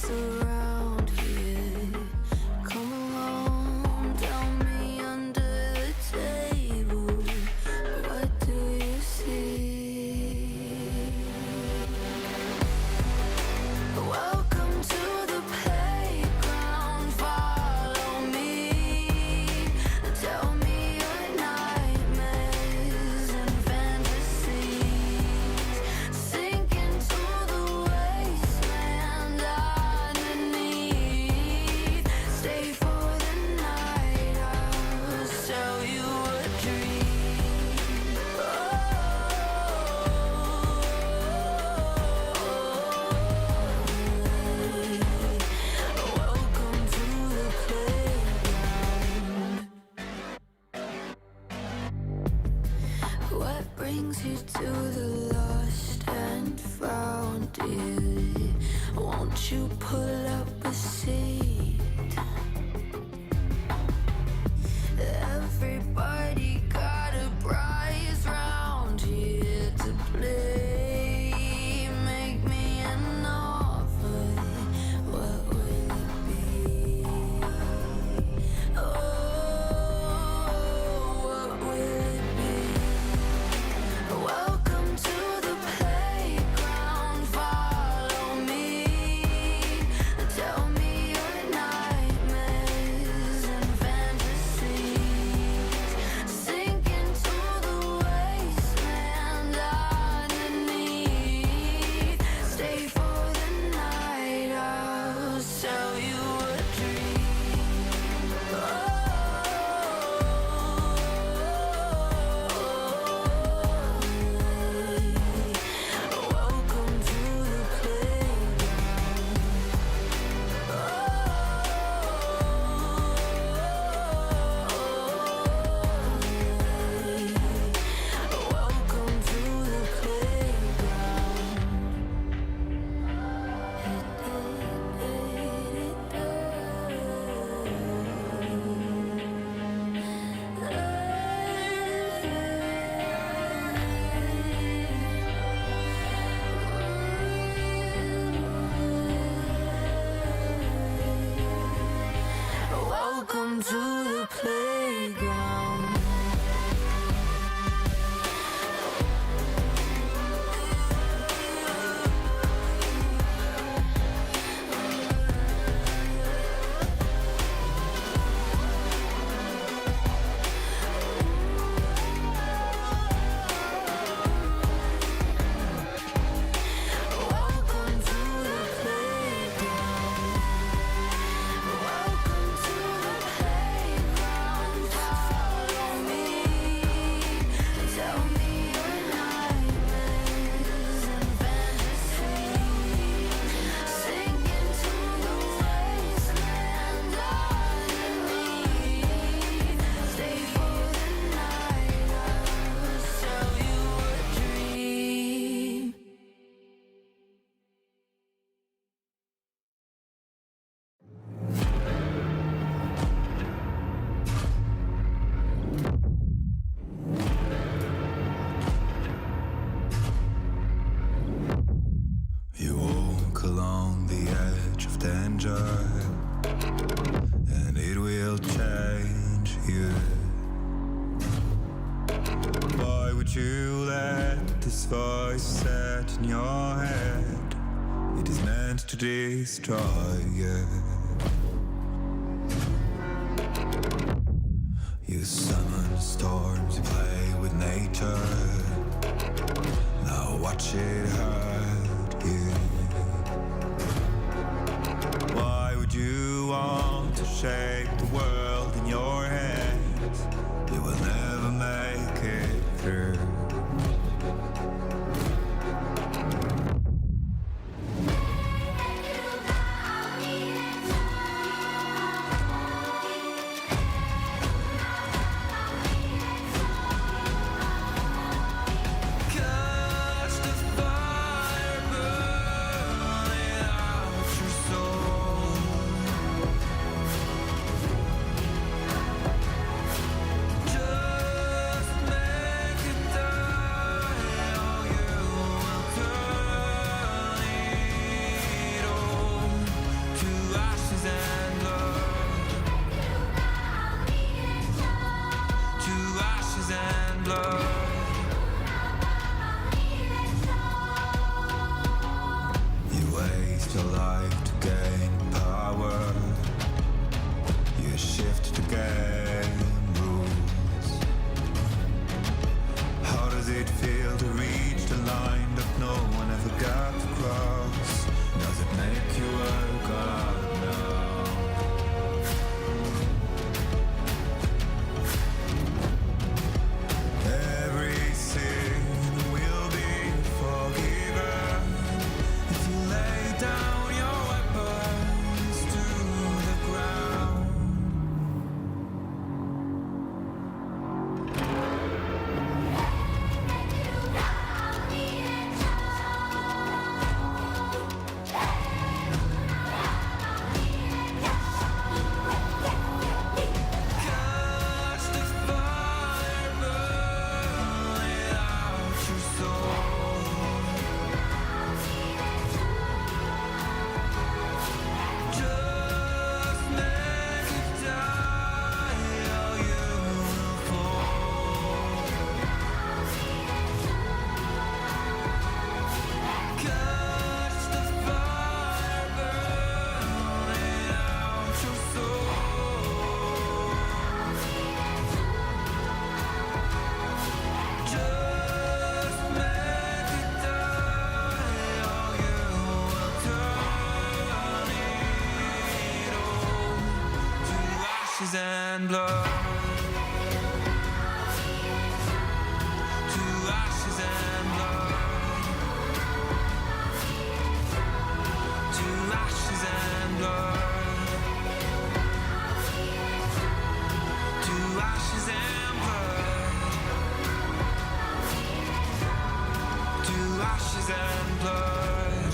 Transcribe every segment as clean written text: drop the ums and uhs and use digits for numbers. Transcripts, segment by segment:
around here. Come along, tell me under the table, what do you see? Welcome to the playground, follow me. Tell me your nightmares and fantasies. Sink into the wasteland underneath. Stay for the night, I'll sell you a dream. Welcome to the playground. What brings you to the lost and found, dear? Won't you pull up a seat? Everybody got a prize round here to play. Make me an offer, what will it be? Oh, what will it be? Welcome to the playground, follow me. Tell me your nightmares and fantasies. Sink into the wasteland underneath. Stay for the night, I'll sell you a dream. Welcome to the playground. Welcome to the Welcome to the playground. Welcome to the playground. Welcome to the playground, follow me. Tell me your nightmares and fantasies. Sink into the wasteland underneath. Stay for the night, I'll sell you a dream. You walk along the edge of danger, and it will change you. Why would you let this voice set in your head? It is meant to destroy you. You summon storms, you play with nature. Now watch it hurt you. Why would you want to shape the world in your hands? You will never make it through. Catch the fire waste your life to gain power. You shift the game rules. How does it feel to reach the line that no one ever got to cross? Does it make you wake up now? Every sin will be forgiven if you lay down your weapons to the ground. Catch the fire burning out your soul. Just make it die, or you will fall. Catch the fire burning out your soul. Just make it die, or you will turn it all to ashes and blood. To ashes and blood. To ashes and blood. To ashes and blood. To ashes and blood.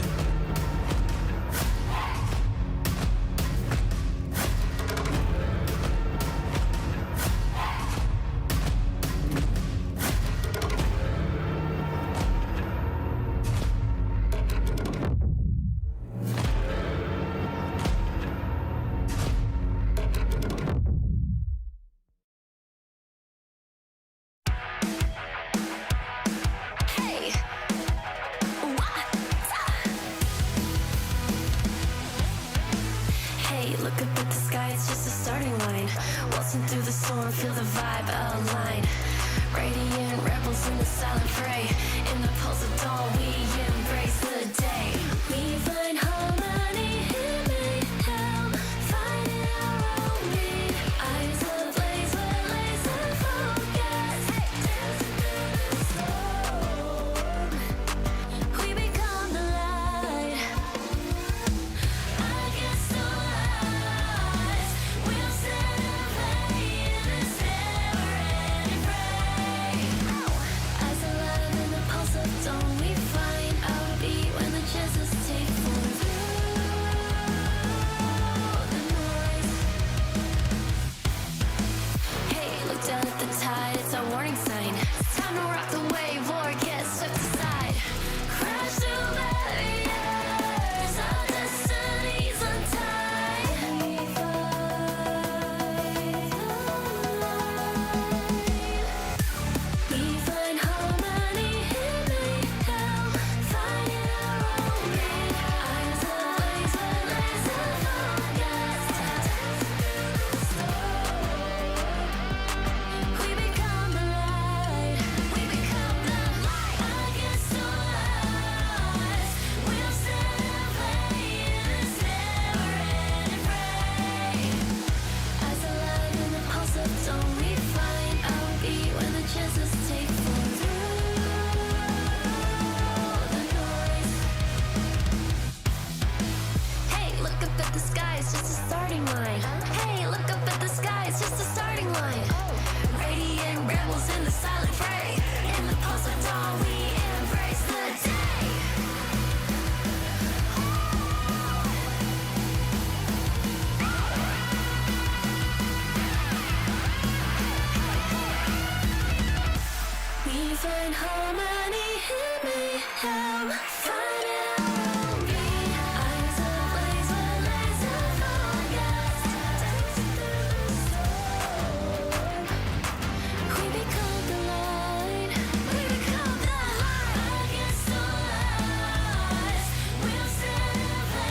Hey, what? Hey, look up at the sky, it's just a starting line. Waltzing through the storm, feel the vibe align. Radiant rebels in the silent fray. In the pulse of dawn, we embrace the day. We find harmony in mayhem, finding our own beat. Eyes ablaze, we're laser focused. Dancing through the storm, we become the light. Against the lies, we'll set a flame in this never-ending fray. As alive in the pulse of dawn, we find our beat when the chances take form through the noise. Hey, look down at the tide, it's our warning sign. It's time to rock the wave or get swept aside. Crash through barriers, our destinies untied. We find harmony in mayhem, finding our own beat. Eyes ablaze, we're laser focused. We become the light. We become the light. Against the lies, we'll set a flame in this never-ending fray. As alive in the pulse of dawn, we find our beat when the chances take form through the noise. Hey, look up at the sky, it's just a starting line. Hey, look up at the sky, it's just a starting line. Radiant rebels in the silent fray. In the pulse of dawn, we embrace the day. We find harmony in mayhem, finding our own beat. Eyes ablaze, we're laser focused. Dancing through the storm, we become the light. We become the light. Against the lies, we'll set a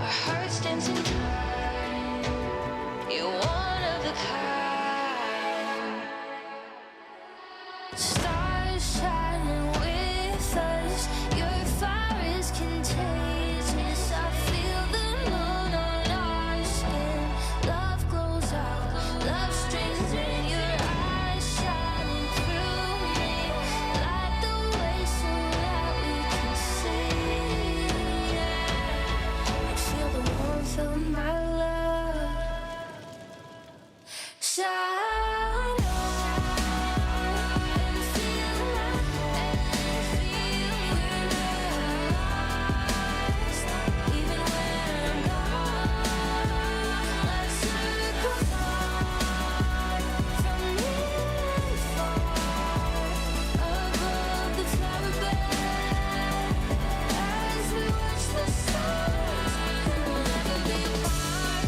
Our hearts dancing time. You're one of a kind. Stars shining with us. Your fire is contagious. I feel the moon on our skin. Love glows out, love streams in. Your eyes shining through me. Light the way so that we can see. I feel the warmth of my love. Shine on and feel your eyes. Even when I'm gone, let's circle on from near and far above the flower bed as we watch the stars and we'll never be apart.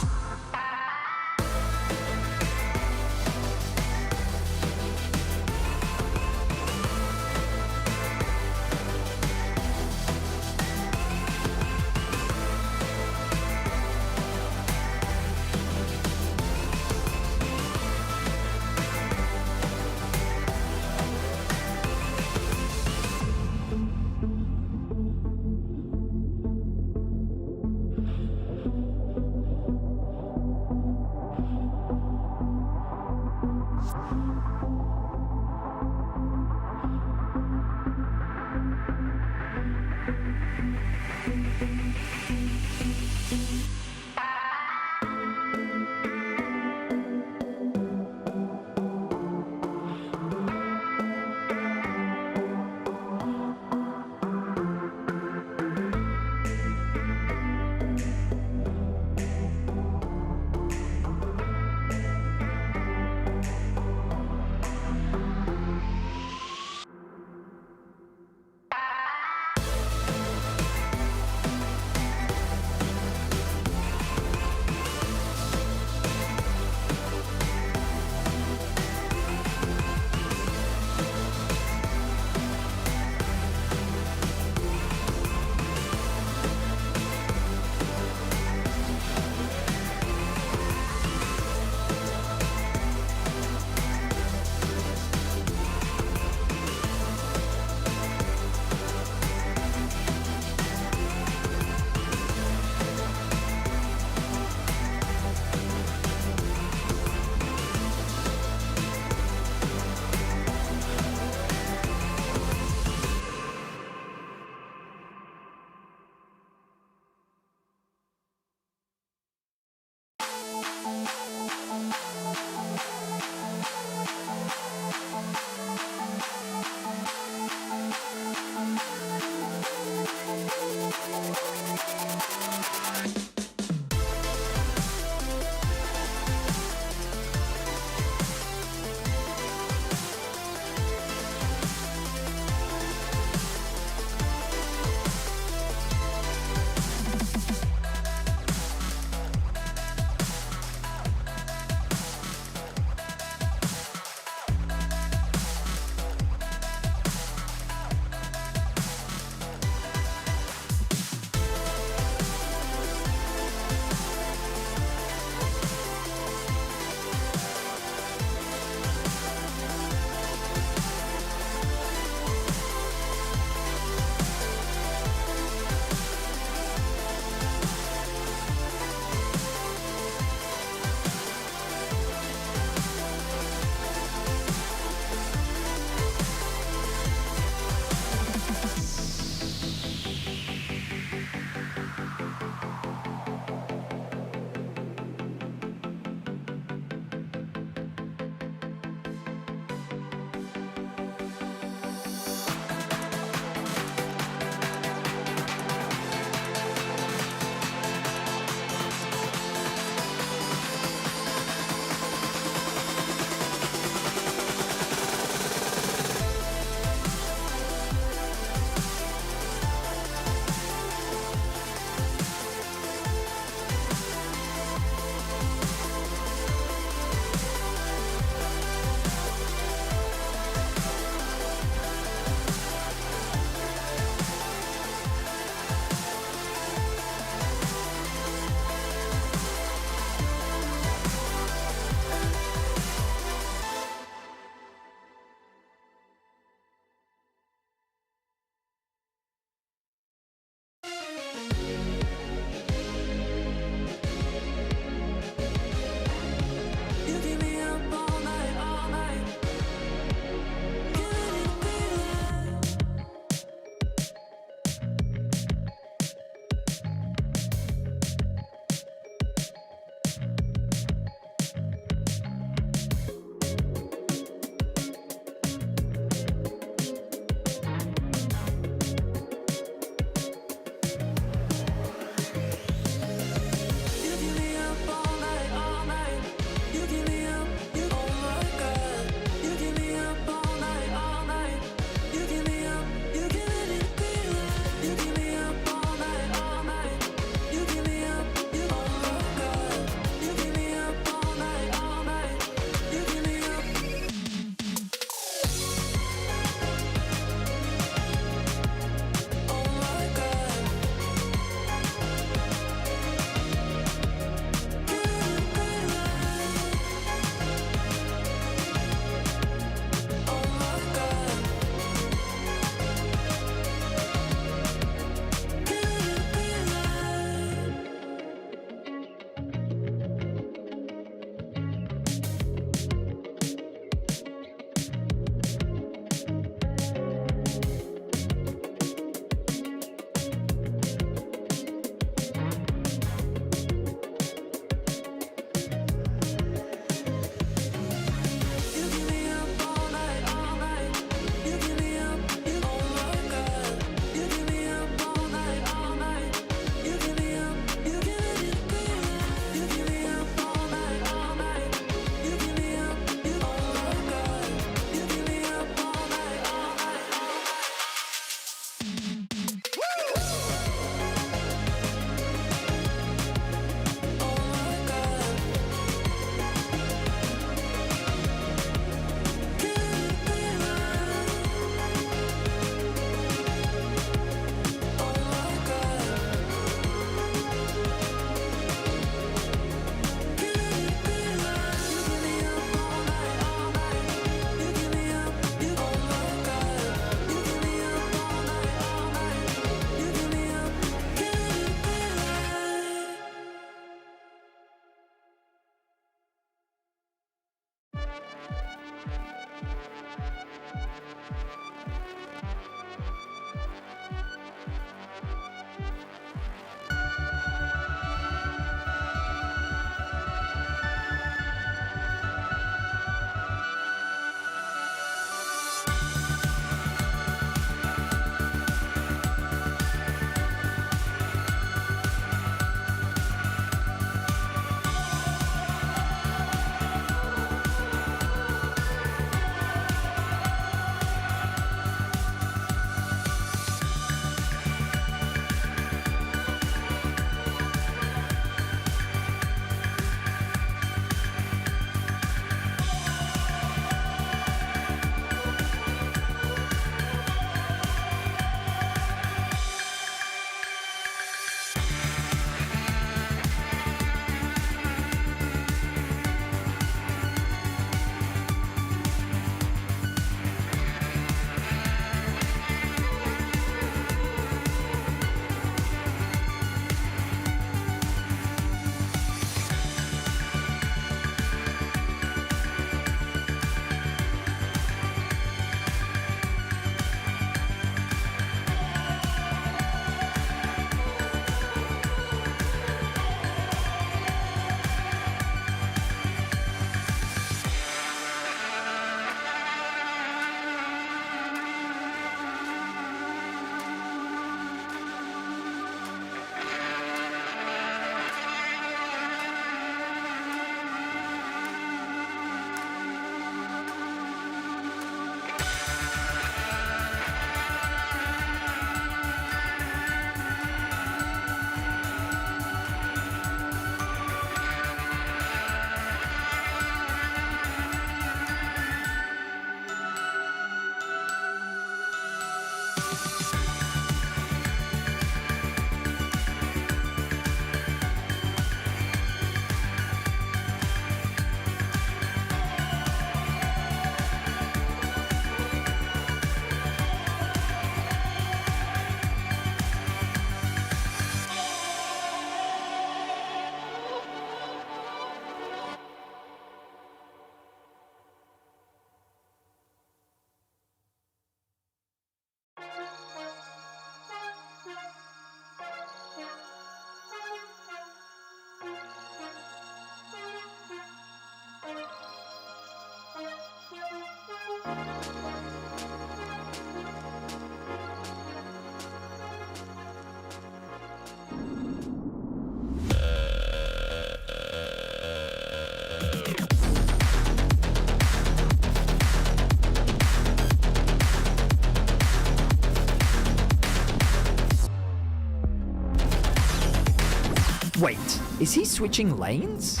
Wait, is he switching lanes?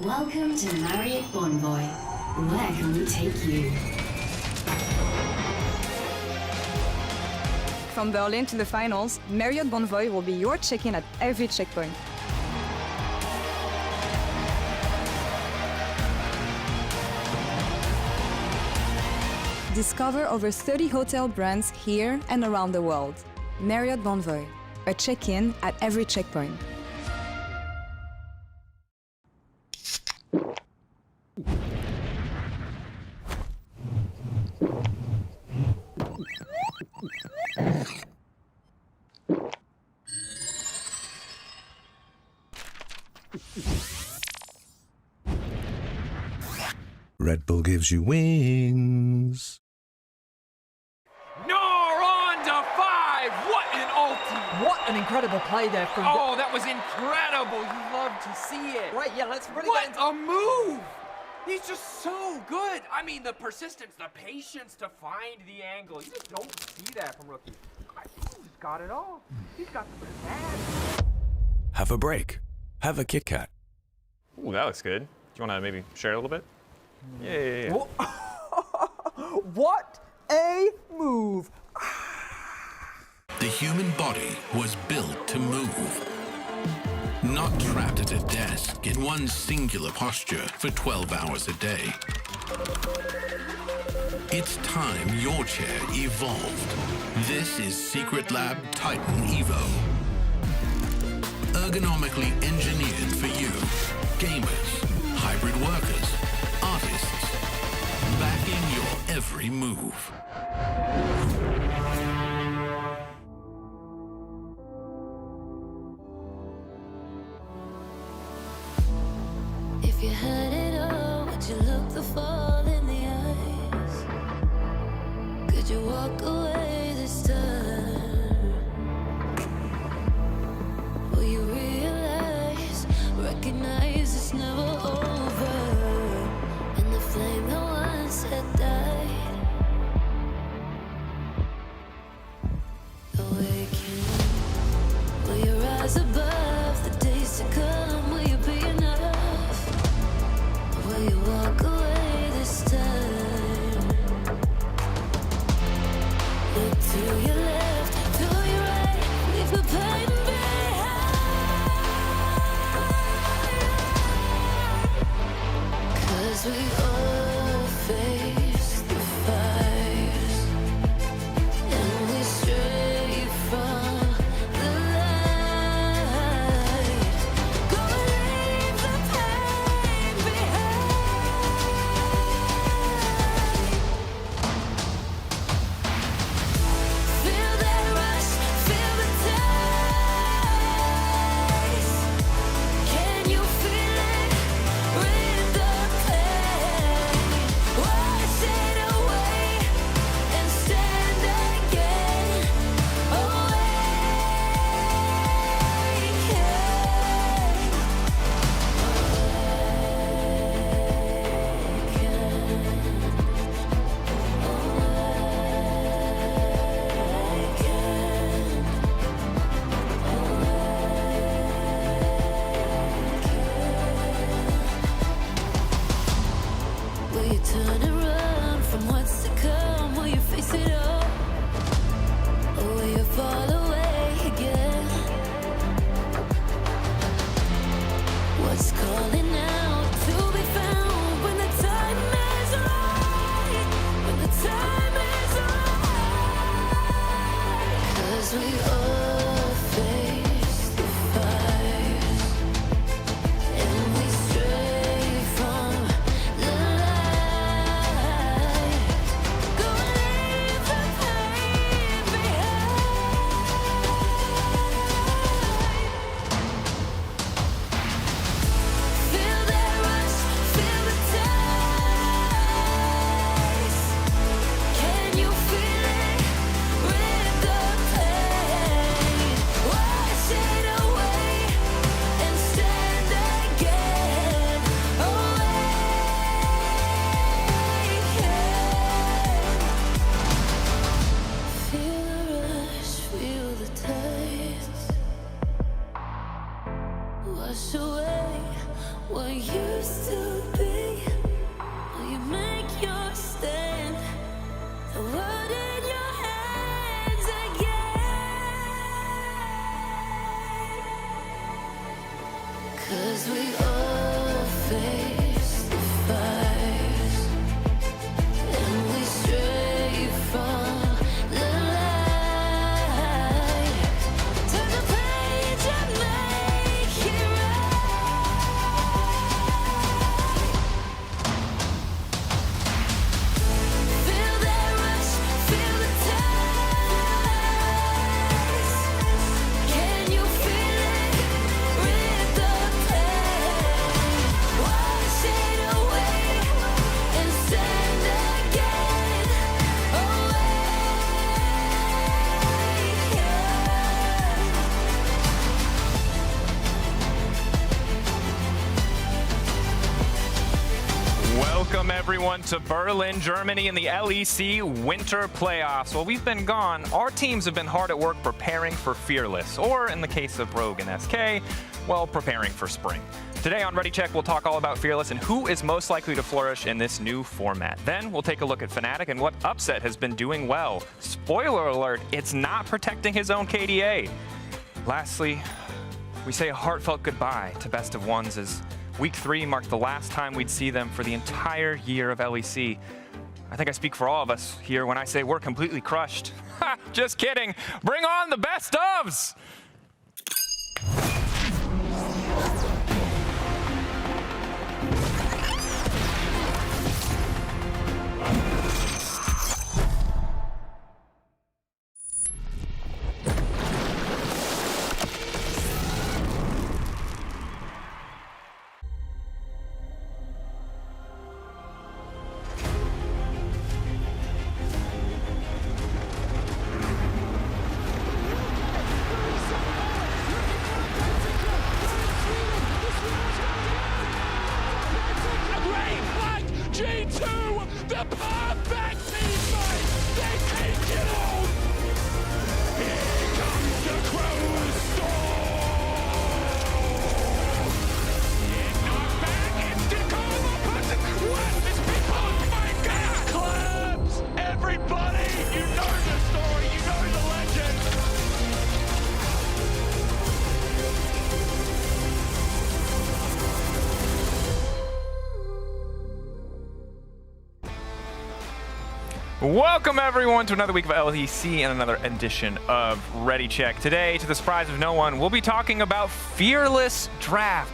Welcome to Marriott Bonvoy. Where can we take you? From Berlin to the finals, Marriott Bonvoy will be your check-in at every checkpoint. Discover over 30 hotel brands here and around the world. Marriott Bonvoy, a check-in at every checkpoint. Red Bull gives you wings. No, on to 5! What an ulti! What an incredible play there from... Oh, that was incredible! You love to see it. Right, yeah, let's really What get into... a move! He's just so good. I mean, the persistence, the patience to find the angle. You just don't see that from rookies. He's got it all. He's got the bad. Have a break. Have a Kit Kat. Ooh, that looks good. Do you want to maybe share a little bit? Yeah. What a move! The human body was built to move. Not trapped at a desk in one singular posture for 12 hours a day. It's time your chair evolved. This is Secret Lab Titan Evo. Ergonomically engineered for you, gamers, hybrid workers, artists, backing your every move. If you had it all, would you look the fall in the eyes? Could you walk away this time? Will you realize, recognize it's never over? And the flame that once had died on to Berlin, Germany in the LEC Winter Playoffs. While we've been gone, our teams have been hard at work preparing for Fearless, or in the case of Rogue and SK, well, preparing for spring. Today on Ready Check, we'll talk all about Fearless and who is most likely to flourish in this new format. Then we'll take a look at Fnatic and what Upset has been doing well. Spoiler alert, it's not protecting his own KDA. Lastly, we say a heartfelt goodbye to Best of Ones as Week 3 marked the last time we'd see them for the entire year of LEC. I think I speak for all of us here when I say we're completely crushed. Ha! Just kidding. Bring on the best ofs! Welcome everyone to another week of LEC and another edition of Ready Check. Today, to the surprise of no one, we'll be talking about Fearless Draft.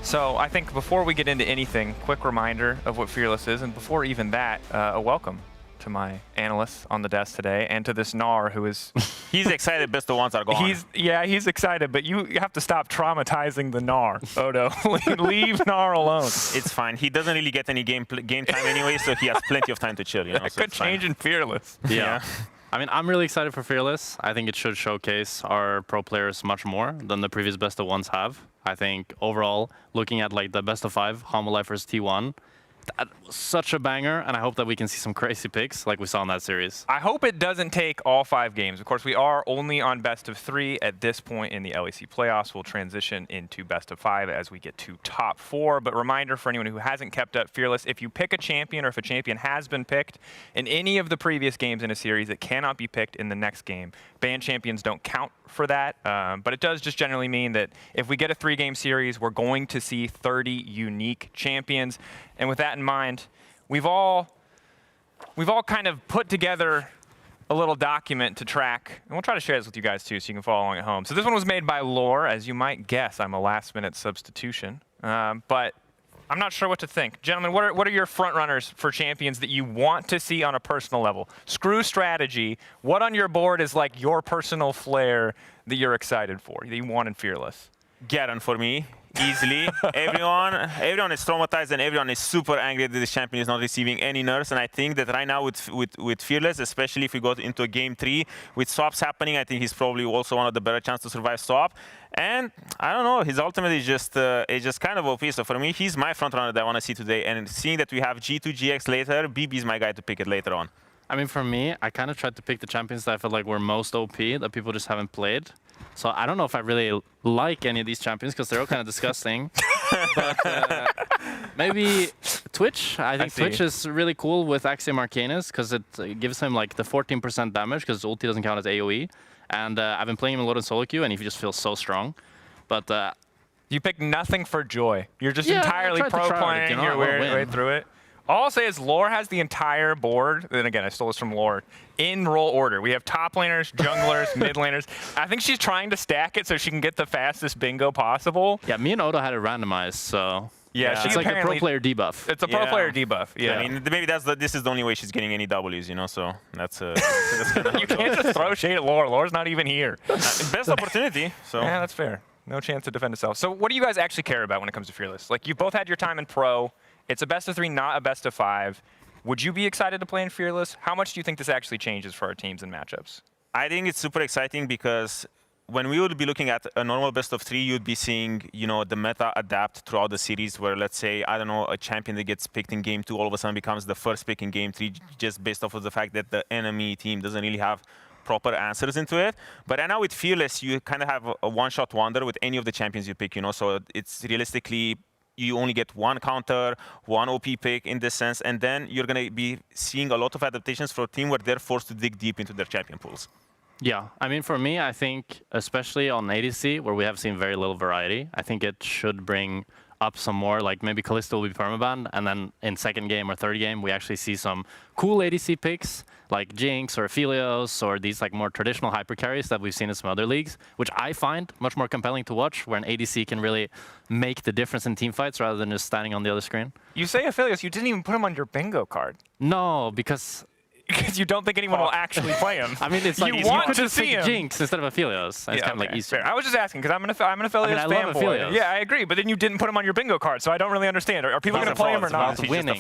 So I think before we get into anything, quick reminder of what Fearless is, and before even that, a welcome to my analysts on the desk today, and to this Gnar who is... He's excited Best of Ones are gone. He's excited, but you have to stop traumatizing the Gnar, Odo. Leave Gnar alone. It's fine. He doesn't really get any game time anyway, so he has plenty of time to chill. You know, so good change in Fearless. Yeah. I mean, I'm really excited for Fearless. I think it should showcase our pro players much more than the previous Best of Ones have. I think overall, looking at like the Best of 5, Humble Life vs T1, that was such a banger, and I hope that we can see some crazy picks like we saw in that series. I hope it doesn't take all 5 games. Of course, we are only on best of 3 at this point in the LEC playoffs. We'll transition into best of 5 as we get to top 4. But reminder for anyone who hasn't kept up Fearless, if you pick a champion or if a champion has been picked in any of the previous games in a series, it cannot be picked in the next game. Banned champions don't count for that, but it does just generally mean that if we get a 3-game series, we're going to see 30 unique champions. And with that in mind, we've all kind of put together a little document to track, and we'll try to share this with you guys too so you can follow along at home. So this one was made by Lore. As you might guess, I'm a last-minute substitution, but I'm not sure what to think. Gentlemen, what are your front runners for champions that you want to see on a personal level? Screw strategy. What on your board is like your personal flair that you're excited for, that you want in Fearless? Garen for me. Easily. everyone is traumatized and everyone is super angry that this champion is not receiving any nerfs. And I think that right now with Fearless, especially if we go into a game 3 with swaps happening, I think he's probably also one of the better chances to survive swap. And I don't know, his ultimate is just kind of OP. So for me, he's my front runner that I want to see today. And seeing that we have G2, GX later, BB is my guy to pick it later on. I mean, for me, I kind of tried to pick the champions that I felt like were most OP, that people just haven't played. So I don't know if I really like any of these champions because they're all kind of disgusting. But maybe Twitch. I think Twitch is really cool with Axiom Arcanus because it gives him like the 14% damage because ulti doesn't count as AoE. And I've been playing him a lot in solo queue and he just feels so strong. But you pick nothing for joy. You're just entirely pro playing your way through it. All I'll say is Lore has the entire board, and again, I stole this from Lore, in role order. We have top laners, junglers, mid laners. I think she's trying to stack it so she can get the fastest bingo possible. Yeah, me and Odo had it randomized, so... Yeah, it's like a pro player debuff. It's a pro player debuff, yeah. I mean, maybe this is the only way she's getting any Ws, you know, so that's you can't just throw shade at Lore. Lore's not even here. Best opportunity, so... Yeah, that's fair. No chance to defend itself. So what do you guys actually care about when it comes to Fearless? Like, you both had your time in pro. It's a best of 3, not a best of 5. Would you be excited to play in Fearless? How much do you think this actually changes for our teams and matchups? I think it's super exciting because when we would be looking at a normal best of 3, you'd be seeing, you know, the meta adapt throughout the series where, let's say, I don't know, a champion that gets picked in game 2 all of a sudden becomes the first pick in game 3 just based off of the fact that the enemy team doesn't really have proper answers into it. But now with Fearless, you kind of have a one-shot wonder with any of the champions you pick, you know, so it's realistically, you only get one counter, one OP pick in this sense, and then you're going to be seeing a lot of adaptations for a team where they're forced to dig deep into their champion pools. Yeah, I mean, for me, I think, especially on ADC, where we have seen very little variety, I think it should bring up some more, like maybe Kalista will be permabanned, and then in second game or third game, we actually see some cool ADC picks, like Jinx or Aphelios, or these like more traditional hyper carries that we've seen in some other leagues, which I find much more compelling to watch, where an ADC can really make the difference in team fights rather than just standing on the other screen. You say Aphelios, you didn't even put him on your bingo card. No, because you don't think anyone will actually play him. I mean, it's like you you want could to just see pick him. Jinx instead of Aphelios. And it's kind of like easier. Fair. I was just asking because I'm an Aphelios I love fanboy. Aphelios. Yeah, I agree. But then you didn't put him on your bingo card, so I don't really understand. Are people going to play him or not? It's winning.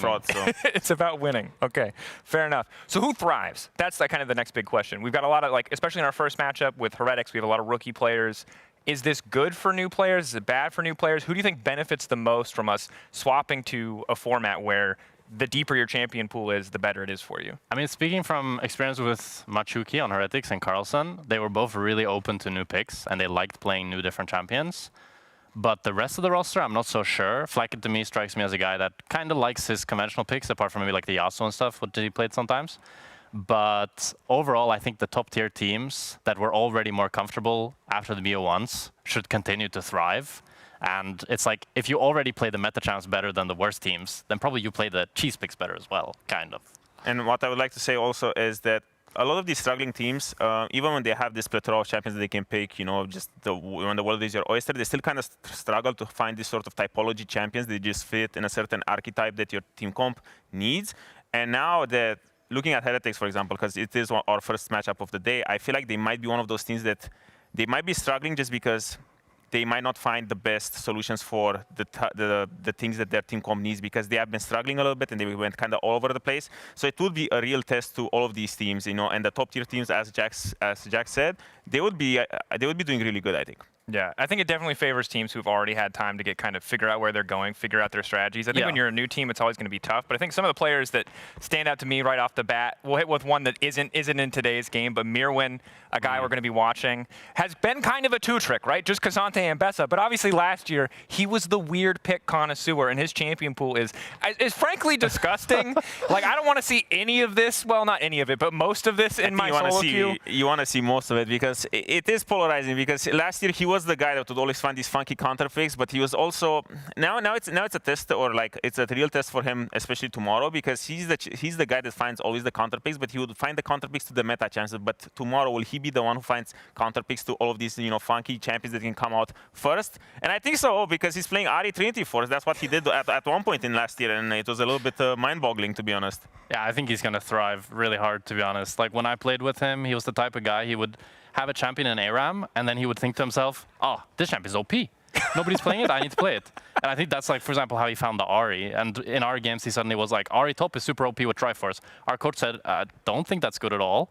It's about winning. Okay, fair enough. So who thrives? That's kind of the next big question. We've got a lot of, like, especially in our first matchup with Heretics, we have a lot of rookie players. Is this good for new players? Is it bad for new players? Who do you think benefits the most from us swapping to a format where the deeper your champion pool is, the better it is for you? I mean, speaking from experience with Machuki on Heretics and Carlson, they were both really open to new picks, and they liked playing new different champions. But the rest of the roster, I'm not so sure. Flacket to me strikes me as a guy that kind of likes his conventional picks, apart from maybe like the Yasuo and stuff, what he played sometimes. But overall, I think the top-tier teams that were already more comfortable after the BO1s should continue to thrive. And it's like, if you already play the meta champs better than the worst teams, then probably you play the cheese picks better as well, kind of. And what I would like to say also is that a lot of these struggling teams, even when they have this plethora of champions that they can pick, you know, just when the world is your oyster, they still kind of struggle to find this sort of typology champions. They just fit in a certain archetype that your team comp needs. And now that, looking at Heretics, for example, because it is our first matchup of the day, I feel like they might be one of those teams that they might be struggling just because they might not find the best solutions for the things that their team comp needs, because they have been struggling a little bit and they went kind of all over the place. So it would be a real test to all of these teams, you know, and the top tier teams, as Jack said, they would be doing really good, I think. Yeah, I think it definitely favors teams who've already had time to figure out where they're going, figure out their strategies. I think when you're a new team, it's always going to be tough. But I think some of the players that stand out to me right off the bat, we'll hit with one that isn't in today's game, but Mirwin, a guy we're going to be watching, has been kind of a two-trick, right? Just Kazante and Bessa. But obviously last year, he was the weird pick connoisseur, and his champion pool is frankly disgusting. Like, I don't want to see any of this. Well, not any of it, but most of this in my solo queue. You want to see most of it, because it is polarizing. Because last year he was the guy that would always find these funky counter picks, but he was also now it's a test, or like it's a real test for him, especially tomorrow, because he's the guy that finds always the counter picks, but he would find the counter picks to the meta chances. But tomorrow, will he be the one who finds counter picks to all of these, you know, funky champions that can come out first? And I think so, because he's playing Ahri Trinity Force. That's what he did at one point in last year, and it was a little bit mind-boggling, to be honest. Yeah, I think he's going to thrive really hard, to be honest. Like, when I played with him, he was the type of guy, he would have a champion in ARAM, and then he would think to himself, oh, this champion is OP. Nobody's playing it, I need to play it. And I think that's, like, for example, how he found the Ahri. And in our games, he suddenly was like, Ahri top is super OP with Triforce. Our coach said, don't think that's good at all.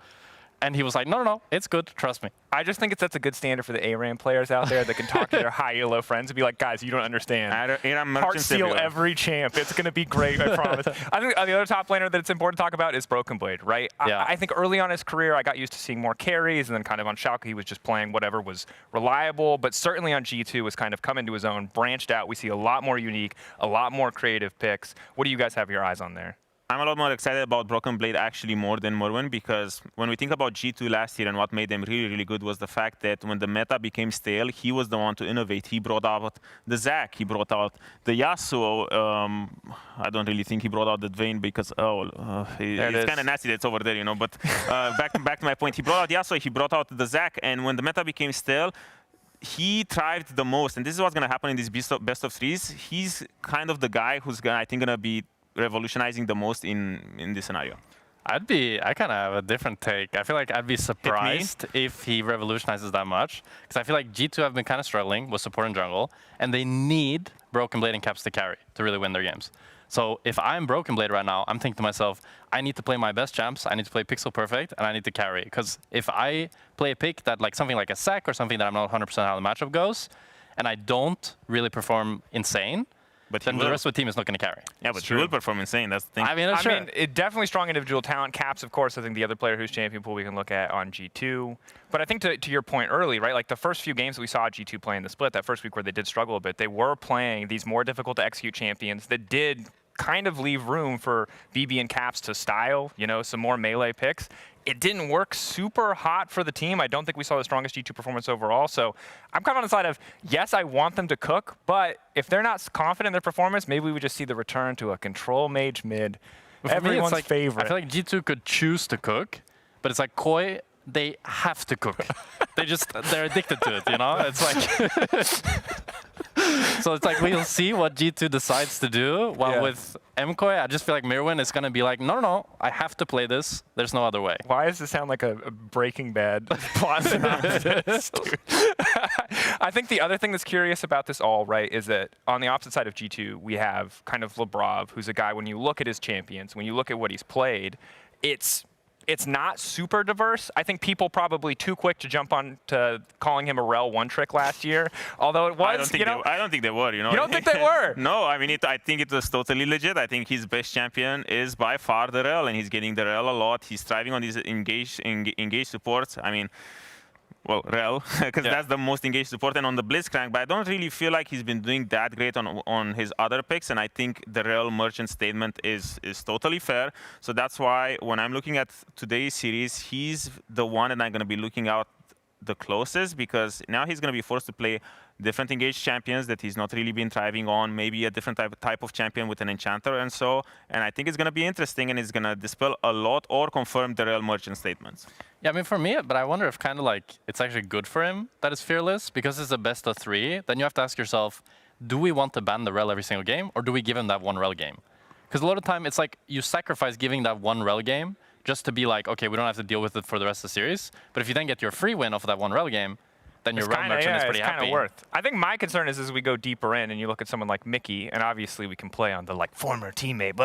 And he was like, no, it's good, trust me. I just think it sets a good standard for the ARAM players out there that can talk to their high elo friends and be like, guys, you don't understand. Heart steal every champ. It's going to be great, I promise. I think the other top laner that it's important to talk about is Broken Blade, right? Yeah. I think early on in his career, I got used to seeing more carries, and then kind of on Schalke, he was just playing whatever was reliable. But certainly on G2 was kind of come into his own, branched out. We see a lot more unique, a lot more creative picks. What do you guys have your eyes on there? I'm a lot more excited about Broken Blade actually more than Merwin, because when we think about G2 last year and what made them really, really good was the fact that when the meta became stale, he was the one to innovate. He brought out the Zac, he brought out the Yasuo. I don't really think he brought out the Dwayne because, it's kind of nasty that's over there, you know. But back to my point, he brought out Yasuo, he brought out the Zac, and when the meta became stale, he thrived the most. And this is what's going to happen in these best of threes. He's kind of the guy who's, I think, going to be revolutionizing the most in this scenario. I kind of have a different take. I feel like I'd be surprised if he revolutionizes that much, because I feel like G2 have been kind of struggling with support and jungle, and they need Broken Blade and Caps to carry to really win their games. So if I'm Broken Blade right now, I'm thinking to myself, I need to play my best champs, I need to play Pixel Perfect, and I need to carry. Because if I play a pick that like something like a Sack or something that I'm not 100% how the matchup goes, and I don't really perform insane, but then the rest of the team is not going to carry. Yeah, but you will perform insane. That's the thing. I mean, it definitely strong individual talent. Caps, of course, I think the other player who's champion pool we can look at on G2. But I think to your point early, right, like the first few games that we saw G2 play in the split, that first week where they did struggle a bit, they were playing these more difficult to execute champions that did kind of leave room for BB and Caps to style, you know, some more melee picks. It didn't work super hot for the team. I don't think we saw the strongest G2 performance overall. So I'm kind of on the side of, yes, I want them to cook, but if they're not confident in their performance, maybe we would just see the return to a control mage mid. Everyone's favorite. I feel like G2 could choose to cook, but it's like Koi, they have to cook. They're addicted to it, you know? It's like... So it's like we'll see what G2 decides to do. While with MKoi, I just feel like Mirwin is going to be like, no, I have to play this. There's no other way. Why does this sound like a Breaking Bad plot synopsis? I think the other thing that's curious about this all, right, is that on the opposite side of G2, we have kind of Lebrov, who's a guy, when you look at his champions, when you look at what he's played, it's not super diverse. I think people probably too quick to jump on to calling him a Rel one trick last year, although it was, I don't think they were, you know. You don't think they were? No, I mean, I think it was totally legit. I think his best champion is by far the Rel, and he's getting the Rel a lot. He's thriving on these engaged supports. I mean, well, Rel, because that's the most engaged support, and on the Blitzcrank, but I don't really feel like he's been doing that great on his other picks, and I think the Rel merchant statement is totally fair. So that's why when I'm looking at today's series, he's the one that I'm going to be looking out the closest, because now he's going to be forced to play different engaged champions that he's not really been thriving on, maybe a different type of champion with an enchanter and I think it's going to be interesting, and it's going to dispel a lot or confirm the Rel merchant statements. Yeah, I mean, for me, but I wonder if kind of like it's actually good for him that it's fearless, because it's a best of 3. Then you have to ask yourself, do we want to ban the Rel every single game, or do we give him that one Rel game? Because a lot of time it's like you sacrifice giving that one Rel game just to be like, okay, we don't have to deal with it for the rest of the series. But if you then get your free win off of that one Rel game, then your Rel merchant is pretty happy. It's kind of worth. I think my concern is as we go deeper in and you look at someone like Mickey, and obviously we can play on the like former teammate,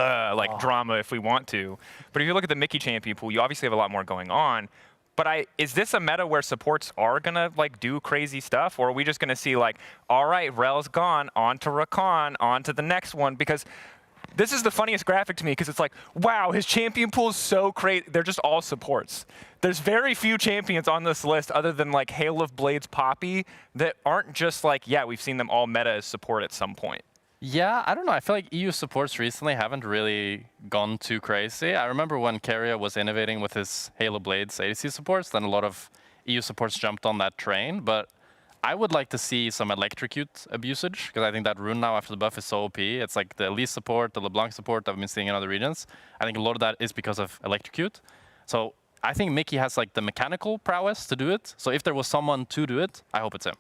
drama if we want to. But if you look at the Mickey champion pool, you obviously have a lot more going on. But is this a meta where supports are gonna like do crazy stuff, or are we just gonna see like, all right, Rel's gone, on to Rakan, on to the next one? Because this is the funniest graphic to me, because it's like, wow, his champion pool is so crazy. They're just all supports. There's very few champions on this list other than like Hail of Blades Poppy that aren't just like, yeah, we've seen them all meta as support at some point. Yeah, I don't know. I feel like EU supports recently haven't really gone too crazy. I remember when Keria was innovating with his Halo Blades ADC supports, then a lot of EU supports jumped on that train. But I would like to see some Electrocute abusage, because I think that rune now after the buff is so OP. It's like the Elise support, the LeBlanc support that I've been seeing in other regions. I think a lot of that is because of Electrocute. So I think Mickey has like the mechanical prowess to do it. So if there was someone to do it, I hope it's him.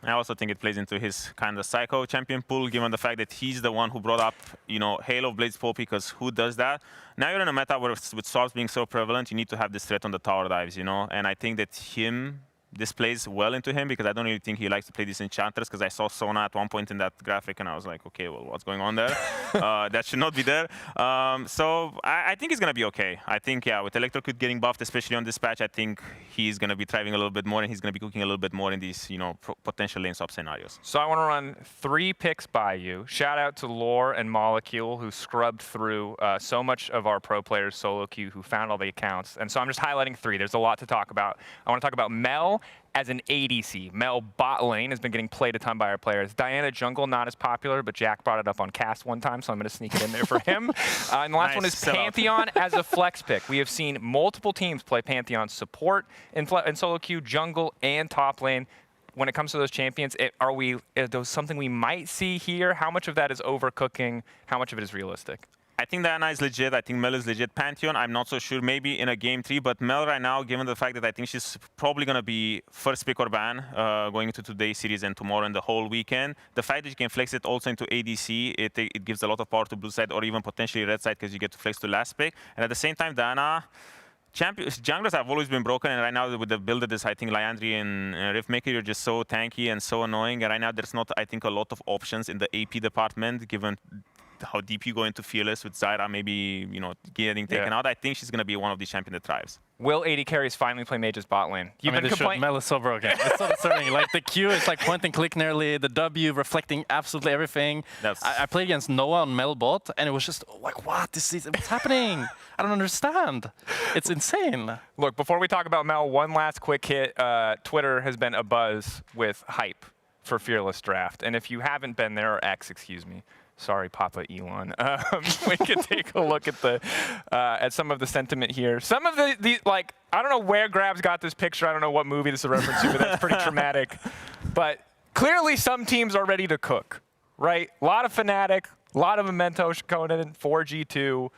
I also think it plays into his kind of psycho champion pool, given the fact that he's the one who brought up, you know, Hail of Blades Poppy, because who does that? Now you're in a meta where with swords being so prevalent, you need to have this threat on the tower dives, you know? And I think that this plays well into him, because I don't really think he likes to play these enchanters, because I saw Sona at one point in that graphic and I was like, okay, well, what's going on there? That should not be there. So I think he's going to be okay. I think, yeah, with Electrocute getting buffed, especially on this patch, I think he's going to be thriving a little bit more, and he's going to be cooking a little bit more in these, you know, potential lane swap scenarios. So I want to run 3 picks by you. Shout out to Lore and Molecule, who scrubbed through so much of our pro players solo queue, who found all the accounts. And so I'm just highlighting 3. There's a lot to talk about. I want to talk about Mel as an ADC. Mel bot lane has been getting played a ton by our players. Diana jungle, not as popular, but Jack brought it up on cast one time, so I'm going to sneak it in there for him. And the last one is Pantheon as a flex pick. We have seen multiple teams play Pantheon support in solo queue, jungle, and top lane. When it comes to those champions, is those something we might see here? How much of that is overcooking? How much of it is realistic? I think Diana is legit. I think Mel is legit. Pantheon, I'm not so sure. Maybe in a game 3, but Mel right now, given the fact that I think she's probably going to be first pick or ban going into today's series and tomorrow and the whole weekend, the fact that you can flex it also into ADC, it gives a lot of power to blue side or even potentially red side, because you get to flex to last pick. And at the same time, Diana, junglers have always been broken, and right now with the build that is, I think, Lyandri and Rhythmic, you're just so tanky and so annoying. And right now, there's not, I think, a lot of options in the AP department, given how deep you go into Fearless with Zyra maybe, you know, getting taken out, I think she's going to be one of these champions that thrives. Will AD carries finally play Mage's bot lane? You've been complaining. Mel is so broken. It's so disturbing. Like the Q is like point and click nearly, the W reflecting absolutely everything. I played against Noah on Mel bot, and it was just like, what? What's happening? I don't understand. It's insane. Look, before we talk about Mel, one last quick hit. Twitter has been abuzz with hype for Fearless Draft, and if you haven't been there, or X, excuse me. Sorry, Papa Elon. We could take a look at some of the sentiment here. Some of the like, I don't know where Grabs got this picture. I don't know what movie this is a reference to, but that's pretty traumatic. But clearly some teams are ready to cook, right? A lot of Fnatic, a lot of Memento going in 4G2.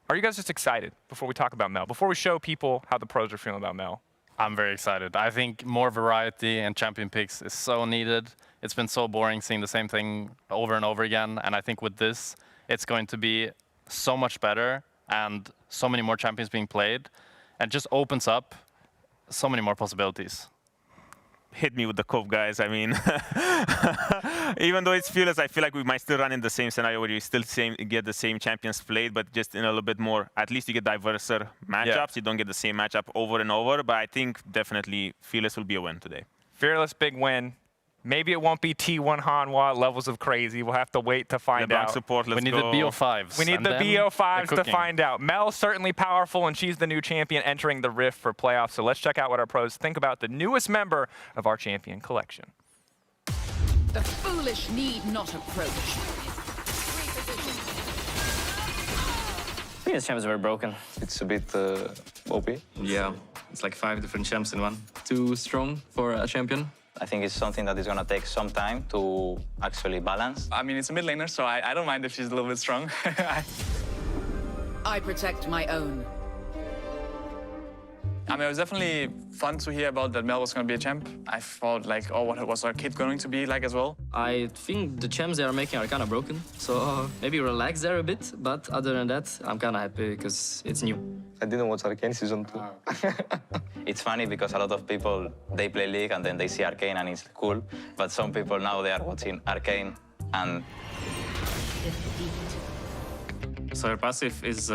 Are you guys just excited before we talk about Mel? Before we show people how the pros are feeling about Mel? I'm very excited. I think more variety and champion picks is so needed. It's been so boring seeing the same thing over and over again. And I think with this, it's going to be so much better and so many more champions being played. And just opens up so many more possibilities. Hit me with the cope, guys. I mean, even though it's Fearless, I feel like we might still run in the same scenario where you still get the same champions played, but just in a little bit more, at least you get diverser matchups. Yeah. You don't get the same matchup over and over, but I think definitely Fearless will be a win today. Fearless, big win. Maybe it won't be T1 Hanwha levels of crazy. We'll have to wait to find out. Support, we need the BO5s. We need the BO5s to find out. Mel's certainly powerful, and she's the new champion entering the Rift for playoffs. So let's check out what our pros think about the newest member of our champion collection. The foolish need not approach. I think this champ is very broken. It's a bit OP. Yeah, it's like 5 different champs in one. Too strong for a champion. I think it's something that is going to take some time to actually balance. I mean, it's a mid laner, so I don't mind if she's a little bit strong. I protect my own. I mean, it was definitely fun to hear about that Mel was going to be a champ. I thought, like, oh, what was our kid going to be like as well? I think the champs they are making are kind of broken, so maybe relax there a bit. But other than that, I'm kind of happy because it's new. I didn't watch Arcane Season 2. It's funny because a lot of people, they play League and then they see Arcane and it's cool. But some people now, they are watching Arcane and... So her passive is...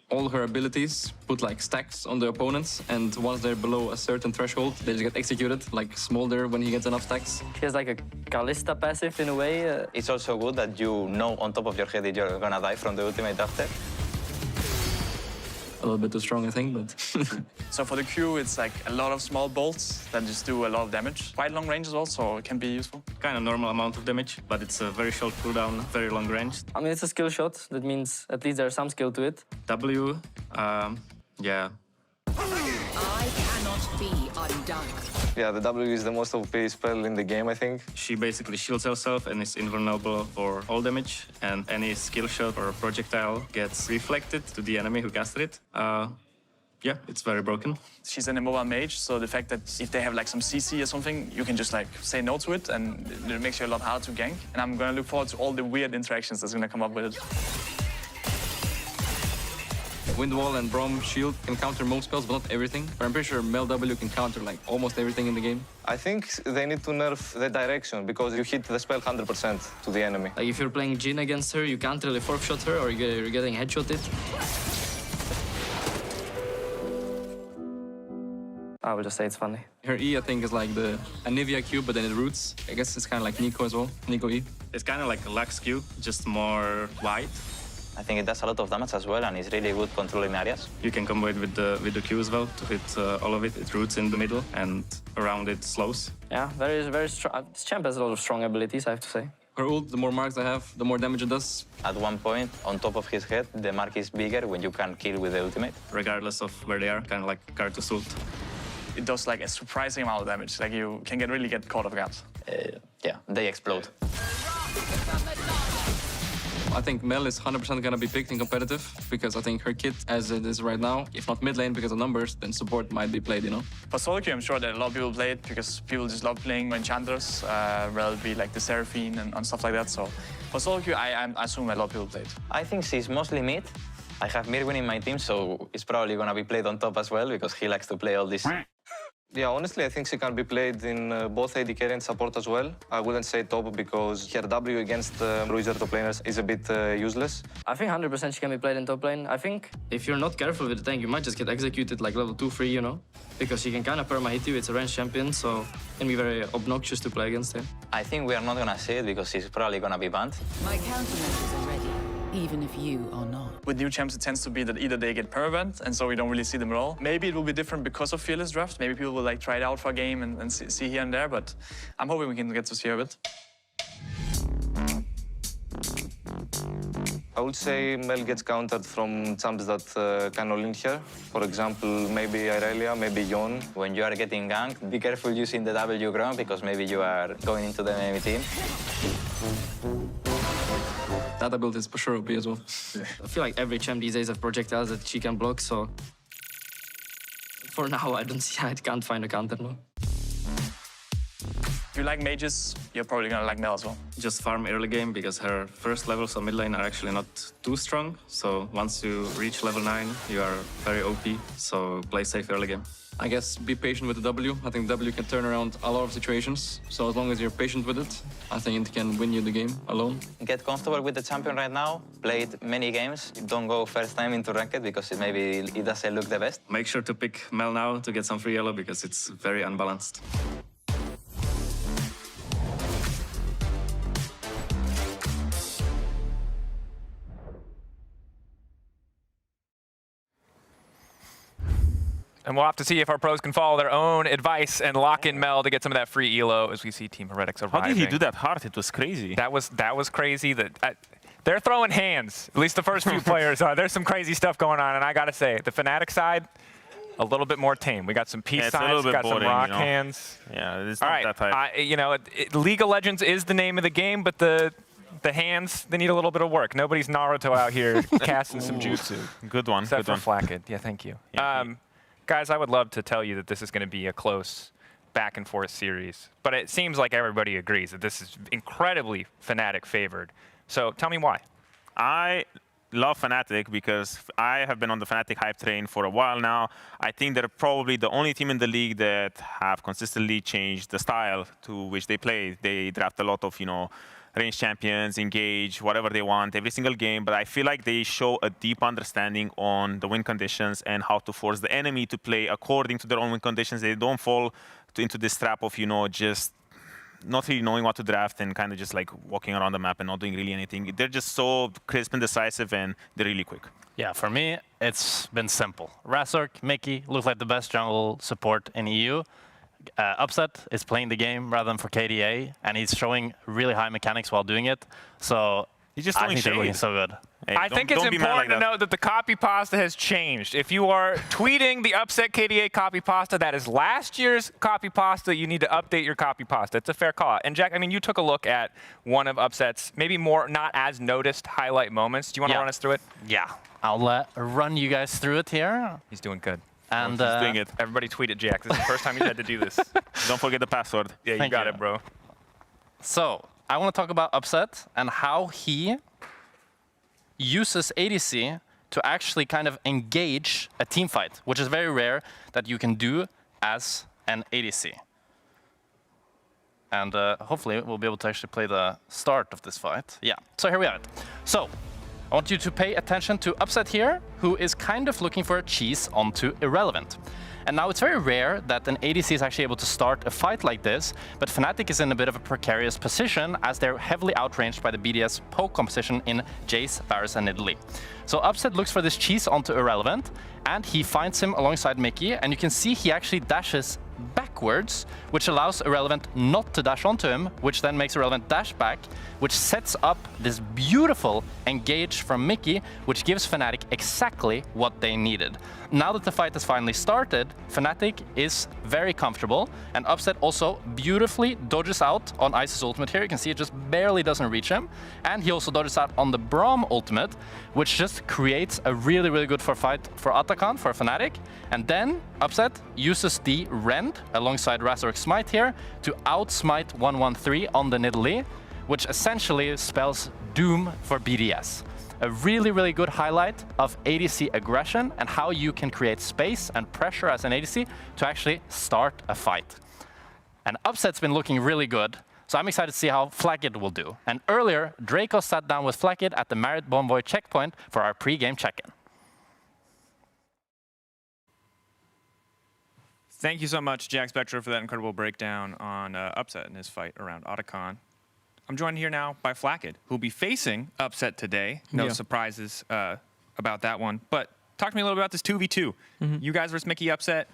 all her abilities put like stacks on the opponents, and once they're below a certain threshold, they just get executed, like Smolder when he gets enough stacks. She has like a Kalista passive in a way. It's also good that you know on top of your head that you're gonna die from the ultimate after. A little bit too strong, I think, but... So for the Q, it's like a lot of small bolts that just do a lot of damage. Quite long range as well, so it can be useful. Kind of normal amount of damage, but it's a very short cooldown, very long range. I mean, it's a skill shot. That means at least there's some skill to it. W, yeah. I cannot be undone. Yeah, the W is the most OP spell in the game, I think. She basically shields herself and is invulnerable for all damage, and any skill shot or projectile gets reflected to the enemy who casted it. Yeah, it's very broken. She's an immobile mage, so the fact that if they have like some CC or something, you can just like say no to it, and it makes you a lot harder to gank. And I'm gonna look forward to all the weird interactions that's gonna come up with it. Windwall and Braum Shield can counter most spells, but not everything. But I'm pretty sure Mel W can counter like almost everything in the game. I think they need to nerf the direction, because you hit the spell 100% to the enemy. Like if you're playing Jhin against her, you can't really 4-shot her, or you're getting headshotted. I would just say it's funny. Her E, I think, is like the Anivia Q, but then it roots. I guess it's kind of like Nico as well, Nico E. It's kind of like a Lux Q, just more wide. I think it does a lot of damage as well, and it's really good controlling areas. You can combo it with the Q as well to hit all of it. It roots in the middle, and around it slows. Yeah, very strong. This champ has a lot of strong abilities, I have to say. Her ult, the more marks I have, the more damage it does. At one point, on top of his head, the mark is bigger when you can kill with the ultimate. Regardless of where they are, kind of like Karthus ult. It does like a surprising amount of damage. Like you can really get caught off guard. Yeah, they explode. I think Mel is 100% gonna be picked in competitive, because I think her kit, as it is right now, if not mid lane because of numbers, then support might be played, you know? For solo queue, I'm sure that a lot of people play it because people just love playing enchanters, whether it be like the Seraphine and stuff like that. So for solo queue, I assume a lot of people play it. I think she's mostly mid. I have Mirwin in my team, so it's probably gonna be played on top as well, because he likes to play all this. Yeah, honestly, I think she can be played in both AD carry and support as well. I wouldn't say top because her W against Ruizer top laners is a bit useless. I think 100% she can be played in top lane. I think if you're not careful with the tank, you might just get executed like level 2-3, you know? Because she can kind of perma hit you. It's a ranged champion, so it can be very obnoxious to play against her. I think we are not gonna see it because she's probably gonna be banned. My countermeasures are ready, even if you are not. With new champs, it tends to be that either they get permabanned, and so we don't really see them at all. Maybe it will be different because of Fearless Draft. Maybe people will like try it out for a game and see here and there, but I'm hoping we can get to see her a bit. I would say Mel gets countered from champs that can all-in her. For example, maybe Irelia, maybe Yon. When you are getting ganked, be careful using the W ground because maybe you are going into the enemy team. That ability is for sure OP as well. I feel like every champ these days have projectiles that she can block, so for now I can't find a counter now. If you like mages, you're probably gonna like Mel as well. Just farm early game because her first levels on mid lane are actually not too strong. So once you reach level 9, you are very OP. So play safe early game. I guess be patient with the W. I think W can turn around a lot of situations. So as long as you're patient with it, I think it can win you the game alone. Get comfortable with the champion right now. Played many games. Don't go first time into ranked because it doesn't look the best. Make sure to pick Mel now to get some free yellow because it's very unbalanced. And we'll have to see if our pros can follow their own advice and lock in Mel to get some of that free elo as we see Team Heretics arriving. How did he do that hard? It was crazy. That was crazy. They're throwing hands. At least the first few players are. There's some crazy stuff going on, and I gotta say, the Fnatic side, a little bit more tame. We got some peace signs, got some rock hands. Yeah, it's not that type. You know, League of Legends is the name of the game, but the hands, they need a little bit of work. Nobody's Naruto out here casting some jutsu. Good one. Except good for Flackid. Yeah, thank you. Yeah. Guys, I would love to tell you that this is going to be a close back and forth series, but it seems like everybody agrees that this is incredibly Fnatic favored. So tell me why. I love Fnatic because I have been on the Fnatic hype train for a while now. I think they're probably the only team in the league that have consistently changed the style to which they play. They draft a lot of, range champions, engage, whatever they want, every single game. But I feel like they show a deep understanding on the win conditions and how to force the enemy to play according to their own win conditions. They don't fall into this trap of, just not really knowing what to draft and kind of just like walking around the map and not doing really anything. They're just so crisp and decisive, and they're really quick. Yeah, for me, it's been simple. Razork, Mickey look like the best jungle support in EU. Upset is playing the game rather than for KDA, and he's showing really high mechanics while doing it. So he's just I think they're looking so good. Hey, I think it's important to note that the copy pasta has changed. If you are tweeting the upset KDA copy pasta, that is last year's copy pasta. You need to update your copy pasta. It's a fair call. And Jack, I mean, you took a look at one of Upset's maybe more not as noticed highlight moments. Do you want to run us through it? Yeah, I'll run you guys through it here. He's doing good. And he's doing it. Everybody tweet at Jack. This is the first time he's had to do this. Don't forget the password. Yeah, you got it, bro. So I want to talk about Upset and how he uses ADC to actually kind of engage a team fight, which is very rare that you can do as an ADC. And hopefully we'll be able to actually play the start of this fight. Yeah, so here we have it. So I want you to pay attention to Upset here, who is kind of looking for a cheese onto Irrelevant. And now it's very rare that an ADC is actually able to start a fight like this, but Fnatic is in a bit of a precarious position as they're heavily outranged by the BDS poke composition in Jace, Varus, and Nidalee. So Upset looks for this cheese onto Irrelevant, and he finds him alongside Mickey, and you can see he actually dashes backwards, which allows Irrelevant not to dash onto him, which then makes Irrelevant dash back, which sets up this beautiful engage from Mickey, which gives Fnatic exactly what they needed. Now that the fight has finally started, Fnatic is very comfortable, and Upset also beautifully dodges out on Ice's ultimate here. You can see it just barely doesn't reach him, and he also dodges out on the Braum ultimate, which just creates a really, really good fight for Atakan, for Fnatic. And then Upset uses the Rend alongside Razork's Smite here to outsmite 113 on the Nidalee, which essentially spells doom for BDS. a really, really good highlight of ADC aggression and how you can create space and pressure as an ADC to actually start a fight. And Upset's been looking really good, so I'm excited to see how Flakked will do. And earlier, Draco sat down with Flakked at the Marriott Bonvoy checkpoint for our pre-game check-in. Thank you so much, Jack Spectra, for that incredible breakdown on Upset and his fight around Otacon. I'm joined here now by Flakked, who'll be facing Upset today. No surprises about that one. But talk to me a little bit about this 2v2. You guys versus Mickey Upset.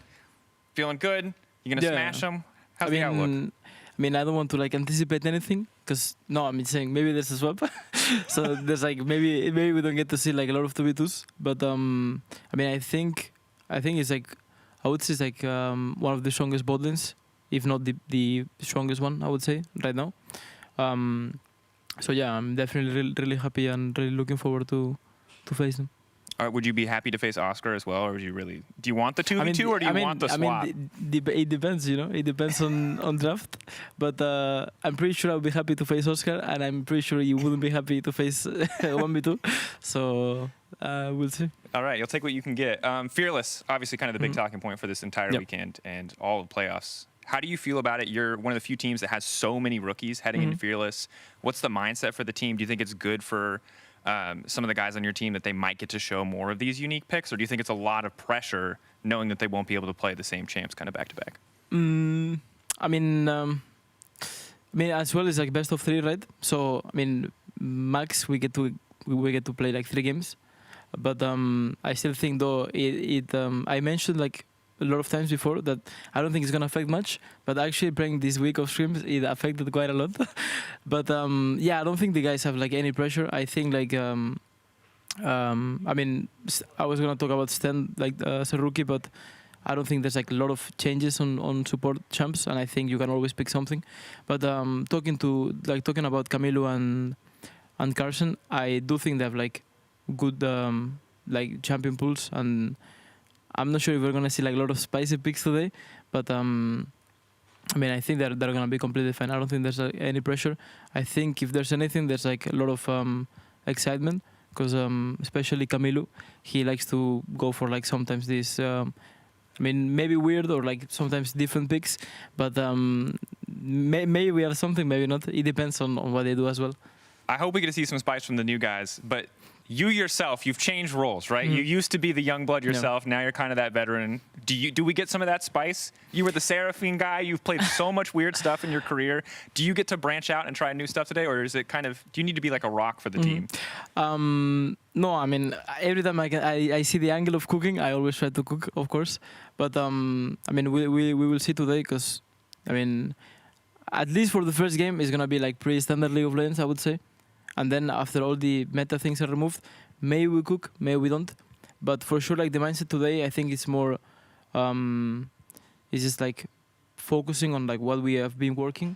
Feeling good? You gonna smash them? How's the outlook? I mean, I don't want to like anticipate anything, because I'm saying maybe there's a swap. So there's like maybe we don't get to see like a lot of 2v2s. But I mean, I think it's like, I would say it's like one of the strongest bot lanes, if not the strongest one, I would say right now. So yeah, I'm definitely really happy and really looking forward to face them. Would you be happy to face Oscar as well, or do you want the 2v2 or do you want the swap? It depends, it depends on draft. But I'm pretty sure I'll be happy to face Oscar, and I'm pretty sure you wouldn't be happy to face 1v2. So we'll see. All right, you'll take what you can get. Fearless, obviously kind of the big talking point for this entire weekend and all of the playoffs. How do you feel about it? You're one of the few teams that has so many rookies heading into Fearless. What's the mindset for the team? Do you think it's good for some of the guys on your team that they might get to show more of these unique picks, or do you think it's a lot of pressure knowing that they won't be able to play the same champs kind of back to back? I mean, as well, it's like best of 3, right? So I mean, max we get to play like 3 games, but I still think though I mentioned like a lot of times before that I don't think it's gonna affect much, but actually playing this week of scrims, it affected quite a lot. But yeah, I don't think the guys have like any pressure. I think like I mean, I was gonna talk about Sten like as a rookie, but I don't think there's like a lot of changes on support champs, and I think you can always pick something. But talking about Camilo and Carson, I do think they have like good like champion pools, and I'm not sure if we're gonna see like a lot of spicy picks today, but I mean, I think they're gonna be completely fine. I don't think there's any pressure. I think if there's anything, there's like a lot of excitement, because especially Camilo, he likes to go for like sometimes this, I mean, maybe weird or like sometimes different picks, but maybe we have something, maybe not. It depends on what they do as well. I hope we get to see some spice from the new guys, but you yourself, you've changed roles, right? You used to be the young blood yourself. Now you're kind of that veteran. Do we get some of that spice? You were the Seraphine guy. You've played so much weird stuff in your career. Do you get to branch out and try new stuff today, or is it kind of, do you need to be like a rock for the team? No, I mean, every time I see the angle of cooking, I always try to cook, of course. But I mean, we will see today, because I mean, at least for the first game, it's gonna be like pretty standard League of Legends, I would say. And then after all the meta things are removed, maybe we cook, maybe we don't. But for sure, like the mindset today, I think it's more, it's just like focusing on like what we have been working,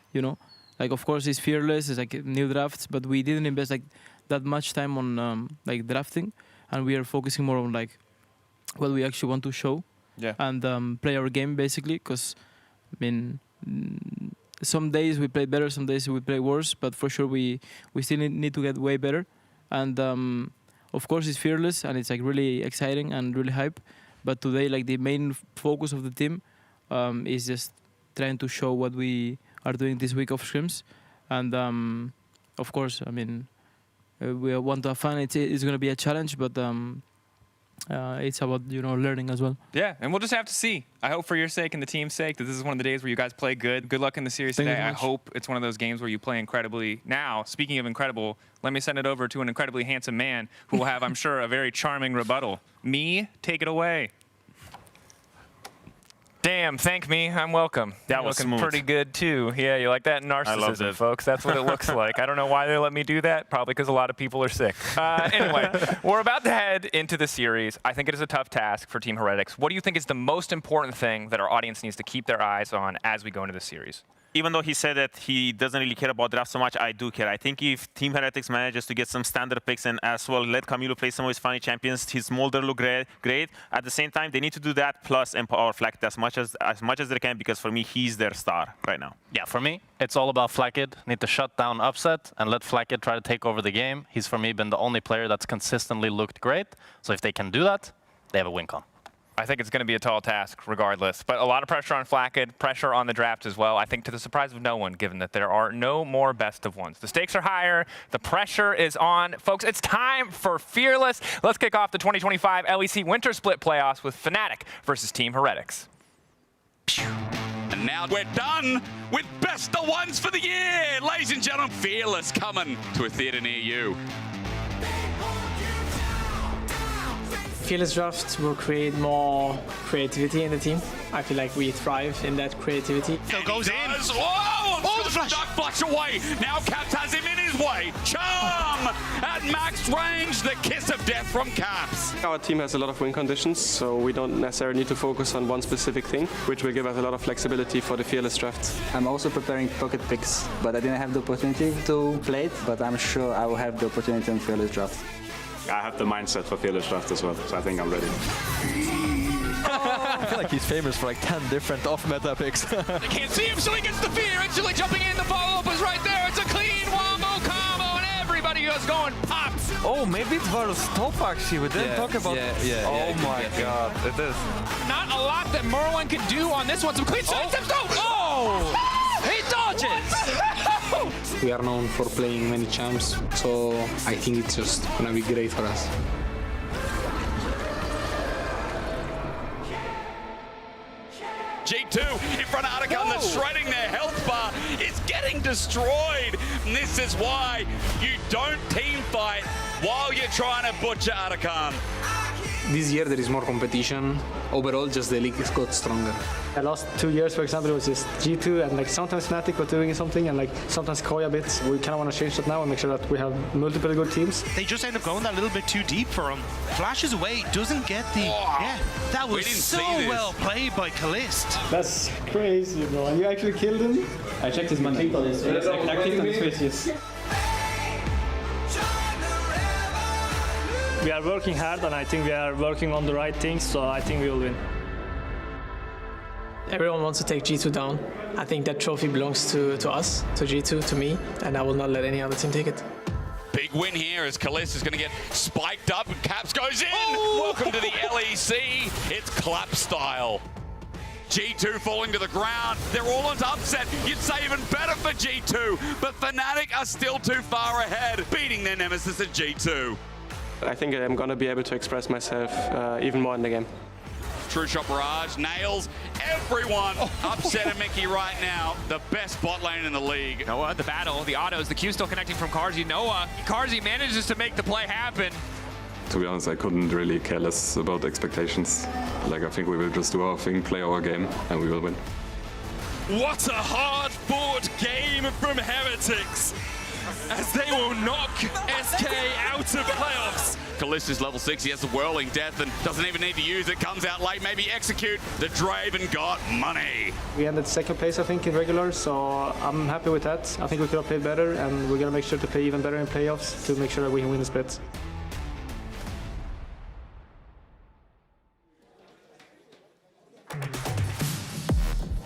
Like of course it's Fearless, it's like new drafts, but we didn't invest like that much time on like drafting, and we are focusing more on like what we actually want to show and play our game basically. Because I mean, some days we play better, some days we play worse, but for sure we still need to get way better. And of course it's Fearless, and it's like really exciting and really hype. But today, like the main focus of the team is just trying to show what we are doing this week of scrims. And of course, I mean, we want to have fun. It's going to be a challenge, but it's about learning as well. Yeah, and we'll just have to see. I hope for your sake and the team's sake that this is one of the days where you guys play good. Good luck in the series today. I hope it's one of those games where you play incredibly. Now, speaking of incredible, let me send it over to an incredibly handsome man who will have, I'm sure, a very charming rebuttal. Me, take it away. Damn, thank me. I'm welcome. That was looking smooth. pretty good too. Yeah, you like that narcissism, folks? That's what it looks like. I don't know why they let me do that. Probably because a lot of people are sick. Anyway, we're about to head into the series. I think it is a tough task for Team Heretics. What do you think is the most important thing that our audience needs to keep their eyes on as we go into the series? even though he said that he doesn't really care about draft so much, I do care. I think if Team Heretics manages to get some standard picks and as well let Camilo play some of his funny champions, his Smolder look great. At the same time, they need to do that plus empower Flacked as much as they can, because for me, he's their star right now. Yeah, for me, it's all about Flacked. Need to shut down Upset and let Flacked try to take over the game. He's, for me, been the only player that's consistently looked great. So if they can do that, they have a win con. I think it's going to be a tall task regardless, but a lot of pressure on Flacked, pressure on the draft as well, I think to the surprise of no one, given that there are no more best of ones. The stakes are higher, the pressure is on. Folks, it's time for Fearless. Let's kick off the 2025 LEC Winter Split Playoffs with Fnatic versus Team Heretics. And now we're done with best of ones for the year. Ladies and gentlemen, Fearless coming to a theater near you. Fearless drafts will create more creativity in the team. I feel like we thrive in that creativity. So goes in. Whoa! Oh, the flash! Duck flash away. Now Caps has him in his way. Charm at max range. The kiss of death from Caps. Our team has a lot of win conditions, so we don't necessarily need to focus on one specific thing, which will give us a lot of flexibility for the Fearless draft. I'm also preparing pocket picks, but I didn't have the opportunity to play it, but I'm sure I will have the opportunity in Fearless draft. I have the mindset for Fearless draft as well, so I think I'm ready. I feel like he's famous for like 10 different off-meta picks. They can't see him, so he gets the fear. Instantly jumping in. The follow-up is right there. It's a clean wombo combo, and everybody is going pops. Oh, maybe it was top actually. We didn't talk about oh my god, it is. Not a lot that Merwin can do on this one. Some clean sidesteps. Oh! He dodges! We are known for playing many champs, so I think it's just gonna be great for us. G2 in front of Artican, that's shredding their health bar. It's getting destroyed. And this is why you don't team fight while you're trying to butcher Artican. This year there is more competition. Overall, just the league got stronger. The last 2 years, for example, it was just G2 and like sometimes Fnatic were doing something and like sometimes Koya bits. We kind of want to change that now and make sure that we have multiple good teams. They just end up going that little bit too deep for him. Flashes away, doesn't get the... Yeah, that was so well played by Callist. That's crazy, bro. And you actually killed him? I checked his money. Yes, active on his face, yes. We are working hard and I think we are working on the right things, so I think we will win. Everyone wants to take G2 down. I think that trophy belongs to us, to G2, to me, and I will not let any other team take it. Big win here as Callist is going to get spiked up and Caps goes in. Oh! Welcome to the LEC. It's clap style. G2 falling to the ground. They're all onto Upset. You'd say even better for G2, but Fnatic are still too far ahead, beating their nemesis at G2. I think I'm going to be able to express myself even more in the game. True Shot Barrage nails everyone. Upset and Mickey right now, the best bot lane in the league. Noah, the battle, the autos, the Q still connecting from Carzzy. Noah, Carzzy manages to make the play happen. To be honest, I couldn't really care less about expectations. Like, I think we will just do our thing, play our game, and we will win. What a hard-fought game from Heretics, as they will knock SK out of playoffs. Callista's level 6, he has the Whirling Death and doesn't even need to use it, comes out late, maybe execute. The Draven got money. We ended second place, I think, in regular, so I'm happy with that. I think we could have played better, and we're going to make sure to play even better in playoffs to make sure that we can win the split.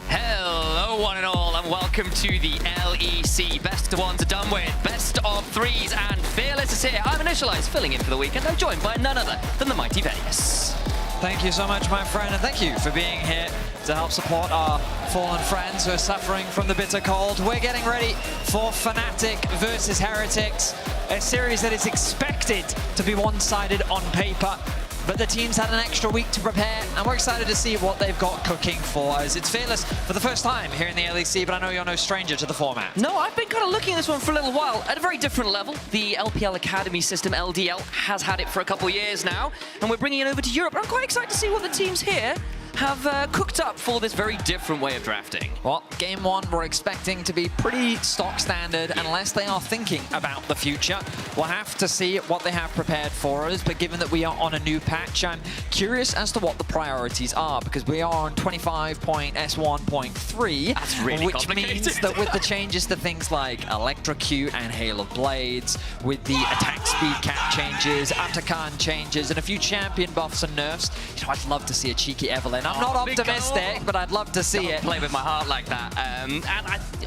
Hello, one and all, and welcome to the LEC. Best of ones are done with, best of threes, and Fearless is here. I'm Initialized, filling in for the weekend. I'm joined by none other than the mighty Venius. Thank you so much, my friend, and thank you for being here to help support our fallen friends who are suffering from the bitter cold. We're getting ready for Fnatic versus Heretics, a series that is expected to be one-sided on paper. But the team's had an extra week to prepare, and we're excited to see what they've got cooking for us. It's Fearless for the first time here in the LEC, but I know you're no stranger to the format. No, I've been kind of looking at this one for a little while, at a very different level. The LPL Academy system, LDL, has had it for a couple years now, and we're bringing it over to Europe. I'm quite excited to see what the teams here have cooked up for this very different way of drafting. Well, game one we're expecting to be pretty stock standard unless they are thinking about the future. We'll have to see what they have prepared for us, but given that we are on a new patch, I'm curious as to what the priorities are, because we are on 25.S1.3, That's really which means that with the changes to things like Electrocute and Hail of Blades, with the attack speed cap changes, Atakan changes, and a few champion buffs and nerfs, you know, I'd love to see a cheeky Evelyn. I'm not optimistic, but I'd love to see it. Play with my heart like that. And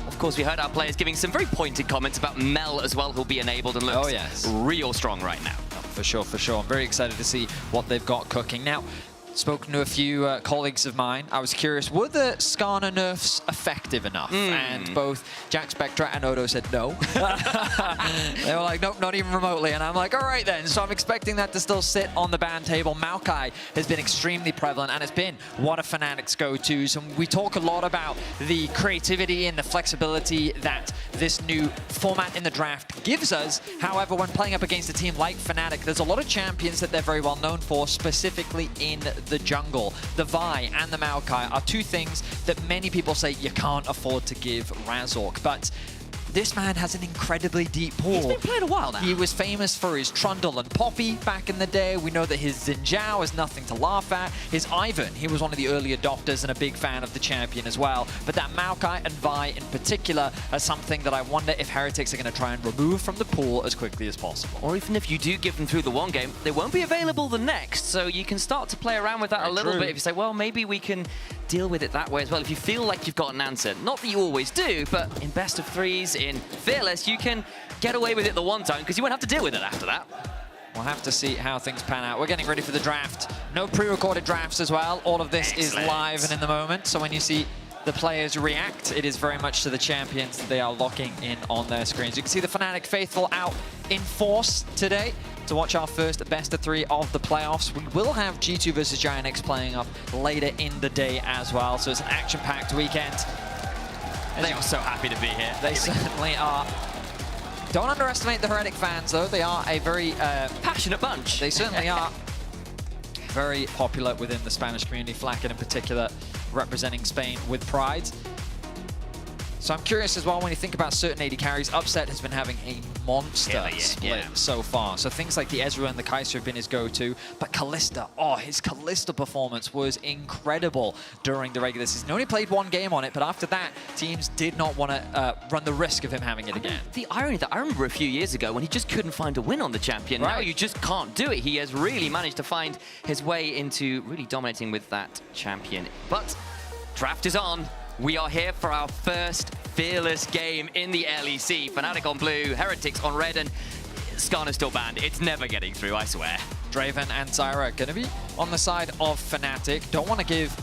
of course, we heard our players giving some very pointed comments about Mel as well, who'll be enabled and looks real strong right now. For sure, for sure. I'm very excited to see what they've got cooking. Now, spoken to a few colleagues of mine, I was curious, were the Skarner nerfs effective enough? And both Jack Spectra and Odo said no. They were like, nope, not even remotely. And I'm like, all right then. So I'm expecting that to still sit on the ban table. Maokai has been extremely prevalent, and it's been one of Fnatic's go-tos. And we talk a lot about the creativity and the flexibility that this new format in the draft gives us. However, when playing up against a team like Fnatic, there's a lot of champions that they're very well known for, specifically in the jungle. The Vi and the Maokai are two things that many people say you can't afford to give Razork, but this man has an incredibly deep pool. He's been playing a while now. He was famous for his Trundle and Poppy back in the day. We know that his Xin Zhao is nothing to laugh at. His Ivan, he was one of the early adopters and a big fan of the champion as well. But that Maokai and Vi in particular are something that I wonder if Heretics are going to try and remove from the pool as quickly as possible. Or even if you do give them through the one game, they won't be available the next. So you can start to play around with that a little bit. If you say, well, maybe we can deal with it that way as well. If you feel like you've got an answer. Not that you always do, but in best of threes, in Fearless, you can get away with it the one time because you won't have to deal with it after that. We'll have to see how things pan out. We're getting ready for the draft. No pre-recorded drafts as well. All of this is live and in the moment. So when you see the players react, it is very much to the champions that they are locking in on their screens. You can see the Fnatic faithful out in force today to watch our first best of three of the playoffs. We will have G2 versus Giant X playing up later in the day as well. So it's an action-packed weekend. They are so happy to be here. They certainly are. Don't underestimate the Heretic fans, though. They are a very passionate bunch. They certainly are. Very popular within the Spanish community. Flacket in particular representing Spain with pride. So I'm curious as well, when you think about certain AD carries, Upset has been having a monster split so far. So things like the Ezreal and the Kai'Sa have been his go-to, but Kalista, his Kalista performance was incredible during the regular season. He only played one game on it, but after that, teams did not want to run the risk of him having it again. The irony that I remember a few years ago when he just couldn't find a win on the champion. Now you just can't do it. He has really managed to find his way into really dominating with that champion. But draft is on. We are here for our first Fearless game in the LEC. Fnatic on blue, Heretics on red, and Skarner's still banned. It's never getting through, I swear. Draven and Zyra are going to be on the side of Fnatic. Don't want to give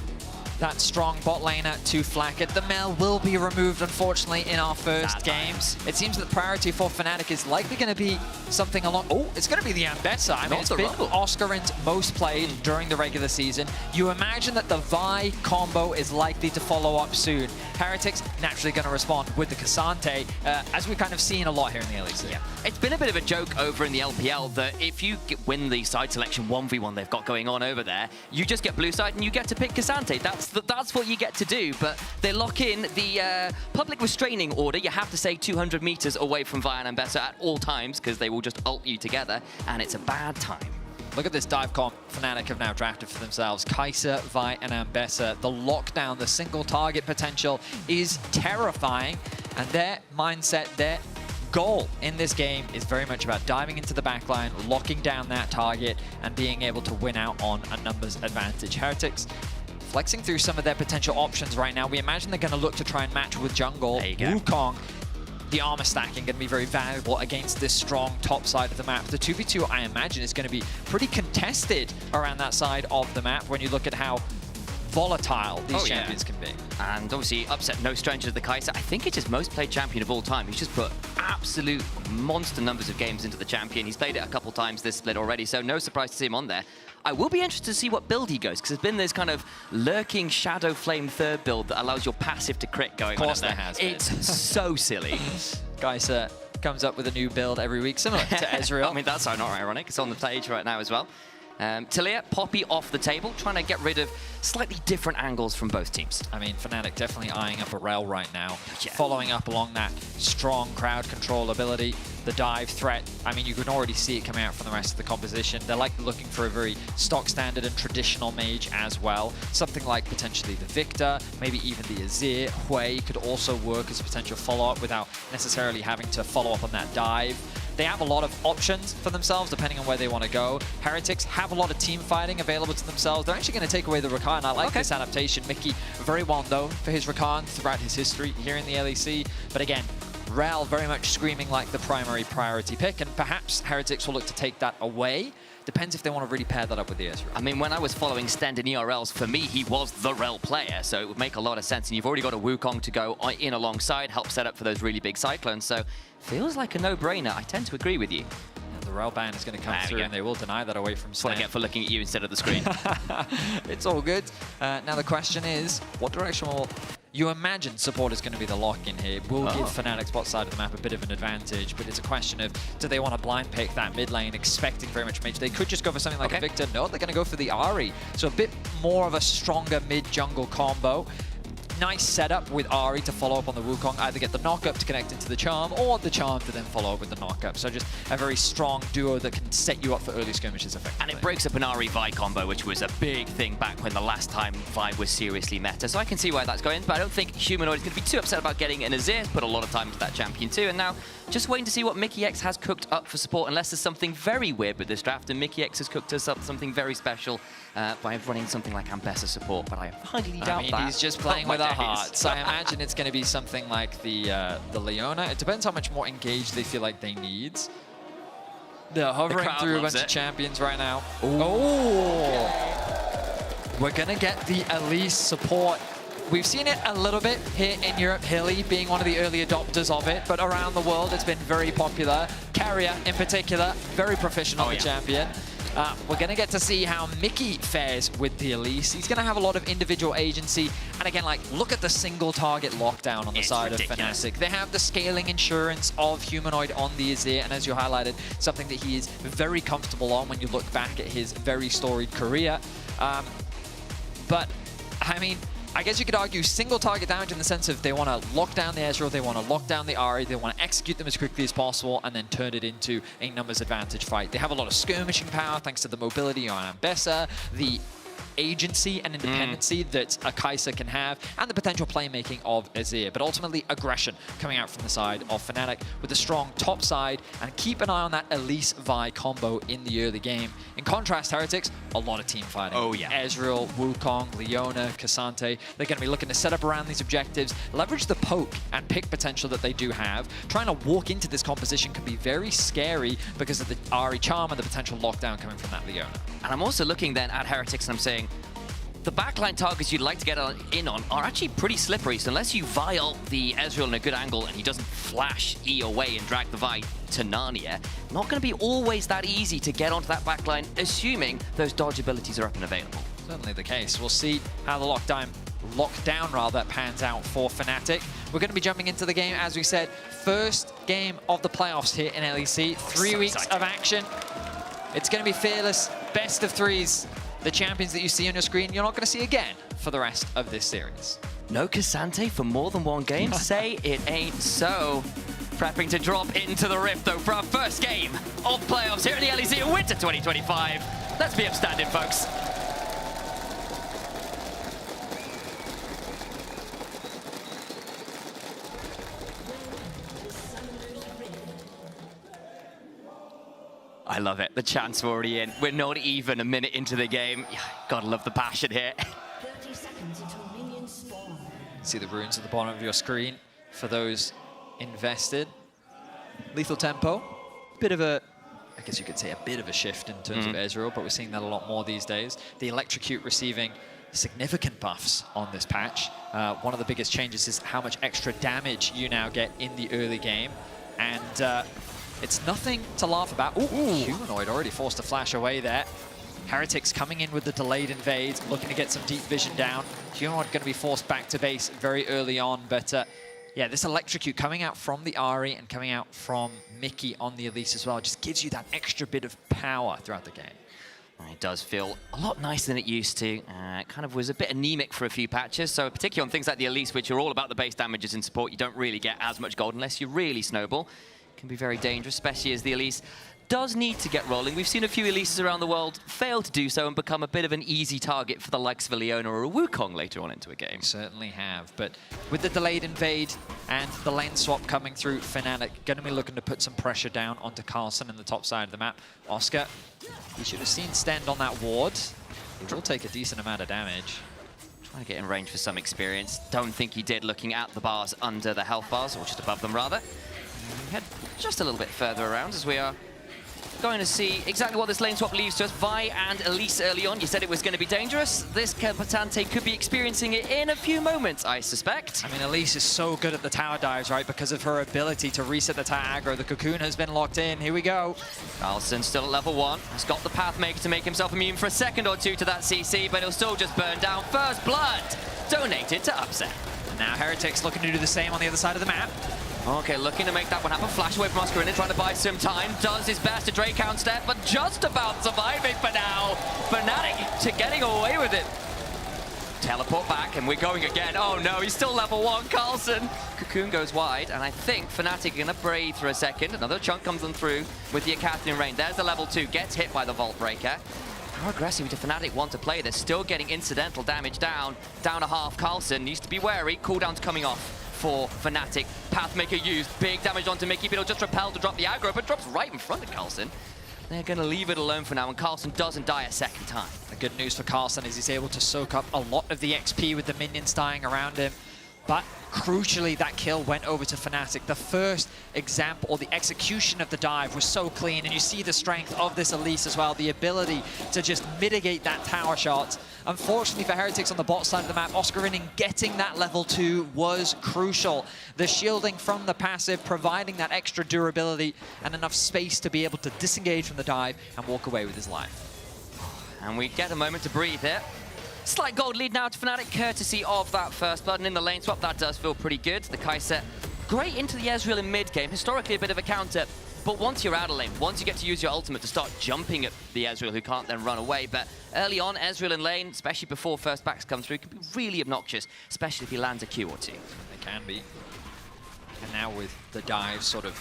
that strong bot laner to Flacket. The Mel will be removed, unfortunately, in our first games. It seems that the priority for Fnatic is likely going to be something along... it's going to be the Ambessa. I mean, it's been Oscarin's most played during the regular season. You imagine that the Vi combo is likely to follow up soon. Heretics naturally going to respond with the Cassante, as we've kind of seen a lot here in the LEC. Yeah. It's been a bit of a joke over in the LPL that if you win the side selection 1v1 they've got going on over there, you just get blue side and you get to pick Cassante. That's what you get to do, but they lock in the public restraining order. You have to stay 200 meters away from Vi and Ambessa at all times because they will just ult you together, and it's a bad time. Look at this dive comp Fnatic have now drafted for themselves. Kai'Sa, Vi, and Ambessa. The lockdown, the single target potential is terrifying, and their mindset, their goal in this game is very much about diving into the backline, locking down that target, and being able to win out on a numbers advantage. Heretics flexing through some of their potential options right now. We imagine they're going to look to try and match with jungle. Wukong, the armor stacking, going to be very valuable against this strong top side of the map. The 2v2, I imagine, is going to be pretty contested around that side of the map when you look at how volatile these champions can be. And obviously, Upset, no stranger to the Kai'Sa. I think it's his most played champion of all time. He's just put absolute monster numbers of games into the champion. He's played it a couple times this split already, so no surprise to see him on there. I will be interested to see what build he goes, because there's been this kind of lurking Shadow Flame third build that allows your passive to crit going on. Of course there has been. It's so silly. Kai'Sa comes up with a new build every week, similar to Ezreal. I mean, that's not ironic. It's on the page right now as well. Talia, Poppy off the table, trying to get rid of slightly different angles from both teams. I mean, Fnatic definitely eyeing up a rail right now, following up along that strong crowd control ability, the dive threat. I mean, you can already see it coming out from the rest of the composition. They're like looking for a very stock standard and traditional mage as well. Something like potentially the Victor, maybe even the Azir. Hui could also work as a potential follow-up without necessarily having to follow up on that dive. They have a lot of options for themselves depending on where they want to go. Heretics have a lot of team fighting available to themselves. They're actually going to take away the Rakan. I like this adaptation. Mickey, very well known for his Rakan throughout his history here in the LEC. But again, Rel very much screaming like the primary priority pick, and perhaps Heretics will look to take that away. Depends if they want to really pair that up with the Ezreal. I mean, when I was following Stend in ERLs, for me, he was the Rel player, so it would make a lot of sense. And you've already got a Wukong to go in alongside, help set up for those really big cyclones. So feels like a no-brainer. I tend to agree with you. And the Rel ban is going to come through, and they will deny that away from Stend. What I get for looking at you instead of the screen. It's all good. Now the question is, what direction will you imagine support is going to be the lock-in here? Will give Fnatic's bot side of the map a bit of an advantage, but it's a question of, do they want to blind pick that mid lane, expecting very much mage? They could just go for something like a Victor. No, they're going to go for the Ahri. So a bit more of a stronger mid-jungle combo. Nice setup with Ahri to follow up on the Wukong, either get the knock-up to connect into the Charm, or the Charm to then follow up with the knock-up. So just a very strong duo that can set you up for early skirmishes effectively. And it breaks up an Ahri Vi combo, which was a big thing back when the last time Vi was seriously meta. So I can see why that's going, but I don't think Humanoid is going to be too upset about getting an Azir. Put a lot of time into that champion too, and now just waiting to see what Mickey X has cooked up for support, unless there's something very weird with this draft, and Mickey X has cooked us up something very special by running something like Ambessa support, but I highly doubt that. He's just playing with our hearts. I imagine it's going to be something like the Leona. It depends how much more engaged they feel like they need. They're hovering through a bunch of champions right now. Oh! We're going to get the Elise support. We've seen it a little bit here in Europe, Hilly being one of the early adopters of it, but around the world it's been very popular. Carrier in particular, very proficient on the champion. We're going to get to see how Mickey fares with the Elise. He's going to have a lot of individual agency. And again, like, look at the single target lockdown on the side of Fnatic. They have the scaling insurance of Humanoid on the Azir, and as you highlighted, something that he is very comfortable on when you look back at his very storied career. But, I mean, I guess you could argue single target damage in the sense of they want to lock down the Ezreal, they want to lock down the Ahri, they want to execute them as quickly as possible and then turn it into a numbers advantage fight. They have a lot of skirmishing power thanks to the mobility on Ambessa, the agency and independency that a Kai'Sa can have, and the potential playmaking of Azir. But ultimately, aggression coming out from the side of Fnatic with a strong top side, and keep an eye on that Elise Vi combo in the early game. In contrast, Heretics, a lot of team fighting. Oh, yeah. Ezreal, Wukong, Leona, Cassante, they're going to be looking to set up around these objectives, leverage the poke and pick potential that they do have. Trying to walk into this composition can be very scary because of the Ahri charm and the potential lockdown coming from that Leona. And I'm also looking then at Heretics and I'm saying, the backline targets you'd like to get in on are actually pretty slippery, so unless you vial the Ezreal in a good angle and he doesn't flash E away and drag the Vi to Narnia, not going to be always that easy to get onto that backline, assuming those dodge abilities are up and available. Certainly the case. We'll see how the lockdown pans out for Fnatic. We're going to be jumping into the game, as we said, first game of the playoffs here in LEC. 3 weeks of action. It's going to be Fearless, best of threes. The champions that you see on your screen, you're not going to see again for the rest of this series. No Cassante for more than one game? Say it ain't so. Prepping to drop into the Rift, though, for our first game of playoffs here at the LEC in Winter 2025. Let's be upstanding, folks. I love it. The chants are already in. We're not even a minute into the game. Gotta love the passion here. 30 seconds until minions spawn. See the runes at the bottom of your screen for those invested. Lethal tempo. Bit of a, I guess you could say a bit of a shift in terms of Ezreal, but we're seeing that a lot more these days. The Electrocute receiving significant buffs on this patch. One of the biggest changes is how much extra damage you now get in the early game. And it's nothing to laugh about. Ooh, Humanoid already forced to flash away there. Heretics coming in with the delayed invade, looking to get some deep vision down. Humanoid going to be forced back to base very early on, but yeah, this Electrocute coming out from the Ahri and coming out from Mickey on the Elise as well just gives you that extra bit of power throughout the game. It does feel a lot nicer than it used to. It kind of was a bit anemic for a few patches, so particularly on things like the Elise, which are all about the base damages in support, you don't really get as much gold unless you really snowball. It can be very dangerous, especially as the Elise does need to get rolling. We've seen a few Elises around the world fail to do so and become a bit of an easy target for the likes of a Leona or a Wukong later on into a game. Certainly have, but with the delayed invade and the lane swap coming through, Fnatic going to be looking to put some pressure down onto Carlsen in the top side of the map. Oscar, you should have seen Stend on that ward. He will take a decent amount of damage. Trying to get in range for some experience. Don't think he did, looking at the bars under the health bars, or just above them rather. Head just a little bit further around as we are going to see exactly what this lane swap leaves to us. Vi and Elise early on, you said it was going to be dangerous. This Kapatante could be experiencing it in a few moments, I suspect. I mean, Elise is so good at the tower dives, right? Because of her ability to reset the tower aggro. The cocoon has been locked in. Here we go. Carlsen still at level 1. Has got the Pathmaker to make himself immune for a second or two to that CC, but he'll still just burn down. First blood donated to Upset. Now Heretics looking to do the same on the other side of the map. Okay, looking to make that one happen. Flash away from Oscar and trying to buy some time. Does his best to Drake count step, but just about surviving for now. Fnatic to getting away with it. Teleport back, and we're going again. Oh no, he's still level 1, Carlsen. Cocoon goes wide, and I think Fnatic are gonna breathe for a second. Another chunk comes on through with the Acathlian Rain. There's the level 2, gets hit by the Vault Breaker. How aggressive do Fnatic want to play? They're still getting incidental damage down a half. Carlsen needs to be wary. Cooldown's coming off for Fnatic. Pathmaker used, big damage onto Mickey, but he'll just repel to drop the aggro, but drops right in front of Carlsen. They're going to leave it alone for now, and Carlsen doesn't die a second time. The good news for Carlsen is he's able to soak up a lot of the XP with the minions dying around him. But crucially, that kill went over to Fnatic. The first example, or the execution of the dive was so clean, and you see the strength of this Elise as well, the ability to just mitigate that tower shot. Unfortunately for Heretics on the bot side of the map, Oscar Rinning getting that level 2 was crucial. The shielding from the passive, providing that extra durability and enough space to be able to disengage from the dive and walk away with his life. And we get a moment to breathe here. Slight gold lead now to Fnatic, courtesy of that first blood, and in the lane swap, that does feel pretty good. The Kai'Sa great into the Ezreal in mid-game, historically a bit of a counter, but once you're out of lane, once you get to use your ultimate to start jumping at the Ezreal, who can't then run away, but early on, Ezreal in lane, especially before first backs come through, can be really obnoxious, especially if he lands a Q or 2. It can be. And now with the dive sort of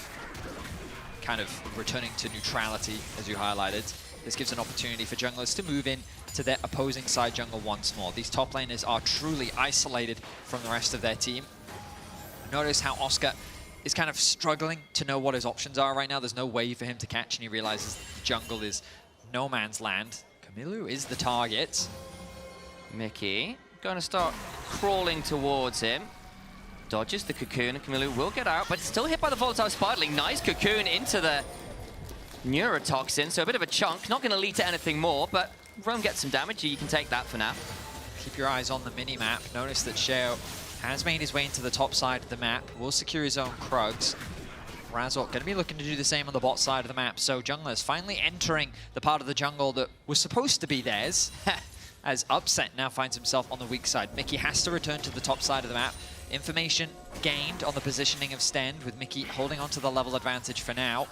kind of returning to neutrality, as you highlighted, this gives an opportunity for junglers to move in to their opposing side jungle once more. These top laners are truly isolated from the rest of their team. Notice how Oscar is kind of struggling to know what his options are right now. There's no way for him to catch, and he realizes the jungle is no man's land. Camilo is the target. Mickey going to start crawling towards him. Dodges the cocoon, and Camilo will get out, but still hit by the volatile spidling. Nice cocoon into the neurotoxin, so a bit of a chunk. Not going to lead to anything more, but Rome gets some damage. You can take that for now. Keep your eyes on the mini-map. Notice that Sheo has made his way into the top side of the map. Will secure his own Krugs. Razork going to be looking to do the same on the bot side of the map. So junglers finally entering the part of the jungle that was supposed to be theirs. As Upset now finds himself on the weak side. Mickey has to return to the top side of the map. Information gained on the positioning of Stend, with Mickey holding on to the level advantage for now.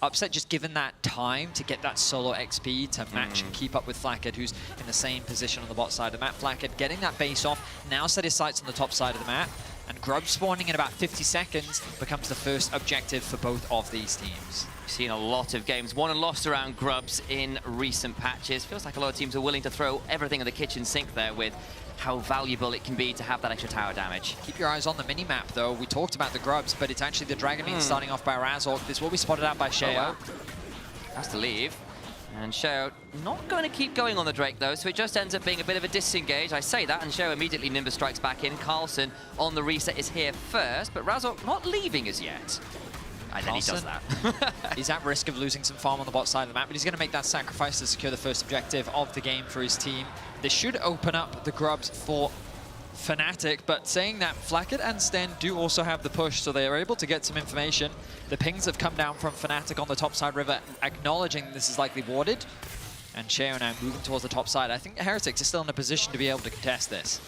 Upset just given that time to get that solo XP to match and keep up with Flackhead, who's in the same position on the bot side of the map. Flackhead getting that base off, now set his sights on the top side of the map, and Grub spawning in about 50 seconds becomes the first objective for both of these teams. We've seen a lot of games won and lost around Grubs in recent patches. Feels like a lot of teams are willing to throw everything in the kitchen sink there with how valuable it can be to have that extra tower damage. Keep your eyes on the mini-map, though. We talked about the Grubs, but it's actually the Dragon Meat starting off by Razork. This will be spotted out by Sheo. Oh, wow. Has to leave. And Sheo not going to keep going on the Drake, though, so it just ends up being a bit of a disengage. I say that, and Sheo immediately Nimbus strikes back in. Carlsen on the reset is here first, but Razork not leaving as yet. And then he does that. He's at risk of losing some farm on the bot side of the map, but he's going to make that sacrifice to secure the first objective of the game for his team. This should open up the Grubs for Fnatic, but saying that, Flackhead and Sten do also have the push, so they are able to get some information. The pings have come down from Fnatic on the top side river, acknowledging this is likely warded. And Sheo now moving towards the top side. I think the Heretics are still in a position to be able to contest this.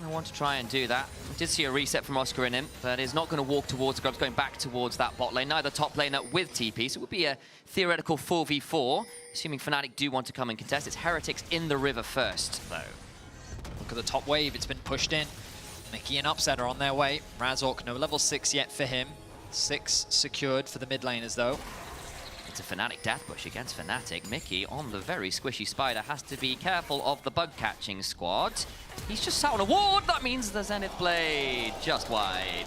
going to want to try and do that. We did see a reset from Oscar in him, but is not going to walk towards the Grubs, going back towards that bot lane. Neither top laner with TP, so it would be a theoretical 4v4, assuming Fnatic do want to come and contest. It's Heretics in the river first, though. Look at the top wave, it's been pushed in. Mickey and Upset are on their way. Razork, no level 6 yet for him. 6 secured for the mid laners, though. It's a Fnatic death push against Fnatic. Mickey on the very squishy spider has to be careful of the bug catching squad. He's just sat on a ward. That means the Zenith Blade just wide.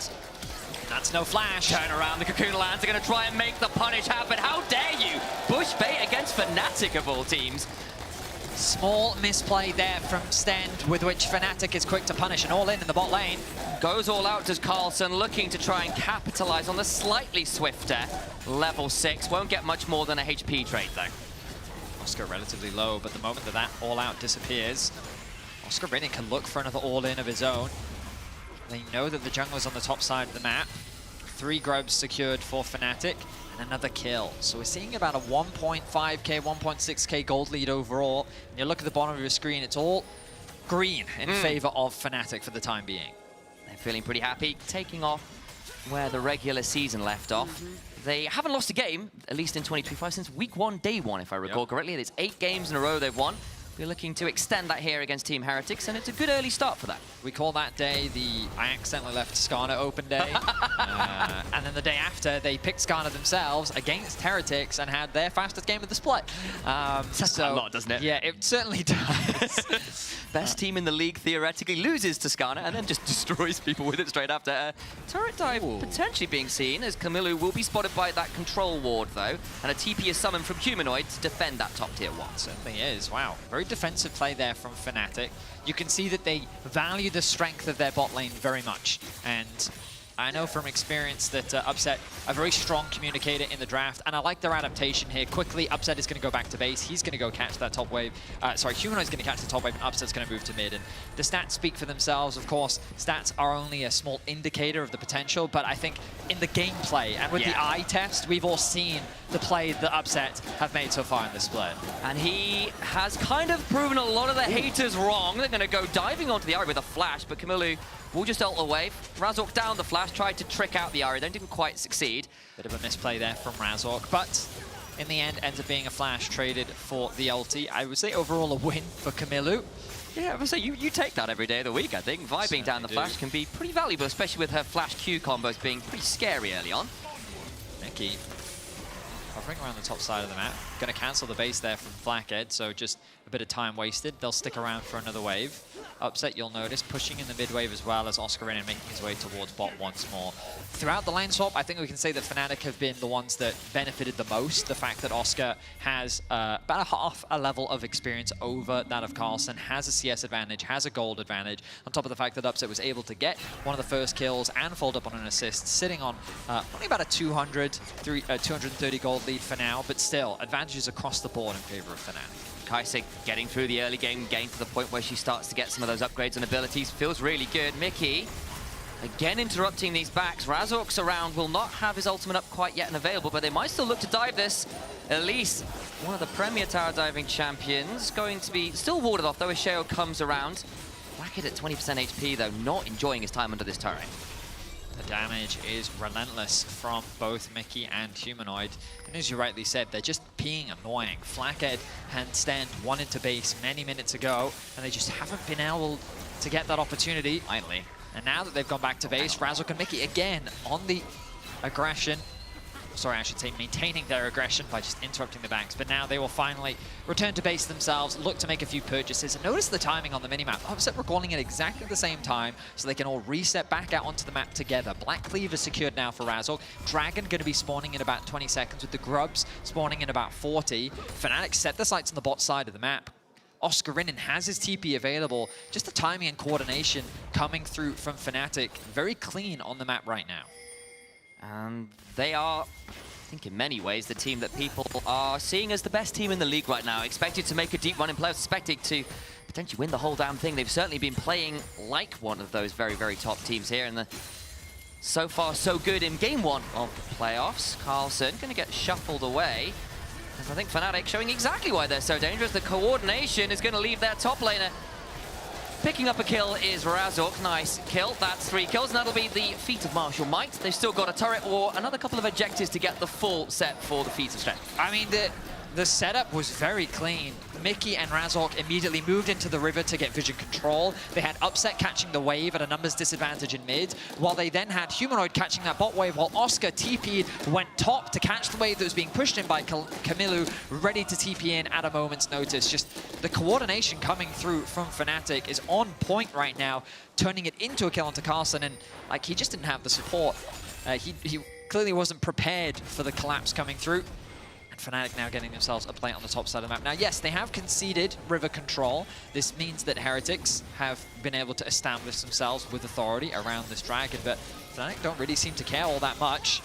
That's no flash. Turn around, the Cocoon Lands are going to try and make the punish happen. How dare you? Bush bait against Fnatic of all teams. Small misplay there from Stend, with which Fnatic is quick to punish, and all in the bot lane. Goes all out, does Carlson, looking to try and capitalize on the slightly swifter level 6. Won't get much more than a HP trade, though. Oscar relatively low, but the moment that that all out disappears, Oscar Rinnick can look for another all in of his own. They know that the jungler's on the top side of the map. 3 grubs secured for Fnatic, and another kill. So we're seeing about a 1.5k, 1.6k gold lead overall. And you look at the bottom of your screen, it's all green in favor of Fnatic for the time being. They're feeling pretty happy, taking off where the regular season left off. They haven't lost a game, at least in 2025, since week 1, day 1, if I recall correctly. It's 8 games in a row they've won. We're looking to extend that here against Team Heretics, and it's a good early start for that. We call that day the I accidentally left Skarner open day. And then the day after, they picked Skarner themselves against Heretics and had their fastest game of the split. That's a lot, doesn't it? Yeah, it certainly does. Best team in the league theoretically loses to Skarner and then just destroys people with it straight after. Turret dive potentially being seen, as Camilo will be spotted by that control ward, though. And a TP is summoned from Humanoid to defend that top tier 1. Certainly is. Wow. Very defensive play there from Fnatic. You can see that they value the strength of their bot lane very much. And I know from experience that Upset, a very strong communicator in the draft, and I like their adaptation here. Quickly, Upset is going to go back to base. He's going to go catch that top wave. Humanoid's going to catch the top wave, and Upset's going to move to mid. And the stats speak for themselves. Of course, stats are only a small indicator of the potential, but I think in the gameplay and with the eye test, we've all seen the play that Upset have made so far in this split. And he has kind of proven a lot of the haters wrong. They're going to go diving onto the Ari with a flash, but Camilo will just ult away. Razork down the flash, tried to trick out the Ari, then didn't quite succeed. Bit of a misplay there from Razork, but in the end ends up being a flash traded for the ulti. I would say overall a win for Camilo. Yeah, I would say you take that every day of the week, I think. Vibing down the flash can be pretty valuable, especially with her flash Q combos being pretty scary early on. Mickey hovering around the top side of the map. Going to cancel the base there from Flackhead, so just a bit of time wasted. They'll stick around for another wave. Upset, you'll notice, pushing in the mid wave as well as Oscar in and making his way towards bot once more. Throughout the lane swap, I think we can say that Fnatic have been the ones that benefited the most. The fact that Oscar has about a half a level of experience over that of Carlson, has a CS advantage, has a gold advantage, on top of the fact that Upset was able to get one of the first kills and fold up on an assist, sitting on only about a 230 gold lead for now, but still, advantages across the board in favor of Fnatic. Kaisa getting through the early game, getting to the point where she starts to get some of those upgrades and abilities. Feels really good. Mickey, again interrupting these backs. Razork's around, will not have his ultimate up quite yet and available, but they might still look to dive this. Elise, one of the premier tower diving champions, going to be still warded off, though, as Sheo comes around. Blackhead at 20% HP, though, not enjoying his time under this turret. The damage is relentless from both Mickey and Humanoid. And as you rightly said, they're just being annoying. Flackhead and Stend wanted to base many minutes ago, and they just haven't been able to get that opportunity. Finally. And now that they've gone back to base, Razork and Mickey again on the aggression. Sorry, I should say maintaining their aggression by just interrupting the banks. But now they will finally return to base themselves, look to make a few purchases. And notice the timing on the minimap. Upset recalling at exactly the same time so they can all reset back out onto the map together. Black Cleaver secured now for Razork. Dragon going to be spawning in about 20 seconds with the Grubs spawning in about 40. Fnatic set the sights on the bot side of the map. Oscar Rinnan has his TP available. Just the timing and coordination coming through from Fnatic. Very clean on the map right now. And they are, I think in many ways, the team that people are seeing as the best team in the league right now. Expected to make a deep run in playoffs, expected to potentially win the whole damn thing. They've certainly been playing like one of those very, very top teams here. And so far, so good in game 1 of the playoffs. Carlson going to get shuffled away. As I think Fnatic showing exactly why they're so dangerous. The coordination is going to leave their top laner Picking up a kill is Razork. Nice kill. That's 3 kills, and that'll be the Feat of Martial Might. They've still got a turret or another couple of objectives to get the full set for the Feat of Strength. I mean, the setup was very clean. Mickey and Razork immediately moved into the river to get vision control. They had Upset catching the wave at a numbers disadvantage in mid, while they then had Humanoid catching that bot wave, while Oscar TP'd, went top to catch the wave that was being pushed in by Kamilu, ready to TP in at a moment's notice. Just the coordination coming through from Fnatic is on point right now, turning it into a kill onto Carson, and like he just didn't have the support. He clearly wasn't prepared for the collapse coming through. Fnatic now getting themselves a plate on the top side of the map. Now, yes, they have conceded river control. This means that Heretics have been able to establish themselves with authority around this dragon, but Fnatic don't really seem to care all that much.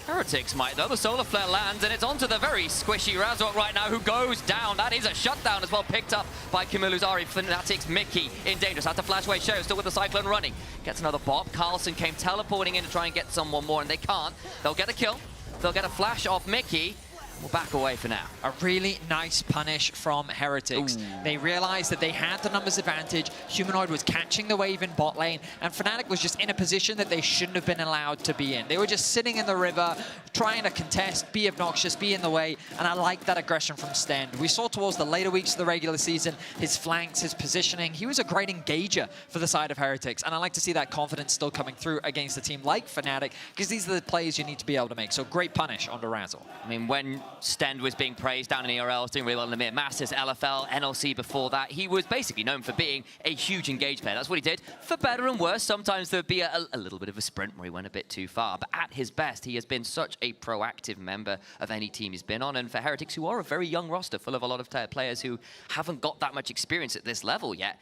Heretics might, though. The Solar Flare lands, and it's onto the very squishy Razork right now, who goes down. That is a shutdown as well, picked up by Kamilu's Ari. Fnatic's Mickey in danger. Had to flash away. Show still with the Cyclone running. Gets another bop. Carlson came teleporting in to try and get someone more, and they can't. They'll get a kill. They'll get a flash off Mickey. We'll back away for now. A really nice punish from Heretics. Ooh. They realized that they had the numbers advantage. Humanoid was catching the wave in bot lane, and Fnatic was just in a position that they shouldn't have been allowed to be in. They were just sitting in the river, trying to contest, be obnoxious, be in the way, and I like that aggression from Stend. We saw towards the later weeks of the regular season, his flanks, his positioning. He was a great engager for the side of Heretics, and I like to see that confidence still coming through against a team like Fnatic, because these are the plays you need to be able to make. So great punish onto Razzle. I mean, when Stend was being praised down in ERL, was doing really well in the Mir Masters, LFL, NLC before that. He was basically known for being a huge engaged player. That's what he did. For better and worse, sometimes there'd be a little bit of a sprint where he went a bit too far. But at his best, he has been such a proactive member of any team he's been on. And for Heretics, who are a very young roster, full of a lot of players who haven't got that much experience at this level yet,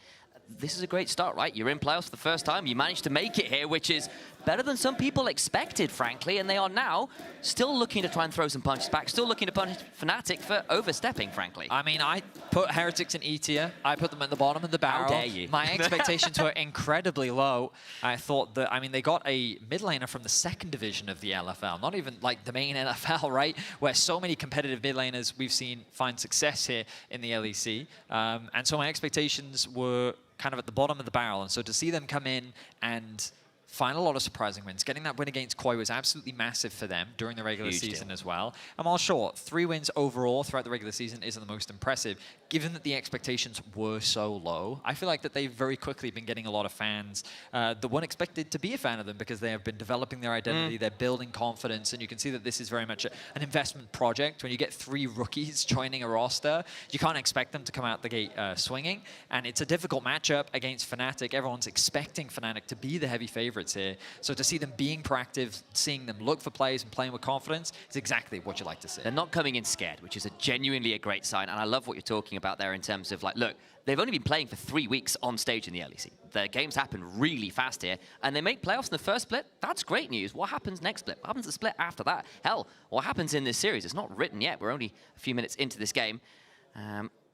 this is a great start, right? You're in playoffs for the first time. You managed to make it here, which is better than some people expected, frankly. And they are now still looking to try and throw some punches back, still looking to punish Fnatic for overstepping, frankly. I mean, I put Heretics in E tier. I put them at the bottom of the barrel. How dare you? My expectations were incredibly low. I thought that, I mean, they got a mid laner from the 2nd division of the LFL, not even like the main NFL, right? Where so many competitive mid laners we've seen find success here in the LEC. And so my expectations were kind of at the bottom of the barrel, and so to see them come in and find a lot of surprising wins. Getting that win against Koi was absolutely massive for them during the regular season as well. And while sure, 3 wins overall throughout the regular season isn't the most impressive, given that the expectations were so low, I feel like that they've very quickly been getting a lot of fans that weren't expected to be a fan of them because they have been developing their identity, they're building confidence, and you can see that this is very much an investment project. When you get 3 rookies joining a roster, you can't expect them to come out the gate swinging, and it's a difficult matchup against Fnatic. Everyone's expecting Fnatic to be the heavy favorites here. So to see them being proactive, seeing them look for plays and playing with confidence is exactly what you like to see. They're not coming in scared, which is genuinely a great sign. And I love what you're talking about there in terms of like, look, they've only been playing for 3 weeks on stage in the LEC. Their games happen really fast here, and they make playoffs in the first split. That's great news. What happens next split? What happens the split after that? Hell, what happens in this series? It's not written yet. We're only a few minutes into this game.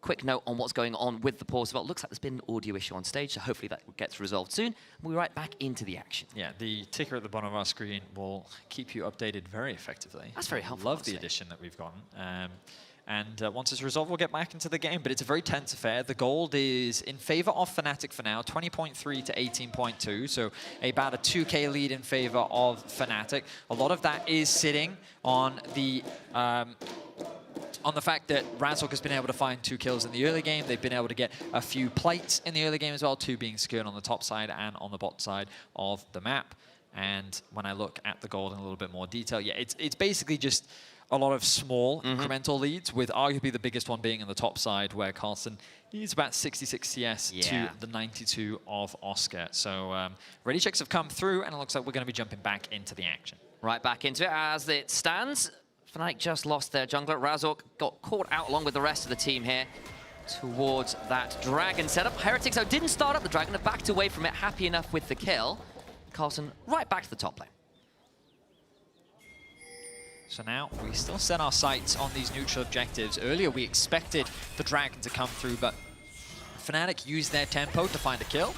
Quick note on what's going on with the pause. Well, it looks like there's been an audio issue on stage, so hopefully that gets resolved soon. We'll be right back into the action. Yeah, the ticker at the bottom of our screen will keep you updated very effectively. That's very helpful. Love the addition that we've gotten. And once it's resolved, we'll get back into the game. But it's a very tense affair. The gold is in favor of Fnatic for now, 20.3 to 18.2. So about a 2K lead in favor of Fnatic. A lot of that is sitting on the fact that Razork has been able to find 2 kills in the early game. They've been able to get a few plates in the early game as well, 2 being secured on the top side and on the bot side of the map. And when I look at the gold in a little bit more detail, yeah, it's basically just a lot of small incremental leads, with arguably the biggest one being in the top side, where Carlson needs about 66 CS to the 92 of Oscar. So ready checks have come through, and it looks like we're going to be jumping back into the action. Right back into it as it stands. Fnatic just lost their jungler. Razork got caught out along with the rest of the team here towards that dragon setup. Heretics, though, didn't start up the dragon, have backed away from it, happy enough with the kill. Carlson right back to the top lane. So now we still set our sights on these neutral objectives. Earlier we expected the dragon to come through, but Fnatic used their tempo to find a kill.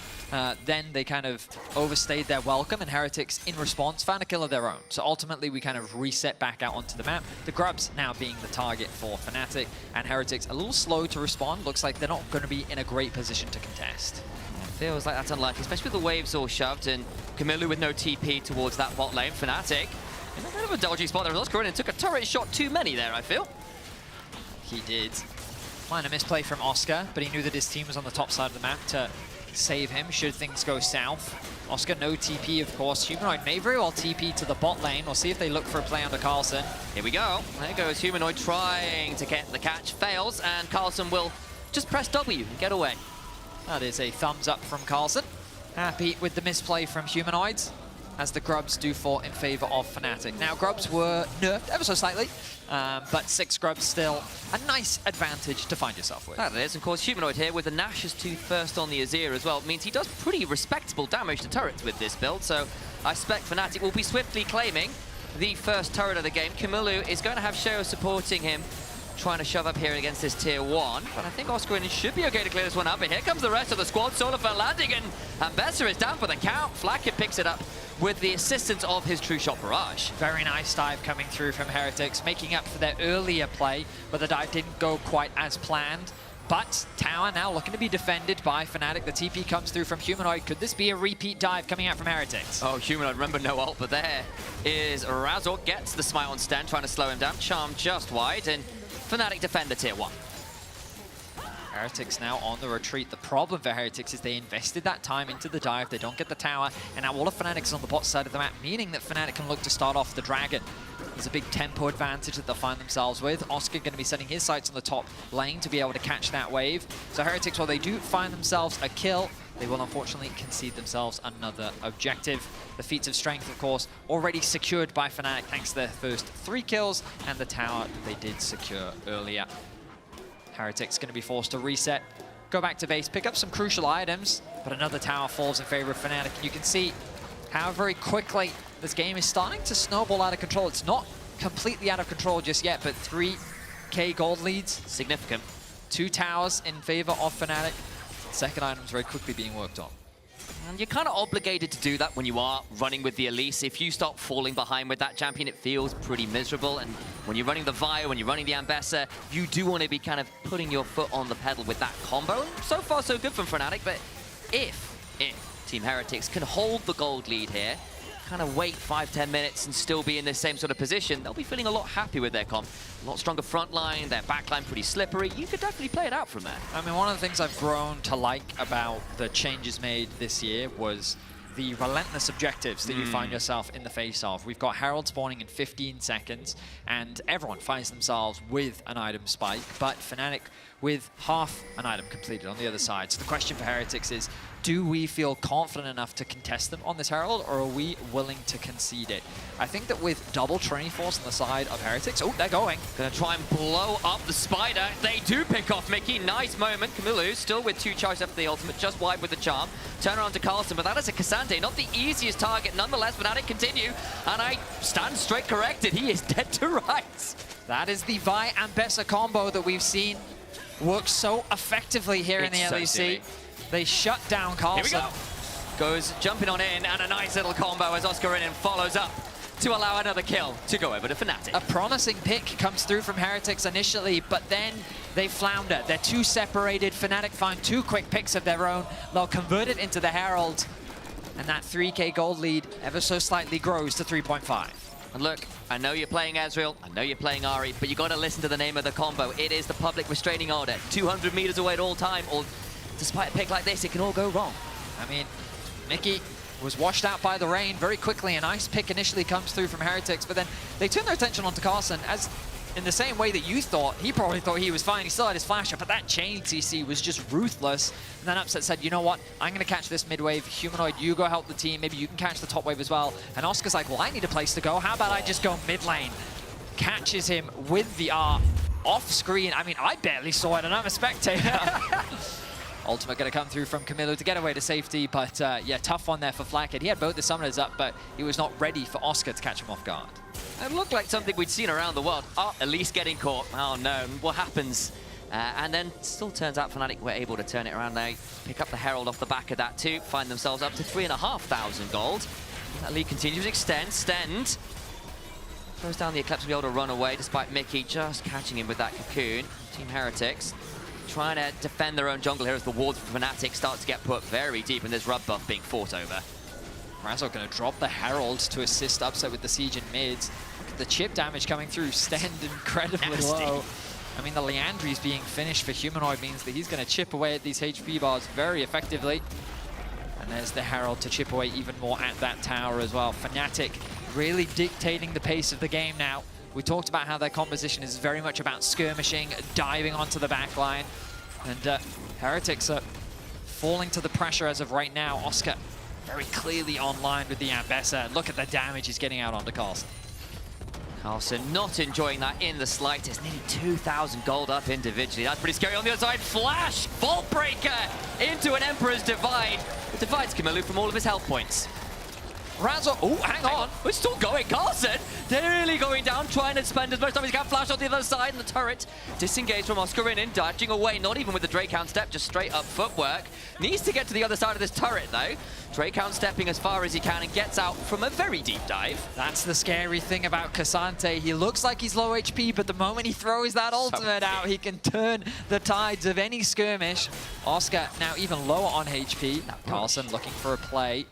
Then they kind of overstayed their welcome, and Heretics, in response, found a kill of their own. So ultimately, we kind of reset back out onto the map. The Grubs now being the target for Fnatic, and Heretics a little slow to respond. Looks like they're not going to be in a great position to contest. Feels like that's unlucky, especially with the waves all shoved and Camilo with no TP towards that bot lane. Fnatic in a bit of a dodgy spot there. Oscar in and took a turret shot too many there, I feel. He did. Minor misplay from Oscar, but he knew that his team was on the top side of the map to save him should things go south. Oscar no TP, of course. Humanoid may very well TP to the bot lane. We'll see if they look for a play onto Carlson. Here we go. There goes Humanoid trying to get the catch. Fails, and Carlson will just press W and get away. That is a thumbs up from Carlson. Happy with the misplay from Humanoids, as the Grubs do fall in favor of Fnatic. Now, Grubs were nerfed ever so slightly, but 6 Grubs still a nice advantage to find yourself with. That is, of course, Humanoid here with the Nash's Tooth first on the Azir as well. It means he does pretty respectable damage to turrets with this build, so I expect Fnatic will be swiftly claiming the first turret of the game. Camilo is going to have Sheo supporting him, trying to shove up here against this tier 1. But I think Oscar should be okay to clear this one up. But here comes the rest of the squad. Solarfell landing, and Besser is down for the count. Flacket picks it up with the assistance of his True Shot Barrage. Very nice dive coming through from Heretics, making up for their earlier play, but the dive didn't go quite as planned. But tower now looking to be defended by Fnatic. The TP comes through from Humanoid. Could this be a repeat dive coming out from Heretics? Oh, Humanoid, remember no ult, but there is Razor, gets the smite on Sten, trying to slow him down. Charm just wide, and Fnatic defend the tier 1. Heretics now on the retreat. The problem for Heretics is they invested that time into the dive. They don't get the tower, and now all of Fnatic's on the bot side of the map, meaning that Fnatic can look to start off the Dragon. There's a big tempo advantage that they'll find themselves with. Oscar going to be setting his sights on the top lane to be able to catch that wave. So Heretics, while they do find themselves a kill, they will unfortunately concede themselves another objective. The feats of strength, of course, already secured by Fnatic thanks to their first 3 kills and the tower that they did secure earlier. Heretics going to be forced to reset, go back to base, pick up some crucial items, but another tower falls in favor of Fnatic. And you can see how very quickly this game is starting to snowball out of control. It's not completely out of control just yet, but 3k gold leads. Significant. 2 towers in favor of Fnatic. Second item's very quickly being worked on. And you're kind of obligated to do that when you are running with the Elise. If you start falling behind with that champion, it feels pretty miserable. And when you're running the Vi, when you're running the Ambessa, you do want to be kind of putting your foot on the pedal with that combo. So far, so good from Fnatic. But if Team Heretics can hold the gold lead here, kind of wait 5-10 minutes and still be in the same sort of position, they'll be feeling a lot happy with their comp. A lot stronger front line, their back line pretty slippery. You could definitely play it out from there. I mean, one of the things I've grown to like about the changes made this year was the relentless objectives that you find yourself in the face of. We've got Herald spawning in 15 seconds, and everyone finds themselves with an item spike, but Fnatic with half an item completed on the other side. So the question for Heretics is, do we feel confident enough to contest them on this Herald, or are we willing to concede it? I think that with double Trinity Force on the side of Heretics, oh, they're going. Gonna try and blow up the Spider. They do pick off Mickey. Nice moment. Camilo still with 2 charges after the ultimate, just wide with the charm. Turn around to Carlson, but that is a Cassandre. Not the easiest target. Nonetheless, Fnatic continue, and I stand straight corrected. He is dead to rights. That is the Vi and Bessa combo that we've seen work so effectively here in the LEC. They shut down Carlson. Here we go. Goes jumping on in, and a nice little combo as Oscar in follows up to allow another kill to go over to Fnatic. A promising pick comes through from Heretics initially, but then they flounder. They're too separated. Fnatic find 2 quick picks of their own. They'll convert it into the Herald, and that 3k gold lead ever so slightly grows to 3.5. And look, I know you're playing Ezreal, I know you're playing Ahri, but you got to listen to the name of the combo. It is the public restraining order. 200 meters away at all time, or despite a pick like this, it can all go wrong. I mean, Mickey was washed out by the rain very quickly. A nice pick initially comes through from Heretics, but then they turn their attention onto Carlson, as in the same way that you thought. He probably thought he was fine. He still had his flash up, but that chain CC was just ruthless. And then Upset said, you know what? I'm going to catch this mid wave. Humanoid, you go help the team. Maybe you can catch the top wave as well. And Oscar's like, well, I need a place to go. How about I just go mid lane? Catches him with the R off screen. I mean, I barely saw it, and I'm a spectator. Ultimate going to come through from Camilo to get away to safety, but yeah, tough one there for Flacket. He had both the summoners up, but he was not ready for Oscar to catch him off guard. It looked like something we'd seen around the world. Oh, Elise getting caught. Oh no, what happens? And then still turns out Fnatic were able to turn it around. They pick up the Herald off the back of that too, find themselves up to 3,500 gold. That lead continues to extend. Stend throws down the Eclipse to be able to run away, despite Mickey just catching him with that cocoon. Team Heretics trying to defend their own jungle here as the wards for Fnatic start to get put very deep and this rub buff being fought over. Razork going to drop the Herald to assist Upset with the siege in mid. Look at the chip damage coming through, stand incredibly low. I mean, the Leandry's being finished for Humanoid means that he's going to chip away at these HP bars very effectively. And there's the Herald to chip away even more at that tower as well. Fnatic really dictating the pace of the game now. We talked about how their composition is very much about skirmishing, diving onto the back line. And Heretics are falling to the pressure as of right now. Oscar very clearly online with the Ambessa. Look at the damage he's getting out onto Carlson. Carlson not enjoying that in the slightest. Nearly 2,000 gold up individually. That's pretty scary. On the other side, Flash! Vault Breaker into an Emperor's Divide. It divides Camillu from all of his health points. Razork, oh, hang on. We're still going. Carlson nearly going down, trying to spend as much time as he can. Flash on the other side, and the turret disengaged from Oscarinin, dodging away, not even with the Drakehound step, just straight up footwork. Needs to get to the other side of this turret, though. Drakehound stepping as far as he can and gets out from a very deep dive. That's the scary thing about Cassante. He looks like he's low HP, but the moment he throws that ultimate out, he can turn the tides of any skirmish. Oscar now even lower on HP. Carlson looking for a play.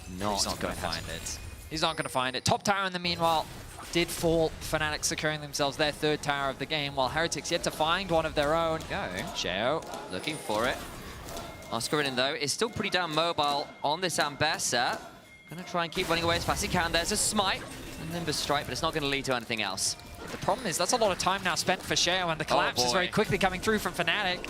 He's not going to find it. He's not going to find it. Top tower in the meanwhile did fall. Fnatic securing themselves their third tower of the game, while Heretics yet to find one of their own. Sheo looking for it. Oscarinin, though, is still pretty damn mobile on this Ambessa. Going to try and keep running away as fast as he can. There's a smite and Nimbus Strike, but it's not going to lead to anything else. The problem is that's a lot of time now spent for Sheo, and the collapse is very quickly coming through from Fnatic.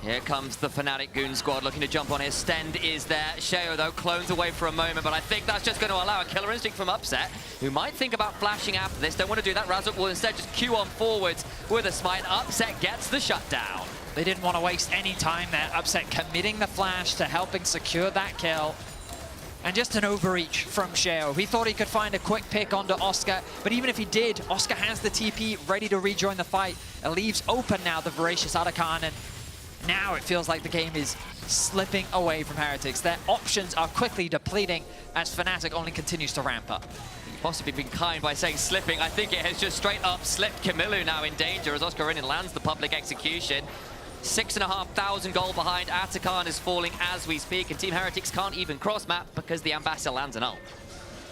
Here comes the Fnatic Goon Squad looking to jump on his. Stend is there. Sheo, though, clones away for a moment, but I think that's just going to allow a Killer Instinct from Upset, who might think about flashing after this. Don't want to do that. Razork will instead just queue on forwards with a smite. Upset gets the shutdown. They didn't want to waste any time there. Upset committing the flash to helping secure that kill. And just an overreach from Sheo. He thought he could find a quick pick onto Oscar, but even if he did, Oscar has the TP ready to rejoin the fight. It leaves open now the Voracious Arakan, and now it feels like the game is slipping away from Heretics. Their options are quickly depleting as Fnatic only continues to ramp up. Possibly been kind by saying slipping. I think it has just straight up slipped. Camillu now in danger as Oscarinin lands the public execution. 6,500 gold behind. Atakan is falling as we speak, and Team Heretics can't even cross map because the Ambassador lands an ult.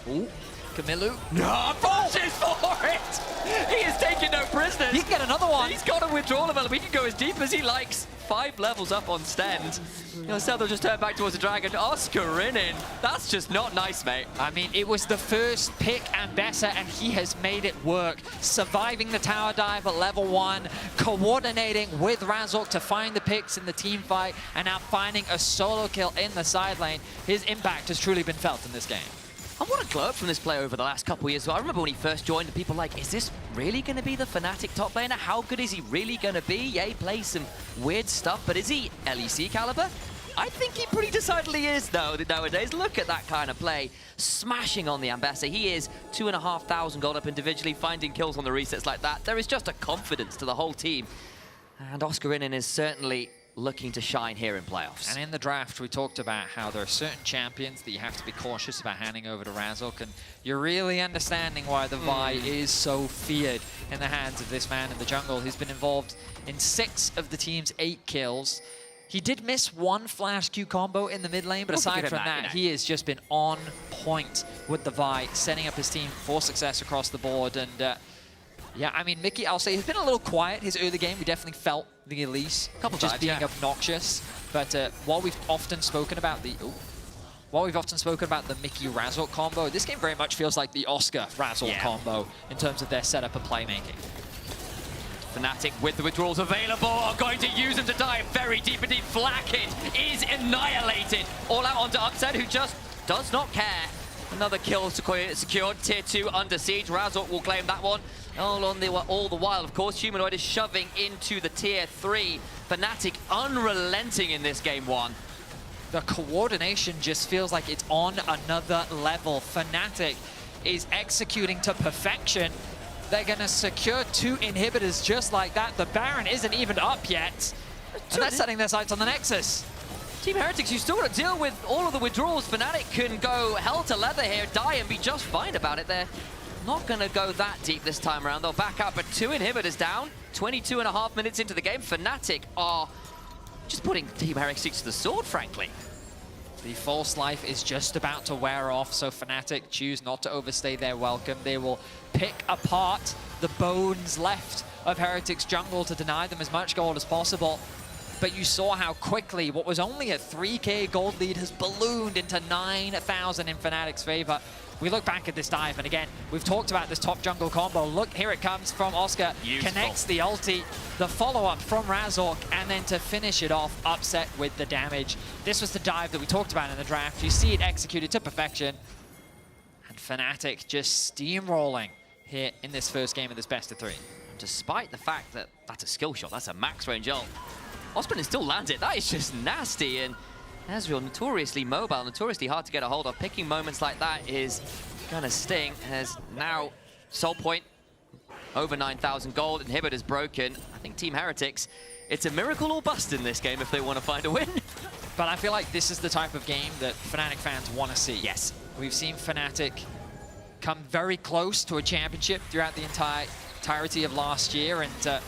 Ooh, Camillu. No, pushes for it! He is taking no prisoners. He can get another one. He's got a withdrawal level. He can go as deep as he likes. 5 levels up on Stend. They'll just turn back towards the Dragon. Oscarinin. That's just not nice, mate. I mean, it was the first pick Ambessa, and he has made it work. Surviving the tower dive at level 1, coordinating with Razork to find the picks in the team fight, and now finding a solo kill in the side lane. His impact has truly been felt in this game. And what a glow up from this player over the last couple of years. I remember when he first joined, and people were like, is this really going to be the Fnatic top laner? How good is he really going to be? Yeah, he plays some weird stuff, but is he LEC caliber? I think he pretty decidedly is, though, nowadays. Look at that kind of play. Smashing on the Ambassador. He is 2,500 gold up individually, finding kills on the resets like that. There is just a confidence to the whole team. And Oscarinin is certainly looking to shine here in playoffs. And in the draft, we talked about how there are certain champions that you have to be cautious about handing over to Razork, and you're really understanding why the Vi is so feared in the hands of this man in the jungle. He's been involved in 6 of the team's 8 kills. He did miss 1 flash Q combo in the mid lane, but aside from that, he has just been on point with the Vi, setting up his team for success across the board. And yeah, I mean, Mickey, I'll say, has been a little quiet his early game. We definitely felt the Elise just being obnoxious. But while we've often spoken about the Mickey Razork combo, this game very much feels like the Oscar Razork combo in terms of their setup and playmaking. Fnatic with the withdrawals available are going to use them to dive very deep indeed. Flackit is annihilated. All out onto Upset, who just does not care. Another kill secured. Tier 2 under siege. Razork will claim that one. All the while, of course, Humanoid is shoving into the Tier 3. Fnatic unrelenting in this game 1. The coordination just feels like it's on another level. Fnatic is executing to perfection. They're going to secure 2 inhibitors just like that. The Baron isn't even up yet. And they're setting their sights on the Nexus. Team Heretics, you still got to deal with all of the withdrawals. Fnatic can go hell to leather here, die and be just fine about it there. not going to go that deep this time around. They'll back up, but 2 inhibitors down. 22.5 minutes into the game. Fnatic are just putting Team Heretics to the sword, frankly. The false life is just about to wear off, so Fnatic choose not to overstay their welcome. They will pick apart the bones left of Heretics jungle to deny them as much gold as possible. But you saw how quickly what was only a 3k gold lead has ballooned into 9,000 in Fnatic's favor. We look back at this dive, and again, we've talked about this top jungle combo. Look, here it comes from Oscar. Beautiful. Connects the ulti, the follow-up from Razork, and then to finish it off, Upset with the damage. This was the dive that we talked about in the draft. You see it executed to perfection. And Fnatic just steamrolling here in this first game of this best of 3. Despite the fact that that's a skill shot, that's a max range ult, Osprey still lands it. That is just nasty. And Ezreal, notoriously mobile, notoriously hard to get a hold of. Picking moments like that is gonna sting. As now Soul Point over 9,000 gold. Inhibitor's broken. I think Team Heretics, it's a miracle or bust in this game if they want to find a win. But I feel like this is the type of game that Fnatic fans want to see. Yes. We've seen Fnatic come very close to a championship throughout the entirety of last year, and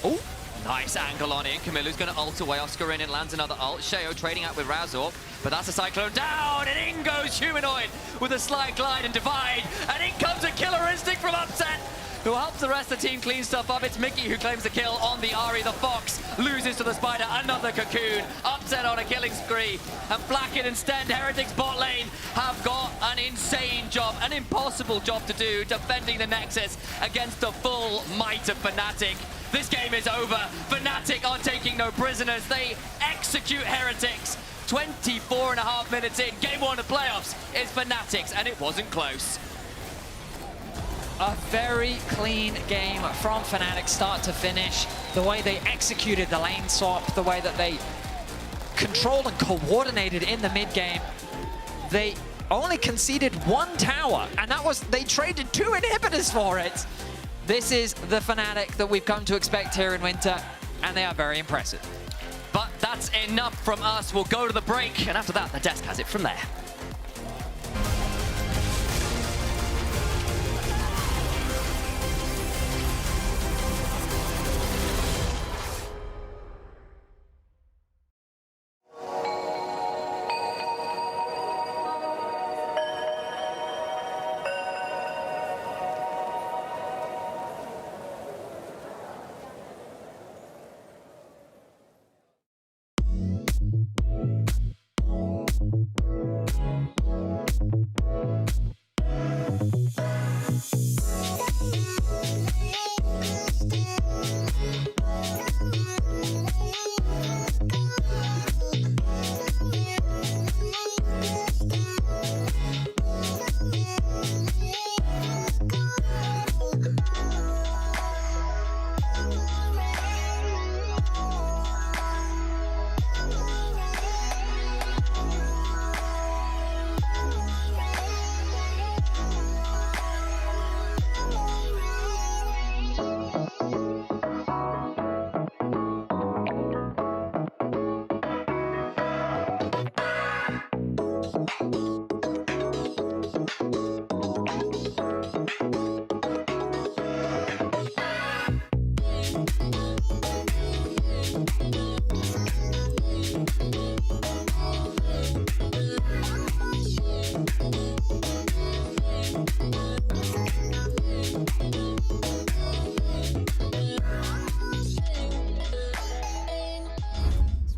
oh, nice angle on in. Camillu's going to ult away. Oscar in and lands another ult. Sheo trading out with Razork, but that's a Cyclone down, and in goes Humanoid with a slight glide and divide, and in comes a killer instinct from Upset, who helps the rest of the team clean stuff up. It's Mickey who claims the kill on the Ahri. The Fox loses to the Spider, another Cocoon. Upset on a killing spree, and Blacken and Stend, Heretics bot lane, have got an insane job, an impossible job to do, defending the Nexus against the full might of Fnatic. This game is over. Fnatic are taking no prisoners. They execute Heretics. 24.5 minutes in. Game 1 of playoffs is Fnatic's, and it wasn't close. A very clean game from Fnatic, start to finish. The way they executed the lane swap, the way that they controlled and coordinated in the mid game. They only conceded 1 tower, and that was, they traded 2 inhibitors for it. This is the Fnatic that we've come to expect here in winter, and they are very impressive. But that's enough from us. We'll go to the break, and after that, the desk has it from there.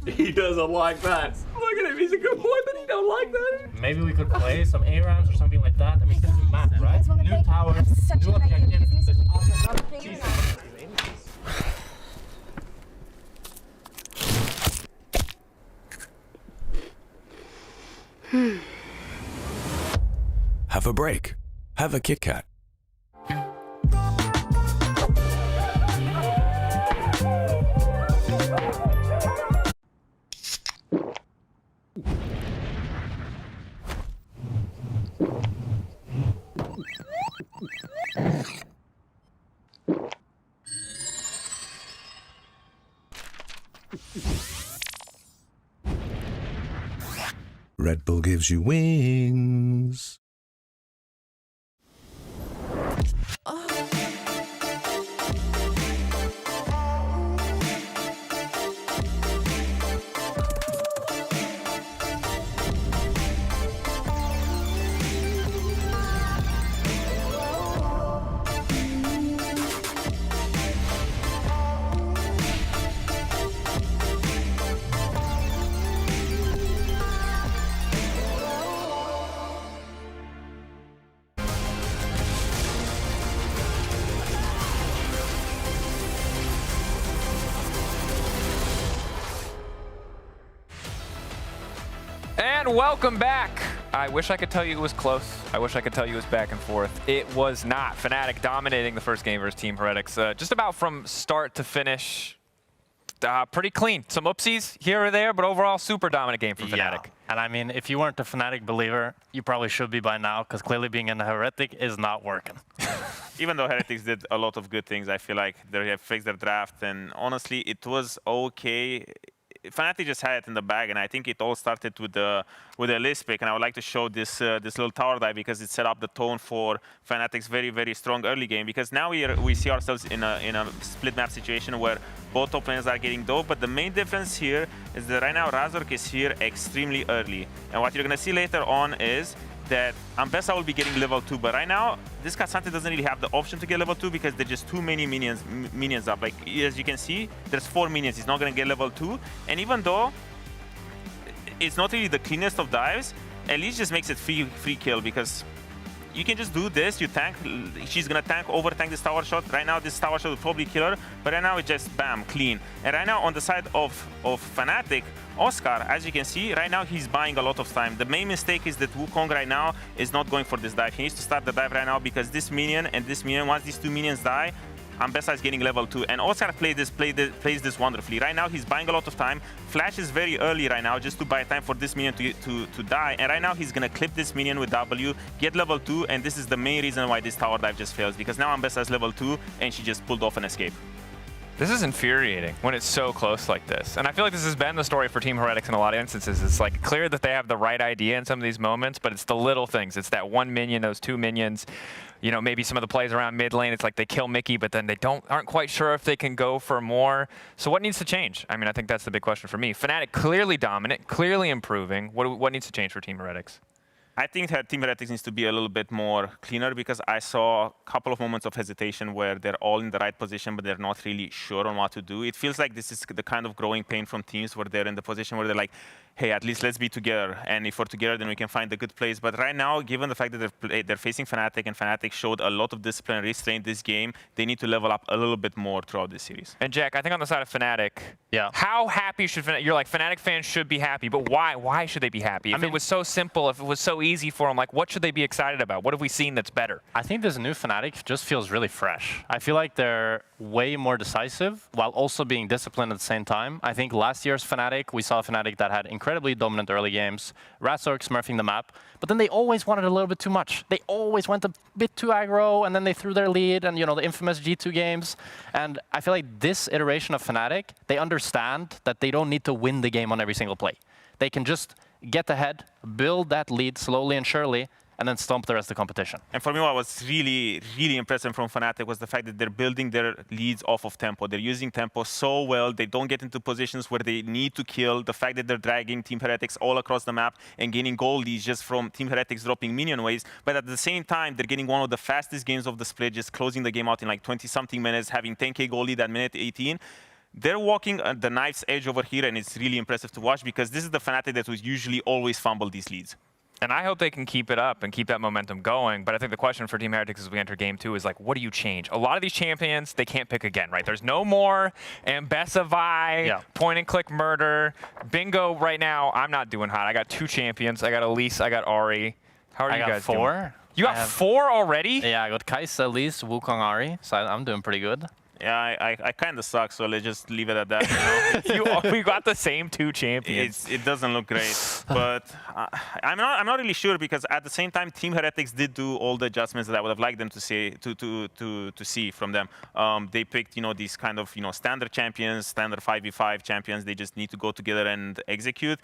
He doesn't like that. Look at him, he's a good boy, but he don't like that. Maybe we could play some A-rounds or something like that. I mean, this is map, right? New tower, new objective. Have a break. Have a Kit Kat. Red Bull gives you wings. And welcome back. I wish I could tell you it was close. I wish I could tell you it was back and forth. It was not. Fnatic dominating the first game versus Team Heretics. Just about from start to finish, pretty clean. Some oopsies here or there, but overall super dominant game from Fnatic. Yeah. And I mean, if you weren't a Fnatic believer, you probably should be by now, because clearly being in a Heretic is not working. Even though Heretics did a lot of good things, I feel like they have fixed their draft, and honestly, it was okay. Fnatic just had it in the bag, and I think it all started with the LEC pick. And I would like to show this this little tower dive because it set up the tone for Fnatic's very strong early game. Because now we see ourselves in a split map situation where both top laners are getting dove. But the main difference here is that right now Razork is here extremely early, and what you're gonna see later on is that Ambessa will be getting level 2, but right now this Cassante doesn't really have the option to get level 2 because there's just too many minions up. Like, as you can see, there's 4 minions. He's not gonna get level 2, and even though it's not really the cleanest of dives, at least just makes it free kill, because you can just do this, you tank, she's gonna over tank this tower shot. Right now this tower shot will probably kill her, but right now it's just bam, clean. And right now on the side of Fnatic, Oscar, as you can see, right now he's buying a lot of time. The main mistake is that Wukong right now is not going for this dive. He needs to start the dive right now, because this minion and this minion, once these 2 minions die, Ambessa is getting level 2, and Oscar plays this wonderfully. Right now he's buying a lot of time. Flash is very early right now just to buy time for this minion to die, and right now he's gonna clip this minion with W, get level 2, and this is the main reason why this tower dive just fails, because now Ambessa is level 2 and she just pulled off an escape. This is infuriating when it's so close like this. And I feel like this has been the story for Team Heretics in a lot of instances. It's like clear that they have the right idea in some of these moments, but it's the little things. It's that 1 minion, those 2 minions, you know, maybe some of the plays around mid lane. It's like they kill Mickey, but then they aren't quite sure if they can go for more. So what needs to change? I mean, I think that's the big question for me. Fnatic clearly dominant, clearly improving. What needs to change for Team Heretics? I think that Team Heretics needs to be a little bit more cleaner, because I saw a couple of moments of hesitation where they're all in the right position, but they're not really sure on what to do. It feels like this is the kind of growing pain from teams where they're in the position where they're like, hey, at least let's be together. And if we're together, then we can find the good plays. But right now, given the fact that they're facing Fnatic, and Fnatic showed a lot of discipline and restraint this game, they need to level up a little bit more throughout this series. And Jack, I think on the side of Fnatic, yeah, how happy should Fnatic? You're like, Fnatic fans should be happy, but why? Why should they be happy? If it was so simple, if it was so easy for them, like, what should they be excited about? What have we seen that's better? I think this new Fnatic just feels really fresh. I feel like they're way more decisive while also being disciplined at the same time. I think last year's Fnatic, we saw a Fnatic that had incredibly dominant early games, Razork smurfing the map, but then they always wanted a little bit too much. They always went a bit too aggro, and then they threw their lead, and, you know, the infamous G2 games. And I feel like this iteration of Fnatic, they understand that they don't need to win the game on every single play. They can just get ahead, build that lead slowly and surely, and then stomp the rest of the competition. And for me, what was really impressive from Fnatic was the fact that they're building their leads off of tempo. They're using tempo so well. They don't get into positions where they need to kill. The fact that they're dragging Team Heretics all across the map and gaining gold leads just from Team Heretics dropping minion waves. But at the same time, they're getting one of the fastest games of the split, just closing the game out in like 20-something minutes, having 10k gold lead at minute 18. They're walking at the knife's edge over here, and it's really impressive to watch, because this is the Fnatic that would usually always fumble these leads. And I hope they can keep it up and keep that momentum going. But I think the question for Team Heretics as we enter game 2 is like, what do you change? A lot of these champions, they can't pick again, right? There's no more Ambessa Vi, point and click murder. Bingo right now, I'm not doing hot. I got 2 champions. I got Elise, I got Ahri. How are you guys 4. doing? You got 4 already? Yeah, I got Kai'Sa, Elise, Wukong, Ahri. So I'm doing pretty good. Yeah, I kind of suck, so let's just leave it at that. You know? We got the same 2 champions. It doesn't look great, but I'm not really sure, because at the same time, Team Heretics did do all the adjustments that I would have liked them to see from them. They picked, you know, these kind of, you know, standard champions, standard 5v5 champions. They just need to go together and execute.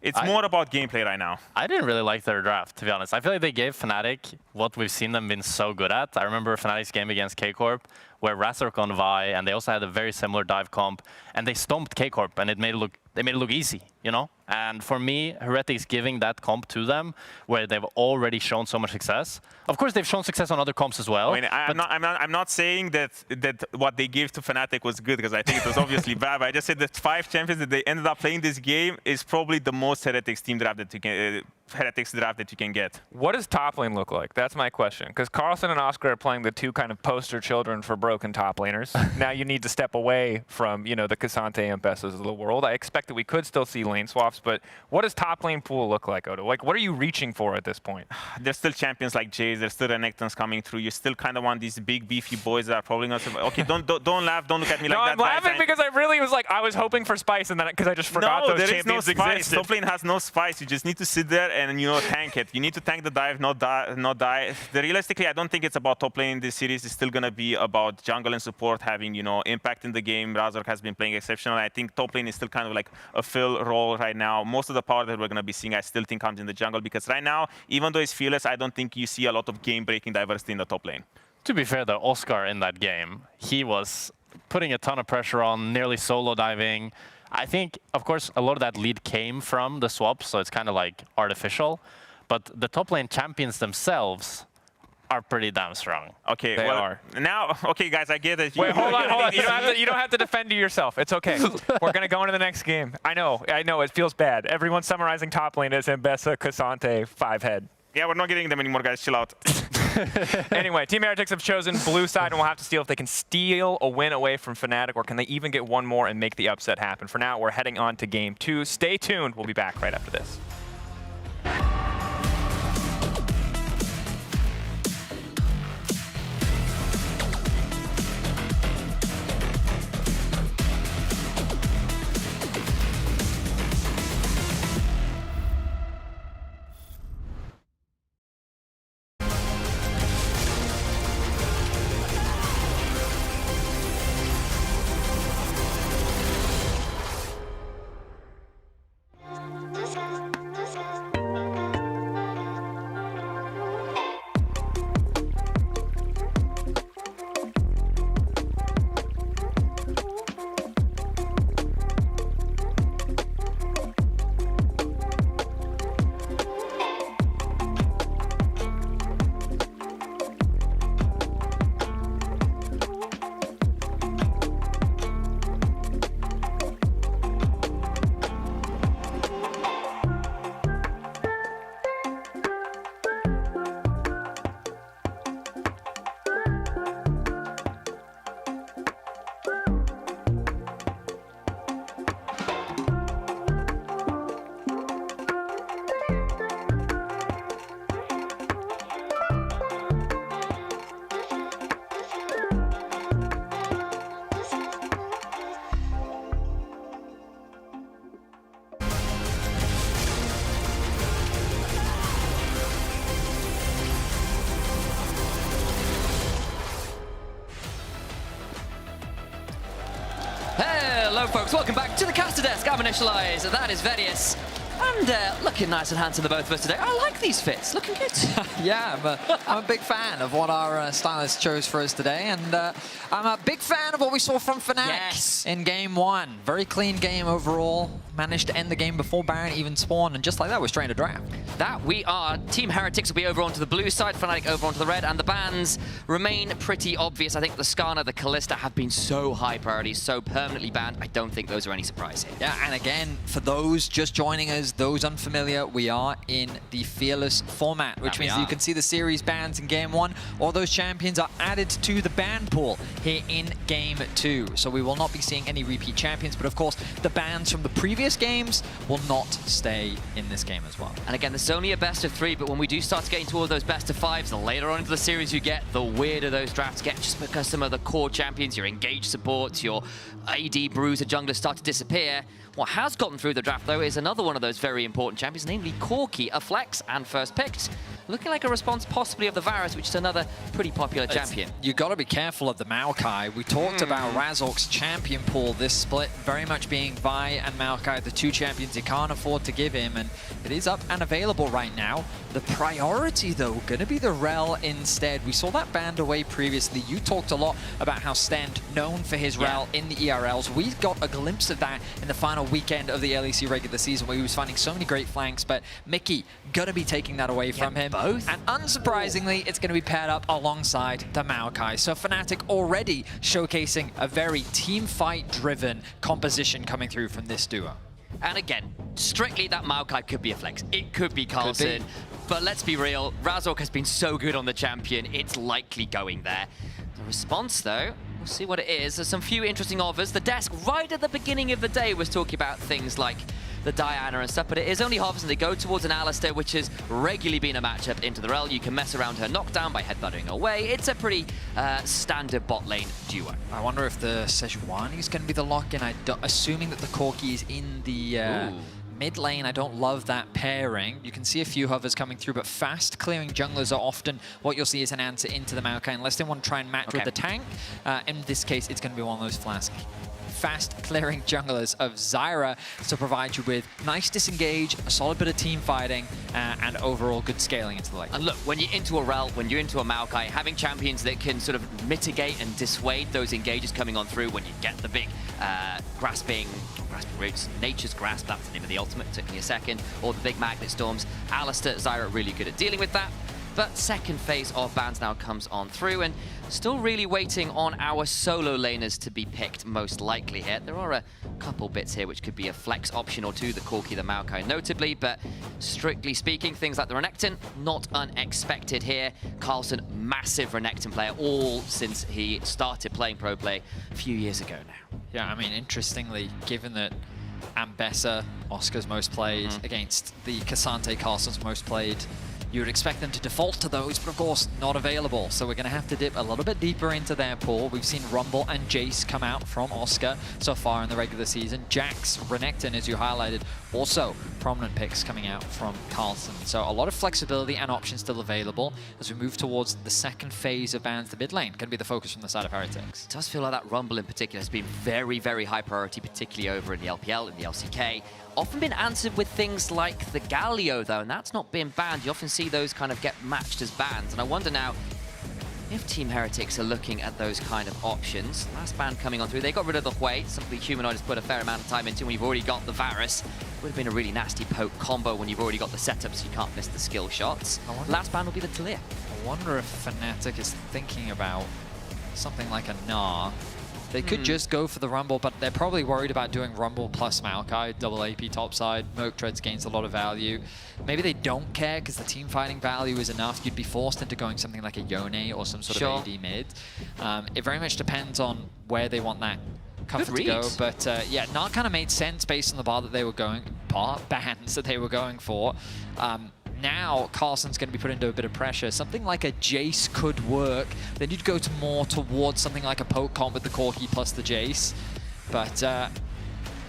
It's more about gameplay right now. I didn't really like their draft, to be honest. I feel like they gave Fnatic what we've seen them been so good at. I remember Fnatic's game against K-Corp, where Razork on Vi, and they also had a very similar dive comp, and they stomped K-Corp, and they made it look easy, you know? And for me, Heretics giving that comp to them, where they've already shown so much success. Of course, they've shown success on other comps as well. I mean, I'm not saying that what they gave to Fnatic was good, because I think it was obviously bad. But I just said that 5 champions that they ended up playing this game is probably the most Heretics team draft that you can Heretics draft that you can get. What does top lane look like? That's my question. Because Carlson and Oscar are playing the two kind of poster children for broken top laners. Now you need to step away from, you know, the Cassante and Bessos of the world. I expect that we could still see lane swaps, but what does top lane pool look like, Odo? Like, what are you reaching for at this point? There's still champions like Jace. There's still Renekton's coming through. You still kind of want these big, beefy boys that are probably not. Okay, don't laugh. Don't look at me like that. No, I'm laughing because I really was like, I was hoping for spice, and then because I just forgot those champions there is no spice. existed. Top lane has no spice. You just need to sit there and, you know, tank it. You need to tank the dive, not die. Realistically, I don't think it's about top lane in this series. It's still going to be about jungle and support having, you know, impact in the game. Razork has been playing exceptional. I think top lane is still kind of like a fill role right now. Most of the power that we're going to be seeing, I still think comes in the jungle, because right now, even though it's Fearless, I don't think you see a lot of game-breaking diversity in the top lane. To be fair, though, Oscar in that game, he was putting a ton of pressure on, nearly solo diving. I think, of course, a lot of that lead came from the swaps, so it's kind of like artificial. But the top lane champions themselves are pretty damn strong. Okay, they are. Now, okay, guys, I get it. Wait, hold on. You don't have to defend yourself. It's okay. We're going to go into the next game. I know. It feels bad. Everyone's summarizing top lane as Mbessa, Cassante, 5-head. Yeah, we're not getting them anymore, guys. Chill out. Anyway, Team Heretics have chosen blue side, and we'll have to see if they can steal a win away from Fnatic, or can they even get one more and make the upset happen. For now, we're heading on to game 2. Stay tuned. We'll be back right after this. Hello folks, welcome back to the caster desk. I'm Initialize, that is Vedius. And looking nice and handsome, the both of us today. I like these fits, looking good. Yeah, I'm a big fan of what our stylist chose for us today. And I'm a big fan of what we saw from Fnatic in game 1. Very clean game overall. Managed to end the game before Baron even spawned. And just like that, we're straight into draft. That we are. Team Heretics will be over onto the blue side, Fnatic over onto the red, and the bans remain pretty obvious. I think the Skarner, the Kalista have been so high priority, so permanently banned. I don't think those are any surprise here. Yeah, and again, for those just joining us, those unfamiliar, we are in the Fearless format, which means that you can see the series bans in game 1, or those champions are added to the ban pool here in game 2. So we will not be seeing any repeat champions, but of course, the bans from the previous games will not stay in this game as well. And again, this is only a best of 3, but when we do start to get into all those best of 5s, the later on into the series you get, the weirder those drafts get, just because some of the core champions, your engaged supports, your AD bruiser junglers start to disappear. What has gotten through the draft, though, is another one of those very important champions, namely Corki, a flex and first picked. Looking like a response possibly of the Varus, which is another pretty popular champion. You got to be careful of the Maokai. We talked about Razork's champion pool, this split very much being Vi and Maokai, the two champions he can't afford to give him, and it is up and available right now. The priority, though, going to be the Rel instead. We saw that banned away previously. You talked a lot about how Stand, known for his Rel in the ERLs. We got a glimpse of that in the final weekend of the LEC regular season, where he was finding so many great flanks, but Mickey gonna be taking that away from him. Both. And unsurprisingly, it's gonna be paired up alongside the Maokai. So Fnatic already showcasing a very team fight driven composition coming through from this duo. And again, strictly that Maokai could be a flex. It could be Carlsen. But let's be real, Razork has been so good on the champion, it's likely going there. The response, though, we'll see what it is. There's some few interesting offers. The desk, right at the beginning of the day, was talking about things like the Diana and stuff, but it is only half, and they go towards an Alistar, which has regularly been a matchup into the rel. You can mess around her knockdown by headbutting away. It's a pretty standard bot lane duo. I wonder if the Sejuani is going to be the lock-in. Assuming that the Corki is in the mid lane, I don't love that pairing. You can see a few hovers coming through, but fast clearing junglers are often what you'll see as an answer into the Maokai, unless they want to try and match with the tank. In this case, it's going to be one of those fast clearing junglers of Zyra to provide you with nice disengage, a solid bit of team fighting, and overall good scaling into the lane. And look, when you're into a rel, when you're into a Maokai, having champions that can sort of mitigate and dissuade those engages coming on through when you get the big grasping roots, Nature's Grasp, that's the name of the ultimate, took me a second, or the big magnet storms. Alistar, Zyra really good at dealing with that. But second phase of bans now comes on through, and still really waiting on our solo laners to be picked most likely here. There are a couple bits here which could be a flex option or two, the Corki, the Maokai notably, but strictly speaking, things like the Renekton, not unexpected here. Carlsen, massive Renekton player, all since he started playing pro play a few years ago now. Yeah, I mean, interestingly, given that Ambessa, Oscar's most played, against the Cassante, Carlsen's most played, you would expect them to default to those, but of course, not available. So we're going to have to dip a little bit deeper into their pool. We've seen Rumble and Jace come out from Oscar so far in the regular season. Jax, Renekton, as you highlighted, also prominent picks coming out from Carlsen. So a lot of flexibility and options still available as we move towards the second phase of bans. The mid lane going to be the focus from the side of Heretics. It does feel like that Rumble in particular has been very, very high priority, particularly over in the LPL, in the LCK. Often been answered with things like the Galio, though, and that's not been banned. You often see those kind of get matched as bans, and I wonder now if Team Heretics are looking at those kind of options. Last ban coming on through, they got rid of the Hui, something Humanoid has put a fair amount of time into when you've already got the Varus. Would have been a really nasty poke combo when you've already got the setup, so you can't miss the skill shots. Last ban will be the Talia. I wonder if Fnatic is thinking about something like a Gnar. They could just go for the Rumble, but they're probably worried about doing Rumble plus Maokai, double AP topside. Merc Treads gains a lot of value. Maybe they don't care because the team fighting value is enough. You'd be forced into going something like a Yone or some sort of AD mid. It very much depends on where they want that cover to go. But yeah, Gnar kind of made sense based on the bans that they were going for. Now, Carlsen's going to be put into a bit of pressure. Something like a Jace could work. Then you'd go more towards something like a poke comp with the Corki plus the Jace. But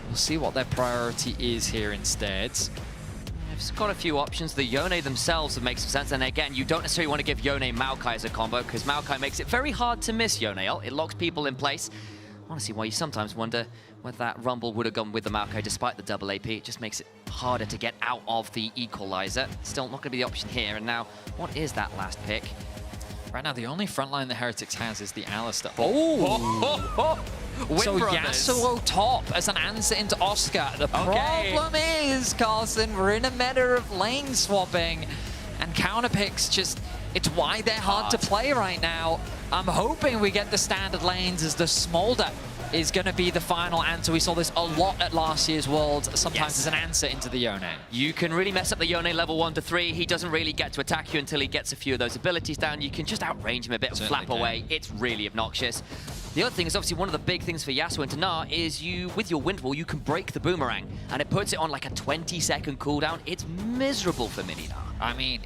we'll see what their priority is here instead. They've got a few options. The Yone themselves would make some sense. And again, you don't necessarily want to give Yone Maokai as a combo because Maokai makes it very hard to miss Yone. It locks people in place. Honestly, why you sometimes wonder whether that Rumble would have gone with the Maokai despite the double AP. It just makes it harder to get out of the equalizer. Still not going to be the option here. And now, what is that last pick? Right now, the only frontline the Heretics has is the Alistar. So Yasuo top as an answer into Oscar. The problem is, Carlsen, we're in a meta of lane swapping. And counter picks just, it's why they're hard to play right now. I'm hoping we get the standard lanes as the Smolder is going to be the final answer. We saw this a lot at last year's Worlds, sometimes as an answer into the Yone. You can really mess up the Yone level 1 to 3. He doesn't really get to attack you until he gets a few of those abilities down. You can just outrange him a bit and flap away. It's really obnoxious. The other thing is obviously one of the big things for Yasuo into Gnar is you, with your Wind Wall, you can break the boomerang and it puts it on like a 20-second cooldown. It's miserable for mini Gnar. I mean,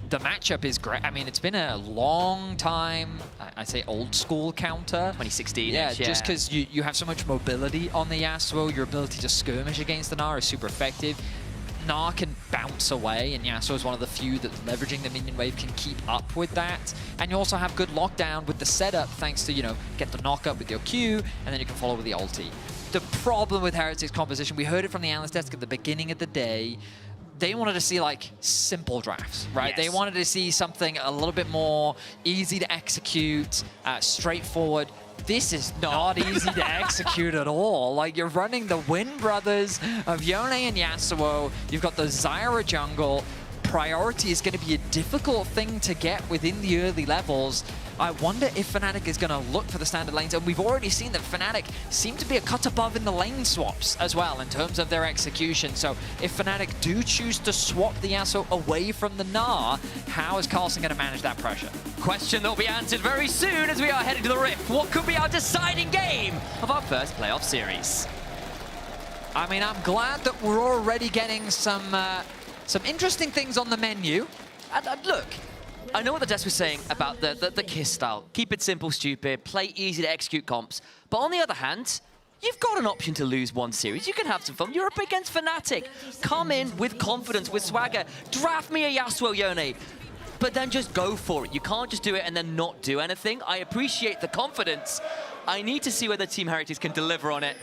the matchup is great. I mean, it's been a long time, I say old school counter. 2016. Yeah, just because you have so much mobility on the Yasuo, your ability to skirmish against the Gnar is super effective. Gnar can bounce away, and Yasuo is one of the few that leveraging the minion wave can keep up with that. And you also have good lockdown with the setup, thanks to, get the knock up with your Q, and then you can follow with the ulti. The problem with Heretics composition, we heard it from the analyst desk at the beginning of the day, they wanted to see like simple drafts, right? They wanted to see something a little bit more easy to execute, straightforward. This is not easy to execute at all. Like, you're running the Wind Brothers of Yone and Yasuo. You've got the Zyra jungle, priority is going to be a difficult thing to get within the early levels. I wonder if Fnatic is going to look for the standard lanes, and we've already seen that Fnatic seem to be a cut above in the lane swaps as well in terms of their execution. So if Fnatic do choose to swap the Yasuo away from the Gnar, how is Carlsen going to manage that pressure? Question that will be answered very soon as we are heading to the Rift. What could be our deciding game of our first playoff series? I mean, I'm glad that we're already getting some interesting things on the menu. And look, I know what the Des was saying about the KISS style. Keep it simple, stupid, play easy to execute comps. But on the other hand, you've got an option to lose one series. You can have some fun. You're up against Fnatic. Come in with confidence, with swagger. Draft me a Yasuo Yone. But then just go for it. You can't just do it and then not do anything. I appreciate the confidence. I need to see whether Team Heretics can deliver on it.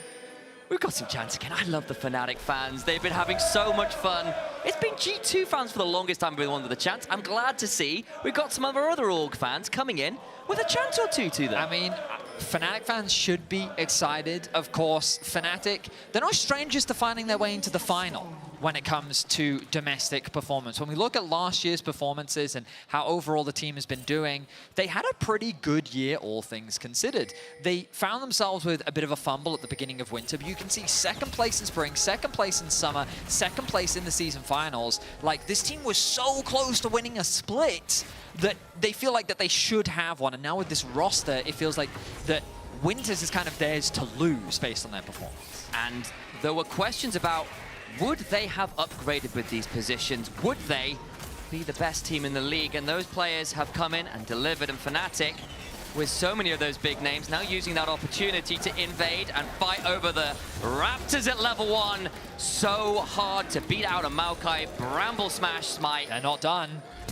We've got some chance again. I love the Fnatic fans. They've been having so much fun. It's been G2 fans for the longest time with one of the chance. I'm glad to see we've got some of our other org fans coming in with a chance or two to them. I mean, Fnatic fans should be excited. Of course, Fnatic, they're no strangers to finding their way into the final when it comes to domestic performance. When we look at last year's performances and how overall the team has been doing, they had a pretty good year, all things considered. They found themselves with a bit of a fumble at the beginning of winter, but you can see second place in spring, second place in summer, second place in the season finals. Like, this team was so close to winning a split that they feel like that they should have one. And now with this roster, it feels like that Winters is kind of theirs to lose based on their performance. And there were questions about, would they have upgraded with these positions? Would they be the best team in the league? And those players have come in and delivered. And Fnatic, with so many of those big names, now using that opportunity to invade and fight over the Raptors at level 1. So hard to beat out a Maokai. Bramble Smash Smite. They're not done.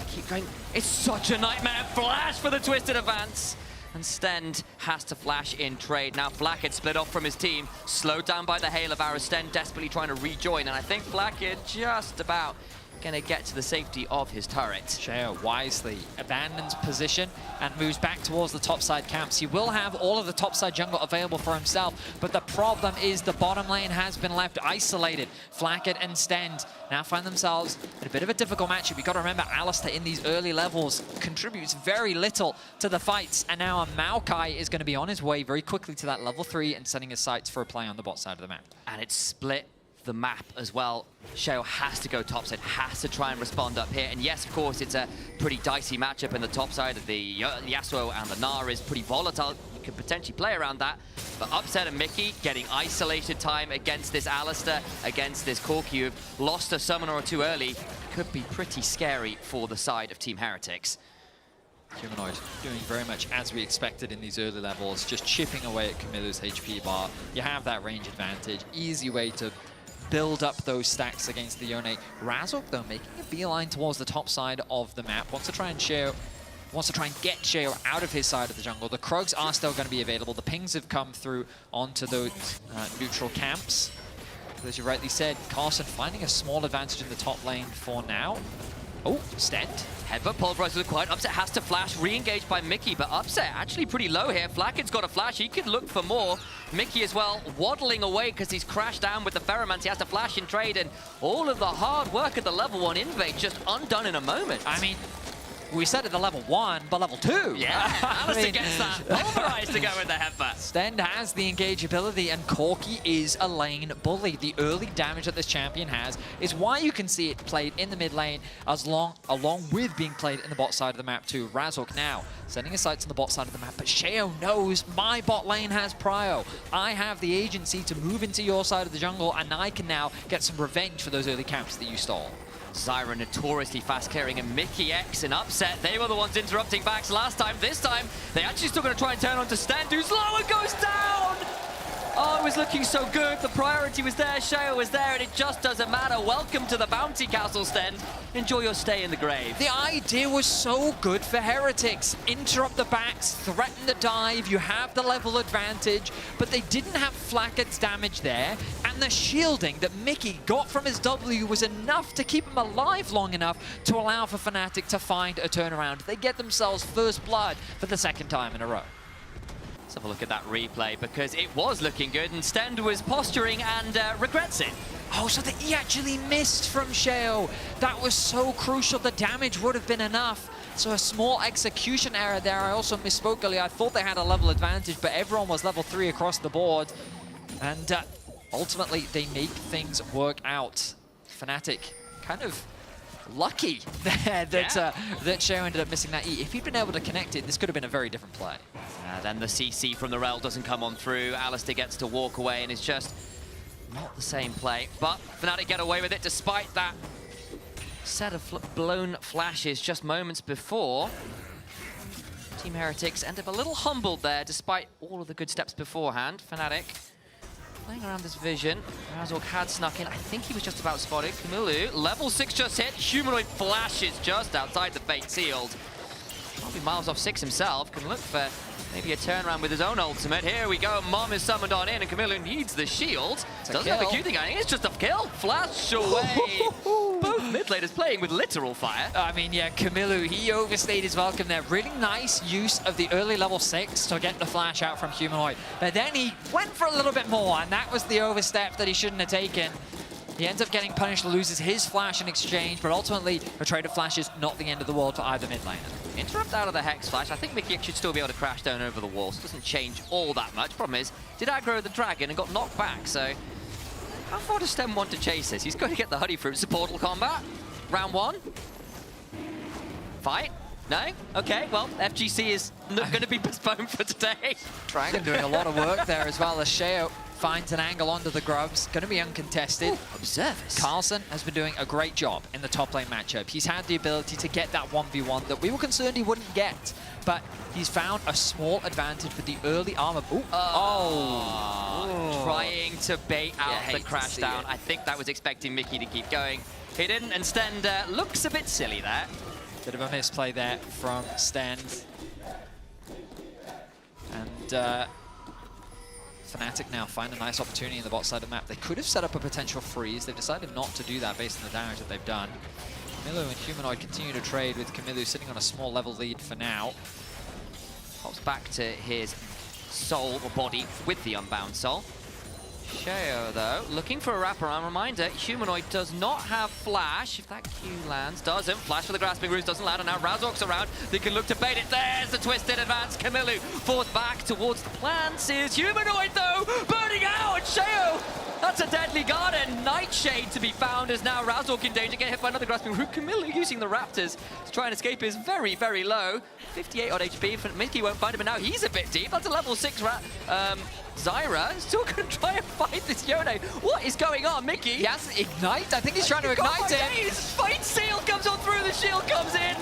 Keep going. It's such a nightmare. Flash for the Twisted Advance. And Stend has to flash in trade. Now Flackett split off from his team, slowed down by the hail of arrows. Stend desperately trying to rejoin, and I think Flackett just about gonna get to the safety of his turret. Sheo wisely abandons position and moves back towards the topside camps. He will have all of the topside jungle available for himself, but the problem is the bottom lane has been left isolated. Flackett and Stend now find themselves in a bit of a difficult matchup. You've got to remember, Alistair in these early levels contributes very little to the fights, and now a Maokai is going to be on his way very quickly to that level 3 and setting his sights for a play on the bot side of the map. And it's split the map as well. Sheo has to go topside, has to try and respond up here. And yes, of course, it's a pretty dicey matchup in the top side. The Yasuo and the Gnar is pretty volatile. You could potentially play around that. But Upset and Mickey getting isolated time against this Alistair, against this Corki who've lost a summoner or two early, could be pretty scary for the side of Team Heretics. Humanoid doing very much as we expected in these early levels, just chipping away at Camilla's HP bar. You have that range advantage, easy way to build up those stacks against the Yone. Razork, though, making a beeline towards the top side of the map, wants to try and get Sheo out of his side of the jungle. The Krugs are still going to be available. The pings have come through onto those neutral camps. As you rightly said, Carlsen finding a small advantage in the top lane for now. Oh, Stend. Headbutt pulverized with quiet. Upset has to flash, re-engaged by Mickey, but Upset actually pretty low here. Flackett's got a flash, he could look for more. Mickey as well, waddling away because he's crashed down with the Ferromance. He has to flash in trade, and all of the hard work at the level 1 invade just undone in a moment. I mean, we said at the level 1, but level 2. Yeah, Alistair gets that pulverized to go with the headbutt. Stend has the engage ability, and Corki is a lane bully. The early damage that this champion has is why you can see it played in the mid lane along with being played in the bot side of the map too. Razork now sending his sights on the bot side of the map, but Sheo knows my bot lane has prio. I have the agency to move into your side of the jungle, and I can now get some revenge for those early camps that you stole. Zyra notoriously fast carrying, and Mickey X and Upset, they were the ones interrupting backs last time. This time, they actually still going to try and turn on to Stend, who's low and goes down! Oh, it was looking so good. The priority was there, Sheo was there, and it just doesn't matter. Welcome to the Bounty Castle, Stend. Enjoy your stay in the grave. The idea was so good for Heretics. Interrupt the backs, threaten the dive, you have the level advantage, but they didn't have Flackett's damage there, and the shielding that Mickey got from his W was enough to keep him alive long enough to allow for Fnatic to find a turnaround. They get themselves first blood for the second time in a row. Let's have a look at that replay, because it was looking good, and Stend was posturing and regrets it. Oh, so that he actually missed from Sheo. That was so crucial. The damage would have been enough. So a small execution error there. I also misspoke earlier. I thought they had a level advantage, but everyone was level 3 across the board. And ultimately, they make things work out. Fnatic kind of lucky there that Sheo ended up missing that E. If he'd been able to connect it, this could have been a very different play. Then the CC from the Rel doesn't come on through. Alistair gets to walk away, and it's just not the same play. But Fnatic get away with it despite that set of blown flashes just moments before. Team Heretics end up a little humbled there despite all of the good steps beforehand. Fnatic playing around this vision. Razork had snuck in. I think he was just about spotted. Camille, level 6 just hit. Humanoid flashes just outside the Fate Sealed. Probably miles off 6 himself. Can look for maybe a turnaround with his own ultimate. Here we go. Mom is summoned on in, and Camille needs the shield. Doesn't have a Q thing. I think it's just a kill. Flash away. Both mid laners playing with literal fire. I mean, yeah, Camille, he overstayed his welcome there. Really nice use of the early level 6 to get the flash out from Humanoid. But then he went for a little bit more, and that was the overstep that he shouldn't have taken. He ends up getting punished, loses his flash in exchange, but ultimately, a trade of flash is not the end of the world for either mid laner. Interrupt out of the Hex Flash. I think Mickey should still be able to crash down over the wall, so it doesn't change all that much. Problem is, did aggro the dragon and got knocked back, so how far does Stem want to chase this? He's going to get the Honey Fruit. Supportal combat. Round 1. Fight? No? Okay, well, FGC is not going to be postponed for today. Dragon doing a lot of work there as well as Sheo finds an angle onto the grubs. Going to be uncontested. Ooh, Observers. Carlson has been doing a great job in the top lane matchup. He's had the ability to get that 1v1 that we were concerned he wouldn't get, but he's found a small advantage with the early armor. Ooh. Trying to bait out the crash down. I think that was expecting Mickey to keep going. He didn't, and Stend looks a bit silly there. Bit of a misplay there from Stend. And Fnatic now find a nice opportunity in the bot side of the map. They could have set up a potential freeze. They've decided not to do that based on the damage that they've done. Camilo and Humanoid continue to trade with Camilo sitting on a small level lead for now. Pops back to his soul or body with the Unbound Soul. Sheo, though, looking for a wraparound. Reminder, Humanoid does not have flash. If that Q lands, doesn't. Flash for the Grasping Roots doesn't land, and now Razork's around. They can look to bait it. There's the twisted advance. Camille forced back towards the plants. Is Humanoid, though, burning out. Sheo, that's a deadly garden. Nightshade to be found as now Razork in danger. Get hit by another Grasping Root. Camille using the Raptors to try and escape is very, very low. 58 odd HP. Mickey won't find him, and now he's a bit deep. That's a level 6 Zyra still going to try and fight this Yone. What is going on, Mickey? He has Ignite. I think he's trying to ignite it. Fight Seal comes on through. The shield comes in.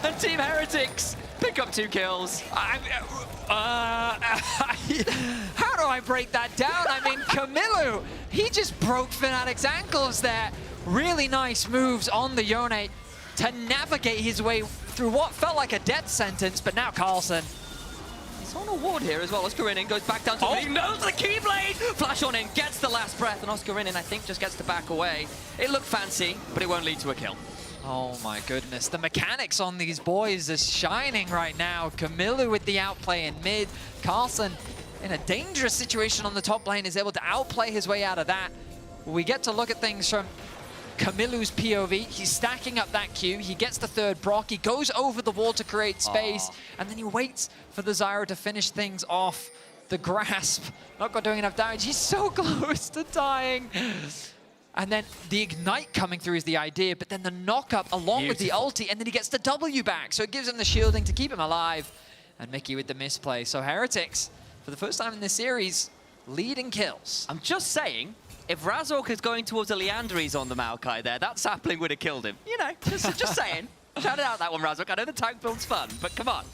And Team Heretics pick up 2 kills. How do I break that down? I mean, Camilo, he just broke Fnatic's ankles there. Really nice moves on the Yone to navigate his way through what felt like a death sentence, but now Carlson. He's on a ward here as well. Oscarinin goes back down to the knows the Keyblade! Flash on in, gets the last breath, and Oscarinin, I think, just gets to back away. It looked fancy, but it won't lead to a kill. Oh my goodness, the mechanics on these boys is shining right now. Camilo with the outplay in mid. Carlson in a dangerous situation on the top lane is able to outplay his way out of that. We get to look at things from Camilo's POV. He's stacking up that Q. He gets the third proc. He goes over the wall to create space, and then he waits for the Zyra to finish things off. The grasp, not doing enough damage. He's so close to dying. And then the Ignite coming through is the idea, but then the knock-up along with the ulti, and then he gets the W back. So it gives him the shielding to keep him alive. And Mickey with the misplay. So Heretics, for the first time in this series, leading kills. I'm just saying, if Razork is going towards a Leandries on the Maokai there, that sapling would have killed him. You know, just saying. Shout it out that one, Razork. I know the tank build's fun, but come on.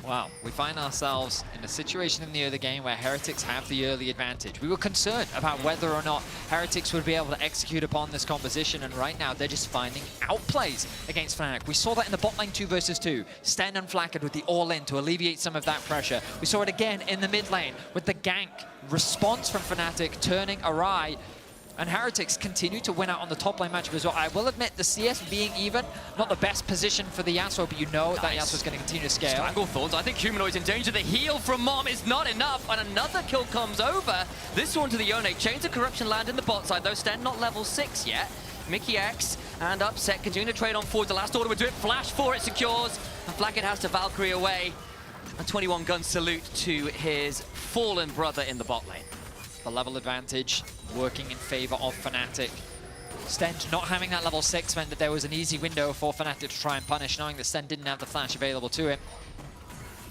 Wow, we find ourselves in a situation in the early game where Heretics have the early advantage. We were concerned about whether or not Heretics would be able to execute upon this composition, and right now they're just finding outplays against Fnatic. We saw that in the bot lane 2 versus 2. Sten and Flaccid with the all-in to alleviate some of that pressure. We saw it again in the mid lane with the gank response from Fnatic turning awry. And Heretics continue to win out on the top lane matchup as well. I will admit, the CS being even, not the best position for the Yasuo, but you know that Yasuo's going to continue to scale. Stranglethorns, I think Humanoid's in danger. The heal from Mom is not enough, and another kill comes over. This one to the Yone. Chains of Corruption land in the bot side, though. Sten not level 6 yet. Mickey X and Upset continue to trade on forward. The last order would do it. Flash for it secures, and Flacket has to Valkyrie away. A 21-gun salute to his fallen brother in the bot lane. The level advantage working in favor of Fnatic. Sten not having that level 6 meant that there was an easy window for Fnatic to try and punish, knowing that Sten didn't have the flash available to him.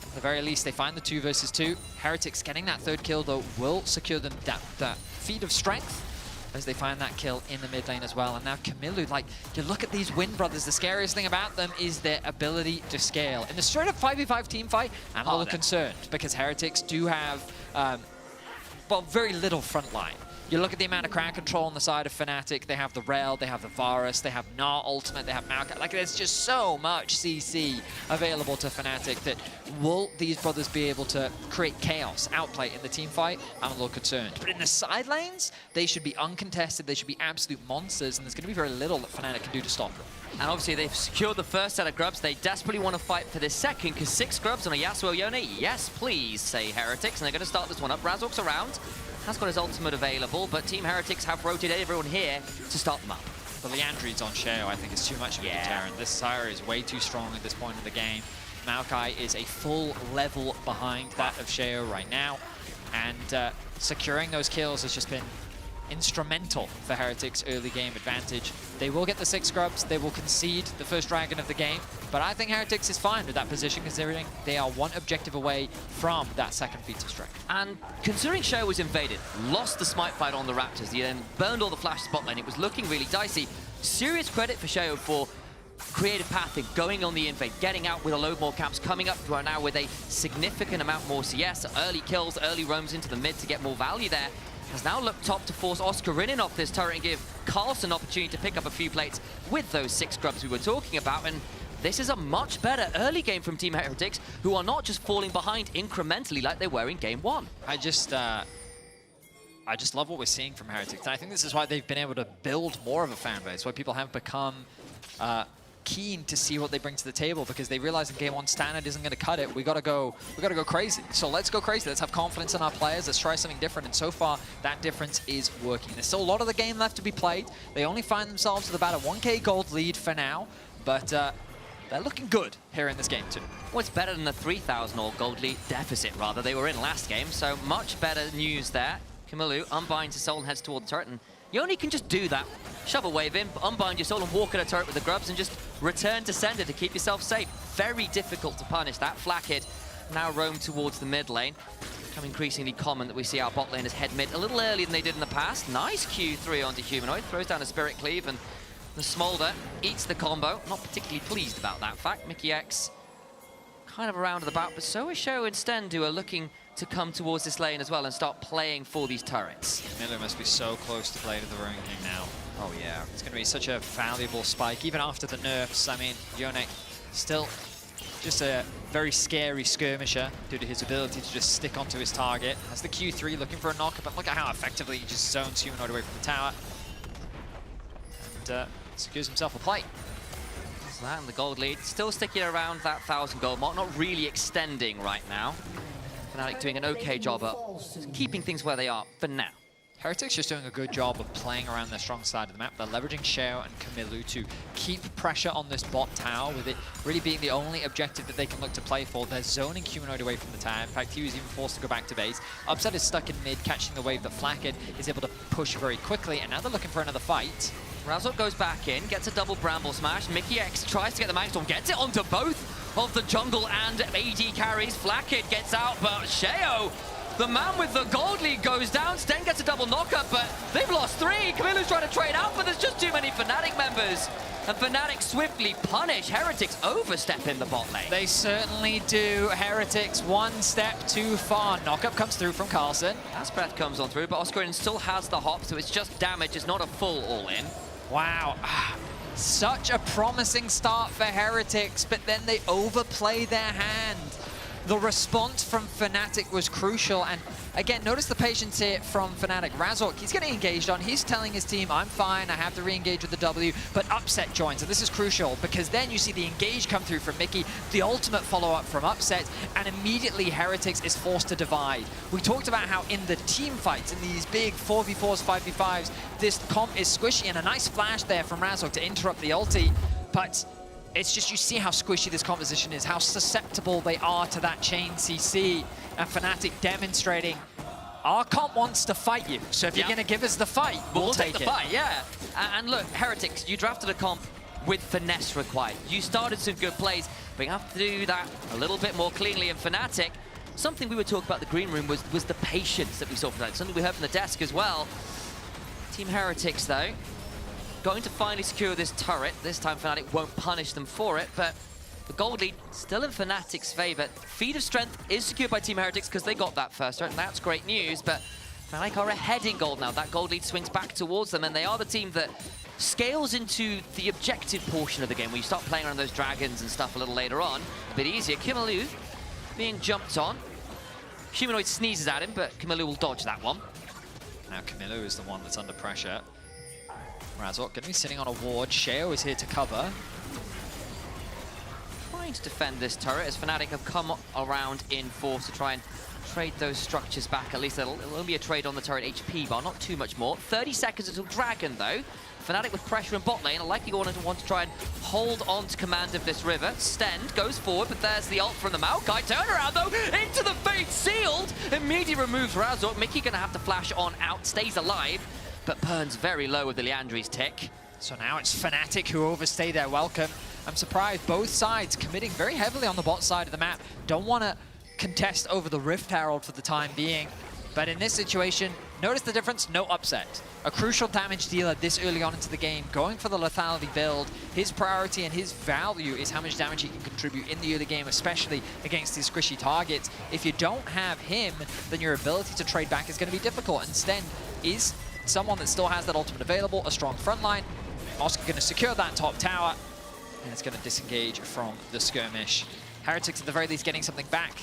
At the very least, they find the 2 versus 2. Heretics getting that 3rd kill, though, will secure them that feat of strength as they find that kill in the mid lane as well. And now Camillu, like, you look at these Win brothers, the scariest thing about them is their ability to scale. In the straight up 5v5 team fight, I'm a little concerned because Heretics do have well, very little front line. You look at the amount of crowd control on the side of Fnatic. They have the Rel, they have the Varus, they have Gnar ultimate, they have Maokai. Like, there's just so much CC available to Fnatic that will these brothers be able to create chaos, outplay in the team fight? I'm a little concerned. But in the side lanes, they should be uncontested. They should be absolute monsters, and there's going to be very little that Fnatic can do to stop them. And obviously they've secured the first set of grubs. They desperately want to fight for this second, because 6 grubs on a Yasuo Yone. Yes, please, say Heretics. And they're going to start this one up. Razork's around. Has got his ultimate available, but Team Heretics have rotated everyone here to start them up. The Liandry's on Sheo, I think, is too much of a deterrent. This Sire is way too strong at this point in the game. Maokai is a full level behind that of Sheo right now, and securing those kills has just been instrumental for Heretics' early game advantage. They will get the 6 scrubs, they will concede the first dragon of the game, but I think Heretics is fine with that position considering they are 1 objective away from that second feat of strength. And considering Sheo was invaded, lost the smite fight on the Raptors, he then burned all the flash spot lane, it was looking really dicey. Serious credit for Sheo for creative pathing, going on the invade, getting out with a load more camps, coming up right now with a significant amount more CS, early kills, early roams into the mid to get more value there. Has now looked top to force Oscar in off this turret and give Carlson an opportunity to pick up a few plates with those 6 grubs we were talking about. And this is a much better early game from Team Heretics, who are not just falling behind incrementally like they were in game 1. I just love what we're seeing from Heretics. And I think this is why they've been able to build more of a fan base, why people have become keen to see what they bring to the table, because they realize in game 1 standard isn't going to cut it. We gotta go crazy. So let's go crazy. Let's have confidence in our players. Let's try something different. And so far, that difference is working. There's still a lot of the game left to be played. They only find themselves with about a 1k gold lead for now, but they're looking good here in this game too. Well, it's better than the 3,000 or gold lead deficit rather they were in last game. So much better news there. Camillu unbinds his soul and heads toward the turret, and you only can just do that. Shove a wave in, unbind your soul and walk at a turret with the grubs and just return to sender to keep yourself safe. Very difficult to punish. That Flackhead now roam towards the mid lane. Become increasingly common that we see our bot laners head mid a little earlier than they did in the past. Nice Q3 onto Humanoid, throws down a Spirit Cleave, and the Smolder eats the combo. Not particularly pleased about that fact. Mickey X kind of around and about, but so is Sheo and Sten, who are looking to come towards this lane as well and start playing for these turrets. Miller must be so close to play to the Ruin King now. Oh yeah, it's going to be such a valuable spike, even after the nerfs. I mean, Yone still just a very scary skirmisher due to his ability to just stick onto his target. Has the Q3 looking for a knock, but look at how effectively he just zones Humanoid away from the tower. And secures himself a plate. So that and the gold lead, still sticking around that 1,000 gold mark, not really extending right now. Fnatic doing an okay job at keeping things where they are for now. Heretics just doing a good job of playing around their strong side of the map. They're leveraging Sheo and Camillu to keep pressure on this bot tower, with it really being the only objective that they can look to play for. They're zoning Humanoid away from the tower. In fact, he was even forced to go back to base. Upset is stuck in mid, catching the wave that Flackhead is able to push very quickly, and now they're looking for another fight. Razork goes back in, gets a double Bramble Smash. Mickey X tries to get the Magstorm, gets it onto both of the jungle and AD carries. Flackhead gets out, but Sheo, the man with the gold lead, goes down. Sten gets a double knockup, but they've lost 3. Camillu's trying to trade out, but there's just too many Fnatic members. And Fnatic swiftly punish Heretics overstep in the bot lane. They certainly do. Heretics 1 step too far. Knockup comes through from Carlson. Aspreth comes on through, but Oscarin still has the hop, so it's just damage. It's not a full all-in. Wow. Such a promising start for Heretics, but then they overplay their hand. the response from Fnatic was crucial. And again, notice the patience here from Fnatic. Razork, he's getting engaged on. He's telling his team, I'm fine, I have to re-engage with the W, but Upset joins. And this is crucial because then you see the engage come through from Mickey, the ultimate follow-up from Upset, and immediately Heretics is forced to divide. We talked about how in the team fights, in these big 4v4s, 5v5s, this comp is squishy, and a nice flash there from Razork to interrupt the ulti. But it's just, you see how squishy this composition is, how susceptible they are to that chain CC, and Fnatic demonstrating, our comp wants to fight you, so if you're going to give us the fight, we'll take the fight, yeah. And look, Heretics, you drafted a comp with finesse required. You started some good plays, but you have to do that a little bit more cleanly. And Fnatic, something we were talking about in the green room was the patience that we saw from that. Something we heard from the desk as well. Team Heretics, though, going to finally secure this turret. This time Fnatic won't punish them for it, but the gold lead still in Fnatic's favor. Feed of Strength is secured by Team Heretics because they got that first turret, and that's great news, but Fnatic are ahead in gold now. That gold lead swings back towards them, and they are the team that scales into the objective portion of the game, where you start playing around those dragons and stuff a little later on. A bit easier. Kimilu being jumped on. Humanoid sneezes at him, but Kimilu will dodge that one. Now Kimilu is the one that's under pressure. Razork going to be sitting on a ward. Sheo is here to cover. Trying to defend this turret as Fnatic have come around in force to try and trade those structures back. At least it'll only be a trade on the turret HP bar, not too much more. 30 seconds until Dragon, though. Fnatic with pressure in bot lane are likely going to want to try and hold on to command of this river. Stend goes forward, but there's the ult from the Maokai. Turnaround, though, into the Fate Sealed. Immediately removes Razork. Mickey going to have to flash on out, stays alive, but burns very low with the Liandry's tick. So now it's Fnatic who overstay their welcome. I'm surprised both sides committing very heavily on the bot side of the map. Don't want to contest over the Rift Herald for the time being. But in this situation, notice the difference, no Upset. A crucial damage dealer this early on into the game, going for the lethality build. His priority and his value is how much damage he can contribute in the early game, especially against these squishy targets. If you don't have him, then your ability to trade back is going to be difficult. And Sten is someone that still has that ultimate available, a strong front line. Oscar going to secure that top tower, and it's going to disengage from the skirmish. Heretics at the very least getting something back.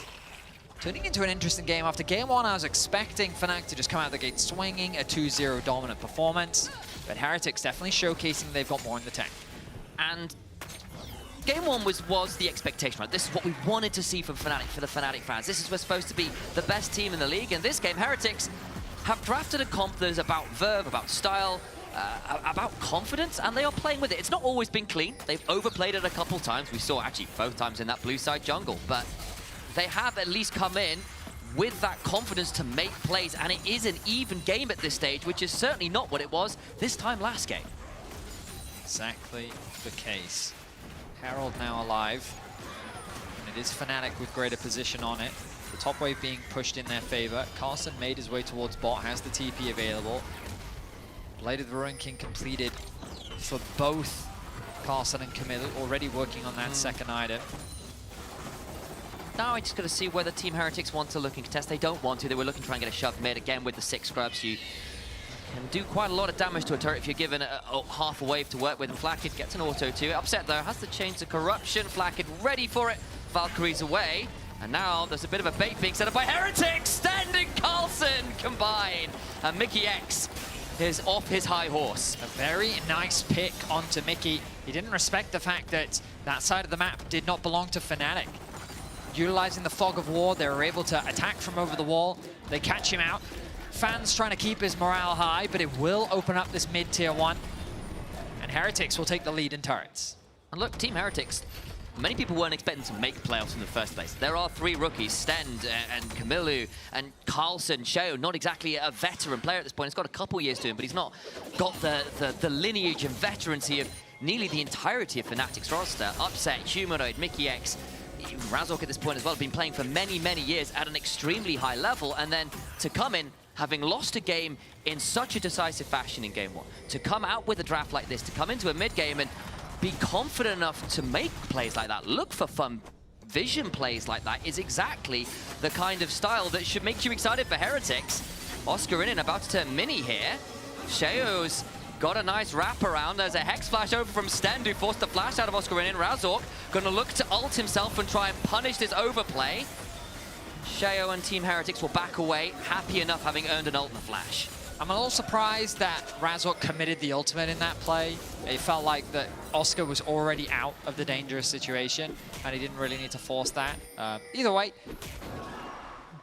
Turning into an interesting game. After game one, I was expecting Fnatic to just come out of the gate swinging, a 2-0 dominant performance. But Heretics definitely showcasing they've got more in the tank. And game one was the expectation, right? This is what we wanted to see from Fnatic, for the Fnatic fans. This is what's supposed to be the best team in the league. And this game, Heretics have drafted a comp that is about verve, about style, about confidence, and they are playing with it. It's not always been clean. They've overplayed it a couple times. We saw actually both times in that blue side jungle, but they have at least come in with that confidence to make plays, and it is an even game at this stage, which is certainly not what it was this time last game. Exactly the case. Herald now alive, and it is Fnatic with greater position on it. The top wave being pushed in their favor. Carlson made his way towards bot, has the TP available. Blade of the Ruin King completed for both Carlson and Kimilu, already working on that second item. Now I just got to see whether Team Heretics want to look and contest. They don't want to. They were looking to try and get a shove mid. Again, with the 6 scrubs, you can do quite a lot of damage to a turret if you're given half a wave to work with. And Flakked gets an auto too. Upset though, has the chain to corruption. Flakked ready for it. Valkyrie's away. And now there's a bit of a bait being set up by Heretics. Standing Carlson combine. And Mickey X is off his high horse. A very nice pick onto Mickey. He didn't respect the fact that that side of the map did not belong to Fnatic. Utilizing the fog of war, they were able to attack from over the wall. They catch him out. Fans trying to keep his morale high, but it will open up this mid-tier 1. And Heretics will take the lead in turrets. And look, Team Heretics, many people weren't expecting to make playoffs in the first place. There are 3 rookies, Stend and Kimilu and Carlson. Sheo, not exactly a veteran player at this point. He's got a couple years to him, but he's not got the lineage and veterancy of nearly the entirety of Fnatic's roster. Upset, Humanoid, Mickey X, Razork at this point as well, been playing for many, many years at an extremely high level, and then to come in having lost a game in such a decisive fashion in game 1, to come out with a draft like this, to come into a mid-game and be confident enough to make plays like that, look for fun vision plays like that, is exactly the kind of style that should make you excited for Heretics. Oscar in about to turn mini here. Sheo's got a nice wrap around. There's a Hex Flash over from Stend, who forced the flash out of Oscar in. Razork gonna look to ult himself and try and punish this overplay. Sheo and Team Heretics will back away, happy enough having earned an ult and a flash. I'm a little surprised that Razork committed the ultimate in that play. It felt like that Oscar was already out of the dangerous situation, and he didn't really need to force that. Either way,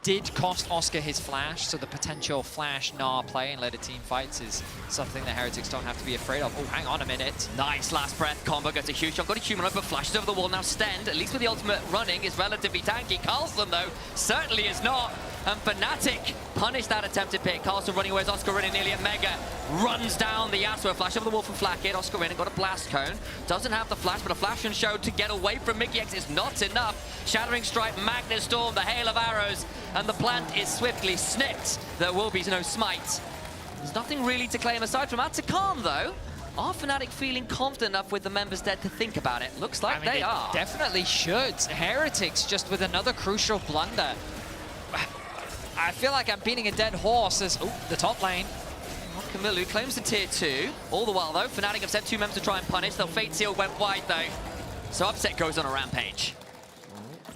did cost Oscar his flash, so the potential flash Gnar play in later team fights is something that Heretics don't have to be afraid of. Oh, hang on a minute. Nice last breath combo, gets a huge shot, got a humanoid, but flashes over the wall. Now Stend, at least with the ultimate running, is relatively tanky. Carlson, though, certainly is not. And Fnatic punished that attempted pick. Carlson running away as Oscar in nearly a mega. Runs down the Yasuo, flash over the wall from Flakkid. Oscar in and got a blast cone. Doesn't have the flash, but a flash and show to get away from Mickey X is not enough. Shattering Strike, Magnet Storm, the hail of arrows, and the plant is swiftly snipped. There will be no smite. There's nothing really to claim aside from Atakan, though. Are Fnatic feeling confident enough with the members dead to think about it? Looks like they are. Definitely should. Heretics just with another crucial blunder. I feel like I'm beating a dead horse as, the top lane. Camillu claims the tier 2. All the while, though, Fnatic have sent 2 members to try and punish. They'll Fate Seal went wide, though. So Upset goes on a rampage.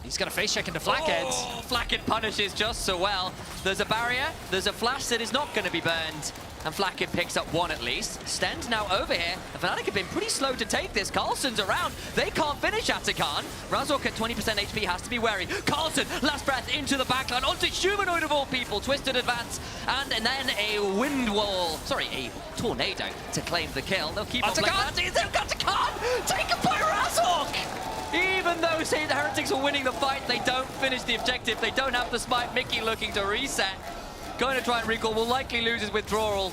He's got a face check into Flakkid. Oh, Flakkid punishes just so well. There's a barrier, there's a flash that is not going to be burned. And Flakkid picks up 1 at least. Stend now over here. The Fnatic have been pretty slow to take this. Carlson's around. They can't finish Atakan. Razork at 20% HP has to be wary. Carlson, last breath into the backline. Onto Humanoid of all people. Twisted advance. And then a wind wall. Sorry, a tornado to claim the kill. They'll keep on playing that. Atakan! Taken by Razork! Even though say the Heretics are winning the fight, they don't finish the objective. They don't have the smite. Mickey looking to reset. Going to try and recall, will likely lose his withdrawal.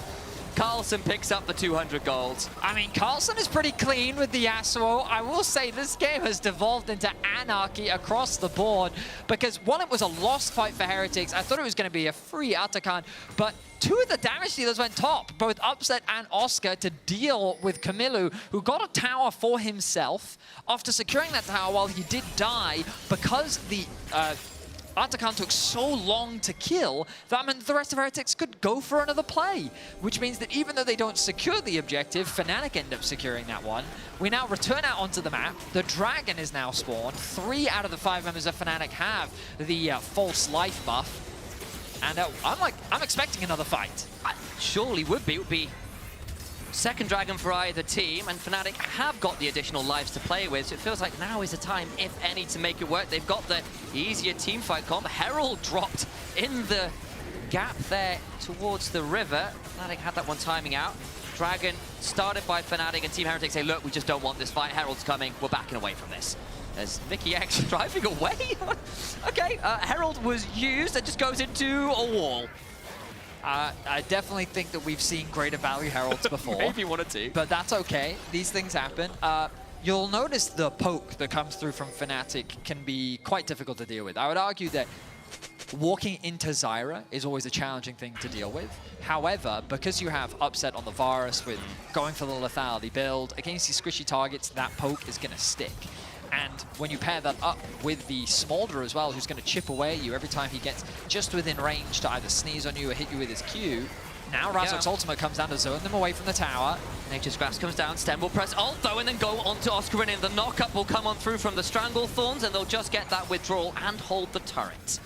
Carlson picks up the 200 gold. I mean, Carlson is pretty clean with the Yasuo. I will say this game has devolved into anarchy across the board because while it was a lost fight for Heretics, I thought it was going to be a free Atakan, but 2 of the damage dealers went top, both Upset and Oscar, to deal with Camillu, who got a tower for himself. After securing that tower, while he did die, because the Atakan took so long to kill, that meant the rest of Heretics could go for another play, which means that even though they don't secure the objective, Fnatic end up securing that one. We now return out onto the map. The Dragon is now spawned. 3 out of the 5 members of Fnatic have the false life buff. And I'm expecting another fight. Surely would be. It would be second Dragon for either team, and Fnatic have got the additional lives to play with, so it feels like now is the time, if any, to make it work. They've got the easier team fight comp. Herald dropped in the gap there towards the river. Fnatic had that one timing out. Dragon started by Fnatic, and Team Heretics say, look, we just don't want this fight. Herald's coming. We're backing away from this. There's Mickey X driving away. Okay, Herald was used and just goes into a wall. I definitely think that we've seen greater value Heralds before. Maybe 1 or 2. But that's okay. These things happen. You'll notice the poke that comes through from Fnatic can be quite difficult to deal with. I would argue that walking into Zyra is always a challenging thing to deal with. However, because you have Upset on the Varus with going for the lethality build, against these squishy targets, that poke is going to stick. And when you pair that up with the Smolder as well, who's going to chip away at you every time he gets just within range to either sneeze on you or hit you with his Q, now Razork's ultimate comes down to zone them away from the tower. Nature's Grasp comes down, Stem will press ult though, and then go on to Oscar and the knockup will come on through from the Stranglethorns, and they'll just get that withdrawal and hold the turret.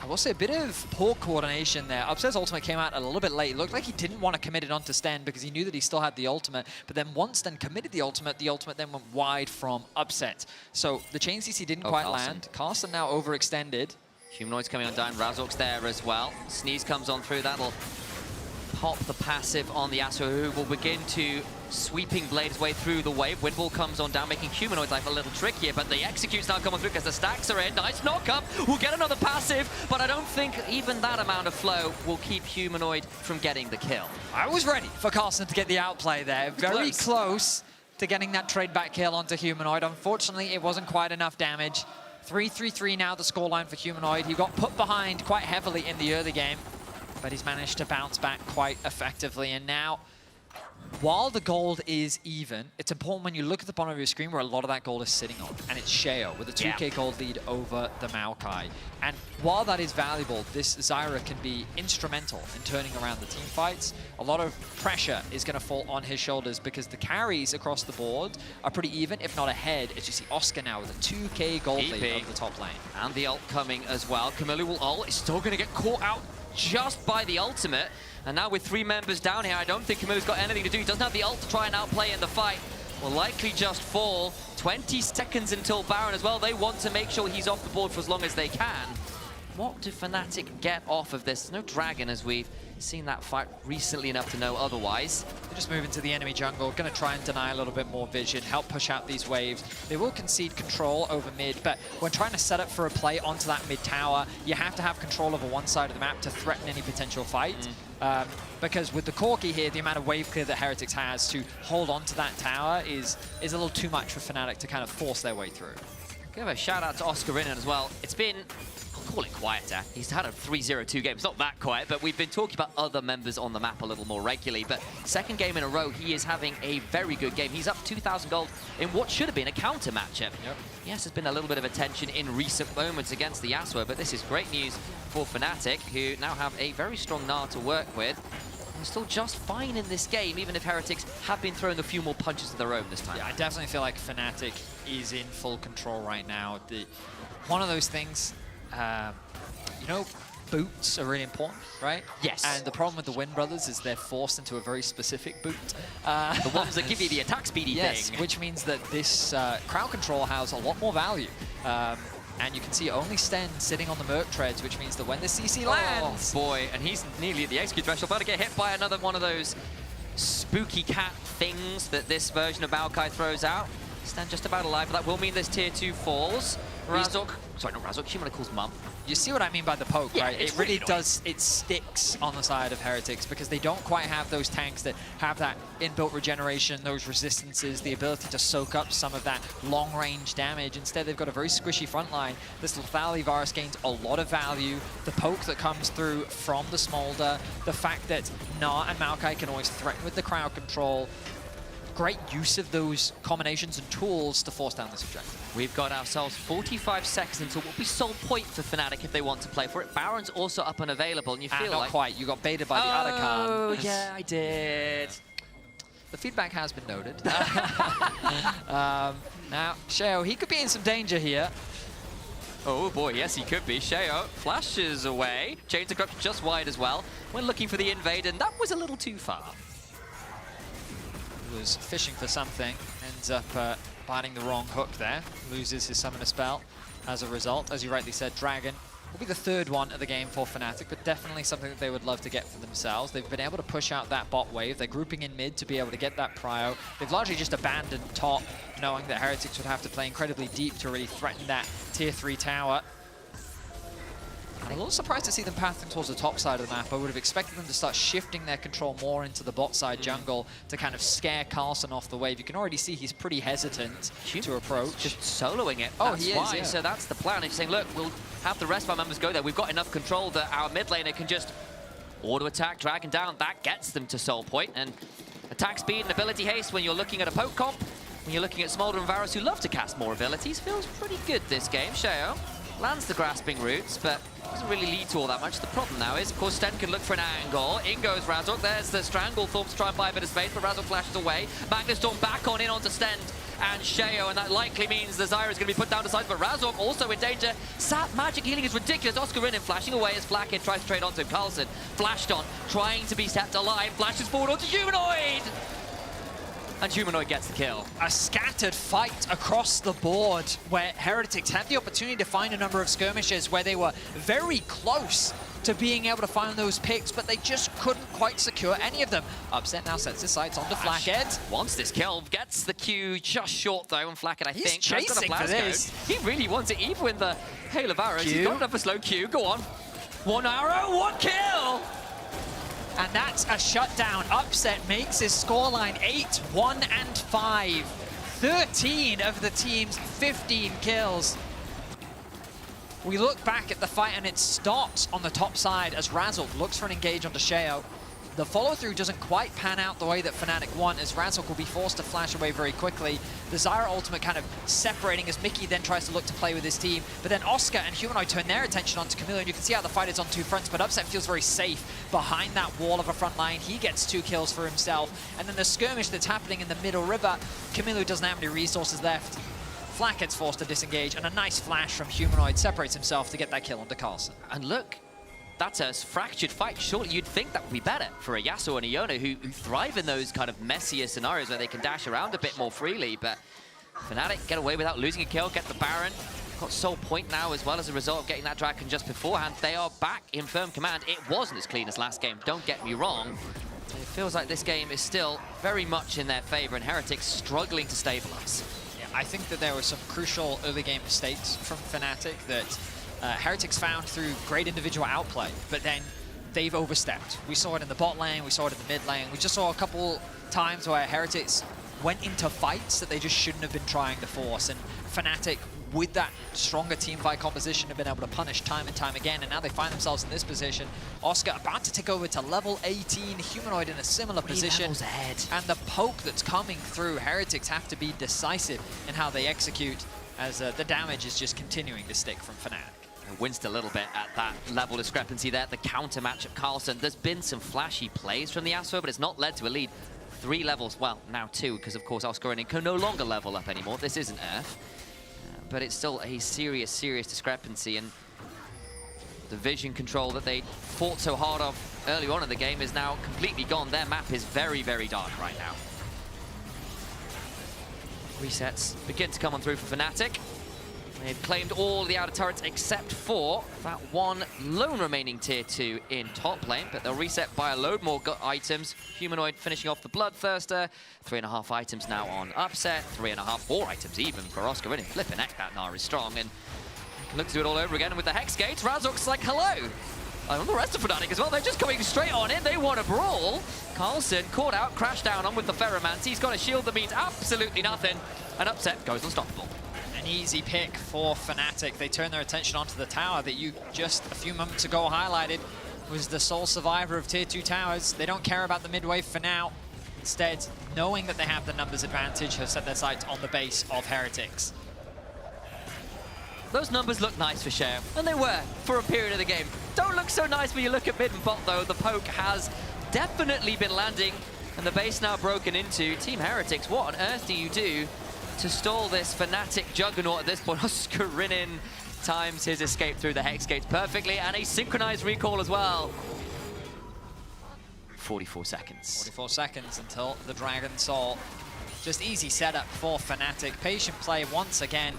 I will say a bit of poor coordination there. Upset's ultimate came out a little bit late. It looked like he didn't want to commit it onto Sten because he knew that he still had the ultimate. But then once Sten committed the ultimate then went wide from Upset. So the chain CC didn't quite land. Carlson now overextended. Humanoid's coming on down. Razork's there as well. Sneeze comes on through. That'll pop the passive on the Yasuo, who will begin to sweeping blade his way through the wave. Windwall comes on down, making Humanoid's life a little trickier, but the executes now coming through because the stacks are in. Nice knock-up. We'll get another passive, but I don't think even that amount of flow will keep Humanoid from getting the kill. I was ready for Carlson to get the outplay there. Very close to getting that trade back kill onto Humanoid. Unfortunately, it wasn't quite enough damage. 3-3-3 now the scoreline for Humanoid. He got put behind quite heavily in the early game, but he's managed to bounce back quite effectively, and now while the gold is even, it's important when you look at the bottom of your screen where a lot of that gold is sitting on, and it's Sheo with a 2k gold lead over the Maokai. And while that is valuable, this Zyra can be instrumental in turning around the team fights. A lot of pressure is going to fall on his shoulders because the carries across the board are pretty even, if not ahead, as you see Oscar now with a 2k gold lead over the top lane. And the ult coming as well. Camilla will ult, is still going to get caught out just by the ultimate. And now with 3 members down here, I don't think Camilla's got anything to do. He doesn't have the ult to try and outplay in the fight. Will likely just fall. 20 seconds until Baron as well. They want to make sure he's off the board for as long as they can. What do Fnatic get off of this? No Dragon, as we've seen that fight recently enough to know otherwise. They're just moving to the enemy jungle, going to try and deny a little bit more vision, help push out these waves. They will concede control over mid, but when trying to set up for a play onto that mid tower, you have to have control over one side of the map to threaten any potential fight. Because with the Corki here, the amount of wave clear that Heretics has to hold on to that tower is a little too much for Fnatic to kind of force their way through. Give a shout out to Oscar Rinnan as well. It's been, I'll call it quieter. He's had a 3-0-2 game. It's not that quiet, but we've been talking about other members on the map a little more regularly. But second game in a row, he is having a very good game. He's up 2,000 gold in what should have been a counter matchup. Yes, there's been a little bit of attention in recent moments against the Yasuo, but this is great news for Fnatic, who now have a very strong Gnar to work with. They're still just fine in this game, even if Heretics have been throwing a few more punches of their own this time. Yeah, I definitely feel like Fnatic is in full control right now. One of those things, you know, boots are really important, right? Yes. And the problem with the Wind Brothers is they're forced into a very specific boot. The ones that give you the attack speedy thing. Which means that this crowd control has a lot more value. And you can see only Sten sitting on the Merc treads, which means that when the CC lands... Oh boy, and he's nearly at the execute threshold, about to get hit by another one of those spooky cat things that this version of Maokai throws out. Sten just about alive, but that will mean this tier 2 falls. Razork, sorry, not Razork, Humanical's mum. You see what I mean by the poke, yeah, right? It really does, it sticks on the side of Heretics because they don't quite have those tanks that have that inbuilt regeneration, those resistances, the ability to soak up some of that long-range damage. Instead, they've got a very squishy front line. This lethality Varus gains a lot of value. The poke that comes through from the Smolder, the fact that Gnar and Maokai can always threaten with the crowd control. Great use of those combinations and tools to force down this objective. We've got ourselves 45 seconds until what we sold point for Fnatic if they want to play for it. Baron's also up and available, and you feel not like... quite. You got baited by the other card. Oh, yeah, I did. The feedback has been noted. Now, Sheo, he could be in some danger here. Oh boy, yes he could be. Sheo flashes away. Chains of Corruption just wide as well. We're looking for the invade, and that was a little too far. Was fishing for something, ends up biting the wrong hook there, loses his summoner spell as a result. As you rightly said, Dragon will be the third one of the game for Fnatic, but definitely something that they would love to get for themselves. They've been able to push out that bot wave. They're grouping in mid to be able to get that prio. They've largely just abandoned top, knowing that Heretics would have to play incredibly deep to really threaten that tier 3 tower. I'm a little surprised to see them pathing towards the top side of the map. I would have expected them to start shifting their control more into the bot side jungle to kind of scare Carlson off the wave. You can already see he's pretty hesitant to approach. Just soloing it. Oh, that's he why. is, yeah. So that's the plan. He's saying, look, we'll have the rest of our members go there. We've got enough control that our mid laner can just auto-attack, Dragon down. That gets them to soul point. And attack speed and ability haste when you're looking at a poke comp, when you're looking at Smolder and Varus who love to cast more abilities, feels pretty good this game. Sheo lands the grasping roots, but doesn't really lead to all that much. The problem now is, of course, Sten can look for an angle. In goes Razork. There's the Stranglethorn to try and buy a bit of space, but Razork flashes away. Magnus Storm back on in onto Sten and Sheo, and that likely means the Zyra is going to be put down to sides, but Razork also in danger. Sap magic healing is ridiculous. Oscar Rinnan flashing away as Flakkid tries to trade onto him. Carlson flashed on, trying to be kept alive, flashes forward onto Humanoid! And Humanoid gets the kill. A scattered fight across the board where Heretics had the opportunity to find a number of skirmishes where they were very close to being able to find those picks, but they just couldn't quite secure any of them. Upset now sets his sights onto Flakkid. Wants this kill, gets the Q just short though, and Flakkid, I think, chasing has got a blast for this. code. He really wants it, even with the Hail of Arrows. He's got enough for slow Q, go on. One arrow, one kill! And that's a shutdown. Upset makes his scoreline 8-1-5. 13 of the team's 15 kills. We look back at the fight and it stops on the top side as Razork looks for an engage onto Sheo. The follow-through doesn't quite pan out the way that Fnatic want, as Razork will be forced to flash away very quickly. The Zyra ultimate kind of separating as Mickey then tries to look to play with his team. But then Oscar and Humanoid turn their attention onto Camilo, and you can see how the fight is on two fronts, but Upset feels very safe behind that wall of a front line. He gets 2 kills for himself. And then the skirmish that's happening in the middle river, Camilo doesn't have any resources left. Flack gets forced to disengage, and a nice flash from Humanoid separates himself to get that kill onto Carlson. And look, that's a fractured fight. Surely you'd think that would be better for a Yasuo and a Yone who thrive in those kind of messier scenarios where they can dash around a bit more freely. But Fnatic get away without losing a kill, get the Baron. Got Soul Point now as well as a result of getting that Dragon just beforehand. They are back in firm command. It wasn't as clean as last game, don't get me wrong. It feels like this game is still very much in their favor, and Heretics struggling to stabilize. Yeah, I think that there were some crucial early game mistakes from Fnatic that Heretics found through great individual outplay, but then they've overstepped. We saw it in the bot lane, we saw it in the mid lane. We just saw a couple times where Heretics went into fights that they just shouldn't have been trying to force, and Fnatic, with that stronger team fight composition, have been able to punish time and time again, and now they find themselves in this position. Oscar about to take over to level 18, Humanoid in a similar position, and the poke that's coming through. Heretics have to be decisive in how they execute, as the damage is just continuing to stick from Fnatic. Winced a little bit at that level discrepancy there, the counter match at Carlson. There's been some flashy plays from the Yasuo, but it's not led to a lead. 3 levels, well, now 2, because of course Oscar can no longer level up anymore. This isn't Earth, but it's still a serious, serious discrepancy, and the vision control that they fought so hard of early on in the game is now completely gone. Their map is very, very dark right now. Resets begin to come on through for Fnatic. They've claimed all the outer turrets except for that one lone remaining tier 2 in top lane, but they'll reset by a load more items. Humanoid finishing off the Bloodthirster. 3.5 items now on Upset. 3.5, 4 items even for Oscar. Really flipping heck, that Gnar is strong, and look to do it all over again. And with the Hex Gates, Razork's like, hello. And the rest of Fnatic as well, they're just coming straight on in. They want a brawl. Carlson caught out, crashed down on with the Ferromancy. He's got a shield that means absolutely nothing, and Upset goes unstoppable. An easy pick for Fnatic. They turn their attention onto the tower that you just a few moments ago highlighted was the sole survivor of tier 2 towers. They don't care about the mid wave for now. Instead, knowing that they have the numbers advantage, have set their sights on the base of Heretics. Those numbers look nice for Share, and they were for a period of the game. Don't look so nice when you look at mid and bot though. The poke has definitely been landing, and the base now broken into. Team Heretics, what on earth do you do to stall this Fnatic juggernaut at this point? Oscar Rinin times his escape through the Hex Gates perfectly, and a synchronized recall as well. 44 seconds. 44 seconds until the Dragon Soul. Just easy setup for Fnatic. Patient play once again.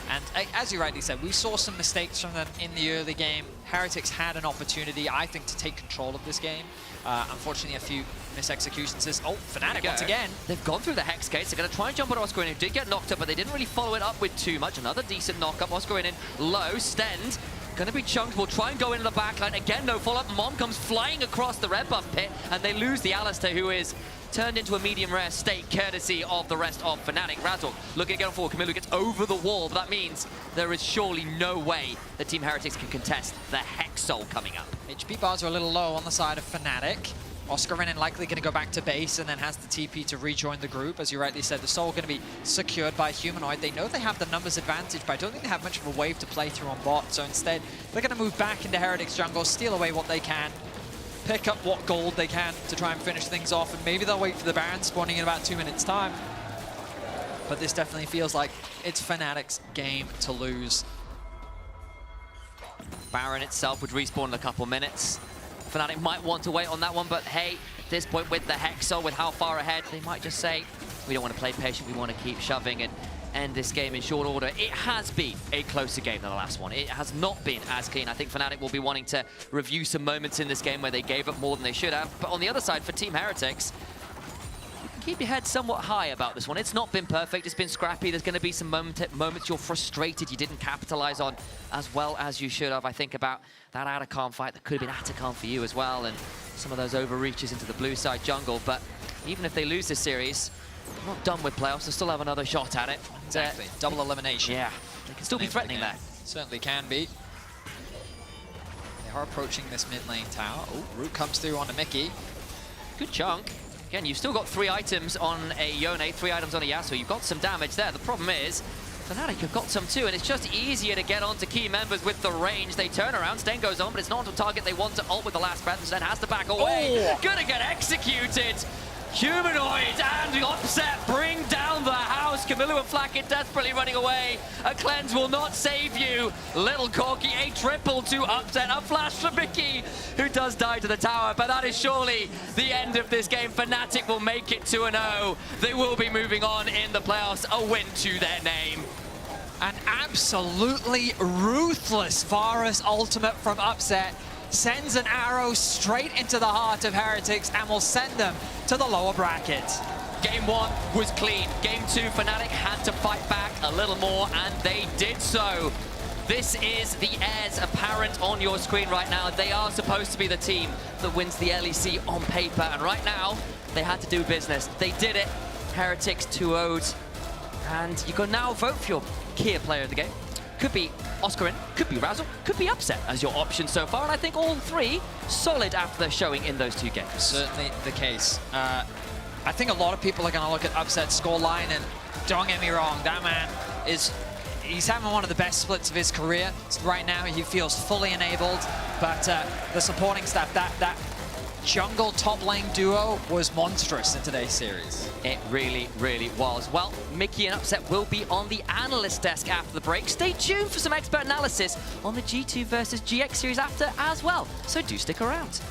And as you rightly said, we saw some mistakes from them in the early game. Heretics had an opportunity, I think, to take control of this game. Unfortunately, a few misexecutions. Oh, Fnatic once again. They've gone through the Hex Gates. They're going to try and jump on Oscar Rinin. Did get knocked up, but they didn't really follow it up with too much. Another decent knock-up. Oscar Rinin low. Stend going to be chunked. Will try and go into the backline. Again, no follow-up. Mom comes flying across the red buff pit, and they lose the Alistair, who is turned into a medium rare state, courtesy of the rest of Fnatic. Razork looking to get on forward. Camilo gets over the wall, but that means there is surely no way that Team Heretics can contest the Hex Soul coming up. HP bars are a little low on the side of Fnatic. Oscar Rinin likely going to go back to base and then has the TP to rejoin the group. As you rightly said, the Soul going to be secured by Humanoid. They know they have the numbers advantage, but I don't think they have much of a wave to play through on bot. So instead, they're going to move back into Heretics jungle, steal away what they can, pick up what gold they can to try and finish things off, and maybe they'll wait for the Baron spawning in about 2 minutes time. But this definitely feels like it's Fnatic's game to lose. Baron itself would respawn in a couple minutes. Fnatic might want to wait on that one, but hey, at this point with the Hexo, with how far ahead, they might just say, we don't want to play patient, we want to keep shoving and end this game in short order. It has been a closer game than the last one. It has not been as clean. I think Fnatic will be wanting to review some moments in this game where they gave up more than they should have. But on the other side, for Team Heretics, you can keep your head somewhat high about this one. It's not been perfect, it's been scrappy. There's going to be some moments you're frustrated you didn't capitalize on as well as you should have. I think about that Atacon fight that could have been Atacon for you as well, and some of those overreaches into the blue side jungle. But even if they lose this series, they're not done with playoffs, they still have another shot at it. Exactly, double elimination. Yeah, they can still be threatening that. Certainly can be. They are approaching this mid lane tower. Oh, Root comes through onto Mickey. good chunk. Again, you've still got 3 items on a Yone, 3 items on a Yasuo. You've got some damage there. The problem is, Fnatic have got some too, and it's just easier to get onto key members with the range. They turn around, Sten goes on, but it's not on target. They want to ult with the last breath, and Sten has to back away. Gonna get executed. Humanoid and the Upset bring down the house. Camilo and Flacket desperately running away. A cleanse will not save you. Little Corky, a triple to Upset. A flash for Mickey, who does die to the tower, but that is surely the end of this game. Fnatic will make it 2-0. They will be moving on in the playoffs. A win to their name. An absolutely ruthless Varus ultimate from Upset sends an arrow straight into the heart of Heretics and will send them to the lower bracket. Game 1 was clean. Game 2, Fnatic had to fight back a little more, and they did so. This is the heirs apparent on your screen right now. They are supposed to be the team that wins the LEC on paper, and right now, they had to do business. They did it. Heretics 2-0'd, and you can now vote for your key player of the game. Could be Oscarin, could be Razzle, could be Upset as your option so far, and I think all 3 solid after their showing in those 2 games. Certainly the case. I think a lot of people are going to look at Upset's scoreline, and don't get me wrong, that man he's having one of the best splits of his career. Right now, he feels fully enabled, but the supporting staff, that jungle top lane duo was monstrous in today's series. It really, really was. Well, Mickey and Upset will be on the analyst desk after the break. Stay tuned for some expert analysis on the G2 versus GX series after as well, so do stick around.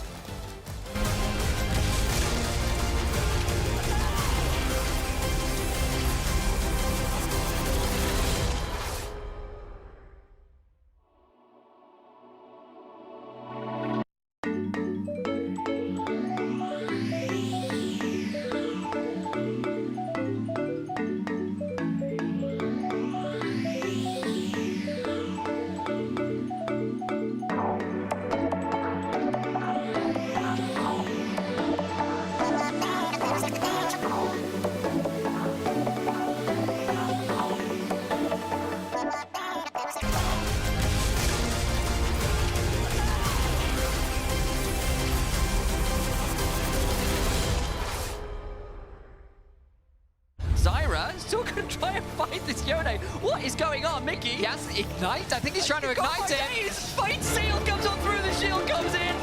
Still gonna try and fight this Yone. What is going on, Mickey? He has Ignite. I think he's trying to ignite it. His fight seal comes on through, the shield comes in.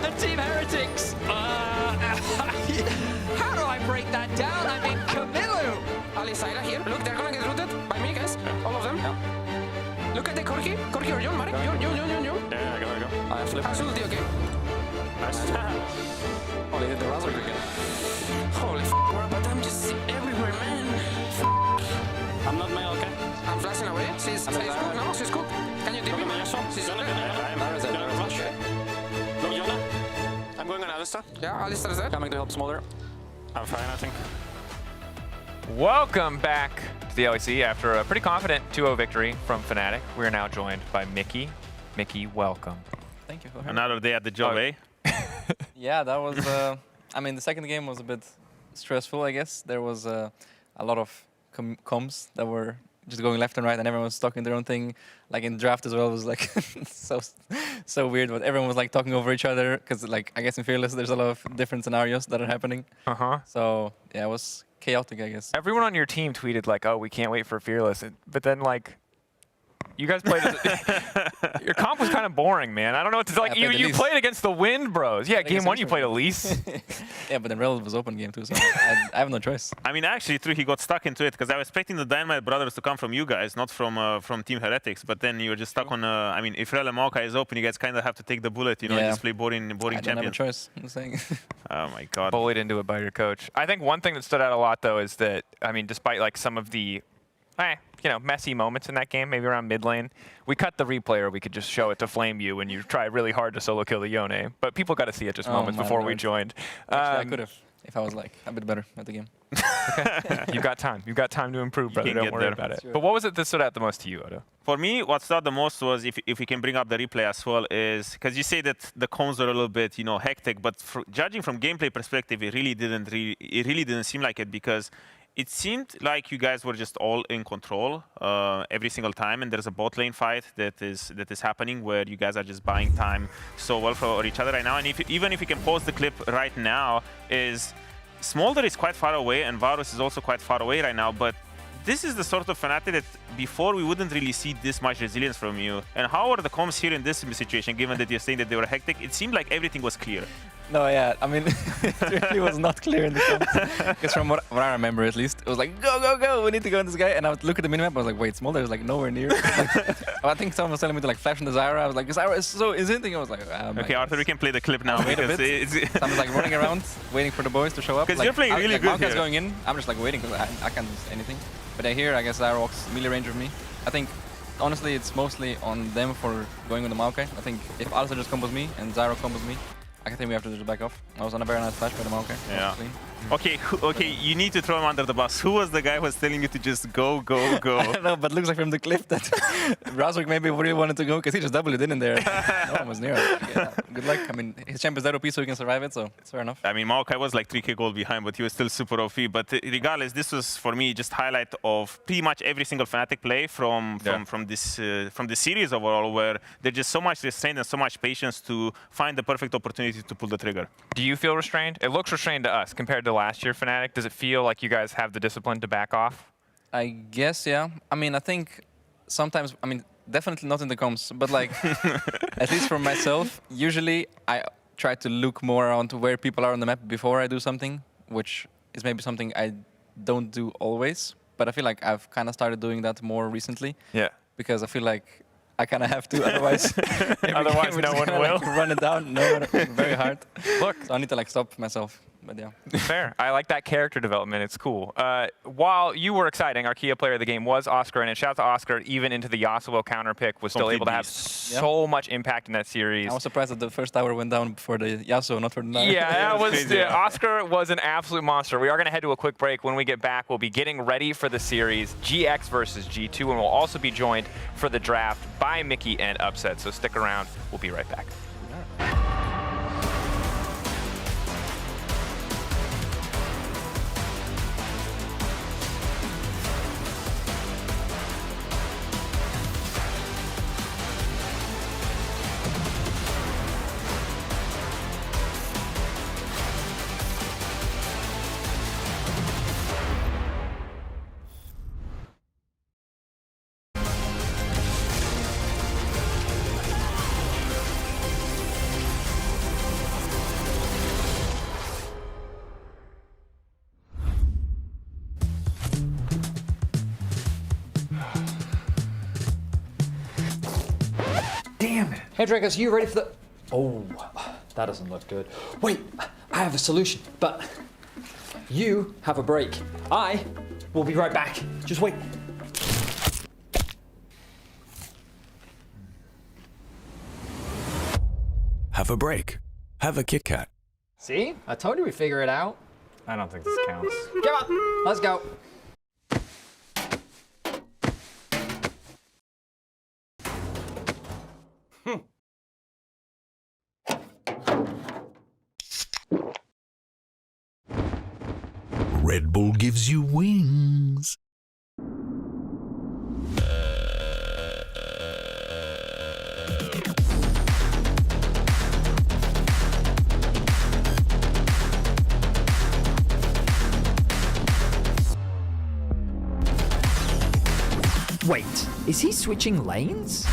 The Team Heretics. How do I break that down? I mean, Camilo. Alisira here. Look, they're gonna get rooted by me, guys. All of them. Yeah. Look at the Corki. Corki or Yon, Marek. Yon. Yeah, I go. I have flip. Has ulti, okay? Nice. Oh, they hit the Razzle again. Holy f***, but I'm just everywhere, man. I'm not male, okay? I'm flashing away. She's cooked now. She's cooked. Can you DP me? She's Look, Yona. I'm going on Alistar. Yeah, Alistar is there. Coming to help Smolder. I'm fine, I think. Welcome back to the LEC after a pretty confident 2-0 victory from Fnatic. We are now joined by Mickey. Mickey, welcome. Thank you. Another day at the job, eh? Yeah, that was, I mean, the second game was a bit stressful, I guess. There was a lot of comms that were just going left and right, and everyone was talking their own thing. Like in draft as well, it was like so weird, but everyone was like talking over each other, because like I guess in Fearless there's a lot of different scenarios that are happening. So yeah, it was chaotic, I guess. Everyone on your team tweeted like, "Oh, we can't wait for Fearless," but then like, you guys played. Your comp was kind of boring, man. I don't know what to like. You played against the Wind Bros. Yeah, game 1 you played Elise. Yeah, but then Rebel was open game 2, so I have no choice. I mean, actually, he got stuck into it because I was expecting the Dynamite Brothers to come from you guys, not from Team Heretics. But then you were just stuck on. I mean, if Rel and Maokai is open, you guys kind of have to take the bullet, you know, and just play boring champions. I don't have a choice. I'm saying. Oh my God. Bullied into it by your coach. I think one thing that stood out a lot though is that despite like some of the messy moments in that game, maybe around mid lane. We cut the replay, or we could just show it to flame you when you try really hard to solo kill the Yone. But people got to see it just moments before we joined. Actually, I could have, if I was like a bit better at the game. Okay. You've got time. You've got time to improve, brother. Don't worry about it. Sure. But what was it that stood out the most to you, Odo? For me, what stood out the most was, if we can bring up the replay as well, is because you say that the comms were a little bit, hectic, but judging from gameplay perspective, it really didn't seem like it, because it seemed like you guys were just all in control every single time, and there's a bot lane fight that is happening where you guys are just buying time so well for each other right now. And even if you can pause the clip right now, is Smolder is quite far away and Varus is also quite far away right now, but this is the sort of Fnatic that before we wouldn't really see this much resilience from you. And how are the comms here in this situation, given that you're saying that they were hectic? It seemed like everything was clear. No, yeah, I mean, it really was not clear in the comms. Because from what I remember at least, it was like, go, go, go, we need to go on this guy. And I would look at the minimap, I was like, wait, Smolder is like nowhere near. I think someone was telling me to like flash on the Zyra. I was like, Zyra is so incenting. I was like, okay, Arthur, we can play the clip now. Wait a bit. So I'm just like running around, waiting for the boys to show up. Because like, you're playing really good here. going in, I'm just like waiting because I can't do anything. But here, I guess Zyra walks melee range of me. I think, honestly, it's mostly on them for going with the Maokai. I think if Arthur just combos me and Zyra combos me, I think we have to just back off. I was on a very nice flash by the Maokai. Yeah. Okay, you need to throw him under the bus. Who was the guy who was telling you to just go, go, go? I don't know, but looks like from the clip that Razork maybe really wanted to go because he just doubled it in there. No one was near it. Yeah, good luck. I mean, his champ is that OP, so he can survive it, so it's fair enough. I mean, Maokai was like 3k gold behind, but he was still super OP. But regardless, this was for me just highlight of pretty much every single Fnatic play from this series overall, where there's just so much restraint and so much patience to find the perfect opportunity to pull the trigger. Do you feel restrained? It looks restrained to us compared to last year, Fnatic. Does it feel like you guys have the discipline to back off? I guess, yeah. I mean, I think sometimes, I mean, definitely not in the comms, but like, at least for myself, usually I try to look more around to where people are on the map before I do something, which is maybe something I don't do always, but I feel like I've kind of started doing that more recently. Yeah. Because I feel like I kind of have to, otherwise no one will. Like run it down, no one, very hard. Look, so I need to like stop myself. But yeah. Fair. I like that character development. It's cool. While you were exciting, our key player of the game was Oscar, and shout out to Oscar, even into the Yasuo counter pick, was still able to have so much impact in that series. I was surprised that the first tower went down before the Yasuo, not for the Nine. Yeah, that was, Oscar was an absolute monster. We are going to head to a quick break. When we get back, we'll be getting ready for the series, GX versus G2, and we'll also be joined for the draft by Mickey and Upset. So stick around. We'll be right back. Damn it. Hey, Dragos, you ready for the... Oh, that doesn't look good. Wait, I have a solution, but you have a break. I will be right back. Just wait. Have a break. Have a Kit Kat. See? I told you we'd figure it out. I don't think this counts. Come on, let's go. Red Bull gives you wings. Wait, is he switching lanes?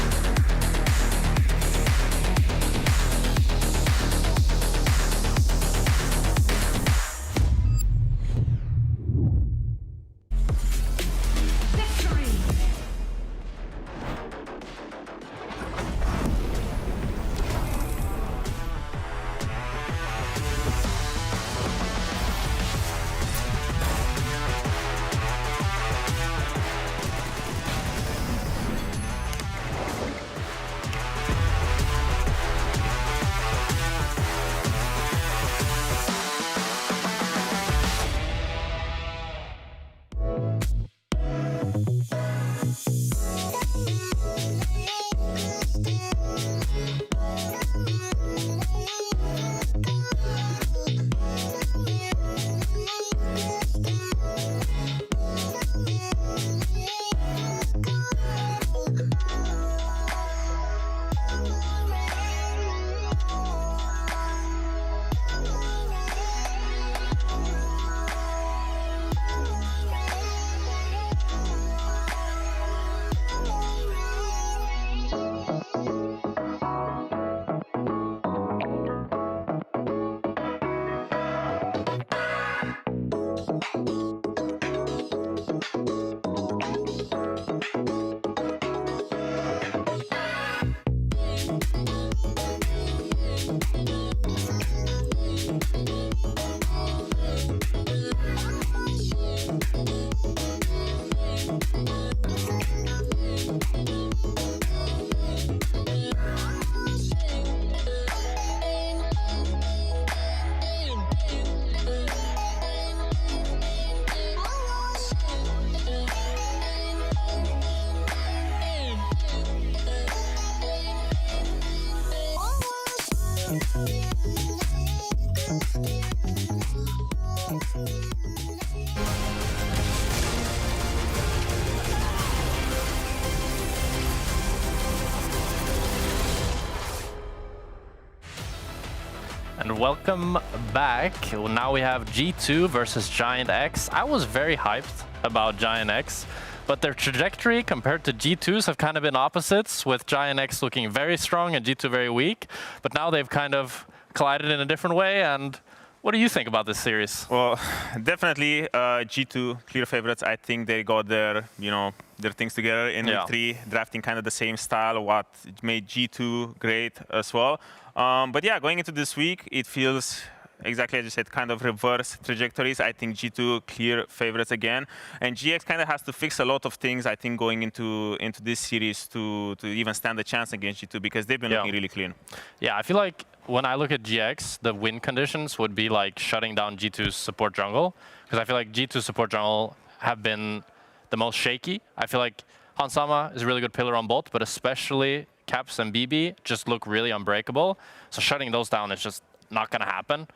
welcome back. Well, now we have G2 versus Giant X. I was very hyped about Giant X, but their trajectory compared to G2's have kind of been opposites, with Giant X looking very strong and G2 very weak. But now they've kind of collided in a different way. And what do you think about this series? Well, definitely G2 clear favorites. I think they got their, their things together in week 3, drafting kind of the same style, what made G2 great as well. But yeah, going into this week, it feels exactly as you said, kind of reverse trajectories. I think G2 clear favorites again, and GX kind of has to fix a lot of things, I think, going into this series to even stand a chance against G2, because they've been looking really clean. Yeah, I feel like when I look at GX, the win conditions would be like shutting down G2's support jungle, because I feel like G2 support jungle have been the most shaky. I feel like Hansama is a really good pillar on both, but especially Caps and BB just look really unbreakable. So shutting those down is just not going to happen.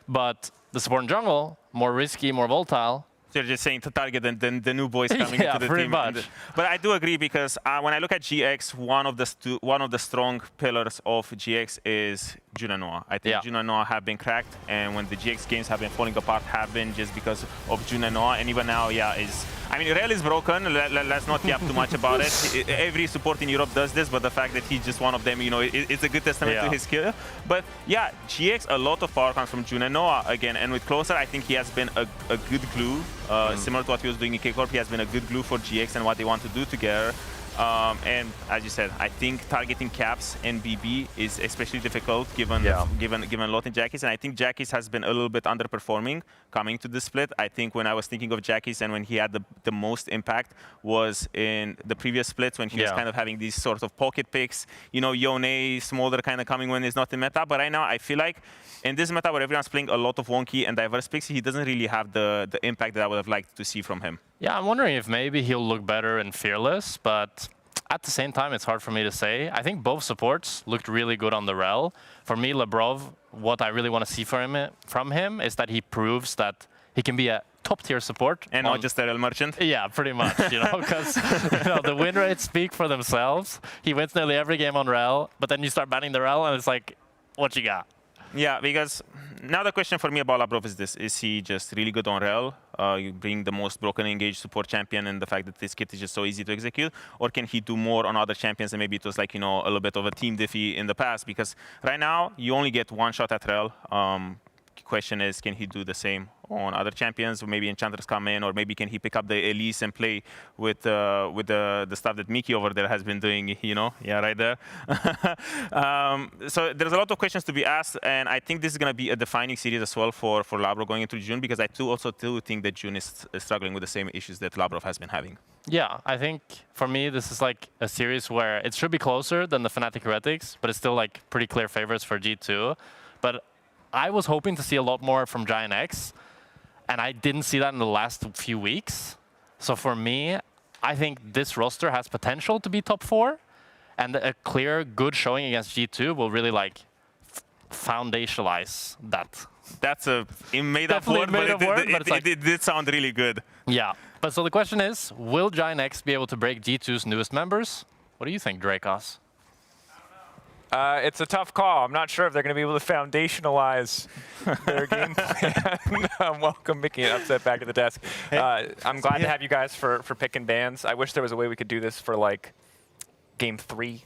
But the support in jungle, more risky, more volatile. So you're just saying to target the new boys coming into the pretty team. Much. But I do agree, because when I look at GX, one of the strong pillars of GX is Jun and Noah. I think Jun and Noah have been cracked, and when the GX games have been falling apart, have been just because of Jun and Noah. And even now, I mean, Rel is broken. Let's not yap too much about it. Every support in Europe does this, but the fact that he's just one of them, it's a good testament to his skill. But yeah, GX, a lot of power comes from Jun and Noah again. And with Closer, I think he has been a good glue. Similar to what he was doing in K-Corp, he has been a good glue for GX and what they want to do together. And as you said, I think targeting Caps and BB is especially difficult given Lot and Jackie's, and I think Jackie's has been a little bit underperforming coming to this split. I think when I was thinking of Jackie's and when he had the most impact was in the previous splits, when he was kind of having these sort of pocket picks, Yone, Smolder kind of coming when he's not in meta. But right now, I feel like in this meta where everyone's playing a lot of wonky and diverse picks, he doesn't really have the impact that I would have liked to see from him. Yeah, I'm wondering if maybe he'll look better in Fearless, but at the same time, it's hard for me to say. I think both supports looked really good on the Rel. For me, Lebrov, what I really want to see from him is that he proves that he can be a top-tier support. And not just a Rel merchant? Yeah, pretty much, because the win rates speak for themselves. He wins nearly every game on Rel, but then you start banning the Rel, and it's like, what you got? Yeah, because now the question for me about Labrov is this: is he just really good on Rel? You bring the most broken engaged support champion, and the fact that this kit is just so easy to execute, or can he do more on other champions? And maybe it was like a little bit of a team diffy in the past, because right now you only get one shot at Rel. Question is, can he do the same on other champions? Or maybe Enchanters come in, or maybe can he pick up the Elise and play with the stuff that Mickey over there has been doing? Right there. So there's a lot of questions to be asked, and I think this is going to be a defining series as well for Labrov going into June, because I also think that June is struggling with the same issues that Labrov has been having. Yeah, I think for me this is like a series where it should be closer than the Fnatic Heretics, but it's still like pretty clear favorites for G2. But I was hoping to see a lot more from Giant X, and I didn't see that in the last few weeks. So for me, I think this roster has potential to be top 4, and a clear, good showing against G2 will really like foundationalize that. That's a made-up word, but it did sound really good. Yeah, but so the question is, will Giant X be able to break G2's newest members? What do you think, Drakos? It's a tough call. I'm not sure if they're going to be able to foundationalize their game plan. Welcome, Mickey and Upset, back to the desk. I'm glad to have you guys for picking bands. I wish there was a way we could do this for like game 3,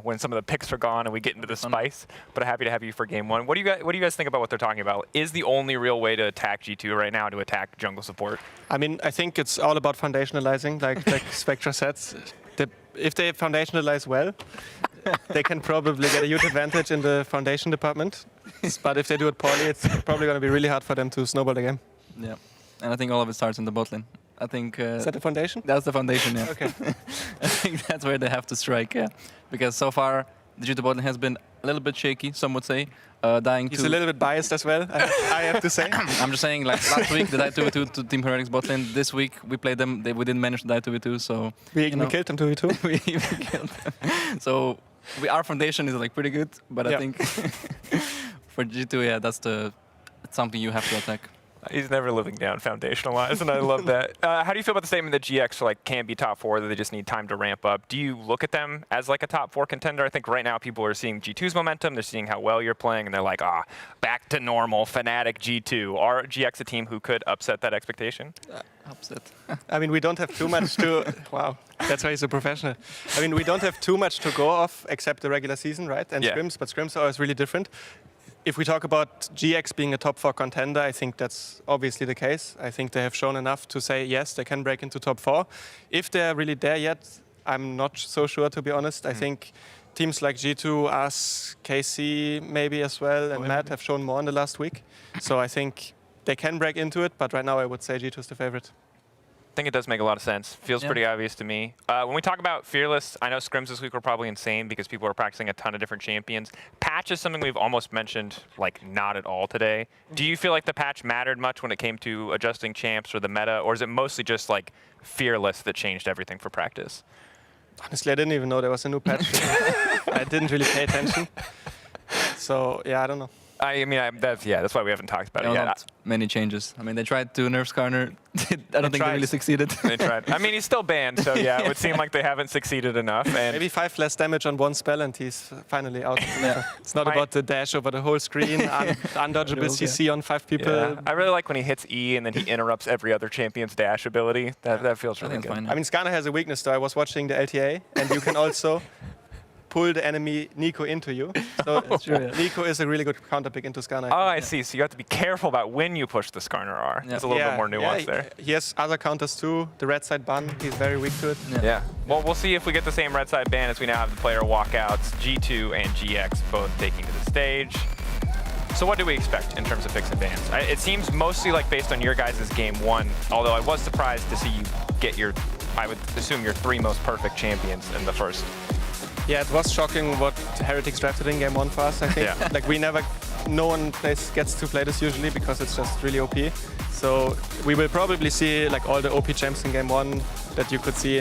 when some of the picks are gone and we get into the spice. But I'm happy to have you for game 1. What do you guys think about what they're talking about? Is the only real way to attack G2 right now to attack jungle support? I mean, I think it's all about foundationalizing, like Spectra says. If they foundationalize well, they can probably get a huge advantage in the foundation department. But if they do it poorly, it's probably going to be really hard for them to snowball the game. Yeah, and I think all of it starts in the bot lane. I think is that the foundation? That's the foundation, yeah. Okay. I think that's where they have to strike, yeah. Because so far, the G2 bot lane has been a little bit shaky, some would say. He's a little bit biased as well, I have to say. I'm just saying, like last week, they died 2v2 to Team Heretics bot lane. This week, we played them, we didn't manage to die 2v2, so... We killed them 2v2? we killed them. So, our foundation is like pretty good, but I think for G2, yeah, that's something you have to attack. He's never living down foundational-wise, and I love that. How do you feel about the statement that GX like can be top 4, that they just need time to ramp up? Do you look at them as like a top 4 contender? I think right now people are seeing G2's momentum, they're seeing how well you're playing, and they're like, back to normal, Fnatic G2. Are GX a team who could upset that expectation? Upset. I mean, we don't have too much to... Wow, that's why he's a professional. I mean, we don't have too much to go off except the regular season, right? And scrims, but scrims are always really different. If we talk about GX being a top 4 contender, I think that's obviously the case. I think they have shown enough to say, yes, they can break into top 4. If they're really there yet, I'm not so sure, to be honest. I think teams like G2, us, KC maybe as well, and Matt have shown more in the last week. So I think they can break into it, but right now I would say G2 is the favorite. I think it does make a lot of sense. Feels pretty obvious to me. When we talk about Fearless, I know scrims this week were probably insane because people are practicing a ton of different champions. Patch is something we've almost mentioned, like, not at all today. Do you feel like the patch mattered much when it came to adjusting champs or the meta, or is it mostly just, like, Fearless that changed everything for practice? Honestly, I didn't even know there was a new patch. I didn't really pay attention. So, yeah, I don't know. I mean, that's why we haven't talked about it yet. Not many changes. I mean, they tried to nerf Skarner. I don't think they really succeeded. They tried. I mean, he's still banned, so yeah, it would seem like they haven't succeeded enough. And maybe 5 less damage on one spell, and he's finally out. It's not about the dash over the whole screen, undodgeable CC on 5 people. Yeah. I really like when he hits E and then he interrupts every other champion's dash ability. That feels really good. I mean, Skarner has a weakness, though. I was watching the LTA, and you can also pull the enemy Nico into you. So Nico is a really good counter pick into Skarner. Oh, I see. So you have to be careful about when you push the Skarner R. There's a little bit more nuance there. He has other counters too. The red side ban, he's very weak to it. Yeah. Well, we'll see if we get the same red side ban as we now have the player walkouts. G2 and GX both taking to the stage. So what do we expect in terms of picks and bans? It seems mostly like based on your guys' game 1, although I was surprised to see you get your, I would assume, your 3 most perfect champions in the first. Yeah, it was shocking what Heretics drafted in game 1 for us, I think. Like, no one gets to play this usually because it's just really OP. So we will probably see like all the OP champs in game 1 that you could see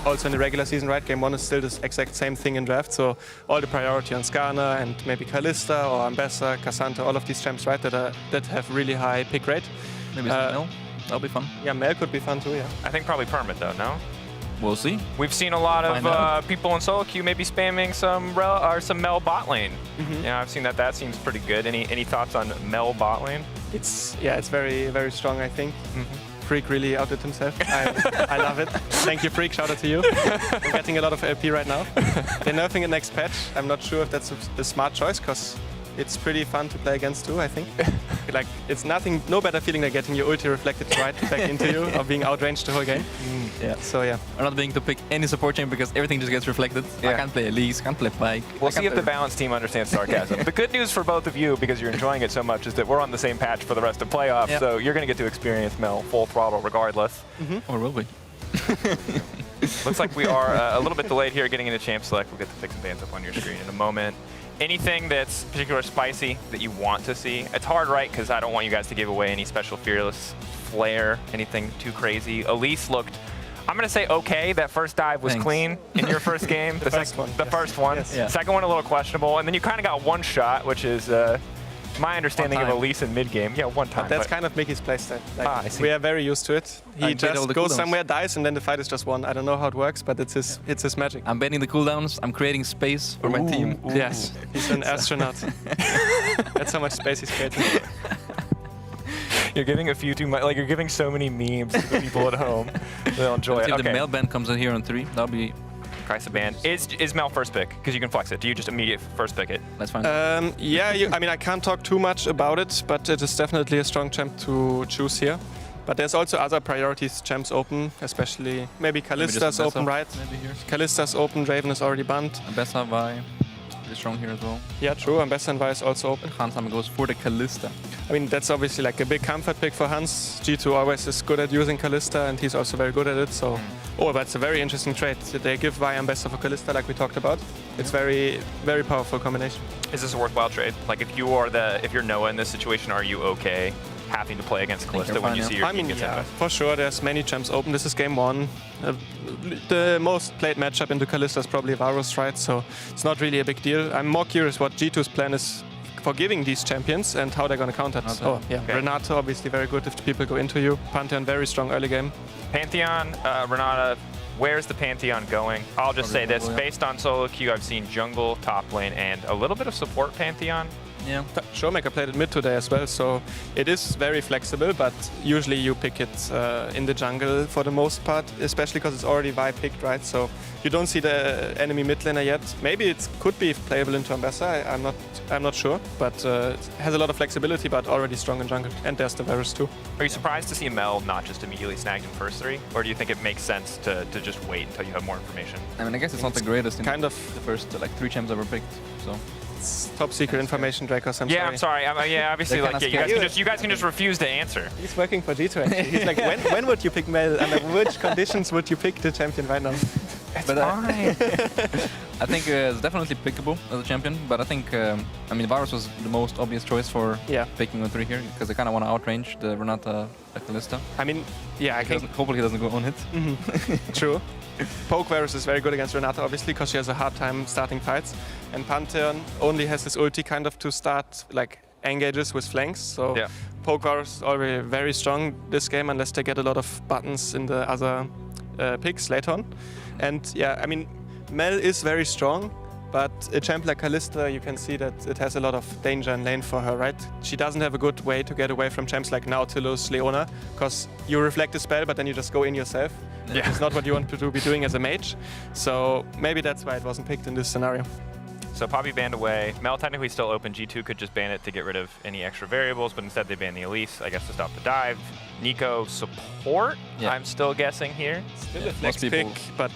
also in the regular season, right? Game 1 is still the exact same thing in draft. So all the priority on Skarner and maybe Kalista or Ambessa, Cassandra, all of these champs, right, that have really high pick rate. Maybe some Mel. That'll be fun. Yeah, Mel could be fun too, yeah. I think probably Permit though, no? We'll see. We've seen a lot of people in solo queue maybe spamming some Mel bot lane. Yeah, I've seen that. That seems pretty good. Any thoughts on Mel bot lane? It's very, very strong, I think. Freak really outdid himself. I love it. Thank you, Freak. Shout out to you. I'm getting a lot of LP right now. They're nerfing it next patch. I'm not sure if that's a smart choice because it's pretty fun to play against too, I think. Like, it's no better feeling than getting your ulti reflected right back into you or being outranged the whole game. So yeah. I'm not being to pick any support champ because everything just gets reflected. I can't play Elise, can't play Pike. We'll see if the balance team understands sarcasm. The good news for both of you, because you're enjoying it so much, is that we're on the same patch for the rest of playoffs, so you're going to get to experience Mel full throttle regardless. Or will we? Looks like we are a little bit delayed here getting into Champ Select. We'll get the picks and bans up on your screen in a moment. Anything that's particularly spicy that you want to see? It's hard, right? Because I don't want you guys to give away any special Fearless flair, anything too crazy. Elise looked, I'm going to say okay. That first dive was clean in your first game. The first one. The first one. Yes. Second one a little questionable. And then you kind of got one shot, which is my understanding of Elise in mid-game. Yeah, one time. That's kind of Mickey's playstyle. Like, we are very used to it. He just goes somewhere, dies, and then the fight is just won. I don't know how it works, but it's his magic. I'm bending the cooldowns. I'm creating space for my team. Yes, he's an astronaut. That's how much space he's creating. You're giving a few too much. Like, you're giving so many memes to the people at home. They'll enjoy it. If the Mel band comes in here on 3, that'll be Krysa ban. Is Mel first pick? Because you can flex it. Do you just immediate first pick it? That's fine. Yeah, I mean, I can't talk too much about it, but it is definitely a strong champ to choose here. But there's also other priorities champs open, especially maybe Kalista's open, right? Maybe here. Kalista's open, Raven is already banned. Ambessa, Vi, really strong here as well. Yeah, true. Ambessa and Vi is also open. Hans goes for the Kalista. I mean, that's obviously like a big comfort pick for Hans. G2 always is good at using Kalista, and he's also very good at it. So, that's a very interesting trade. They give Vi Ambessa for Kalista, like we talked about. It's very, very powerful combination. Is this a worthwhile trade? Like, if you're Noah in this situation, are you okay having to play against Kalista when you see your team gets out? For sure. There's many champs open. This is game 1. The most played matchup into Kalista is probably Varus, right? So it's not really a big deal. I'm more curious what G2's plan is forgiving these champions and how they're going to counter it. Oh, yeah. Okay. Renato, obviously very good if people go into you. Pantheon, very strong early game. Pantheon, Renata, where's the Pantheon going? I'll just say this, based on solo queue, I've seen jungle, top lane, and a little bit of support Pantheon. Yeah. Showmaker played it mid today as well, so it is very flexible, but usually you pick it in the jungle for the most part, especially because it's already Vi picked, right? So you don't see the enemy mid laner yet. Maybe it could be playable into Ambessa, I'm not sure, but it has a lot of flexibility, but already strong in jungle. And there's the Varus too. Are you surprised to see Mel not just immediately snagged in first 3? Or do you think it makes sense to just wait until you have more information? I mean, I guess it's not the greatest in kind of the first 3 champs ever picked, so. It's top secret information, Dracos. I'm sorry. Yeah, obviously, you guys can just refuse to answer. He's working for G2 actually. He's like, when would you pick Mel? Under which conditions would you pick the champion right now? It's fine. I think it's definitely pickable as a champion, but I think, I mean, Varus was the most obvious choice for picking on 3 here, because they kind of want to outrange the Renata Kalista. I mean, yeah, hopefully he doesn't go on hit. True. Poke Varus is very good against Renata, obviously, because she has a hard time starting fights. And Pantheon only has this ulti kind of to start like engages with flanks. So Poke Varus is already very strong this game, unless they get a lot of buttons in the other picks later on. And yeah, I mean, Mel is very strong, but a champ like Kalista, you can see that it has a lot of danger in lane for her, right? She doesn't have a good way to get away from champs like Nautilus, Leona, because you reflect the spell, but then you just go in yourself. Yeah. It's not what you want to be doing as a mage. So maybe that's why it wasn't picked in this scenario. So Poppy banned away. Mel technically still open. G2 could just ban it to get rid of any extra variables, but instead they banned the Elise, I guess, to stop the dive. Nico support, I'm still guessing here. Still a flex pick, but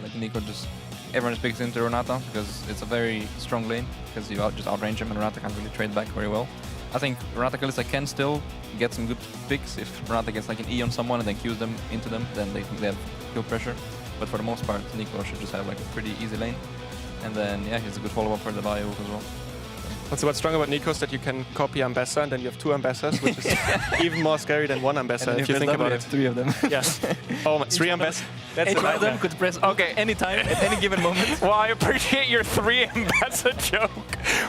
like Nico just, everyone just picks into Renata because it's a very strong lane, because you just outrange him and Renata can't really trade back very well. I think Renata Kalista can still get some good picks. If Renata gets like an E on someone and then queues them into them, then they think they have kill pressure. But for the most part, Nico should just have like a pretty easy lane. And then, yeah, he's a good follow-up for the bio as well. Also, what's strong about Nico is that you can copy Ambessa, and then you have 2 Ambessas, which is even more scary than 1 Ambessa if you think about it. 3 of them. Yeah. Oh, 3 Ambessa. That's each one of them could press anytime, at any given moment. Well, I appreciate your 3 Ambessa joke.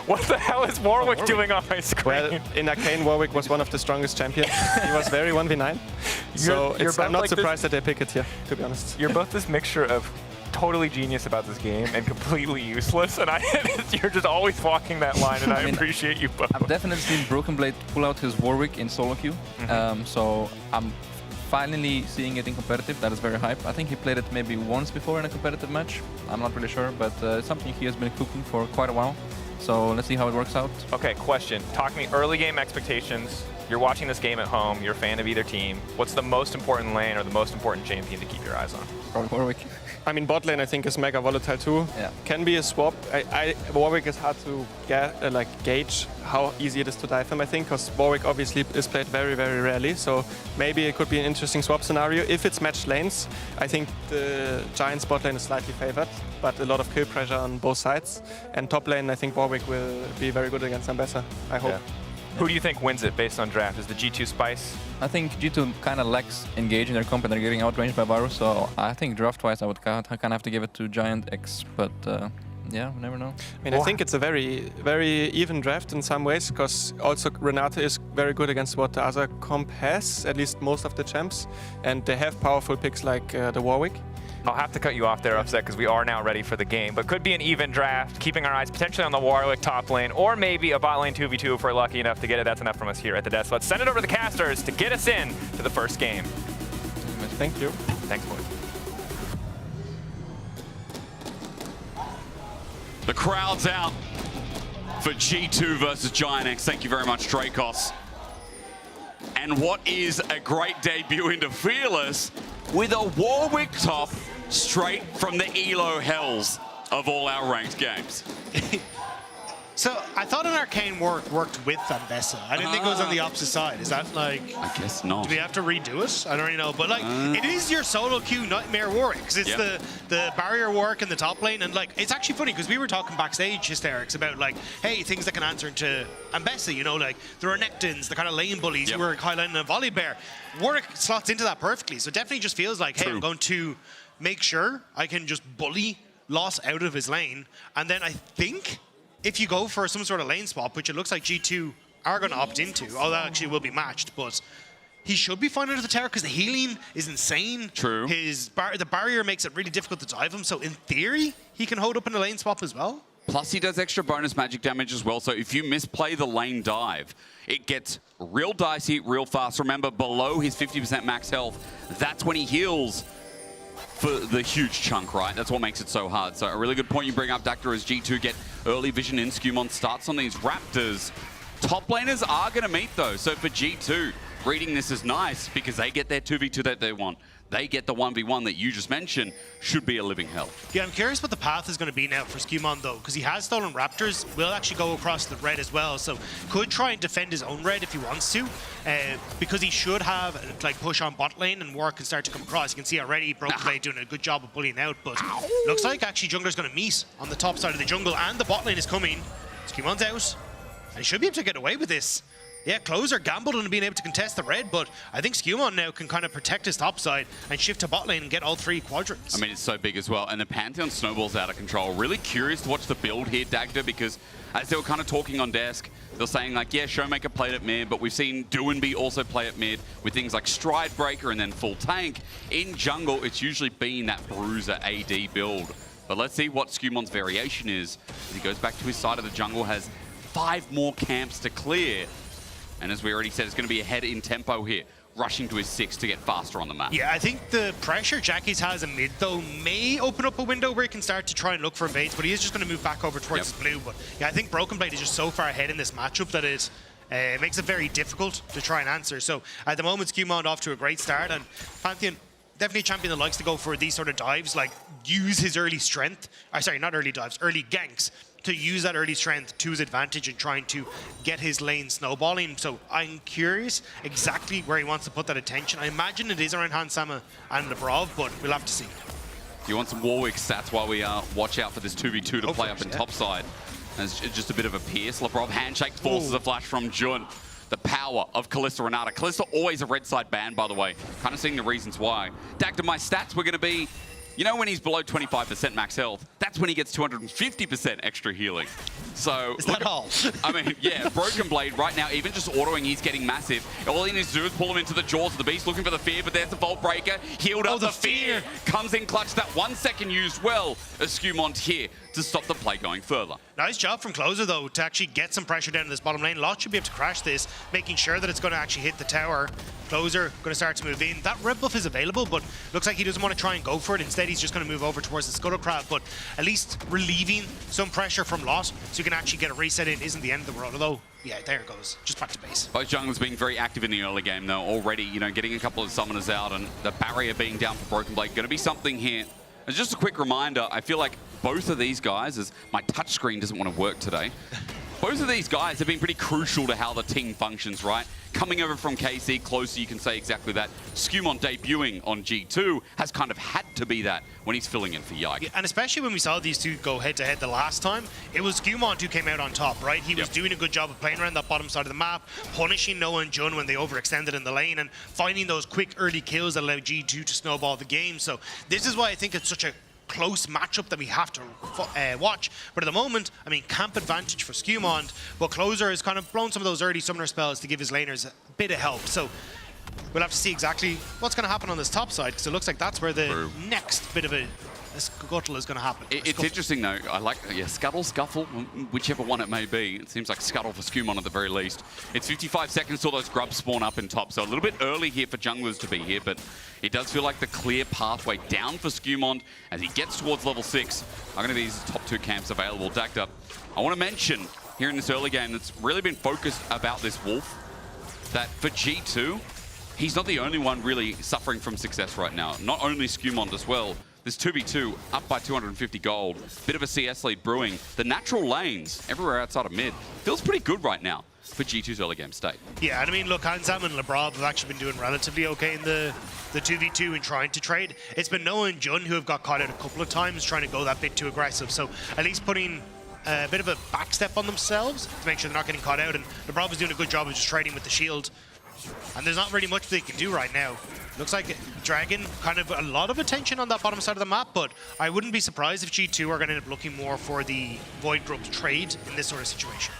What the hell is Warwick doing on my screen? Well, in Arcane, Warwick was one of the strongest champions. He was very 1v9. So I'm not surprised that they pick it here, to be honest. You're both this mixture of totally genius about this game and completely useless, and you're just always walking that line, and I appreciate you both. I've definitely seen Broken Blade pull out his Warwick in solo queue, so I'm finally seeing it in competitive. That is very hype. I think he played it maybe once before in a competitive match. I'm not really sure, but it's something he has been cooking for quite a while. So let's see how it works out. Okay, question. Talk to me early game expectations. You're watching this game at home. You're a fan of either team. What's the most important lane or the most important champion to keep your eyes on? Probably Warwick. I mean, bot lane I think is mega volatile too. Yeah. Can be a swap. Warwick is hard to gauge how easy it is to dive him, I think, because Warwick obviously is played very, very rarely. So maybe it could be an interesting swap scenario. If it's matched lanes, I think the Giants bot lane is slightly favored, but a lot of kill pressure on both sides. And top lane, I think Warwick will be very good against Ambessa, I hope. Yeah. Who do you think wins it based on draft? Is the G2 Spice? I think G2 kind of lacks engage in their comp and they're getting outranged by Varus, so I think draft-wise I would kind of have to give it to Giant X, but yeah, we never know. I mean, I think it's a very, very even draft in some ways, because also Renata is very good against what the other comp has, at least most of the champs, and they have powerful picks like the Warwick. I'll have to cut you off there, Upset, because we are now ready for the game. But could be an even draft, keeping our eyes potentially on the Warwick top lane, or maybe a bot lane 2v2 if we're lucky enough to get it. That's enough from us here at the desk. Let's send it over to the casters to get us in to the first game. Thank you. Thanks, boys. The crowd's out for G2 versus Giant X. Thank you very much, Dracos. And what is a great debut into Fearless with a Warwick top straight from the ELO hells of all our ranked games. So I thought an Arcane worked with Ambessa. I didn't think it was on the opposite side. Is that like... I guess not. Do we have to redo it? I don't really know. But like, it is your solo queue Nightmare Warwick. Because it's the barrier work in the top lane. And like, it's actually funny because we were talking backstage, Hysterics, about like, hey, things that can answer into Ambessa, you know, like the Renekton's, the kind of lane bullies who were highlighting a volley bear. Warwick slots into that perfectly. So it definitely just feels like, hey, I'm going to make sure I can just bully Loss out of his lane. And then I think if you go for some sort of lane swap, which it looks like G2 are going to opt into, that actually will be matched, but he should be fine under the tower because the healing is insane. True. The barrier makes it really difficult to dive him, so in theory, he can hold up in the lane swap as well. Plus, he does extra bonus magic damage as well, so if you misplay the lane dive, it gets real dicey, real fast. Remember, below his 50% max health, that's when he heals for the huge chunk, right? That's what makes it so hard. So a really good point you bring up, Dacta, as G2 get early vision in. Skumon starts on these Raptors. Top laners are going to meet, though. So for G2, reading this is nice because they get their 2v2 that they want. They get the 1v1 that you just mentioned. Should be a living hell. Yeah, I'm curious what the path is going to be now for Skumon, though, because he has stolen Raptors, will actually go across the red as well, so could try and defend his own red if he wants to, because he should have, like, push on bot lane and War can start to come across. You can see already Broken Blade doing a good job of bullying out, but looks like actually Jungler's going to meet on the top side of the jungle, and the bot lane is coming. Skumon's out, and he should be able to get away with this. Yeah, Closer gambled on being able to contest the red, but I think Skumon now can kind of protect his top side and shift to bot lane and get all 3 quadrants. I mean, it's so big as well, and the Pantheon snowballs out of control. Really curious to watch the build here, Dagda, because as they were kind of talking on desk, they're saying like, yeah, Showmaker played at mid, but we've seen Doinby also play at mid with things like Stride Breaker and then full tank. In jungle, it's usually been that Bruiser AD build. But let's see what Skumon's variation is. As he goes back to his side of the jungle, has 5 more camps to clear. And as we already said, it's going to be ahead in tempo here, rushing to his 6 to get faster on the map. Yeah, I think the pressure Jackie's has in mid, though, may open up a window where he can start to try and look for evades, but he is just going to move back over towards his blue. But yeah, I think Broken Blade is just so far ahead in this matchup that it makes it very difficult to try and answer. So at the moment, Skumon off to a great start, and Pantheon, definitely a champion that likes to go for these sort of dives, like use his early strength, sorry, not early dives, early ganks, to use that early strength to his advantage and trying to get his lane snowballing. So I'm curious exactly where he wants to put that attention. I imagine it is around Hans Sama and Labrov, but we'll have to see. You want some Warwick stats while we watch out for this 2v2 to play up in top side. As just a bit of a pierce. Labrov handshake forces a flash from Jun. The power of Kalista Renata. Kalista always a red side ban, by the way. Kind of seeing the reasons why. Dagda, my stats were going to be, you know, when he's below 25% max health, that's when he gets 250% extra healing. So, is that all? I mean, yeah, Broken Blade right now, even just autoing, he's getting massive. All he needs to do is pull him into the jaws of the beast, looking for the fear, but there's the Vault Breaker. Healed up the fear. Comes in clutch, that 1 second used well as Skumon here to stop the play going further. Nice job from Closer, though, to actually get some pressure down in this bottom lane. Lot should be able to crash this, making sure that it's going to actually hit the tower. Closer going to start to move in. That red buff is available, but looks like he doesn't want to try and go for it. Instead, he's just going to move over towards the Scuttle Crab, but at least relieving some pressure from Lot so you can actually get a reset in isn't the end of the world, although, yeah, there it goes. Just back to base. Both junglers being very active in the early game, though, already, you know, getting a couple of summoners out, and the barrier being down for Broken Blade. Going to be something here. And just a quick reminder, I feel like both of these guys, as my touchscreen doesn't want to work today, both of these guys have been pretty crucial to how the team functions, right? Coming over from KC, Closer, you can say exactly that. Skumon debuting on G2 has kind of had to be that when he's filling in for Yike. Yeah, and especially when we saw these two go head-to-head the last time, it was Skumon who came out on top, right? He was doing a good job of playing around that bottom side of the map, punishing Noah and Jun when they overextended in the lane, and finding those quick early kills that allowed G2 to snowball the game. So this is why I think it's such a close matchup that we have to watch. But at the moment, I mean, camp advantage for Skumon, but Closer has kind of blown some of those early summoner spells to give his laners a bit of help. So we'll have to see exactly what's going to happen on this top side, because it looks like that's where the next bit of a scuttle is going to happen. It's interesting, though. I like, scuttle, scuffle, whichever one it may be. It seems like scuttle for Skumon at the very least. It's 55 seconds till those grubs spawn up in top, so a little bit early here for junglers to be here, but it does feel like the clear pathway down for Skumon as he gets towards level 6. Are going to be these top 2 camps available. Dagda, I want to mention here in this early game that's really been focused about this Wolf, that for G2, he's not the only one really suffering from success right now. Not only Skumon as well. This 2v2 up by 250 gold. Bit of a CS lead brewing. The natural lanes everywhere outside of mid feels pretty good right now for G2's early game state. Yeah, and I mean, look, Hansam and Labrov have actually been doing relatively okay in the 2v2 and trying to trade. It's been Noah and Jun who have got caught out a couple of times trying to go that bit too aggressive. So at least putting a bit of a backstep on themselves to make sure they're not getting caught out. And Labrov is doing a good job of just trading with the shield. And there's not really much they can do right now. Looks like Dragon, kind of a lot of attention on that bottom side of the map, but I wouldn't be surprised if G2 are going to end up looking more for the Void Grubs trade in this sort of situation.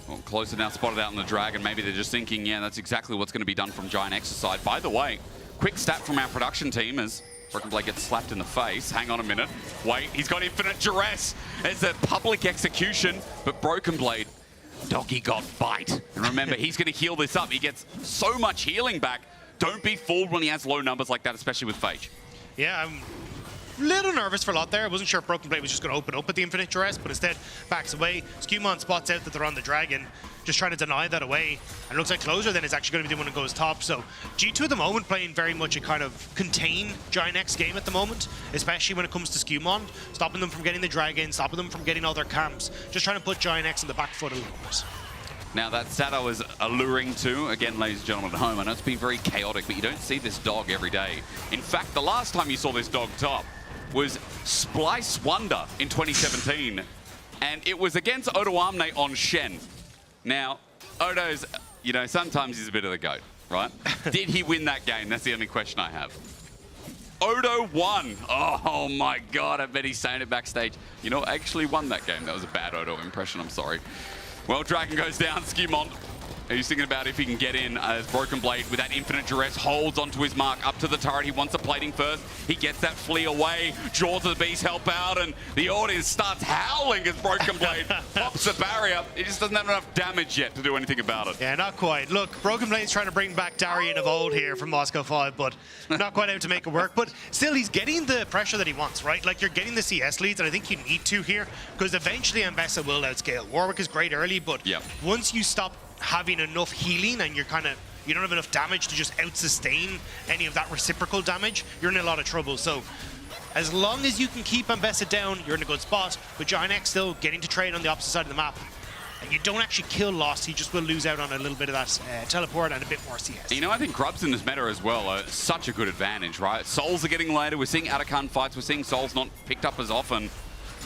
Well, Closer now spotted out on the Dragon. Maybe they're just thinking, yeah, that's exactly what's going to be done from Giant X's side. By the way, quick stat from our production team as Broken Blade gets slapped in the face. Hang on a minute. Wait, he's got infinite duress. It's a public execution, but Broken Blade, doggy got bite. And remember, he's going to heal this up. He gets so much healing back. Don't be fooled when he has low numbers like that, especially with Phage. Yeah, I'm a little nervous for a lot there. I wasn't sure if Broken Blade was just going to open up with the infinite duress, but instead backs away. Skewmon spots out that they're on the Dragon, just trying to deny that away. And it looks like Closer then is actually going to be the one who goes top. So G2 at the moment playing very much a kind of contain Giant X game at the moment, especially when it comes to Skewmon, stopping them from getting the Dragon, stopping them from getting all their camps, just trying to put Giant X on the back foot a little bit. Now that stat I was alluring to, again, ladies and gentlemen at home, I know it's been very chaotic, but you don't see this dog every day. In fact, the last time you saw this dog top was Splice Wonder in 2017, and it was against Odo Amne on Shen. Now, Odo's, you know, sometimes he's a bit of the goat, right? Did he win that game? That's the only question I have. Odo won. Oh my God, I bet he's saying it backstage. You know, I actually won that game. That was a bad Odo impression, I'm sorry. Well, Dragon goes down, Skewmon. He's thinking about if he can get in as Broken Blade with that infinite duress holds onto his mark up to the turret. He wants a plating first. He gets that flee away. Jaws of the Beast help out, and the audience starts howling as Broken Blade pops the barrier. He just doesn't have enough damage yet to do anything about it. Yeah, not quite. Look, Broken Blade's trying to bring back Darien of old here from Moscow 5, but not quite able to make it work. But still, he's getting the pressure that he wants, right? Like, you're getting the CS leads, and I think you need to here, because eventually Ambessa will outscale. Warwick is great early, but once you stop having enough healing and you don't have enough damage to just out-sustain any of that reciprocal damage, you're in a lot of trouble. So as long as you can keep Ambessa down, you're in a good spot. But Giant X still getting to trade on the opposite side of the map. And you don't actually kill Lost, he just will lose out on a little bit of that teleport and a bit more CS. You know, I think Grub's in this meta as well, such a good advantage, right? Souls are getting later, we're seeing Atakan fights, we're seeing Souls not picked up as often.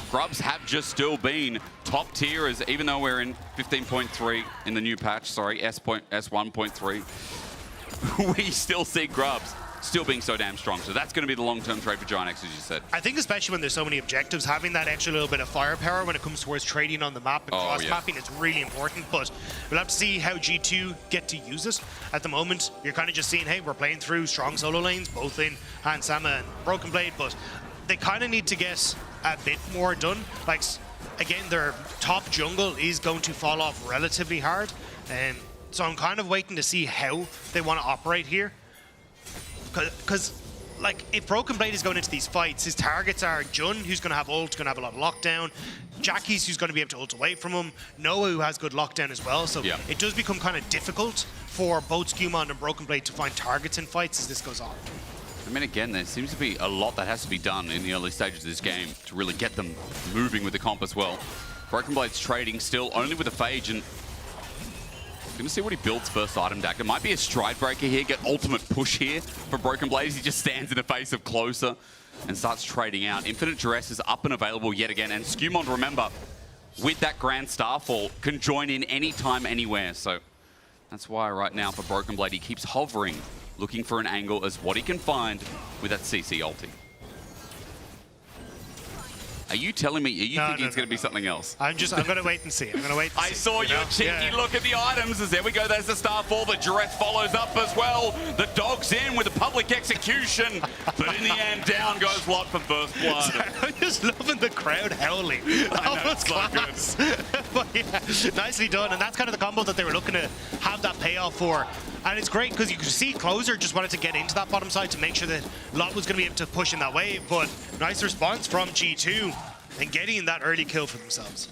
Grubs have just still been top tier, as even though we're in 15.3 in the new patch, sorry, S1.3, we still see Grubs still being so damn strong. So that's going to be the long-term trade for Giant X, as you said. I think especially when there's so many objectives, having that extra little bit of firepower when it comes towards trading on the map and cross-mapping is really important, but we'll have to see how G2 get to use it. At the moment, you're kind of just seeing, hey, we're playing through strong solo lanes, both in Hans Sama and Broken Blade, but they kind of need to get a bit more done. Like, again, their top jungle is going to fall off relatively hard, and so I'm kind of waiting to see how they want to operate here. Because, like, if Broken Blade is going into these fights, his targets are Jun, who's going to have ult, going to have a lot of lockdown, Jackie's who's going to be able to ult away from him, Noah, who has good lockdown as well, so it does become kind of difficult for both Skewmon and Broken Blade to find targets in fights as this goes on. I mean, again, there seems to be a lot that has to be done in the early stages of this game to really get them moving with the comp as well. Broken Blade's trading still only with a Phage, and going to see what he builds first item deck. It might be a stride breaker here, get ultimate push here for Broken Blade. He just stands in the face of Closer and starts trading out. Infinite Duress is up and available yet again, and Skewmon, remember, with that Grand Starfall, can join in anytime, anywhere. So that's why right now for Broken Blade, he keeps hovering, looking for an angle as what he can find with that CC ulti. Are you telling me, thinking it's going to be something else? I'm going to wait and see. I'm going to wait and see. I saw your cheeky look at the items as there we go, there's the Starfall. The Duress follows up as well. The dog's in with a public execution. But in the end, down goes Lot for first blood. I'm just loving the crowd howling. I know, it's so good. But yeah, nicely done. And that's kind of the combo that they were looking to have that payoff for. And it's great because you can see Closer just wanted to get into that bottom side to make sure that Lot was going to be able to push in that wave. But nice response from G2 and getting that early kill for themselves.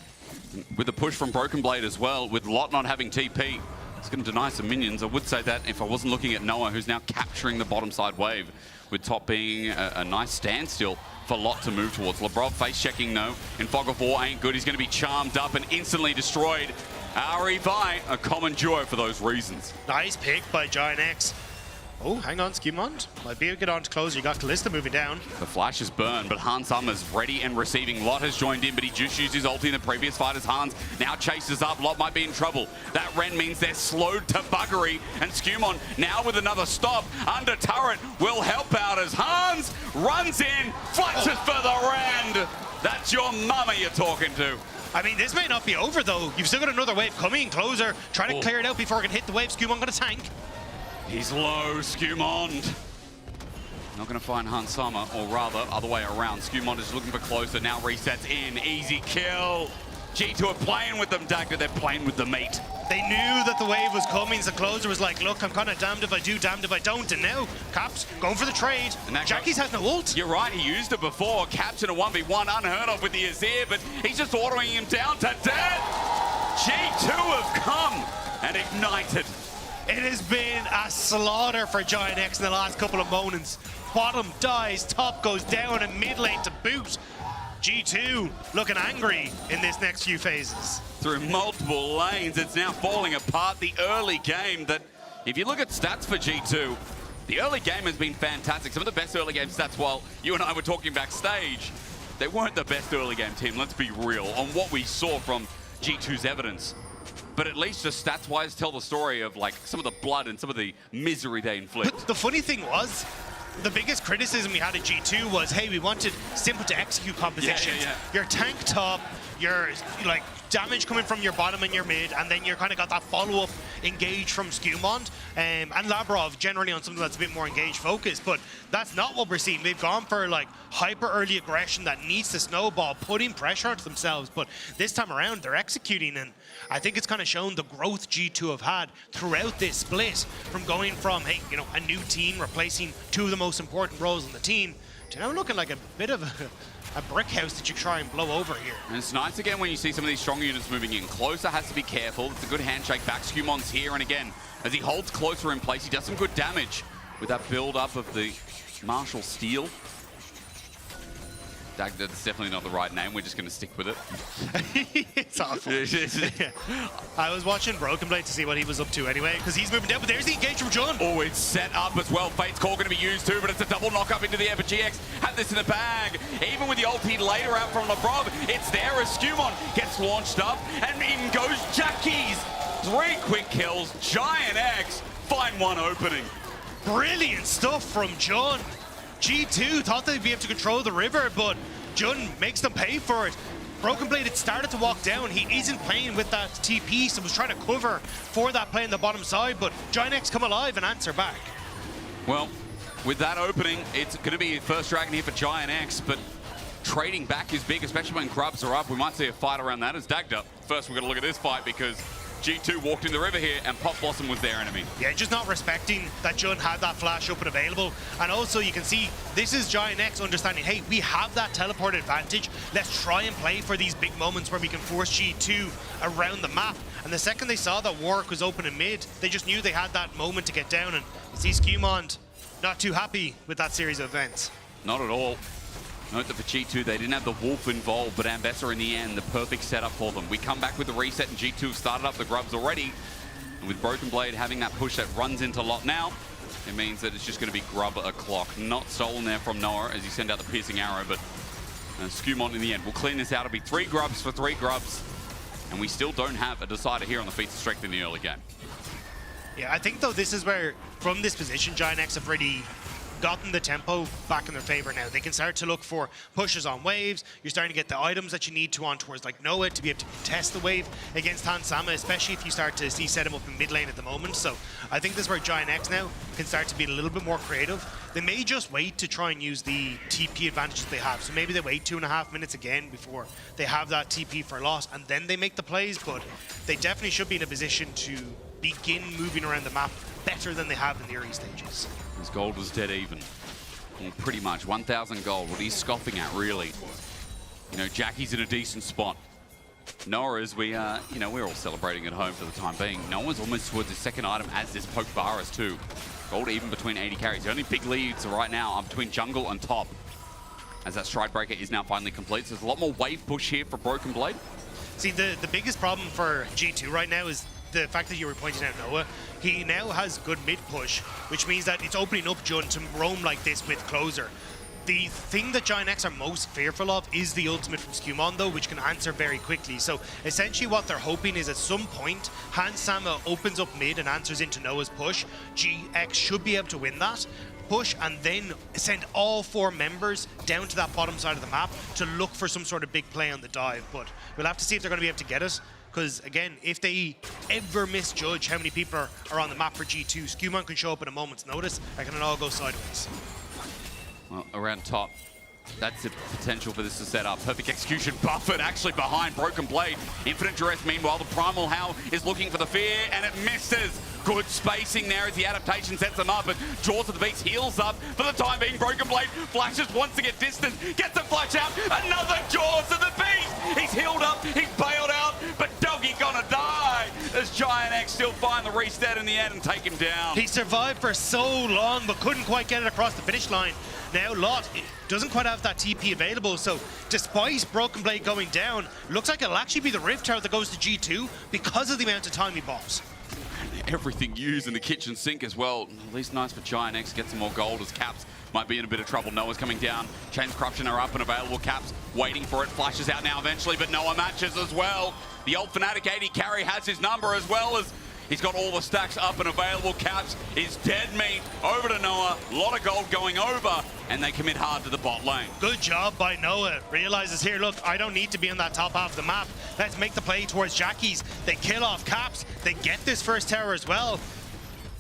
With the push from Broken Blade as well, with Lot not having TP, it's going to deny some minions. I would say that if I wasn't looking at Noah, who's now capturing the bottom side wave, with top being a nice standstill for Lot to move towards. Labrov face checking no, and Fog of War ain't good. He's going to be charmed up and instantly destroyed. Ari Vi, a common duo for those reasons. Nice pick by Giant X. Oh, hang on, Skimond. Might be able to get on to closer. You got Kalista moving down. The flash is burned, but Hans Summer's ready and receiving. Lot has joined in, but he just used his ulti in the previous fight as Hans now chases up. Lot might be in trouble. That Ren means they're slowed to buggery, and Skimond now with another stop under turret will help out as Hans runs in, flashes for the Ren. That's your mama you're talking to. I mean, this may not be over, though. You've still got another wave coming. Closer, trying to clear it out before it can hit the wave. Skimond got a tank. He's low, Skimond. Not going to find Hans Summer, or rather, other way around. Skimond is looking for closer, now resets in. Easy kill. G2 are playing with them, Dagda. They're playing with the mate. They knew that the wave was coming, so Closer was like, look, I'm kind of damned if I do, damned if I don't. And now, Caps going for the trade. Jackie's has no ult. You're right, he used it before. Caps in a 1v1, unheard of with the Azir, but he's just ordering him down to death. G2 have come and ignited. It has been a slaughter for Giant X in the last couple of moments. Bottom dies, top goes down, and mid lane to boot. G2 looking angry in this next few phases. Through multiple lanes, it's now falling apart. The early game that, if you look at stats for G2, the early game has been fantastic. Some of the best early game stats, while you and I were talking backstage, they weren't the best early game team, let's be real, on what we saw from G2's evidence. But at least just stats-wise tell the story of like some of the blood and some of the misery they inflict. The funny thing was, the biggest criticism we had at G2 was, hey, we wanted simple to execute compositions. Your tank top, your like damage coming from your bottom and your mid, and then you kind of got that follow-up engage from Skimond and Labrov generally on something that's a bit more engaged focused, but that's not what we're seeing. They've gone for like hyper early aggression that needs to snowball, putting pressure onto themselves, but this time around they're executing, and I think it's kind of shown the growth G2 have had throughout this split, from going from, hey, you know, a new team replacing two of the most important roles on the team to now looking like a bit of a brick house that you try and blow over here. And it's nice again when you see some of these strong units moving in. Closer has to be careful. It's a good handshake back. Skimond's here, and again, as he holds Closer in place, he does some good damage with that build-up of the Martial Steel. That's definitely not the right name. We're just going to stick with it. It's awful. I was watching Broken Blade to see what he was up to anyway, because he's moving down, but there's the engage from John. Oh, it's set up as well. Fate's Call going to be used too, but it's a double knock up into the air for GX. Had this in the bag. Even with the ulti later out from Labrov, it's there as Skimond gets launched up, and in goes Jackie's. 3 quick kills. Giant X find one opening. Brilliant stuff from John. G2 thought they'd be able to control the river, but Jun makes them pay for it. Broken Blade had started to walk down. He isn't playing with that TP, so was trying to cover for that play on the bottom side, but Giant X come alive and answer back. Well, with that opening, it's going to be first Dragon here for Giant X, but trading back is big, especially when Grubs are up. We might see a fight around that as Dagda. First, we're going to look at this fight because G2 walked in the river here, and Pop Blossom was their enemy. Yeah, just not respecting that Jun had that flash up and available. And also, you can see, this is Giant X understanding, hey, we have that teleport advantage. Let's try and play for these big moments where we can force G2 around the map. And the second they saw that Warwick was open in mid, they just knew they had that moment to get down. And you see Skimond not too happy with that series of events. Not at all. Note that for G2, they didn't have the Wolf involved, but Ambessa in the end, the perfect setup for them. We come back with the reset, and G2 have started up the Grubs already. And with Broken Blade having that push that runs into Lot now, it means that it's just going to be Grub o'clock. Not stolen there from Noah as he sent out the piercing arrow, but Skimond in the end. We'll clean this out. It'll be 3 Grubs for 3 Grubs. And we still don't have a decider here on the feats of strength in the early game. Yeah, I think, though, this is where, from this position, Giant X have really gotten the tempo back in their favor now. They can start to look for pushes on waves. You're starting to get the items that you need to on towards like Noah to be able to contest the wave against Hans Sama, especially if you start to see set him up in mid lane at the moment. So I think this is where Giant X now can start to be a little bit more creative. They may just wait to try and use the TP advantages they have. So maybe they wait 2.5 minutes again before they have that TP for loss, and then they make the plays, but they definitely should be in a position to begin moving around the map better than they have in the early stages. His gold was dead even. Well, pretty much 1,000 gold. What he's scoffing at, really. You know, Jackie's in a decent spot. Noah, as we, you know, we're all celebrating at home for the time being. Noah's almost towards his second item, as this Poke Varus too. Gold even between 80 carries. The only big leads right now are between jungle and top, as that Stride Breaker is now finally complete. So there's a lot more wave push here for Broken Blade. See, the biggest problem for G2 right now is the fact that you were pointing out Noah, he now has good mid push, which means that it's opening up Jun to roam like this with Closer. The thing that Giant X are most fearful of is the ultimate from Skumon, though, which can answer very quickly. So essentially what they're hoping is at some point, Hans Sama opens up mid and answers into Noah's push. GX should be able to win that push and then send all 4 members down to that bottom side of the map to look for some sort of big play on the dive. But we'll have to see if they're going to be able to get it. Because, again, if they ever misjudge how many people are on the map for G2, Skumon can show up at a moment's notice and can all go sideways. Well, around top, that's the potential for this to set up. Perfect execution, buffered actually behind Broken Blade. Infinite Duress, meanwhile, the Primal Howl is looking for the fear, and it misses. Good spacing there as the adaptation sets them up, but Jaws of the Beast heals up for the time being. Broken Blade flashes, wants to get distance, gets the flash out, another Jaws of the Beast! He's healed up, he's bailed out, but Doggy gonna die as Giant X still find the reset in the end and take him down. He survived for so long, but couldn't quite get it across the finish line. Now Lot doesn't quite have that TP available, so despite Broken Blade going down, looks like it'll actually be the Rift Tower that goes to G2 because of the amount of time he bought. Everything used in the kitchen sink as well. At least nice for Giant X, get some more gold as Caps might be in a bit of trouble. Noah's coming down. Chains Corruption are up and available. Caps waiting for it. Flashes out now eventually, but Noah matches as well. The old Fnatic 80 carry has his number as well as he's got all the stacks up and available. Caps is dead meat. Over to Noah. A lot of gold going over, and they commit hard to the bot lane. Good job by Noah. Realizes here, look, I don't need to be on that top half of the map. Let's make the play towards Jackie's. They kill off Caps. They get this first tower as well.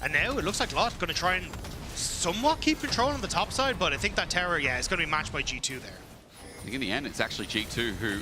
And now it looks like Lot going to try and somewhat keep control on the top side, but I think that tower, yeah, is going to be matched by G2 there. I think in the end, it's actually G2 who,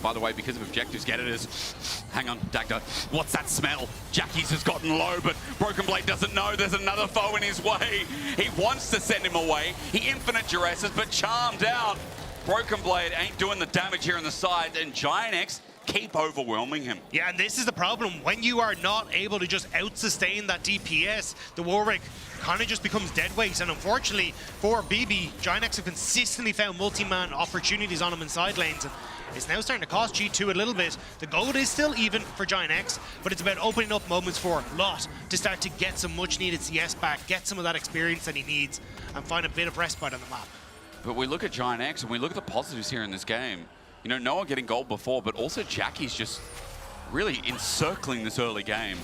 by the way, because of objectives, get it as... Hang on, Dagda. What's that smell? Jackie's has gotten low, but Broken Blade doesn't know there's another foe in his way. He wants to send him away. He infinite duresses, but charmed out. Broken Blade ain't doing the damage here on the side, and Giant X keep overwhelming him. Yeah, and this is the problem. When you are not able to just out-sustain that DPS, the Warwick kind of just becomes dead weight. And unfortunately for BB, Giant X have consistently found multi-man opportunities on him in side lanes. And it's now starting to cost G2 a little bit. The gold is still even for Giant X, but it's about opening up moments for Lot to start to get some much-needed CS back, get some of that experience that he needs, and find a bit of respite on the map. But we look at Giant X and we look at the positives here in this game. You know, Noah getting gold before, but also Jackie's just really encircling this early game.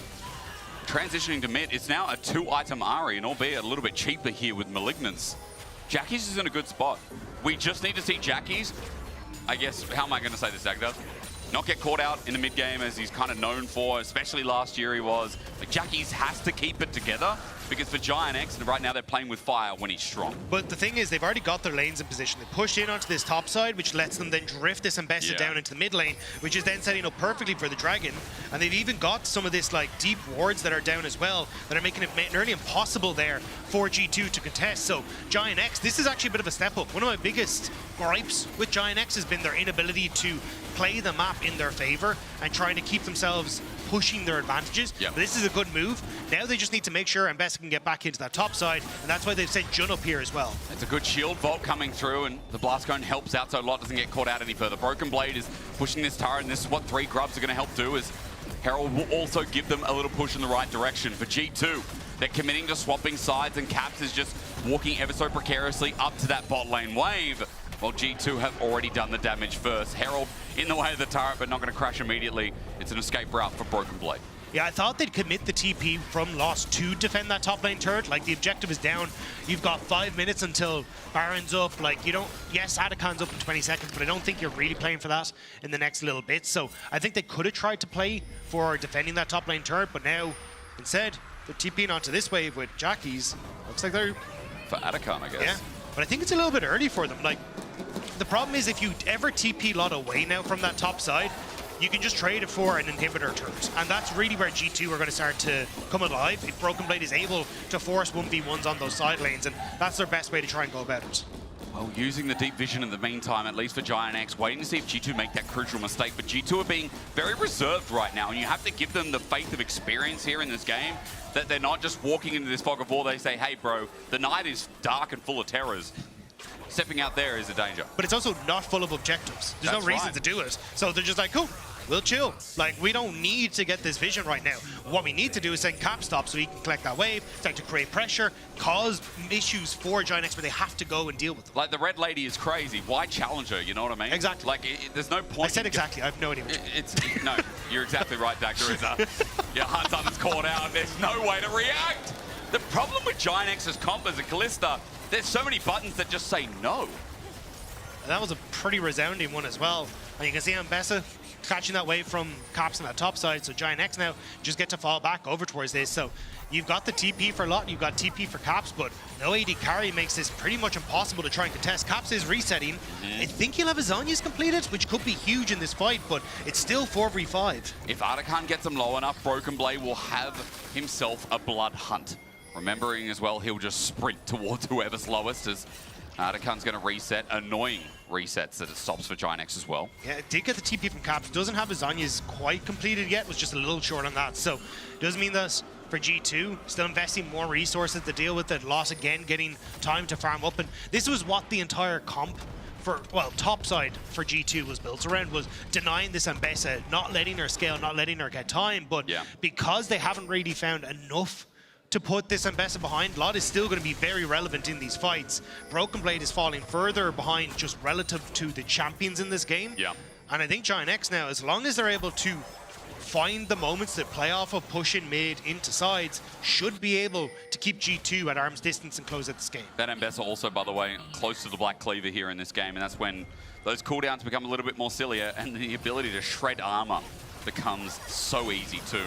Transitioning to mid, it's now a 2-item Ari, and albeit a little bit cheaper here with Malignance. Jackie's is in a good spot. We just need to see Jackie's, I guess, how am I going to say this, Dagda? Not get caught out in the mid game as he's kind of known for, especially last year he was. Like, Jackie's has to keep it together because for Giant X, right now they're playing with fire when he's strong. But the thing is, they've already got their lanes in position. They pushed in onto this top side, which lets them then drift this Ambessa down into the mid lane, which is then setting up perfectly for the Dragon. And they've even got some of this like deep wards that are down as well, that are making it nearly impossible there for G2 to contest. So Giant X, this is actually a bit of a step up. One of my biggest gripes with Giant X has been their inability to play the map in their favor and trying to keep themselves pushing their advantages. But this is a good move. Now they just need to make sure Ambessa can get back into that top side, and that's why they've sent Jun up here as well. It's a good shield vault coming through, and the blast cone helps out so Lot doesn't get caught out any further. Broken Blade is pushing this turret, and this is what 3 grubs are going to help do, is Herald will also give them a little push in the right direction. For G2, they're committing to swapping sides, and Caps is just walking ever so precariously up to that bot lane wave. Well, G2 have already done the damage first. Herald in the way of the turret, but not going to crash immediately. It's an escape route for Broken Blade. Yeah, I thought they'd commit the TP from Lost to defend that top lane turret. Like, the objective is down. You've got 5 minutes until Baron's up. Like, you don't... Yes, Adacon's up in 20 seconds, but I don't think you're really playing for that in the next little bit. So I think they could have tried to play for defending that top lane turret, but now, instead, they're TPing onto this wave with Jackie's. Looks like they're... For Adacon, I guess. Yeah, but I think it's a little bit early for them. Like, the problem is if you ever TP Lot away now from that top side, you can just trade it for an inhibitor turret. And that's really where G2 are going to start to come alive if Broken Blade is able to force 1v1s on those side lanes, and that's their best way to try and go about it. Well, using the deep vision in the meantime, at least for Giant X, waiting to see if G2 make that crucial mistake. But G2 are being very reserved right now, and you have to give them the faith of experience here in this game, that they're not just walking into this fog of war. They say, hey, bro, the night is dark and full of terrors. Stepping out there is a danger. But it's also not full of objectives. There's no reason to do it. So they're just like, cool, we'll chill. Like, we don't need to get this vision right now. What we need to do is send Cap stop so he can collect that wave, start to create pressure, cause issues for Giant X where they have to go and deal with them. Like, the red lady is crazy. Why challenge her? You know what I mean? Exactly. Like, there's no point. I said exactly. I have no idea. No, you're exactly right, Dak. There is Hunt's on his caught out. There's no way to react. The problem with Giant X's comp as a Callista, there's so many buttons that just say no. And that was a pretty resounding one as well. And you can see Ambessa catching that wave from Caps on that top side, so Giant X now just get to fall back over towards this. So you've got the TP for Lot, you've got TP for Caps, but no AD carry makes this pretty much impossible to try and contest. Caps is resetting. I think he'll have his Zhonya's completed, which could be huge in this fight, but it's still 4v5. If Artican gets him low enough, Broken Blade will have himself a blood hunt. Remembering as well, he'll just sprint towards whoever's lowest as Artican's going to reset. Annoying resets that it stops for Giant X as well. Yeah, it did get the TP from Caps. Doesn't have his Zhonya's quite completed yet. Was just a little short on that. So does mean that for G2, still investing more resources to deal with it. Loss again, getting time to farm up. And this was what the entire comp for, well, top side for G2 was built around, was denying this Ambessa, not letting her scale, not letting her get time. But because they haven't really found enough to put this Ambessa behind, Lot is still going to be very relevant in these fights. Broken Blade is falling further behind just relative to the champions in this game. And I think Giant X now, as long as they're able to find the moments that play off of pushing mid into sides, should be able to keep G2 at arm's distance and close out this game. That Ambessa also, by the way, close to the Black Cleaver here in this game, and that's when those cooldowns become a little bit more sillier, and the ability to shred armor becomes so easy too.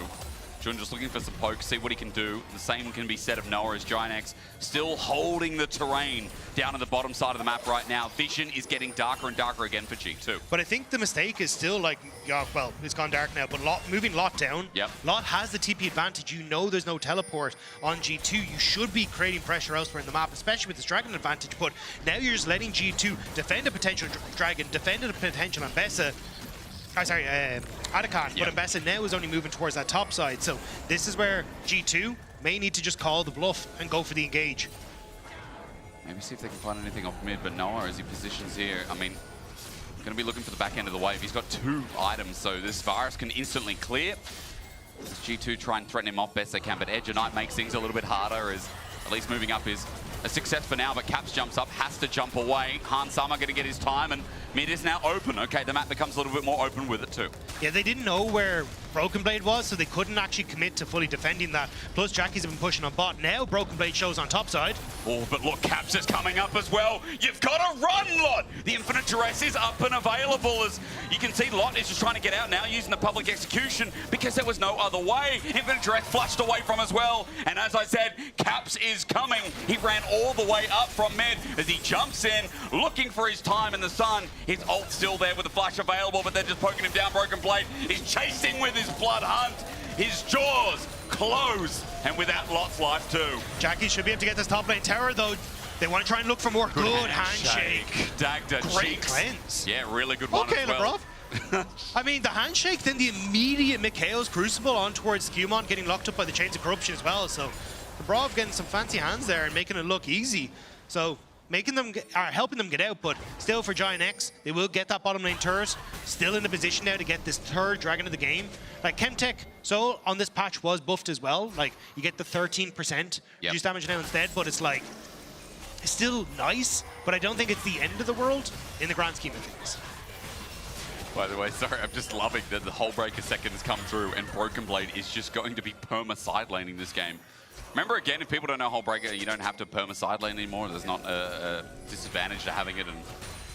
Jun just looking for some poke, see what he can do. The same can be said of Noah as Giant X still holding the terrain down at the bottom side of the map right now. Vision is getting darker and darker again for G2. But I think the mistake is still like, well, it's gone dark now, but moving Lot down. Lot has the TP advantage. You know there's no teleport on G2. You should be creating pressure elsewhere in the map, especially with this Dragon advantage. But now you're just letting G2 defend a potential Dragon, defend a potential Ambessa. Artican, but Ambessa now is only moving towards that top side. So this is where G2 may need to just call the bluff and go for the engage. Maybe see if they can find anything off mid, but Noah, as he positions here, I mean, going to be looking for the back end of the wave. He's got 2 items, so this virus can instantly clear. As G2 try and threaten him off best they can, but Edge of Night makes things a little bit harder, as at least moving up is a success for now, but Caps jumps up, has to jump away. Han Sama going to get his time, and mid is now open. Okay, the map becomes a little bit more open with it too. Yeah, they didn't know where Broken Blade was, so they couldn't actually commit to fully defending that. Plus, Jackie's been pushing on bot. Now, Broken Blade shows on top side. Oh, but look, Caps is coming up as well. You've got to run, Lot! The Infinite Duress is up and available, as you can see Lot is just trying to get out now using the public execution because there was no other way. Infinite Duress flushed away from as well, and as I said, Caps is coming. He ran all the way up from mid as he jumps in, looking for his time in the sun. His ult's still there with the flash available, but they're just poking him down. Broken Blade is chasing with his blood hunt. His jaws close, and with that, Lot's life too. Jackie should be able to get this top lane tower, though. They want to try and look for more. Good handshake. Dagda Great cleanse. Yeah, really good one as well. I mean, the handshake, then the immediate Mikhail's Crucible on towards Skewmon, getting locked up by the Chains of Corruption as well. So Brov getting some fancy hands there and making it look easy. So making them, helping them get out, but still for Giant X, they will get that bottom lane turret. Still in the position now to get this 3rd Dragon of the game. Like Chemtech, so on this patch was buffed as well. Like you get the 13% reduced damage now instead, but it's like, it's still nice, but I don't think it's the end of the world in the grand scheme of things. By the way, sorry, I'm just loving that the Hullbreaker second has come through and Broken Blade is just going to be perma side laning this game. Remember, again, if people don't know Hullbreaker, you don't have to perma side lane anymore. There's not a disadvantage to having it and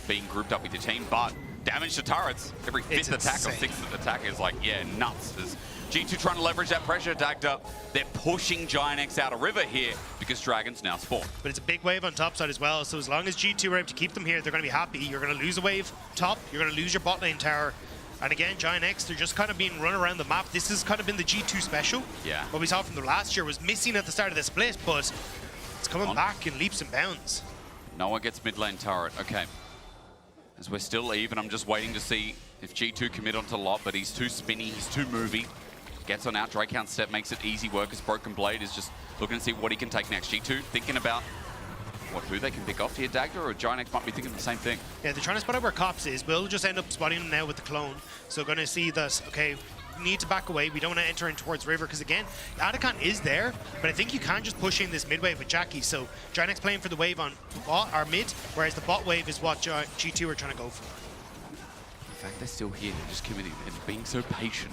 being grouped up with your team, but damage to turrets, every 5th attack or 6th attack is like, yeah, nuts. There's G2 trying to leverage that pressure, Dagged up. They're pushing Giant X out of river here because Dragons now spawn. But it's a big wave on top side as well, so as long as G2 are able to keep them here, they're going to be happy. You're going to lose a wave top, you're going to lose your bot lane tower. And again, Giant X, they're just kind of being run around the map. This has kind of been the G2 special. Yeah. What we saw from the last year was missing at the start of the split, but it's coming back in leaps and bounds. Noah gets mid lane turret. Okay. As we're still even, I'm just waiting to see if G2 commit onto Lot, but he's too spinny, he's too movie. Gets on out, Drakehound step makes it easy work as Broken Blade is just looking to see what he can take next. G2 thinking about who they can pick off here, Dagda, or Giant might be thinking the same thing. Yeah, they're trying to spot out where Cops is. We'll just end up spotting him now with the clone. So going to see that, okay, we need to back away. We don't want to enter in towards River, because again, Atakan is there, but I think you can just push in this mid wave with Jackie. So Giant playing for the wave on bot, or mid, whereas the bot wave is what G2 are trying to go for. In fact, they're still here. They're just committing and being so patient.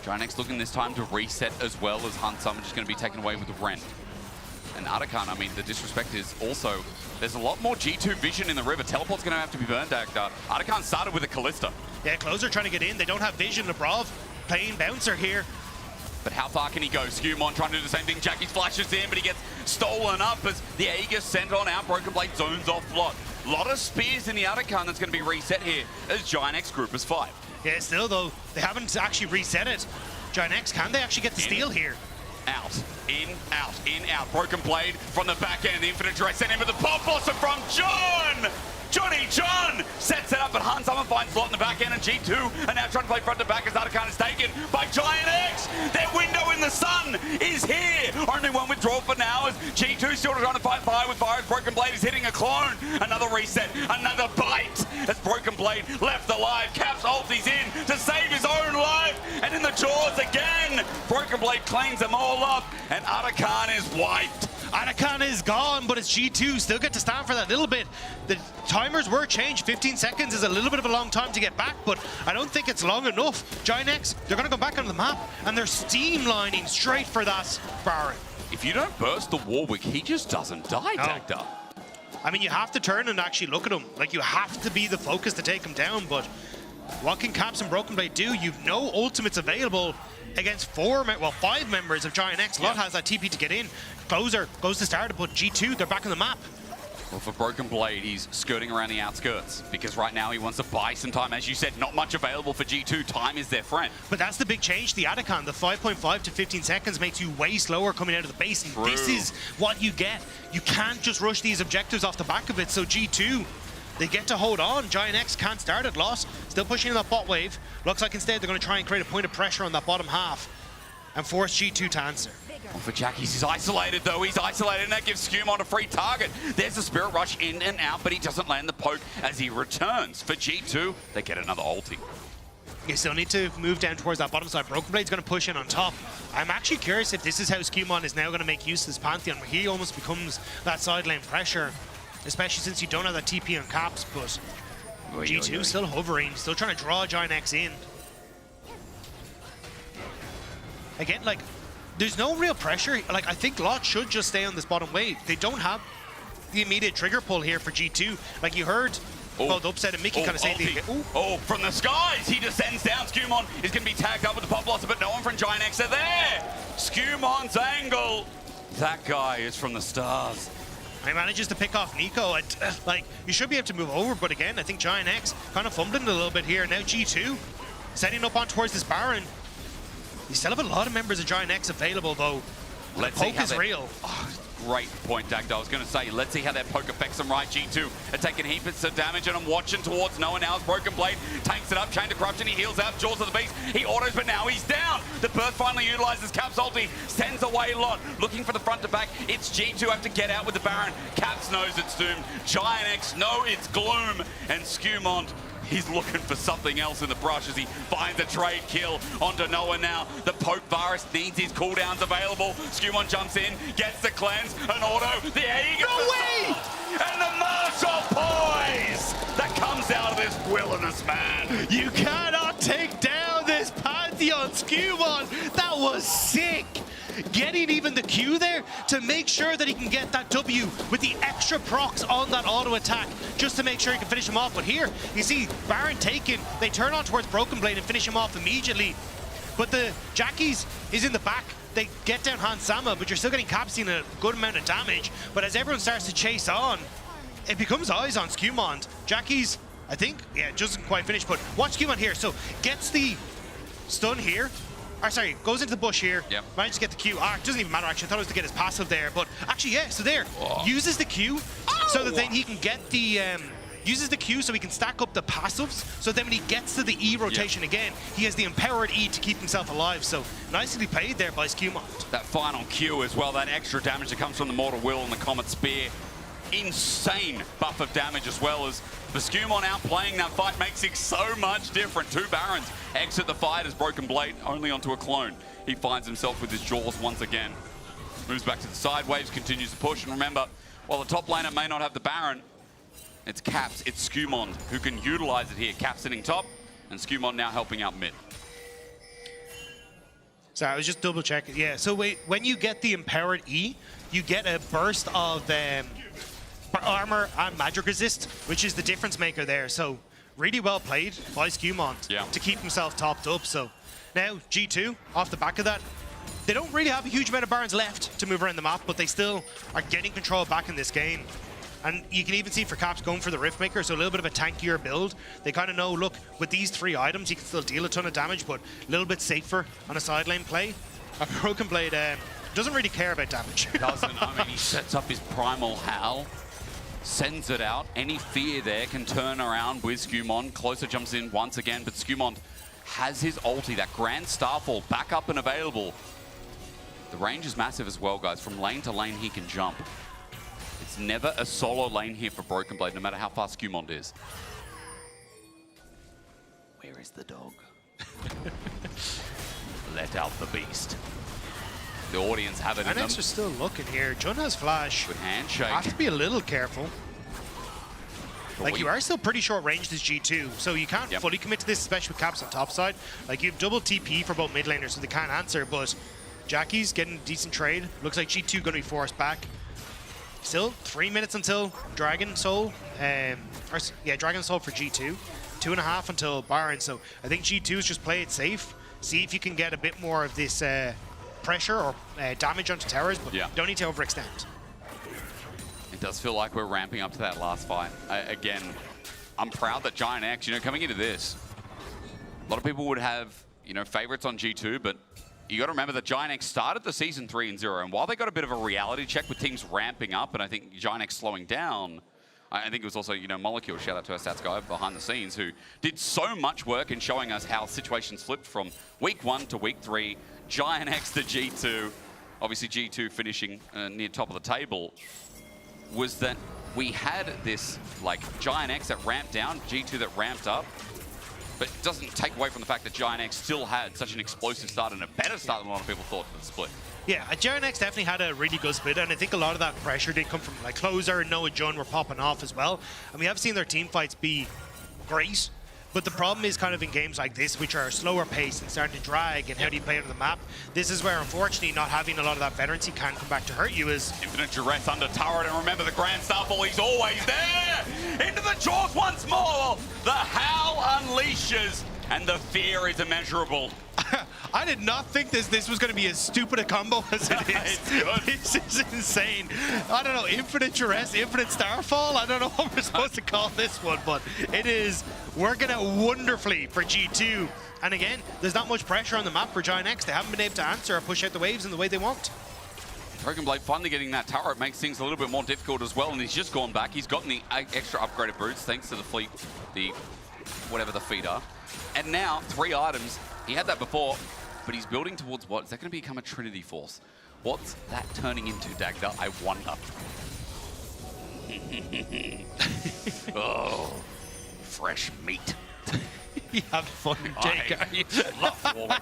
Giant looking this time to reset as well as Hansama just going to be taken away with the Rend. And Atakan, I mean, the disrespect is also, there's a lot more G2 vision in the River. Teleport's going to have to be burned, Dagda. Atakan started with a Callista. Yeah, Closer trying to get in. They don't have vision. Labrov playing bouncer here. But how far can he go? Skewmon trying to do the same thing. Jackie flashes in, but he gets stolen up as the Aegis sent on out. Broken Blade zones off Blot. A lot of spears in the Atakan that's going to be reset here as Giant X group is 5. Yeah, still though, they haven't actually reset it. Giant X, can they actually get the steal here? Out, in, out, in, out. Broken Blade from the back end. The Infinite Dress sent in with the Pop Blossom from John! Johnny John sets it up, but Hansama finds Slot in the back end, and G2 are now trying to play front to back as Atakan is taken by Giant X. Their window in the sun is here. Only one withdrawal for now as G2 still trying to fight fire with fire as Broken Blade is hitting a clone. Another reset, another bite as Broken Blade left alive. Caps ultis in to save his own life, and in the jaws again. Broken Blade cleans them all up, and Atakan is wiped. Atakan is gone, but it's G2 still get to stand for that little bit. The timers were changed. 15 seconds is a little bit of a long time to get back, but I don't think it's long enough. Giant X, they're going to go back onto the map, and they're steamlining straight for that Baron. If you don't burst the Warwick, he just doesn't die, No. Dagda. I mean, you have to turn and actually look at him. Like, you have to be the focus to take him down, but what can Caps and Broken Blade do? You've no ultimates available against 5 members of Giant X. Lot has that TP to get in. Closer goes to start it, but G2, they're back on the map. Well, for Broken Blade, he's skirting around the outskirts because right now he wants to buy some time. As you said, not much available for G2. Time is their friend. But that's the big change. The Atakan, the 5.5 to 15 seconds makes you way slower coming out of the base. And this is what you get. You can't just rush these objectives off the back of it. So G2, they get to hold on. Giant X can't start it. Loss. Still pushing in that bot wave. Looks like instead they're going to try and create a point of pressure on that bottom half and force G2 to answer. Well, for Jackie's, he's isolated though. He's isolated, and that gives Skewmon a free target. There's a Spirit Rush in and out, but he doesn't land the poke as he returns. For G2, they get another ulti. You still need to move down towards that bottom side. Broken Blade's going to push in on top. I'm actually curious if this is how Skewmon is now going to make use of this Pantheon, where he almost becomes that side lane pressure, especially since you don't have that TP on Caps, but G2 still hovering, still trying to draw Giant X in. Again, like, there's no real pressure. Like, I think Lot should just stay on this bottom wave. They don't have the immediate trigger pull here for G2. Like, you heard both Upset and Mickey kind of say from the skies, he descends down. Skewmon is going to be tagged up with the Pop Blossom, but no one from Giant X are there. Skewmon's angle. That guy is from the stars. He manages to pick off Nico. Like, you should be able to move over, but again, I think Giant X kind of fumbling a little bit here. Now G2 setting up on towards this Baron. You still have a lot of members of Giant X available, though. The poke is real. Oh, great point, Dagda. I was going to say, let's see how that poke affects them right. G2 are taking heaps of damage, and I'm watching towards Noah now as Broken Blade tanks it up. Chain to Corruption, he heals out. Jaws of the Beast, he autos, but now he's down. The Burst finally utilizes Caps ulti, sends away Lot. Looking for the front to back. It's G2 have to get out with the Baron. Caps knows it's doomed. Giant X know it's gloom. And Skewmon, he's looking for something else in the brush as he finds a trade kill onto Noah now. The Poke Virus needs his cooldowns available. Skewmon jumps in, gets the cleanse, an auto, the Aegis and the martial poise that comes out of this villainous man. You cannot take down this Pantheon, Skewmon. That was sick. Getting even the Q there to make sure that he can get that W with the extra procs on that auto attack, just to make sure he can finish him off. But here, you see Baron taken, they turn on towards Broken Blade and finish him off immediately. But the Jackies is in the back. They get down Hansama, but you're still getting Capsine a good amount of damage. But as everyone starts to chase on, it becomes eyes on Skewmon. Jackies, I think, yeah, doesn't quite finish, but watch Skewmon here. So gets the stun here. Sorry, goes into the bush here, manages to get the Q. It doesn't even matter, actually. I thought it was to get his passive there, but actually, yeah, so there. Uses the Q so that then he can get the, uses the Q so he can stack up the passives, so then when he gets to the E rotation again, he has the empowered E to keep himself alive, so nicely played there by Skewmon. That final Q as well, that extra damage that comes from the Mortal Will and the Comet Spear. insane buff of damage as well as the Skumon outplaying that fight makes it so much different. 2 Barons exit the fight as Broken Blade only onto a clone. He finds himself with his jaws once again. Moves back to the side, Waves continues to push, and remember, while the top laner may not have the Baron, it's Caps, it's Skumon who can utilize it here. Caps sitting top, and Skumon now helping out mid. So I was just double checking. Yeah, so wait, when you get the Empowered E, you get a burst of armor and magic resist, which is the difference maker there. So really well played by Skumon to keep himself topped up. So now G2, off the back of that, they don't really have a huge amount of Barons left to move around the map, but they still are getting control back in this game. And you can even see for Caps going for the Riftmaker, so a little bit of a tankier build. They kind of know, look, with these 3 items, you can still deal a ton of damage, but a little bit safer on a side lane play. A Broken Blade doesn't really care about damage. Doesn't. I mean, he sets up his Primal Howl, sends it out. Any fear there can turn around with Skumon. Closer jumps in once again, but Skumon has his ulti, that Grand Starfall, back up and available. The range is massive as well, guys. From lane to lane, he can jump. It's never a solo lane here for Broken Blade, no matter how fast Skumon is. Where is the dog? Let out the beast. The audience have it in them. NX are still looking here. Jun has flash. Good handshake. Have to be a little careful. Like, you are still pretty short ranged as G2, so you can't fully commit to this, especially with Caps on top side. Like, you have double TP for both mid laners, so they can't answer, but Jackie's getting a decent trade. Looks like G2 going to be forced back. Still 3 minutes until Dragon Soul. Dragon Soul for G2. 2.5 until Baron. So I think G2 is just play it safe. See if you can get a bit more of this pressure or damage onto towers, but don't need to overextend. It does feel like we're ramping up to that last fight. Again, I'm proud that Giant X, coming into this, a lot of people would have, favorites on G2, but you got to remember that Giant X started the season 3-0, and while they got a bit of a reality check with teams ramping up, and I think Giant X slowing down, I think it was also, Molecule, shout out to our stats guy behind the scenes, who did so much work in showing us how situations flipped from week 1 to week 3, Giant X to G2, obviously G2 finishing near top of the table, was that we had this, Giant X that ramped down, G2 that ramped up, but it doesn't take away from the fact that Giant X still had such an explosive start and a better start than a lot of people thought for the split. Yeah, Giant X definitely had a really good split, and I think a lot of that pressure did come from Closer, Noah and Jun were popping off as well. And we have seen their team fights be great, but the problem is kind of in games like this, which are slower paced and starting to drag, and how do you play on the map? This is where, unfortunately, not having a lot of that veterancy can come back to hurt you. As infinite duress under turret, and remember the Grand Starfall, he's always there! Into the jaws once more! The Howl unleashes, and the fear is immeasurable. I did not think this was going to be as stupid a combo as it is. This is insane. I don't know, infinite duress, infinite starfall. I don't know what we're supposed to call this one, but it is working out wonderfully for G2. And again, there's not much pressure on the map for Giant X. They haven't been able to answer or push out the waves in the way they want. Broken Blade finally getting that turret makes things a little bit more difficult as well, and he's just gone back. He's gotten the extra upgraded boots thanks to the fleet, whatever the feet are. And now, 3 items. He had that before, but he's building towards what? Is that going to become a Trinity Force? What's that turning into, Dagda? I wonder. Oh, fresh meat. You have fun, Jake. I love Warwick.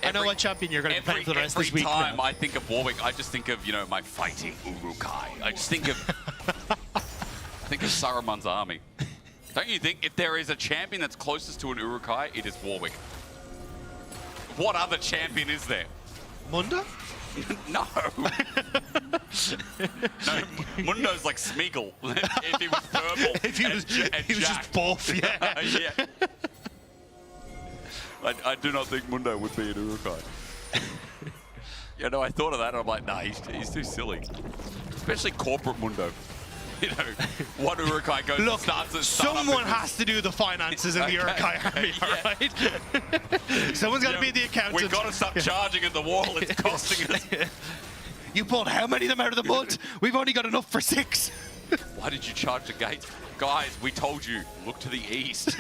I know what champion you're going to play for the rest of this week. Every time I think of Warwick, I just think of, my fighting Urukai. I just think of, Saruman's army. Don't you think if there is a champion that's closest to an Urukai, it is Warwick? What other champion is there? Munda? No. No, Mundo's like Smeagol. If he was purple. If he was just buff, yeah. Yeah. I do not think Mundo would be an Urukai. I thought of that and I'm like, nah, he's too silly. Especially corporate Mundo. One Urukai goes and starts at someone has to do the finances in the Urukai army, alright? Someone's got to be the accountant. We've got to stop charging at the wall. It's costing us. You pulled how many of them out of the mud? We've only got enough for 6. Why did you charge the gates? Guys, we told you, look to the east.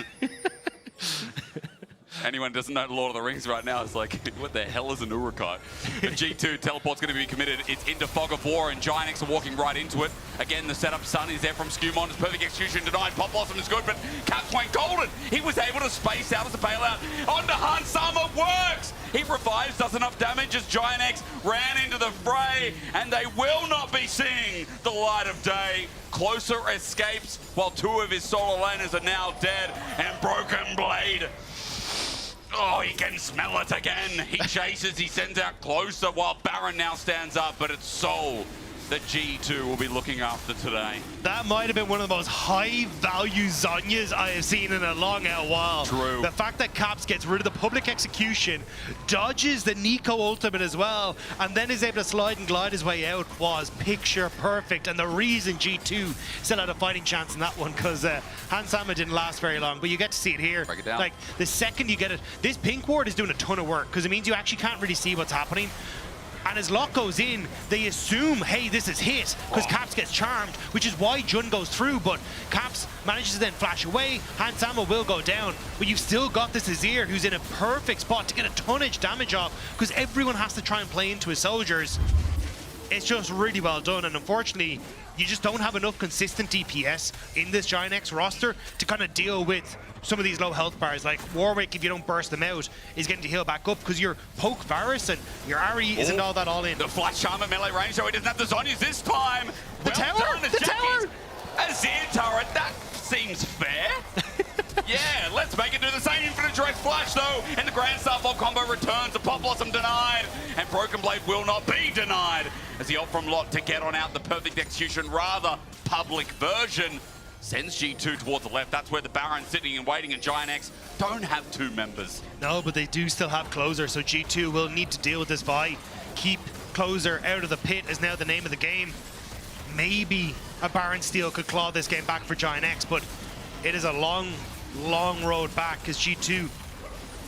Anyone who doesn't know Lord of the Rings right now is like, what the hell is an Uruk-hai? The G2 teleport's going to be committed. It's into Fog of War, and Giant X are walking right into it. Again, the setup Sun is there from Skumon. It's perfect execution denied. Pop Blossom is good, but Caps went golden. He was able to space out as a bailout. Onto Han Sama, works! He revives, does enough damage as Giant X ran into the fray, and they will not be seeing the light of day. Closer escapes while 2 of his solo laners are now dead, and Broken Blade, oh, he can smell it again. He chases, he sends out Closer while Baron now stands up, but it's Soul that G2 will be looking after today. That might have been one of the most high-value Zhonyas I have seen in a long while. True. The fact that Caps gets rid of the public execution, dodges the Nico ultimate as well, and then is able to slide and glide his way out was picture perfect. And the reason G2 still had a fighting chance in that one, because Han Sama didn't last very long, but you get to see it here. Break it down. Like, the second you get it, this pink ward is doing a ton of work, because it means you actually can't really see what's happening. And as lock goes in, they assume, hey, this is hit, because Caps gets charmed, which is why Jun goes through, but Caps manages to then flash away. Han Sama will go down, but you've still got this Azir, who's in a perfect spot to get a tonnage damage off, because everyone has to try and play into his soldiers. It's just really well done, and unfortunately, you just don't have enough consistent DPS in this Giant X roster to kind of deal with some of these low health bars. Like Warwick, if you don't burst them out, is getting to heal back up because your poke Varus and your Ahri isn't all that all in. The flash charm at melee range, so he doesn't have the Zhonyas this time. The tower! The tower! Azir turret, that seems fair. Yeah, let's make it do the same. Infinite direct flash though, and the Grand Starfall combo returns. The Pop Blossom denied, and Broken Blade will not be denied as he opt from Lot to get on out the perfect execution, rather public version. Sends G2 towards the left. That's where the Baron's sitting and waiting, and Giant X don't have 2 members. No, but they do still have Closer, so G2 will need to deal with this Vi. Keep Closer out of the pit is now the name of the game. Maybe a Baron steal could claw this game back for Giant X, but it is a long, long road back because G2,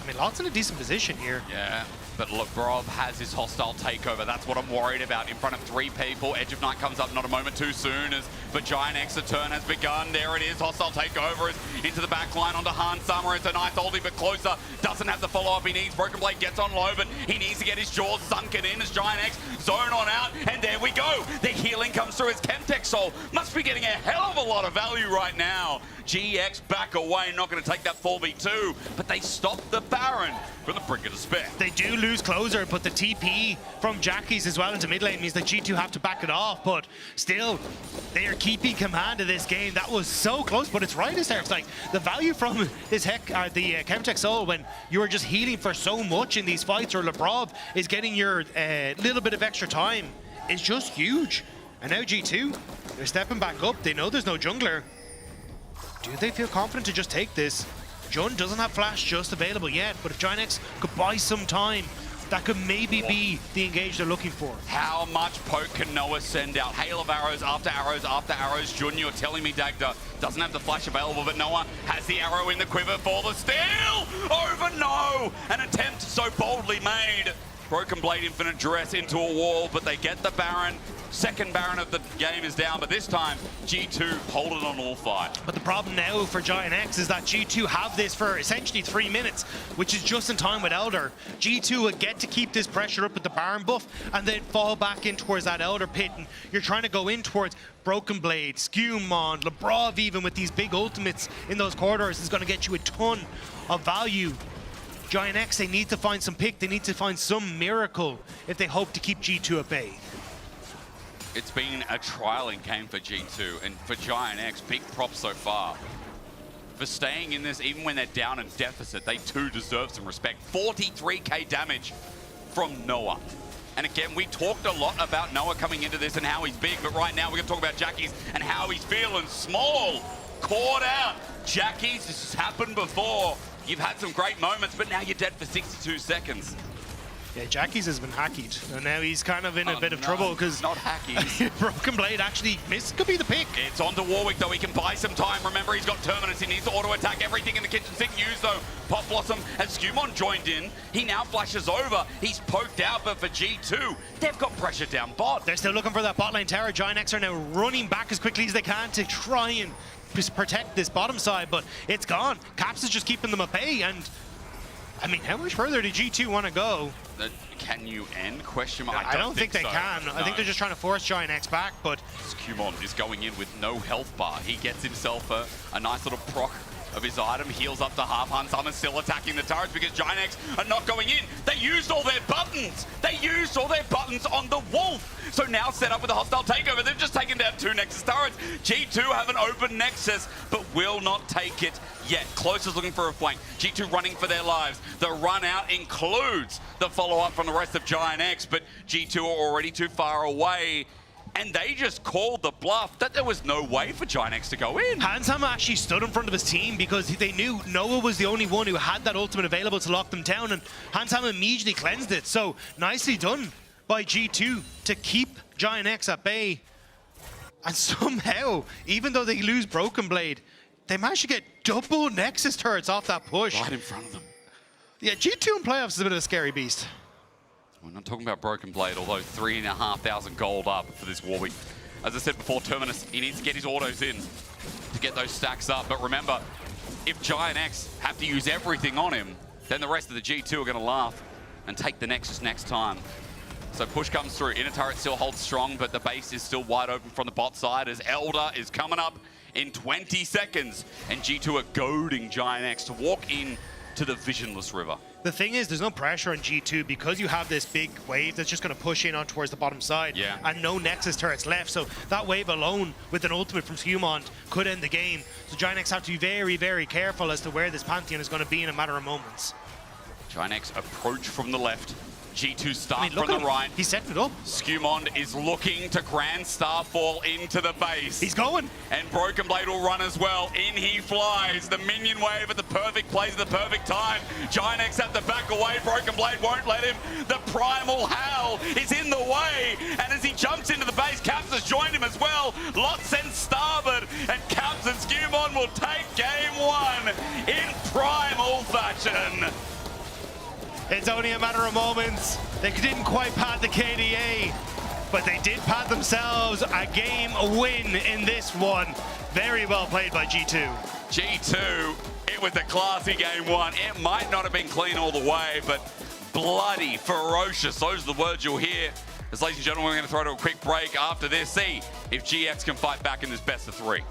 I mean, Lot's in a decent position here. Yeah, but Lebrov has his hostile takeover. That's what I'm worried about. In front of 3 people, Edge of Night comes up not a moment too soon. But Giant X, the turn has begun. There it is, hostile takeover is into the back line onto Han Sama. It's a nice oldie, but Closer doesn't have the follow-up he needs. Broken Blade gets on low, but he needs to get his jaws sunken in as Giant X zone on out. And there we go. The healing comes through as Contextual must be getting a hell of a lot of value right now. GX back away, not going to take that 4v2, but they stop the Baron from the brink of despair. They do lose Closer, but the TP from Jackies as well into mid lane means that G2 have to back it off, but still, they are keeping command of this game. That was so close, but it's right as there. It's like the value from this Contextual when you are just healing for so much in these fights, or Lebrov is getting your little bit of extra time, is just huge. And now G2, they're stepping back up. They know there's no jungler. Do they feel confident to just take this? Jun doesn't have flash just available yet, but if Giant X could buy some time, that could maybe be the engage they're looking for. How much poke can Noah send out? Hail of arrows after arrows after arrows. Jun, you're telling me Dagda doesn't have the flash available, but Noah has the arrow in the quiver for the steal! Over, no! An attempt so boldly made. Broken Blade infinite duress into a wall, but they get the Baron. Second Baron of the game is down, but this time G2 hold it on all fight. But the problem now for Giant X is that G2 have this for essentially 3 minutes, which is just in time with Elder. G2 will get to keep this pressure up with the Baron buff and then fall back in towards that Elder pit, and you're trying to go in towards Broken Blade, Skumon, Lebrov even with these big ultimates in those corridors is going to get you a ton of value. Giant X, they need to find some pick, they need to find some miracle if they hope to keep G2 at bay. It's been a trialing game for G2, and for Giant X, big props so far. For staying in this, even when they're down in deficit, they too deserve some respect. 43k damage from Noah. And again, we talked a lot about Noah coming into this and how he's big, but right now we're gonna talk about Jackies and how he's feeling small. Caught out. Jackies, this has happened before. You've had some great moments, but now you're dead for 62 seconds. Yeah, Jackies has been hackied, and now he's kind of in a bit of trouble because not hackies. Broken Blade actually missed. Could be the pick. It's onto Warwick though. He can buy some time. Remember, he's got Terminus. He needs to auto attack everything in the kitchen sink. Use though. Pop Blossom has Skumon joined in. He now flashes over. He's poked out, but for G2, they've got pressure down bot. They're still looking for that bot lane tower. Giant X are now running back as quickly as they can to try and protect this bottom side, but it's gone. Caps is just keeping them at bay, and I mean, how much further did G2 want to go? Can you end? Question mark. I don't think they so. can. No. I think they're just trying to force Giant X back, but... Skumon is going in with no health bar. He gets himself a nice little proc of his item, heals up to half. Hansamen still attacking the turrets because Giant X are not going in. They used all their buttons. They used all their buttons on the Wolf. So now set up with a hostile takeover. They've just taken down 2 Nexus turrets. G2 have an open Nexus, but will not take it yet. Close is looking for a flank. G2 running for their lives. The run out includes the follow-up from the rest of Giant X, but G2 are already too far away. And they just called the bluff that there was no way for Giant X to go in. Hansamen actually stood in front of his team because they knew Noah was the only one who had that ultimate available to lock them down, and Hansamen immediately cleansed it. So nicely done by G2 to keep Giant X at bay. And somehow, even though they lose Broken Blade, they managed to get double Nexus turrets off that push. Right in front of them. Yeah, G2 in playoffs is a bit of a scary beast. We're not talking about Broken Blade, although 3,500 gold up for this Warwick. As I said before, Terminus, he needs to get his autos in to get those stacks up. But remember, if Giant X have to use everything on him, then the rest of the G2 are going to laugh and take the Nexus next time. So push comes through. Inner turret still holds strong, but the base is still wide open from the bot side as Elder is coming up in 20 seconds. And G2 are goading Giant X to walk in to the Visionless River. The thing is, there's no pressure on G2 because you have this big wave that's just going to push in on towards the bottom side. Yeah. And no Nexus turrets left. So that wave alone with an ultimate from Skumon could end the game. So Giant X have to be very, very careful as to where this Pantheon is going to be in a matter of moments. Giant X approach from the left. G2 start from the right. He's setting it up. Skumon is looking to Grand Starfall into the base. He's going. And Broken Blade will run as well. In he flies. The minion wave at the perfect place at the perfect time. Giant X have to back away. Broken Blade won't let him. The Primal Howl is in the way. And as he jumps into the base, Caps has joined him as well. Lot sends starboard. And Caps and Skumon will take game 1 in Primal fashion. It's only a matter of moments. They didn't quite pad the KDA, but they did pad themselves a game win in this one. Very well played by G2. G2, it was a classy game 1. It might not have been clean all the way, but bloody ferocious. Those are the words you'll hear. As ladies and gentlemen, we're going to throw to a quick break after this. See if GX can fight back in this best of 3.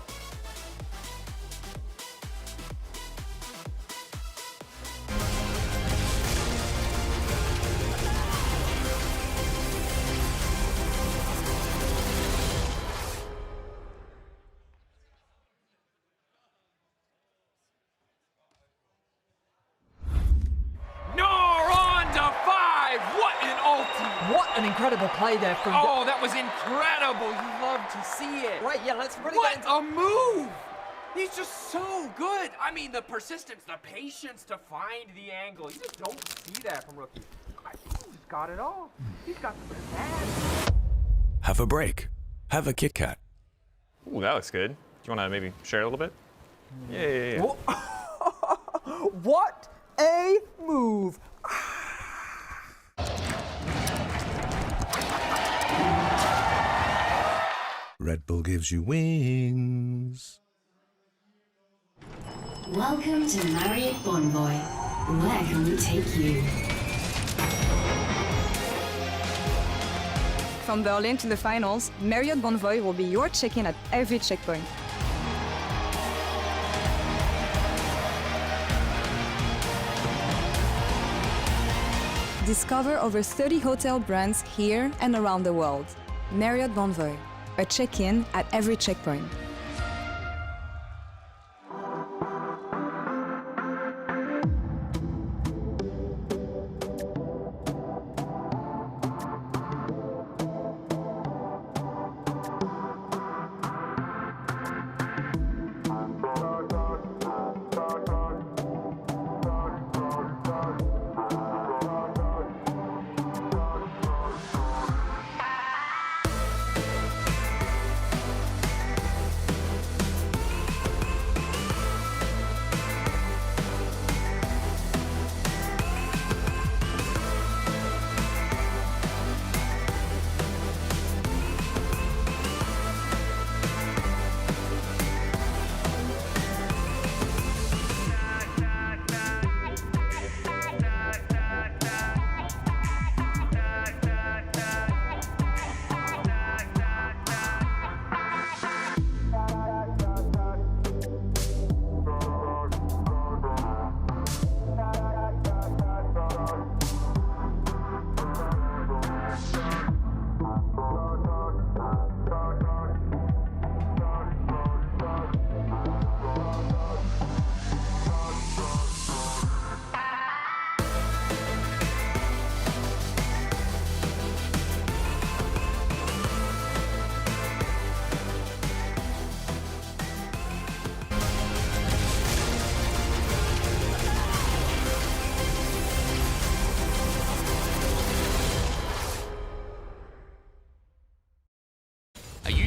What an incredible play there from... Oh, that was incredible. You love to see it. Right, yeah, let's really What get into... a move! He's just so good. I mean, the persistence, the patience to find the angle. You just don't see that from rookies. I think he's got it all. He's got the pizzazz. Have a break. Have a Kit Kat. Ooh, that looks good. Do you want to maybe share a little bit? Yeah. What a move! Red Bull gives you wings. Welcome to Marriott Bonvoy. Where can we take you? From Berlin to the finals, Marriott Bonvoy will be your check-in at every checkpoint. Discover over 30 hotel brands here and around the world. Marriott Bonvoy, a check-in at every checkpoint.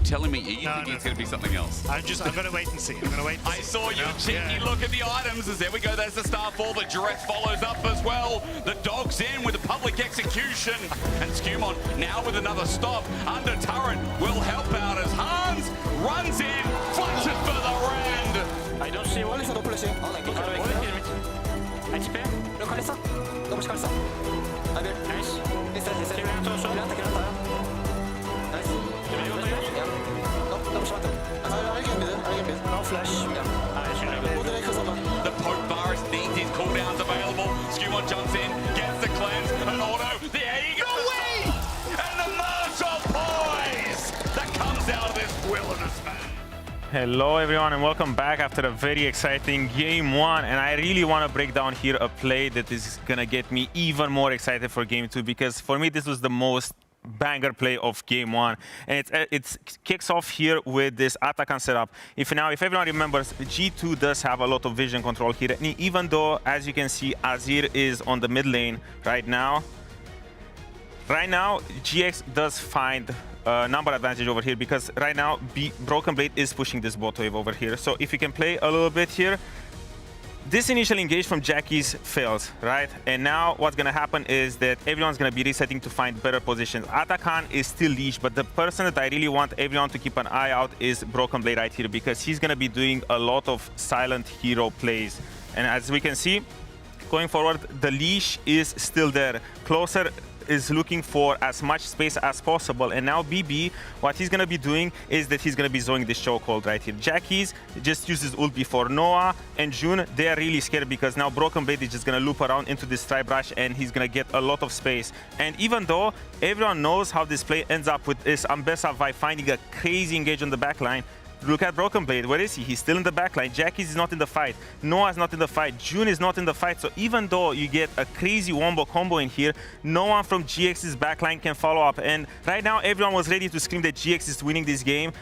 telling me you think it's going to be something else? I'm going to wait and see. I'm going to wait. I saw you cheeky look at the items. As there we go, there's the Starfall. The Duress follows up as well. The Dog's in with a public execution. And Skumon now with another stop. Under turret will help out as Hans runs in, flushes for the round. I don't see what is the policy. HP. Nice. No flash. The Poke Virus needs his cooldowns available. Skumon jumps in, gets the cleanse, an auto. The Aegis away! And the martial poise that comes out of this wilderness, man. Hello everyone and welcome back after a very exciting game 1, and I really want to break down here a play that is gonna get me even more excited for game 2, because for me this was the most banger play of game 1, and it kicks off here with this Atakan setup. If everyone remembers, G2 does have a lot of vision control here, and even though, as you can see, Azir is on the mid lane right now, GX does find number advantage over here, because right now Broken Blade is pushing this bot wave over here. So if you can play a little bit here, this initial engage from Jackie's fails, right? And now what's gonna happen is that everyone's gonna be resetting to find better positions. Atakan is still leash, but the person that I really want everyone to keep an eye out is Broken Blade right here, because he's gonna be doing a lot of silent hero plays. And as we can see, going forward, the leash is still there. Closer is looking for as much space as possible, and now BB, what he's gonna be doing is that he's gonna be zoning this chokehold right here. Jackie's just uses ult before. Noah and June, they are really scared because now Broken Blade is just gonna loop around into this tribe rush, and he's gonna get a lot of space. And even though everyone knows how this play ends up with this Ambessa by finding a crazy engage on the backline, look at Broken Blade. Where is he? He's still in the backline. Jackie's is not in the fight. Noah's not in the fight. June is not in the fight. So even though you get a crazy wombo combo in here, no one from GX's backline can follow up. And right now, everyone was ready to scream that GX is winning this game.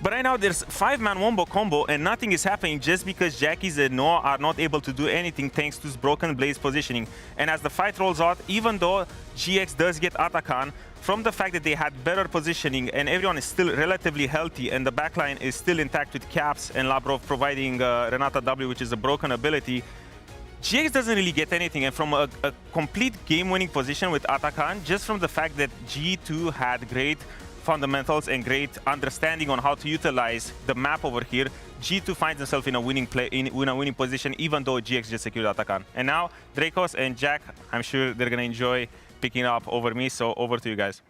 But right now, there's 5-man wombo combo, and nothing is happening just because Jackie's and Noah are not able to do anything thanks to Broken Blade's positioning. And as the fight rolls out, even though GX does get Atakan, from the fact that they had better positioning and everyone is still relatively healthy and the backline is still intact with Caps and Labrov providing Renata W, which is a broken ability, GX doesn't really get anything. And from a complete game-winning position with Atakan, just from the fact that G2 had great fundamentals and great understanding on how to utilize the map over here, G2 finds himself in a winning position, even though GX just secured Atakan. And now Dracos and Jack, I'm sure they're gonna enjoy picking up over me, so over to you guys.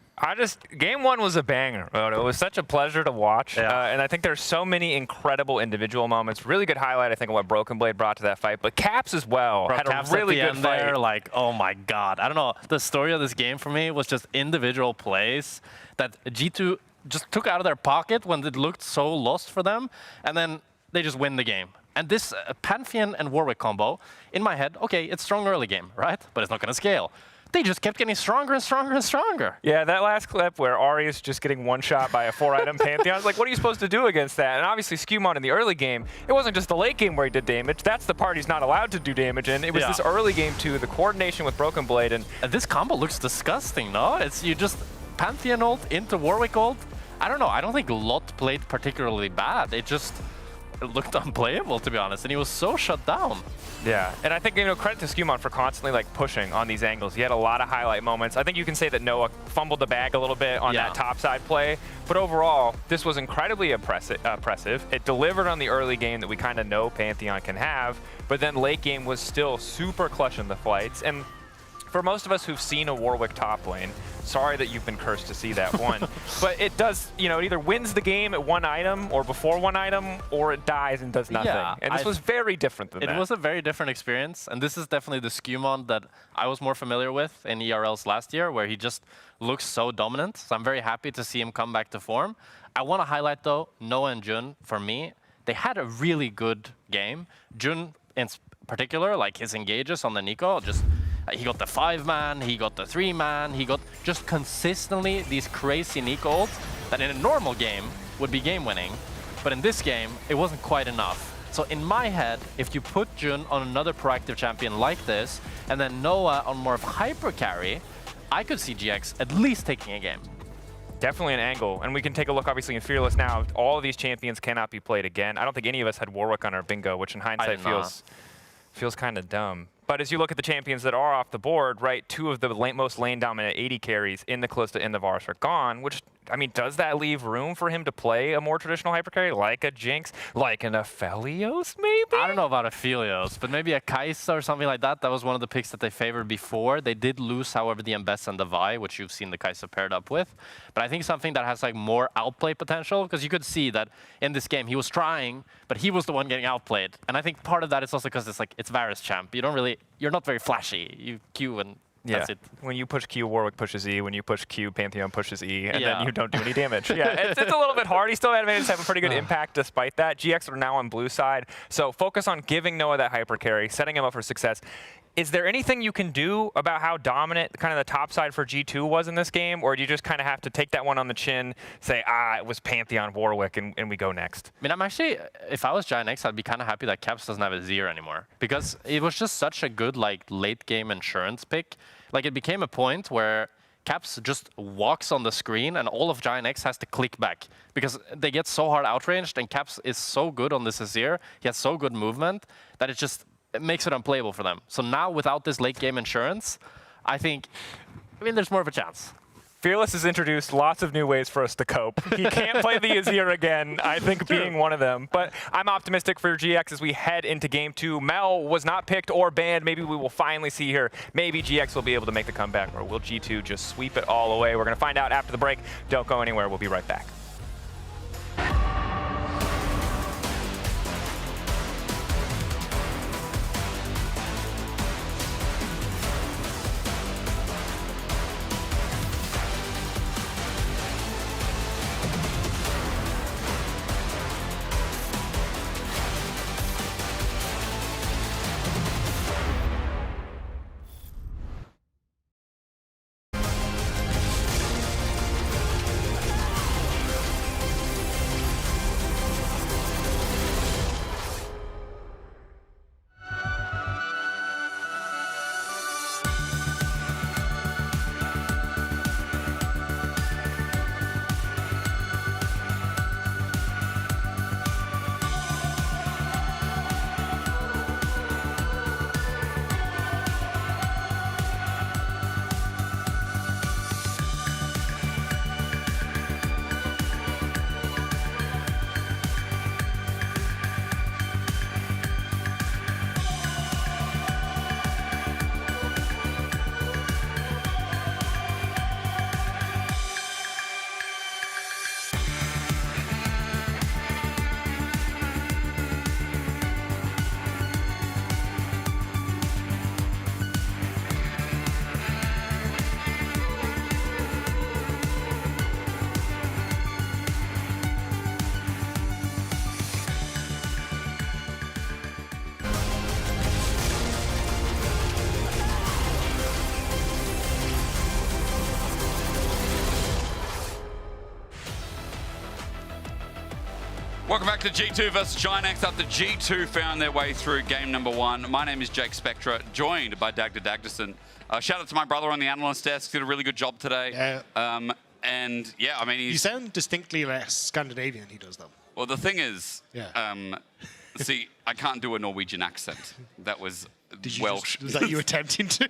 Game 1 was a banger. It was such a pleasure to watch, and I think there's so many incredible individual moments. Really good highlight, I think, of what Broken Blade brought to that fight, but Caps as well had Caps a really good fight. There, like, oh my god, I don't know. The story of this game for me was just individual plays that G2 just took out of their pocket when it looked so lost for them, and then they just win the game. And this Pantheon and Warwick combo, in my head, okay, it's strong early game, right? But it's not going to scale. They just kept getting stronger and stronger and stronger. Yeah, that last clip where Ari is just getting one-shot by a 4-item Pantheon, I was like, what are you supposed to do against that? And obviously, Skumon in the early game, it wasn't just the late game where he did damage. That's the part he's not allowed to do damage in. It was this early game, too, the coordination with Broken Blade. And this combo looks disgusting, no? It's you just Pantheon ult into Warwick ult. I don't know. I don't think Lot played particularly bad. It looked unplayable, to be honest, and he was so shut down. Yeah, and I think, credit to Skumon for constantly pushing on these angles. He had a lot of highlight moments. I think you can say that Noah fumbled the bag a little bit on that topside play, but overall, this was incredibly impressive. It delivered on the early game that we kind of know Pantheon can have, but then late game was still super clutch in the fights. And for most of us who've seen a Warwick top lane, sorry that you've been cursed to see that one, but it does, it either wins the game at one item or before one item, or it dies and does nothing. Yeah, and this was very different than that. It was a very different experience, and this is definitely the Skumon that I was more familiar with in ERLs last year, where he just looks so dominant. So I'm very happy to see him come back to form. I want to highlight, though, Noah and Jun, for me, they had a really good game. Jun, in particular, like his engages on the Nico, he got the 5-man, he got the 3-man, he got just consistently these crazy Nico ults that in a normal game would be game-winning, but in this game, it wasn't quite enough. So in my head, if you put Jun on another proactive champion like this, and then Noah on more of hyper carry, I could see GX at least taking a game. Definitely an angle, and we can take a look obviously in Fearless now. All of these champions cannot be played again. I don't think any of us had Warwick on our bingo, which in hindsight feels kind of dumb. But as you look at the champions that are off the board, right, 2 of the most lane dominant 80 carries in the close to end of ours are gone, which, I mean, does that leave room for him to play a more traditional hypercarry, like a Jinx, like an Aphelios, maybe? I don't know about Aphelios, but maybe a Kai'Sa or something like that. That was one of the picks that they favored before. They did lose, however, the Embess and the Vi, which you've seen the Kai'Sa paired up with. But I think something that has like more outplay potential, because you could see that in this game he was trying, but he was the one getting outplayed. And I think part of that is also because it's Varus champ. You're not very flashy. You Q and that's it. When you push Q, Warwick pushes E. When you push Q, Pantheon pushes E, and then you don't do any damage. It's a little bit hard. He still managed to have a pretty good impact despite that. GX are now on blue side, so focus on giving Noah that hyper carry, setting him up for success. Is there anything you can do about how dominant kind of the top side for G2 was in this game, or do you just kind of have to take that one on the chin, say, it was Pantheon Warwick, and we go next? I mean, I'm actually, if I was Giant X, I'd be kind of happy that Caps doesn't have a Zir anymore, because it was just such a good late game insurance pick. Like, it became a point where Caps just walks on the screen and all of Giant X has to click back because they get so hard outranged, and Caps is so good on this Azir. He has so good movement that it makes it unplayable for them. So now without this late game insurance, I mean, there's more of a chance. Fearless has introduced lots of new ways for us to cope. He can't play the Azir again, I think being one of them. But I'm optimistic for GX as we head into Game 2. Mel was not picked or banned. Maybe we will finally see here. Maybe GX will be able to make the comeback, or will G2 just sweep it all away? We're going to find out after the break. Don't go anywhere. We'll be right back. Welcome back to G2 versus Giant X after G2 found their way through game number 1. My name is Jake Spectra, joined by Dagda Dagderson. Shout out to my brother on the analyst desk, did a really good job today. Yeah. And yeah, I mean, You sound distinctly less Scandinavian than he does, though. Well, the thing is, see, I can't do a Norwegian accent. That was Welsh. Was that you attempting to?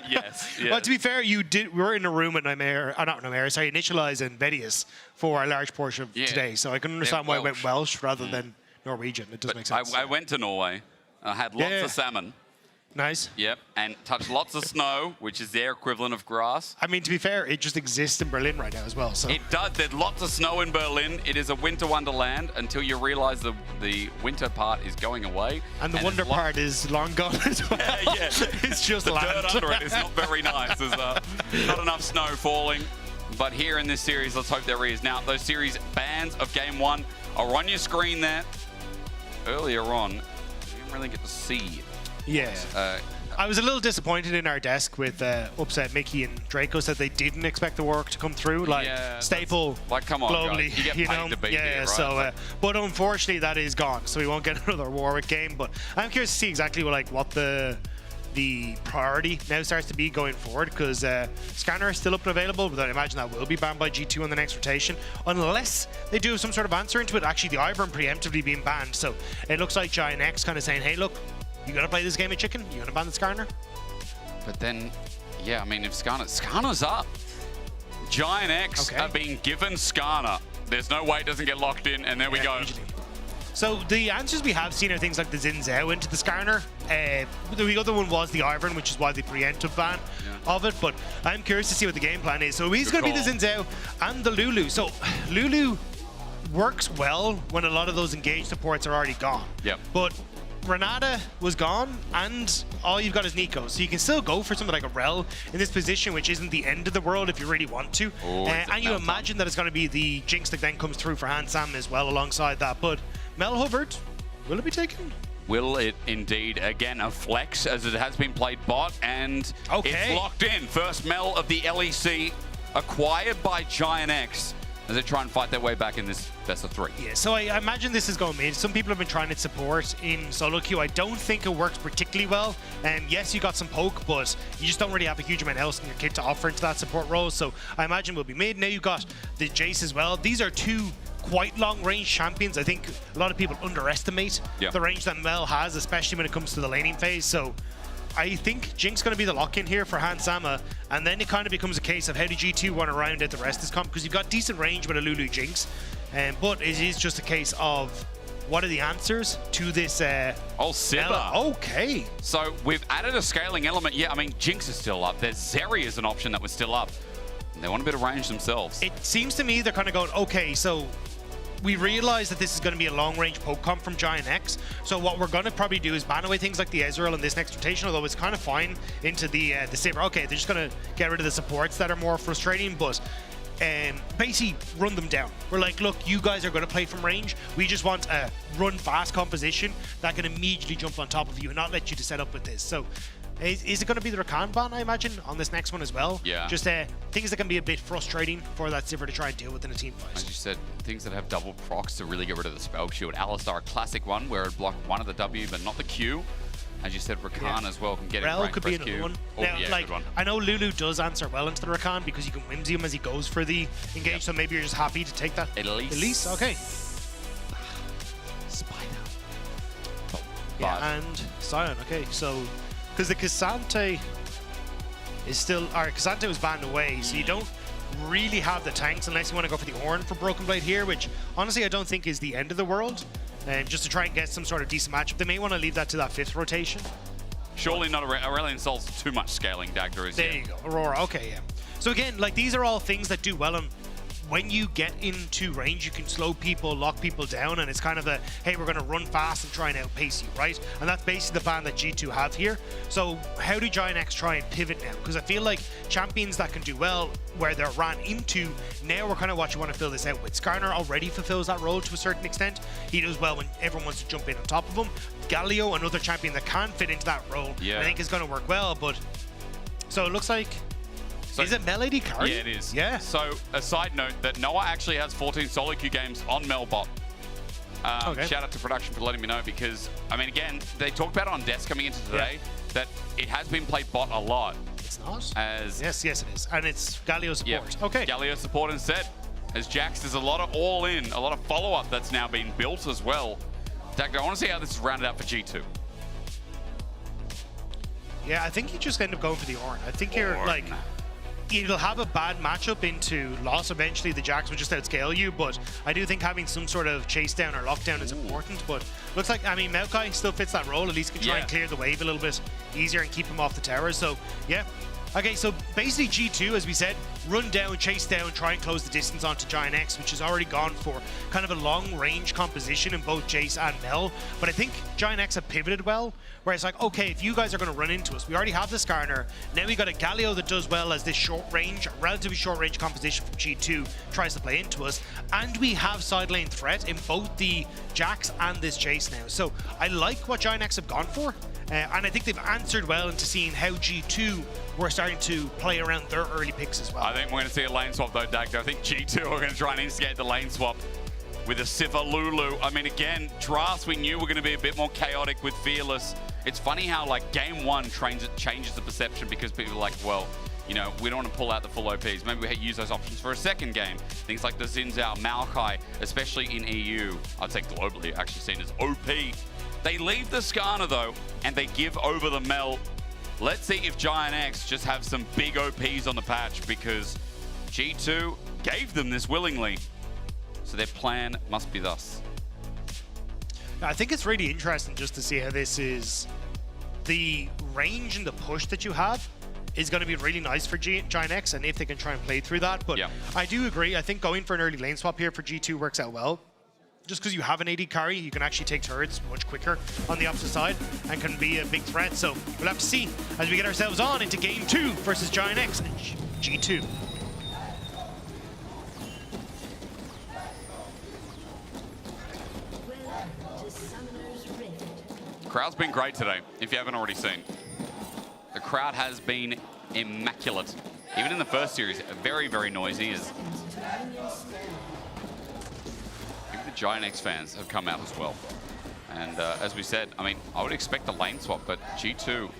Yes. Well, to be fair, we were in a room at Initialize and Vedius for a large portion of today, so I can understand why I went Welsh rather than Norwegian. It does make sense. I went to Norway. I had lots of salmon. Nice. Yep, and touched lots of snow, which is their equivalent of grass. I mean, to be fair, it just exists in Berlin right now as well. So it does. There's lots of snow in Berlin. It is a winter wonderland until you realize the winter part is going away. And the wonder part is long gone as well. Yeah. It's just the land. dirt under it is not very nice. There's not enough snow falling. But here in this series, let's hope there is. Now, those series bans of Game 1 are on your screen there. Earlier on, you didn't really get to see. Yeah. I was a little disappointed in our desk with Upset Mickey and Draco said they didn't expect the work to come through. Like, staple come on, globally. guys. You get paid to be here, right? So, but unfortunately that is gone, so we won't get another Warwick game. But I'm curious to see exactly what the the priority now starts to be going forward, because Scanner is still up and available, but I imagine that will be banned by G2 on the next rotation, unless they do some sort of answer into it. Actually, the Ivern preemptively being banned, so it looks like Giant X kind of saying, hey, look, you gonna play this game of chicken? You gonna ban the Scanner? But then, yeah, I mean, if Skarner's up. Giant X are being given Skarner. There's no way it doesn't get locked in, and there we go. Usually. So the answers we have seen are things like the Xin Zhao into the Skarner. The other one was the Ivern, which is why the preemptive ban of it. But I'm curious to see what the game plan is. So he's going to be the Xin Zhao and the Lulu. So Lulu works well when a lot of those engaged supports are already gone. Yep. But Renata was gone, and all you've got is Nico. So you can still go for something like a Rel in this position, which isn't the end of the world if you really want to. And you imagine that it's going to be the Jinx that then comes through for Hansam as well alongside that. But Mel Hubbard, will it be taken? Will it indeed? Again, a flex as it has been played bot, and it's locked in. First Mel of the LEC acquired by Giant X as they try and fight their way back in this best of 3. Yeah, so I imagine this is going mid. Some people have been trying its support in solo queue. I don't think it works particularly well. And yes, you got some poke, but you just don't really have a huge amount else in your kit to offer into that support role. So I imagine we'll be mid. Now you got the Jace as well. These are two quite long-range champions. I think a lot of people underestimate the range that Mel has, especially when it comes to the laning phase. So I think Jinx going to be the lock-in here for Hansama, and then it kind of becomes a case of how do G2 want to round out the rest of this comp, because you've got decent range with a Lulu Jinx, but it is just a case of what are the answers to this Sipper. Okay. So we've added a scaling element. Yeah, I mean, Jinx is still up. There's Zeri as an option that was still up. And they want a bit of range themselves. It seems to me they're kind of going, okay, so we realize that this is going to be a long-range poke comp from Giant X, so what we're going to probably do is ban away things like the Ezreal in this next rotation, although it's kind of fine into the Saber. Okay, they're just going to get rid of the supports that are more frustrating, but basically run them down. We're like, look, you guys are going to play from range. We just want a run-fast composition that can immediately jump on top of you and not let you to set up with this. So is it going to be the Rakan ban, I imagine, on this next one as well? Yeah. Just things that can be a bit frustrating for that Sivir to try and deal with in a team fight. As you said, things that have double procs to really get rid of the spell shield. Alistar, a classic one where it blocked one of the W but not the Q. As you said, Rakan as well can get Rel it right. could be another one. Now, like, good one. I know Lulu does answer well into the Rakan because you can whimsy him as he goes for the engage, so maybe you're just happy to take that. Elise, okay. Spider. Yeah, and Sion, okay, so because the Cassante is still, Cassante was banned away, so you don't really have the tanks unless you want to go for the Ornn for Broken Blade here, which honestly I don't think is the end of the world. And just to try and get some sort of decent matchup, they may want to leave that to that 5th rotation. Surely not Aurelion Sol's too much scaling, Dagda. There you go, Aurora, okay, yeah. So again, like, these are all things that do well on when you get into range, you can slow people, lock people down, and it's kind of a, hey, we're going to run fast and try and outpace you, right? And that's basically the plan that G2 have here. So how do Giant X try and pivot now? Because I feel like champions that can do well where they're ran into, now we're kind of what you want to fill this out with. Skarner already fulfills that role to a certain extent. He does well when everyone wants to jump in on top of him. Galio, another champion that can fit into that role, I think is going to work well, but so it looks like, is it Mel AD carry? Yeah, it is. Yeah. So a side note that Noah actually has 14 solo queue games on Melbot. Shout out to production for letting me know, because, I mean, again, they talked about it on Desk coming into today, that it has been played bot a lot. It's not? As yes, it is. And it's Galio support. Okay. Galio support instead. As Jax, there's a lot of all-in, a lot of follow-up that's now been built as well. Dagda, I want to see how this is rounded out for G2. Yeah, I think you just end up going for the Ornn. I think you're like, it'll have a bad matchup into loss eventually. The Jax will just outscale you, but I do think having some sort of chase down or lockdown is important. But looks like, I mean, Maokai still fits that role. At least can try and clear the wave a little bit easier and keep him off the towers. So yeah. Okay, so basically G2, as we said, run down, chase down, try and close the distance onto Giant X, which has already gone for kind of a long-range composition in both Jace and Mel. But I think Giant X have pivoted well, where it's like, okay, if you guys are going to run into us, we already have the Skarner, now we got a Galio that does well as this short-range, relatively short-range composition from G2 tries to play into us, and we have side lane threat in both the Jax and this Jace now. So I like what Giant X have gone for. And I think they've answered well into seeing how G2 were starting to play around their early picks as well. I think we're going to see a lane swap though, Dagda. I think G2 are going to try and instigate the lane swap with a Sivir Lulu. I mean, again, drafts we knew were going to be a bit more chaotic with Fearless It's funny how like game one changes the perception because people are like, well, you know, we don't want to pull out the full OPs. Maybe we use those options for a second game. Things like the Xin Zhao, Maokai, especially in EU, I'd say globally, actually seen as OP. They leave the Skarner though, and they give over the Mel. Let's see if Giant X just have some big OPs on the patch because G2 gave them this willingly. So their plan must be thus. I think it's really interesting just to see how this is. The range and the push that you have is going to be really nice for Giant X, and if they can try and play through that. But I do agree. I think going for an early lane swap here for G2 works out well. Just because you have an AD carry, you can actually take turrets much quicker on the opposite side and can be a big threat. So we'll have to see as we get ourselves on into game 2 versus Giant X and G2. Crowd's been great today, if you haven't already seen. The crowd has been immaculate. Even in the first series, very, very noisy. Even the Giant X fans have come out as well. And as we said, I mean, I would expect a lane swap, but G2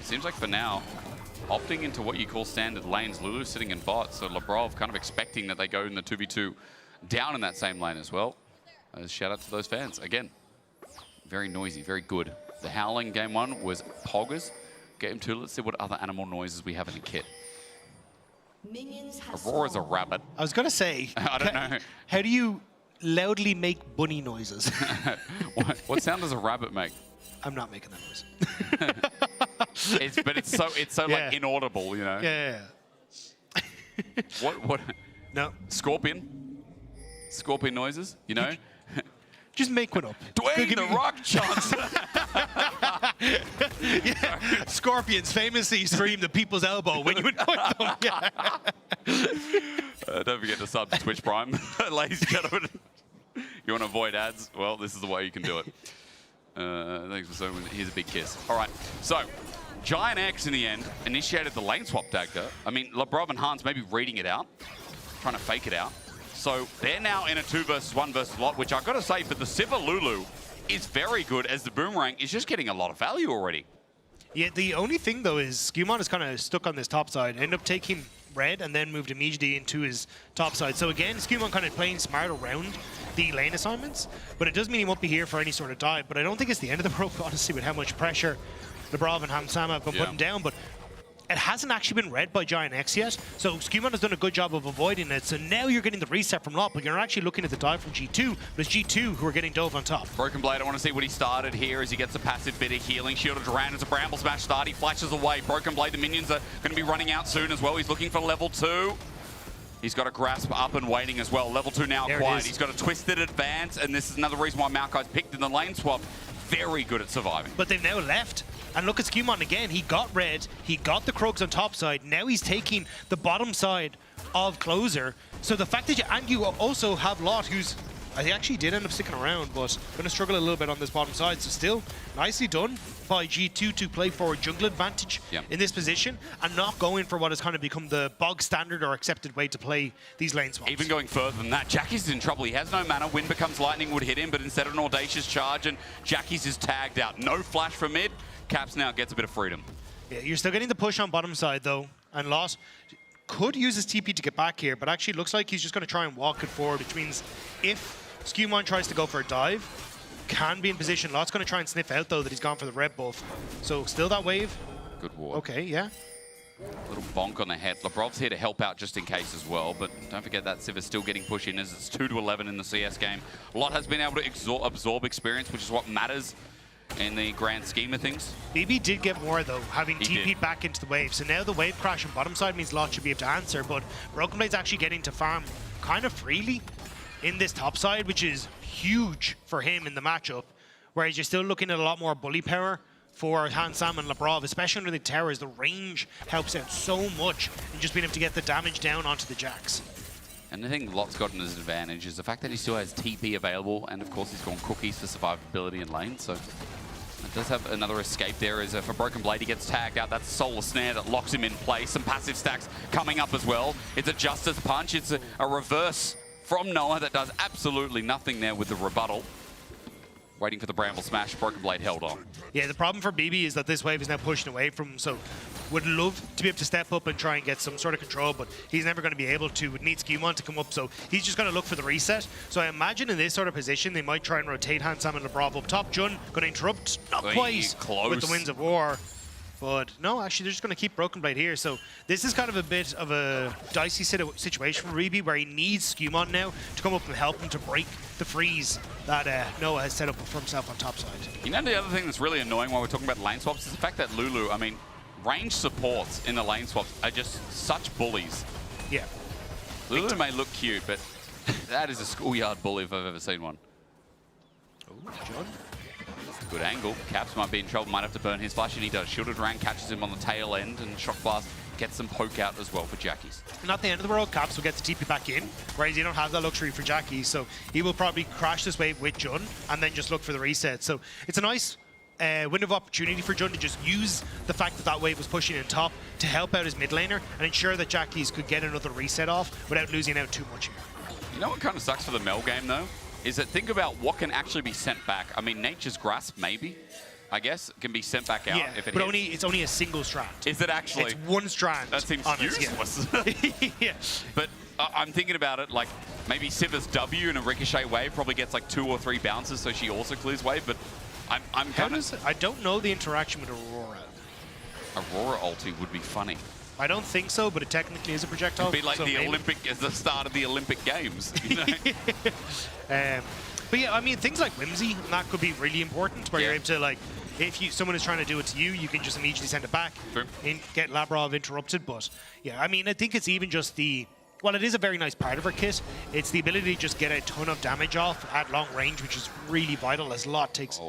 seems like for now, opting into what you call standard lanes. Lulu sitting in bot, so Labrov kind of expecting that they go in the 2v2 down in that same lane as well. Shout out to those fans. Again, very noisy, very good. The Howling game 1 was Poggers. Game 2, let's see what other animal noises we have in the kit. Aurora's a rabbit. I was going to say, I don't know. How do you loudly make bunny noises? What sound does a rabbit make? I'm not making that noise. it's so like inaudible, you know? Yeah. What? No. Scorpion? Scorpion noises, you know? Just make one up. Dwayne the Rock Johnson. Scorpions famously scream the people's elbow when you annoy them. Yeah. Don't forget to sub to Twitch Prime, ladies and gentlemen. You want to avoid ads? Well, this is the way you can do it. Thanks for so much. Here's a big kiss. All right, so Giant X in the end initiated the lane swap dagger. I mean, Labrov and Hans maybe reading it out, trying to fake it out. So they're now in a 2 versus 1 versus lot, which I've got to say, for the Sivir Lulu, is very good as the Boomerang is just getting a lot of value already. Yeah, the only thing, though, is Skewmon is kind of stuck on this top side. Ended up taking red and then moved immediately into his top side. So again, Skewmon kind of playing smart around the lane assignments, but it does mean he won't be here for any sort of dive. But I don't think it's the end of the rope, honestly, with how much pressure Labrov and Hamsama have been putting down. But it hasn't actually been read by Giant X yet, so Skewmon has done a good job of avoiding it. So now you're getting the reset from Lot, but you're actually looking at the dive from G2, but it's G2 who are getting dove on top. Broken Blade, I want to see what he started here as he gets a passive bit of healing. Shielded Duran as a Bramble Smash start. He flashes away. Broken Blade, the minions are going to be running out soon as well. He's looking for level 2. He's got a grasp up and waiting as well. Level 2 now quiet. He's got a twisted advance, and this is another reason why Maokai's picked in the lane swap. Very good at surviving. But they've now left. And look at Skewmon again. He got red. He got the Krugs on top side. Now he's taking the bottom side of Closer. So the fact that you also have Lot, who's I actually did end up sticking around, but going to struggle a little bit on this bottom side. So still nicely done by G2 to play for a jungle advantage in this position and not going for what has kind of become the bog standard or accepted way to play these lane swaps. Even going further than that, Jackie's in trouble. He has no mana. Wind becomes lightning would hit him, but instead of an audacious charge, and Jackie's is tagged out. No flash from mid. Caps now gets a bit of freedom. Yeah, you're still getting the push on bottom side though, and Loss could use his TP to get back here, but actually looks like he's just going to try and walk it forward, which means if Skewmon tries to go for a dive, can be in position. Lot's going to try and sniff out though that he's gone for the red buff. So still that wave. Good ward. Okay, yeah. Little bonk on the head. Labrov's here to help out just in case as well, but don't forget that Civ is still getting pushed in as it's 2-11 in the CS game. Lot has been able to absorb experience, which is what matters in the grand scheme of things. BB did get more though, having TP'd back into the wave. So now the wave crash on bottom side means Lot should be able to answer, but Broken Blade's actually getting to farm kind of freely in this top side, which is huge for him in the matchup, whereas you're still looking at a lot more bully power for Hansam and Labrov, especially under the towers. The range helps out so much in just being able to get the damage down onto the Jacks. And the thing Lot's got in his advantage is the fact that he still has TP available, and of course he's gone cookies for survivability in lane, so it does have another escape there. As for Broken Blade, he gets tagged out. That's Solar Snare that locks him in place. Some passive stacks coming up as well. It's a Justice Punch. It's a reverse from Noah that does absolutely nothing there with the rebuttal. Waiting for the Bramble Smash, Broken Blade held on. Yeah, the problem for BB is that this wave is now pushing away from him, so would love to be able to step up and try and get some sort of control, but he's never going to be able to. Would need Skewmon to come up, so he's just going to look for the reset. So I imagine in this sort of position, they might try and rotate Hansam and Labrov up top. Jun going to interrupt, not quite, close with the Winds of War. But no, actually, they're just going to keep Broken Blade here. So this is kind of a bit of a dicey situation for Reby, where he needs Skewmon now to come up and help him to break the freeze that Noah has set up for himself on top side. You know, the other thing that's really annoying while we're talking about lane swaps is the fact that Lulu, I mean, range supports in the lane swaps are just such bullies. Yeah. Lulu may look cute, but that is a schoolyard bully if I've ever seen one. Oh, John. Good angle. Caps might be in trouble, might have to burn his flash, and he does. Shielded Rang catches him on the tail end, and Shock Blast gets some poke out as well for Jackies. Not the end of the world, Caps will get the TP back in, whereas you don't have that luxury for Jackie, so he will probably crash this wave with Jun, and then just look for the reset. So it's a nice window of opportunity for Jun to just use the fact that that wave was pushing in top to help out his mid laner, and ensure that Jackies could get another reset off without losing out too much here. You know what kind of sucks for the Mel game, though? Is that think about what can actually be sent back. I mean, Nature's Grasp, maybe, I guess, can be sent back out if it but hits. it's only a single strand. Is it actually? It's one strand. That seems useless. Yeah. But I'm thinking about it, like, maybe Sivas W in a Ricochet wave probably gets like 2 or 3 bounces, so she also clears wave, but I'm How does I don't know the interaction with Aurora. Aurora ulti would be funny. I don't think so, but it technically is a projectile. It'd be like so the maybe. Olympic, as the start of the Olympic Games. You know? But yeah, I mean, things like Whimsy, that could be really important, where you're able to, like, if someone is trying to do it to you, you can just immediately send it back and get Labrov interrupted. But yeah, I mean, I think it's even just well, it is a very nice part of her kit. It's the ability to just get a ton of damage off at long range, which is really vital, as Lot takes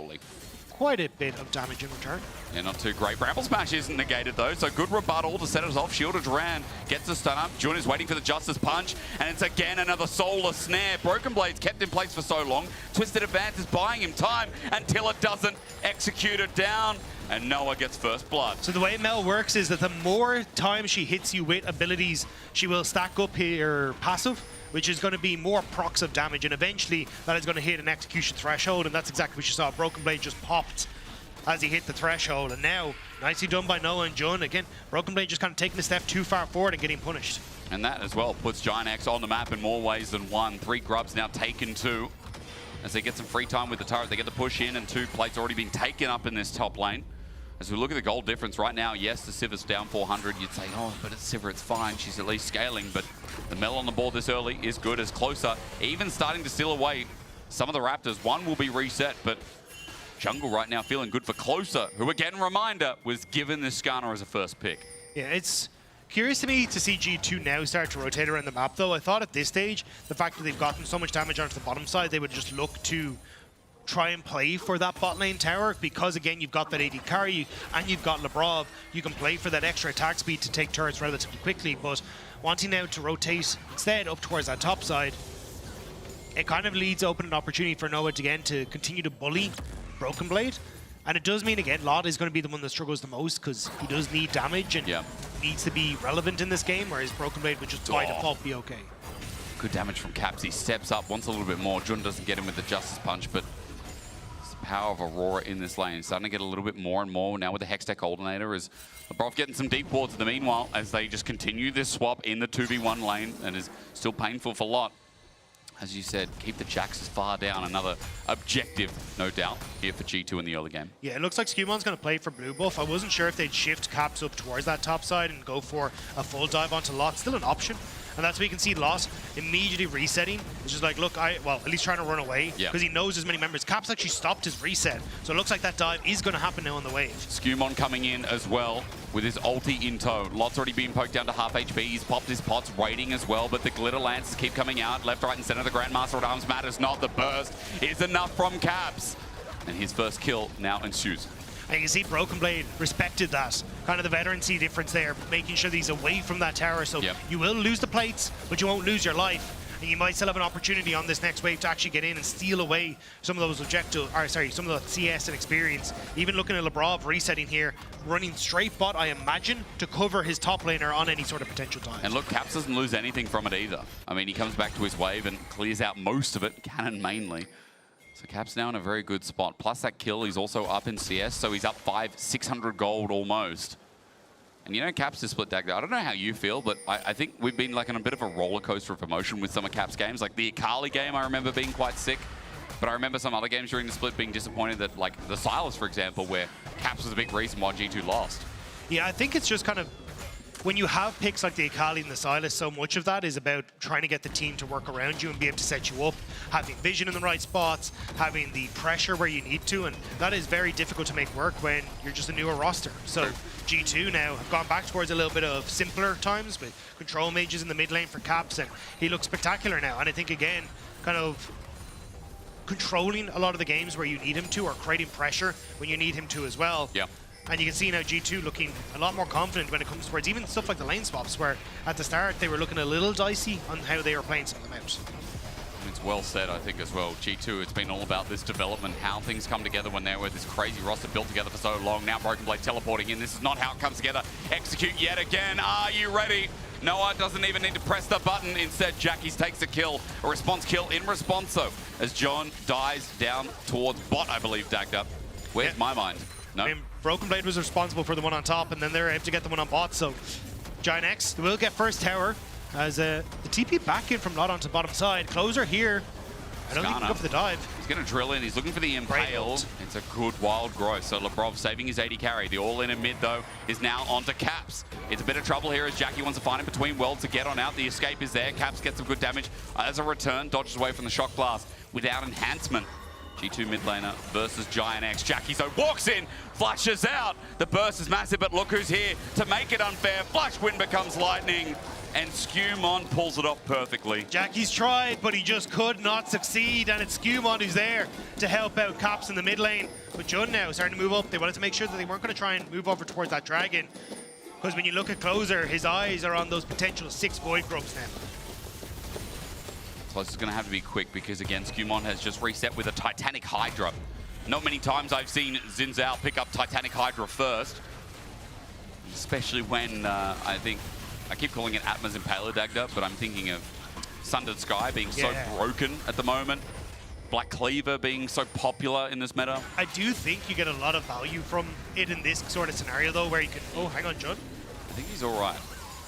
quite a bit of damage in return. Yeah, not too great. Bramble Smash isn't negated, though, so good rebuttal to set us off. Shielded Duran gets the stun up. Jun is waiting for the Justice Punch, and it's again another Solar Snare. Broken Blade's kept in place for so long. Twisted Advance is buying him time until it doesn't execute it down, and Noah gets first blood. So the way Mel works is that the more times she hits you with abilities, she will stack up her passive, which is going to be more procs of damage, and eventually that is going to hit an execution threshold, and that's exactly what you saw. Broken Blade just popped as he hit the threshold, and now, nicely done by Noah and Jun. Again, Broken Blade just kind of taking a step too far forward and getting punished. And that as well puts Giant X on the map in more ways than one. 3 grubs now taken 2. As they get some free time with the turret, they get the push in, and 2 plates already been taken up in this top lane. As we look at the gold difference right now, yes, the Siv's down 400. You'd say, oh, but it's Sivir, it's fine. She's at least scaling, but the Mel on the board this early is good, as closer, even starting to steal away some of the Raptors. One will be reset, but Jungle right now feeling good for Closer, who again, reminder, was given this Skarner as a first pick. Yeah, it's curious to me to see G2 now start to rotate around the map, though. I thought at this stage, the fact that they've gotten so much damage onto the bottom side, they would just look to try and play for that bot lane tower, because again, you've got that AD carry and you've got Labrov. You can play for that extra attack speed to take turrets relatively quickly, but wanting now to rotate instead up towards that top side, it kind of leaves open an opportunity for Noah again to continue to bully Broken Blade. And it does mean, again, Lot is going to be the one that struggles the most, because he does need damage and needs to be relevant in this game, whereas Broken Blade would just by default be okay. Good damage from Caps. He steps up, wants a little bit more. Jun doesn't get him with the Justice Punch, but it's the power of Aurora in this lane. Starting to get a little bit more and more now with the Hextech Alternator, as Labrov getting some deep wards in the meanwhile, as they just continue this swap in the 2v1 lane, and is still painful for Lot. As you said, keep the Jax as far down. Another objective, no doubt, here for G2 in the early game. Yeah, it looks like Skewmon's going to play for blue buff. I wasn't sure if they'd shift Caps up towards that top side and go for a full dive onto Lot. Still an option. And that's where you can see Lot immediately resetting. It's just like, look, well, at least trying to run away, because he knows there's many members. Caps actually stopped his reset. So it looks like that dive is going to happen now on the wave. Skewmon coming in as well with his ulti in tow. Lot's already been poked down to half HP. He's popped his pots, waiting as well, but the glitter lances keep coming out. Left, right, and center. The Grandmaster at Arms matters not. The burst is enough from Caps. And his first kill now ensues. And you can see Broken Blade respected that. Kind of the veterancy difference there, making sure that he's away from that tower. So you will lose the plates, but you won't lose your life. And you might still have an opportunity on this next wave to actually get in and steal away some of those some of the CS and experience. Even looking at Labrov resetting here, running straight bot, I imagine, to cover his top laner on any sort of potential dive. And look, Caps doesn't lose anything from it either. I mean, he comes back to his wave and clears out most of it, Cannon mainly. So Cap's now in a very good spot. Plus that kill, he's also up in CS, so he's up 600 gold almost. And you know, Cap's just split Dagda. I don't know how you feel, but I think we've been like on a bit of a roller coaster of emotion with some of Cap's games. Like the Akali game, I remember being quite sick. But I remember some other games during the split being disappointed that, like the Silas, for example, where Caps was a big reason why G2 lost. Yeah, I think it's just kind of, when you have picks like the Akali and the Silas, so much of that is about trying to get the team to work around you and be able to set you up, having vision in the right spots, having the pressure where you need to, and that is very difficult to make work when you're just a newer roster. So G2 now have gone back towards a little bit of simpler times with control mages in the mid lane for Caps, and he looks spectacular now. And I think, again, kind of controlling a lot of the games where you need him to, or creating pressure when you need him to as well. Yeah. And you can see now G2 looking a lot more confident when it comes towards even stuff like the lane swaps, where at the start they were looking a little dicey on how they were playing some of them out. It's well said, I think, as well. G2, it's been all about this development, how things come together when they're with this crazy roster built together for so long. Now Broken Blade teleporting in. This is not how it comes together. Execute yet again. Are you ready? Noah doesn't even need to press the button. Instead, Jackies takes a kill, a response kill in response, though, as John dies down towards bot, I believe, Dagda. Where's my mind? No? I mean, Broken Blade was responsible for the one on top, and then they're able to get the one on bot, so Giant X will get first tower as the TP back in from not onto bottom side. Closer here. I don't think he can go for the dive. He's going to drill in. He's looking for the impale. It's a good wild growth. So Lebrov saving his 80 carry. The all-in and mid, though, is now onto Caps. It's a bit of trouble here as Jackie wants to find him between worlds to get on out. The escape is there. Caps gets some good damage. As a return, dodges away from the shock blast without enhancement. G2 mid laner versus Giant X. Jackie so walks in, flashes out. The burst is massive, but look who's here to make it unfair. Flash wind becomes lightning, and Skewmon pulls it off perfectly. Jackie's tried, but he just could not succeed, and it's Skewmon who's there to help out Caps in the mid lane. But Jun now starting to move up. They wanted to make sure that they weren't going to try and move over towards that dragon, because when you look at Closer, his eyes are on those potential 6 Void Grubs now. So this is going to have to be quick because, again, Skewmon has just reset with a Titanic Hydra. Not many times I've seen Xin Zhao pick up Titanic Hydra first, especially when I keep calling it Atma's Impaler Dagda, but I'm thinking of Sundered Sky being so broken at the moment. Black Cleaver being so popular in this meta. I do think you get a lot of value from it in this sort of scenario, though, where you can... Oh, hang on, Jun. I think he's all right.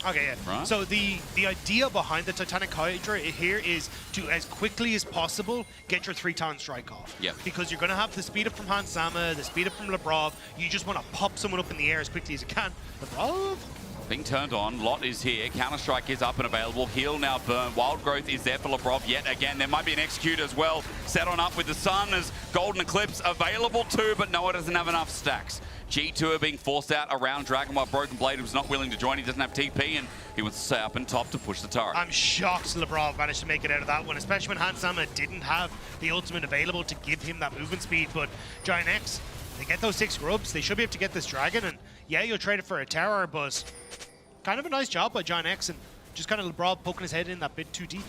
Okay, yeah. Right. So the idea behind the Titanic Hydra here is to, as quickly as possible, get your 3-ton strike off. Yeah. Because you're going to have the speed up from Hans Sama, the speed up from Lebrov. You just want to pop someone up in the air as quickly as you can. Lebrov? Being turned on, Lot is here, Counter-Strike is up and available, Heal now burn, Wild Growth is there for Lebrov yet again. There might be an Execute as well, set on up with the Sun as Golden Eclipse available too, but Noah doesn't have enough stacks. G2 are being forced out around Dragon while Broken Blade was not willing to join. He doesn't have TP and he wants to stay up and top to push the turret. I'm shocked Lebrov managed to make it out of that one, especially when Hans Sama didn't have the ultimate available to give him that movement speed. But Giant X, they get those 6 grubs, they should be able to get this dragon, and yeah, you'll trade it for a tower, but kind of a nice job by Giant X, and just kind of Lebrov poking his head in that bit too deep.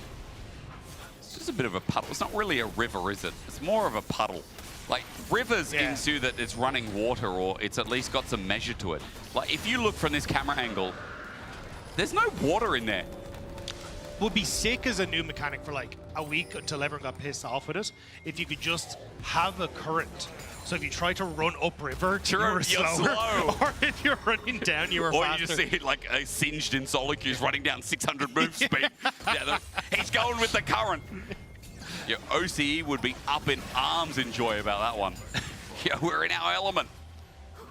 It's just a bit of a puddle. It's not really a river, is it? It's more of a puddle. Like, rivers into that it's running water, or it's at least got some measure to it. Like, if you look from this camera angle, there's no water in there. Would be sick as a new mechanic for like a week until everyone got pissed off with it, if you could just have a current. So if you try to run upriver, you were slower. Or if you're running down, you were faster. Or you just see it like a singed in solo queues running down 600 move speed. He's going with the current. Your OCE would be up in arms in joy about that one. Yeah, we're in our element.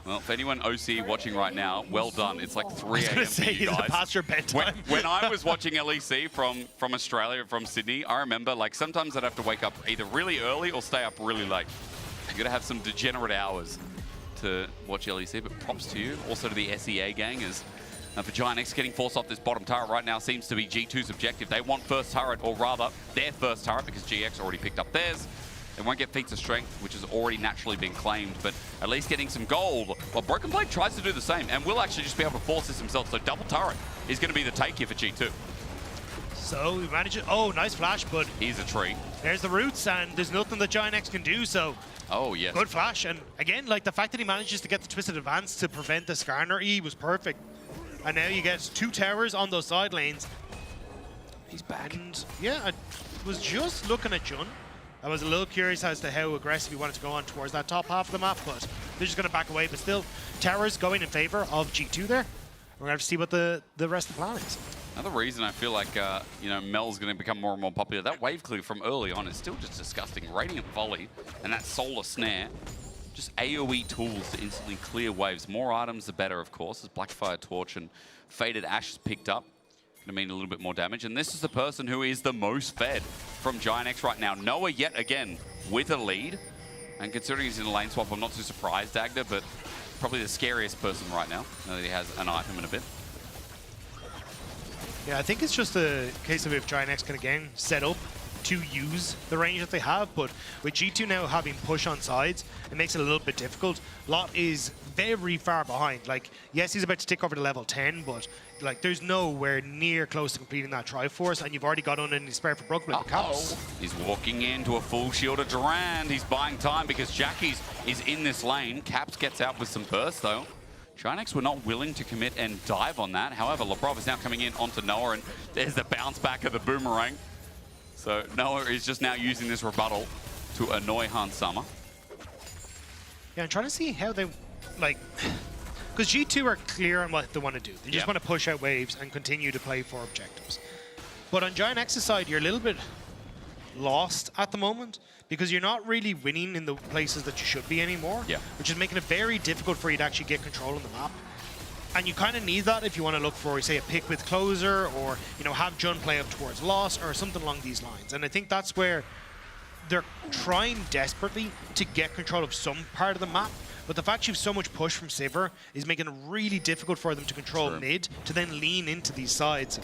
Well, if anyone OCE watching right now, well done. It's like 3 a.m. for you guys. Past your bedtime. When I was watching LEC from Australia, from Sydney, I remember like sometimes I'd have to wake up either really early or stay up really late. You got to have some degenerate hours to watch LEC, but props to you. Also to the SEA gang, as for Giant X getting forced off this bottom turret right now seems to be G2's objective. They want first turret, or rather their first turret, because GX already picked up theirs. They won't get feats of strength, which has already naturally been claimed, but at least getting some gold. Well, Broken Blade tries to do the same, and will actually just be able to force this himself. So double turret is going to be the take here for G2. So we manage it. Oh, nice flash, but here's a tree. There's the roots, and there's nothing that Giant X can do, so... Oh, yes. Good flash, and again, like the fact that he manages to get the Twisted Advance to prevent the Skarner E was perfect. And now you get 2 towers on those side lanes. He's back. And yeah, I was just looking at Jun. I was a little curious as to how aggressive he wanted to go on towards that top half of the map, but they're just going to back away. But still, towers going in favor of G2 there. We're going to have to see what the rest of the plan is. Another reason I feel like, Mel's going to become more and more popular, that wave clear from early on is still just disgusting. Radiant Volley and that Solar Snare, just AoE tools to instantly clear waves. More items, the better, of course, as Blackfire Torch and Faded Ash is picked up. Going to mean a little bit more damage. And this is the person who is the most fed from GIANT right now. Noah yet again with a lead. And considering he's in a lane swap, I'm not too surprised, Dagda, but probably the scariest person right now that he has an item in a bit. Yeah, I think it's just a case of if GIANT can again set up to use the range that they have, but with G2 now having push on sides, it makes it a little bit difficult. Lot is very far behind. Like, yes, he's about to tick over to level 10, but like, there's nowhere near close to completing that Triforce, and you've already got on any spare for Broken with the Caps. He's walking into a full shield of Durand. He's buying time because Jackie's is in this lane. Caps gets out with some burst, though. GIANT were not willing to commit and dive on that. However, Labrov is now coming in onto Noah, and there's the bounce back of the boomerang. So Noah is just now using this rebuttal to annoy Hans Sama. Yeah, I'm trying to see how they, like, because G2 are clear on what they want to do. They just want to push out waves and continue to play for objectives. But on GIANT's side, you're a little bit lost at the moment because you're not really winning in the places that you should be anymore, which is making it very difficult for you to actually get control of the map. And you kind of need that if you want to look for, say, a pick with Closer, or, you know, have Jun play up towards Loss or something along these lines. And I think that's where they're trying desperately to get control of some part of the map. But the fact you have so much push from Sivir is making it really difficult for them to control mid, to then lean into these sides.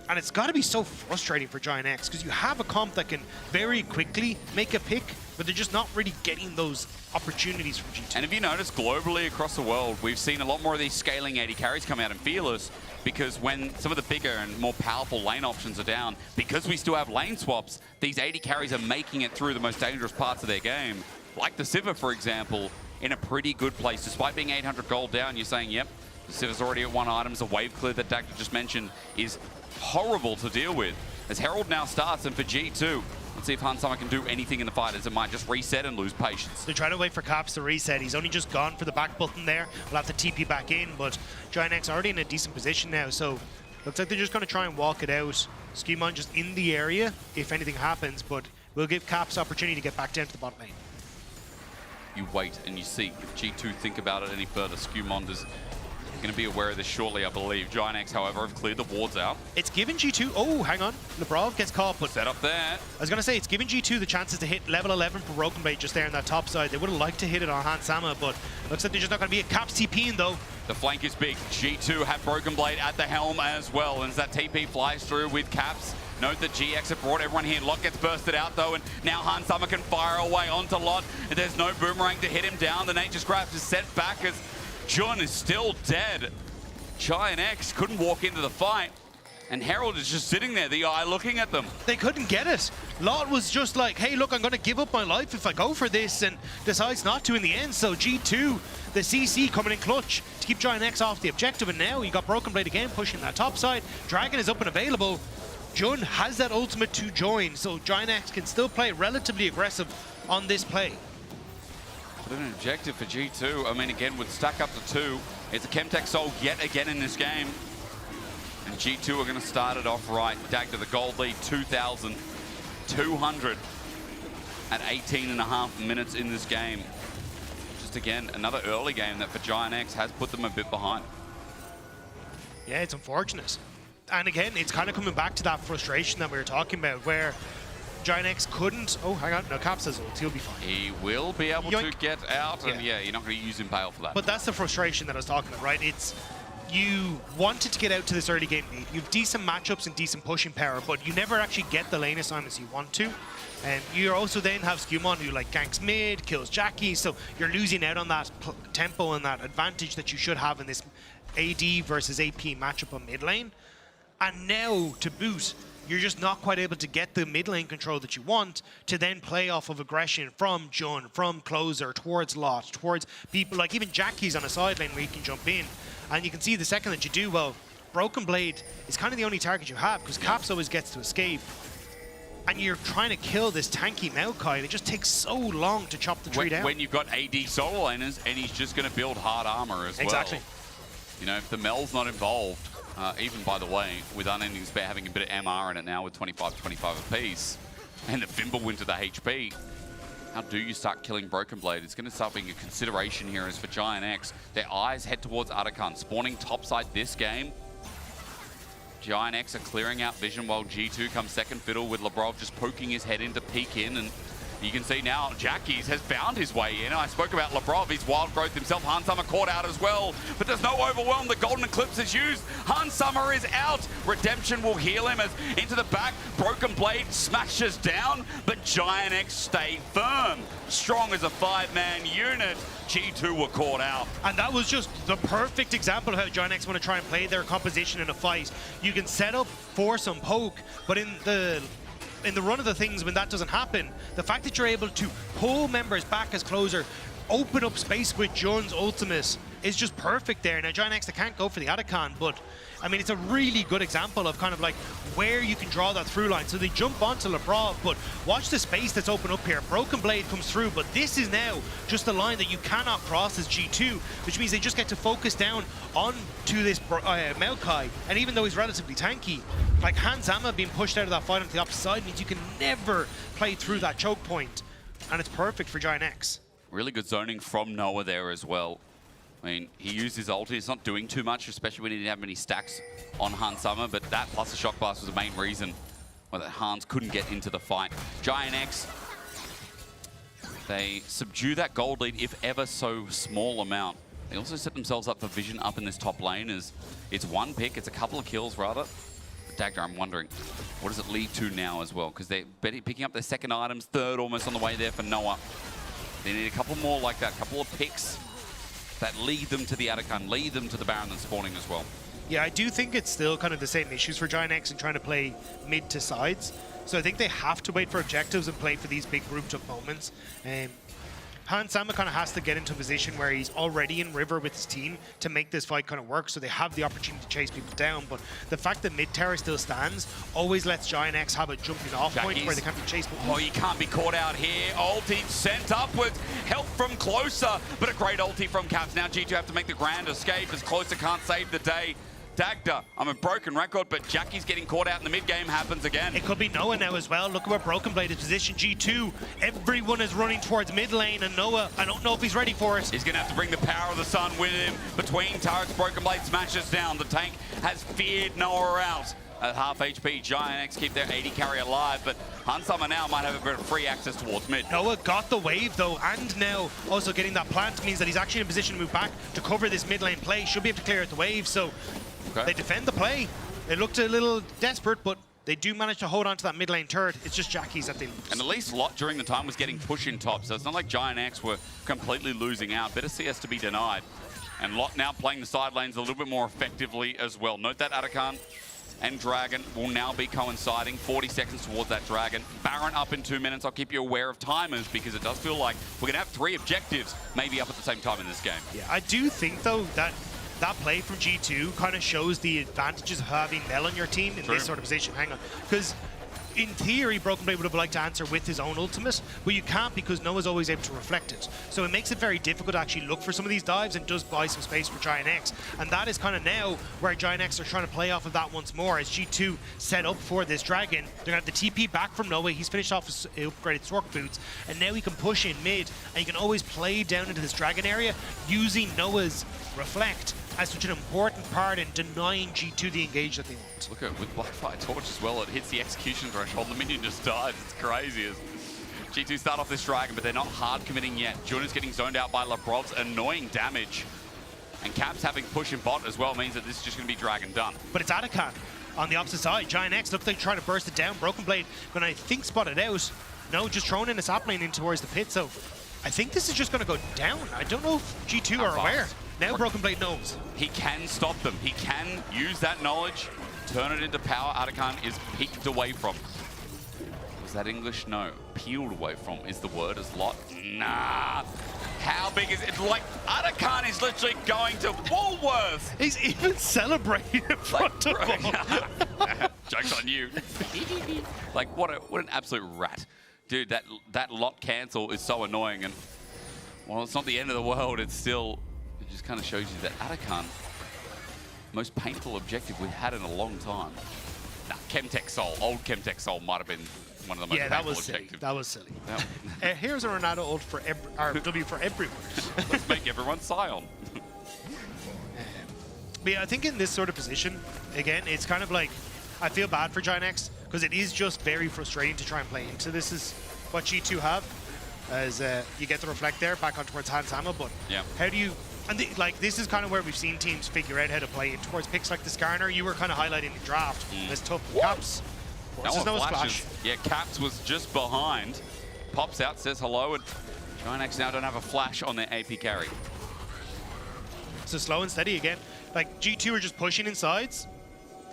And it's got to be so frustrating for GIANT because you have a comp that can very quickly make a pick, but they're just not really getting those opportunities from G2. And if you notice, globally across the world, we've seen a lot more of these scaling 80 carries come out in Fearless, because when some of the bigger and more powerful lane options are down, because we still have lane swaps, these 80 carries are making it through the most dangerous parts of their game. Like the Sivir, for example, in a pretty good place. Despite being 800 gold down, you're saying, yep, the Sivir's already at 1 item. The wave clear that Dagda just mentioned is horrible to deal with. As Herald now starts, and for G2, let's see if Hans Sama can do anything in the fight, as it might just reset and lose patience. They're trying to wait for Caps to reset. He's only just gone for the back button there. We'll have to TP back in, but GIANT's already in a decent position now, so looks like they're just going to try and walk it out. Skimon just in the area if anything happens, but we'll give Caps opportunity to get back down to the bot lane. You wait and you see if G2 think about it any further. Skewmond is going to be aware of this shortly, I believe. GIANT, however, have cleared the wards out. It's given G2... Oh, hang on. Labrov gets caught, but... Set up there. I was going to say, it's given G2 the chances to hit level 11 for Broken Blade just there on that top side. They would have liked to hit it on Hans Sama, but looks like they're just not going to be a Caps TPing, though. The flank is big. G2 have Broken Blade at the helm as well. And as that TP flies through with Caps, note that GX have brought everyone here. Lot gets bursted out, though, and now Hans Sama can fire away onto Lot. And there's no boomerang to hit him down. The Nature's Grasp is set back as Jun is still dead. GIANT couldn't walk into the fight, and Herald is just sitting there, the eye looking at them. They couldn't get it. Lot was just like, hey, look, I'm going to give up my life if I go for this, and decides not to in the end. So G2, the CC coming in clutch to keep GIANT off the objective, and now you got Broken Blade again pushing that top side. Dragon is up and available. Jun has that ultimate to join, so GIANT can still play relatively aggressive on this play. But an objective for G2, I mean, again, would stack up to 2. It's a Chemtech Soul yet again in this game. And G2 are going to start it off right. Dagda, the gold lead, 2,200 at 18.5 minutes in this game. Just again, another early game that for GIANT has put them a bit behind. Yeah, it's unfortunate. And again, it's kind of coming back to that frustration that we were talking about, where GIANT couldn't... Oh, hang on. No, Caps has ult. He'll be fine. He will be able to get out, and yeah, you're not going to use Impale for that. But that's the frustration that I was talking about, right? It's... You wanted to get out to this early game lead. You have decent matchups and decent pushing power, but you never actually get the lane assignments you want to. And you also then have Skewmon who like ganks mid, kills Jackie, so you're losing out on that tempo and that advantage that you should have in this AD versus AP matchup on mid lane. And now, to boot, you're just not quite able to get the mid lane control that you want to then play off of aggression from Jun, from Closer, towards Lot, towards people like even Jackie's on a side lane where you can jump in. And you can see the second that you do, well, Broken Blade is kind of the only target you have because Caps always gets to escape. and you're trying to kill this tanky Maokai, and it just takes so long to chop the tree down. When you've got AD solo laners, and he's just going to build hard armor as well. Exactly. You know, if the Mel's not involved, even by the way, with Unending Despair having a bit of MR in it now with 25 apiece, and the Fimbulwinter to the HP, how do you start killing Broken Blade? It's going to start being a consideration here as for Giant X. Their eyes head towards Atakan, spawning topside this game. Giant X are clearing out vision while G2 comes second fiddle with Labrov just poking his head in to peek in, and you can see now Jackies has found his way in. I spoke about Labrov, he's wild growth himself. Han Summer caught out as well, but there's no overwhelm. The Golden Eclipse is used. Han Summer is out. Redemption will heal him as into the back. Broken Blade smashes down, but Giant X stay firm. Strong as a 5-man unit. G2 were caught out. And that was just the perfect example of how Giant X want to try and play their composition in a fight. You can set up for some poke, but in the run of the things when that doesn't happen, the fact that you're able to pull members back as closer, open up space with Jun's ultimate is just perfect there. Now Giant X, they can't go for the Atakan, but I mean, it's a really good example of kind of like where you can draw that through line. So they jump onto Labrov, but watch the space that's open up here. Broken Blade comes through, but this is now just a line that you cannot cross as G2, which means they just get to focus down onto this Maokai. And even though he's relatively tanky, like Hanzama being pushed out of that fight onto the opposite side means you can never play through that choke point. And it's perfect for Giant X. Really good zoning from Noah there as well. I mean, he used his ulti. It's not doing too much, especially when he didn't have many stacks on Han Summer, but that plus the Shock Blast was the main reason why Hans couldn't get into the fight. Giant X, they subdue that gold lead, if ever so small amount. They also set themselves up for vision up in this top lane as it's one pick, it's a couple of kills rather. But Dagda, I'm wondering, what does it lead to now as well? Because they're picking up their second items, third almost on the way there for Noah. They need a couple more like that, a couple of picks that lead them to the Atakan, lead them to the Baron that's spawning as well. Yeah, I do think it's still kind of the same issues for Giant X and trying to play mid to sides. So I think they have to wait for objectives and play for these big grouped up moments. Han Sama kind of has to get into a position where he's already in river with his team to make this fight kind of work, so they have the opportunity to chase people down. But the fact that mid tower still stands always lets Giant X have a jumping off point where they can't be chased. Oh, you can't be caught out here. Ulti sent upwards, help from Closer, but a great ulti from Caps. Now G2 have to make the grand escape as Closer can't save the day. Dagda, I'm a broken record, but Jackie's getting caught out in the mid game happens again. It could be Noah now as well. Look at where Broken Blade is positioned. G2, everyone is running towards mid lane, and Noah, I don't know if he's ready for it. He's going to have to bring the power of the sun with him. Between turrets, Broken Blade smashes down. The tank has feared Noah out. At half HP, Giant X keep their 80 carry alive, but Hansama now might have a bit of free access towards mid. Noah got the wave though, and now also getting that plant means that he's actually in a position to move back to cover this mid lane play. Should be able to clear out the wave, so they defend the play. They looked a little desperate, but they do manage to hold on to that mid lane turret. It's just Jackie's that they lose. And at least Lot during the time was getting push in top, so it's not like Giant X were completely losing out. Better CS to be denied. And Lot now playing the side lanes a little bit more effectively as well. Note that Atakan and Dragon will now be coinciding. 40 seconds towards that Dragon. Baron up in 2 minutes. I'll keep you aware of timers because it does feel like we're going to have 3 objectives maybe up at the same time in this game. Yeah, I do think though that play from G2 kind of shows the advantages of having Mel on your team in this sort of position. Hang on. Because in theory, Broken Blade would have liked to answer with his own ultimate, but you can't because Noah's always able to reflect it. So it makes it very difficult to actually look for some of these dives and does buy some space for Giant X. And that is kind of now where Giant X are trying to play off of that once more as G2 set up for this Dragon. They're going to have the TP back from Noah. He's finished off his upgraded Sork boots, and now he can push in mid, and you can always play down into this Dragon area using Noah's reflect as such an important part in denying G2 the engage that they want. Look at with Blackfire Torch as well, it hits the execution threshold, the minion just dies. It's crazy. G2 start off this Dragon, but they're not hard committing yet. Juna's getting zoned out by Labrov's annoying damage. And Caps having push in bot as well means that this is just going to be Dragon done. But it's Atakan on the opposite side. Giant X looks like trying to burst it down. Broken Blade gonna, I think, spot it out. No, just throwing in a sap lane in towards the pit. So I think this is just going to go down. I don't know if G2 are aware. Now Broken Blade knows. He can stop them. He can use that knowledge, turn it into power. Atakan is peeked away from. Is that English? No. Peeled away from is the word as Lot. Nah. How big is it? Like, Atakan is literally going to Woolworth. He's even celebrating in front of him. Joke's on you. Like, what an absolute rat. Dude, that lot cancel is so annoying. And, well, it's not the end of the world. It's still, it just kind of shows you that Atakan, most painful objective we've had in a long time. Nah, Chemtech Soul, old Chemtech Soul might have been one of the most painful objectives. That was silly. Here's a Ronaldo ult for W for everyone. Let's make everyone Scion. But yeah, I think in this sort of position, again, it's kind of like, I feel bad for Giant because it is just very frustrating to try and play into. This is what G2 have, as you get the reflect there back on towards Hans Sama, but how do you, and like this is kind of where we've seen teams figure out how to play it towards picks like the Skarner. You were kind of highlighting the draft. It's tough. Caps. No one flashes. Yeah, Caps was just behind. Pops out, says hello, and Giant now don't have a flash on their AP carry. So slow and steady again. Like G2 are just pushing in sides,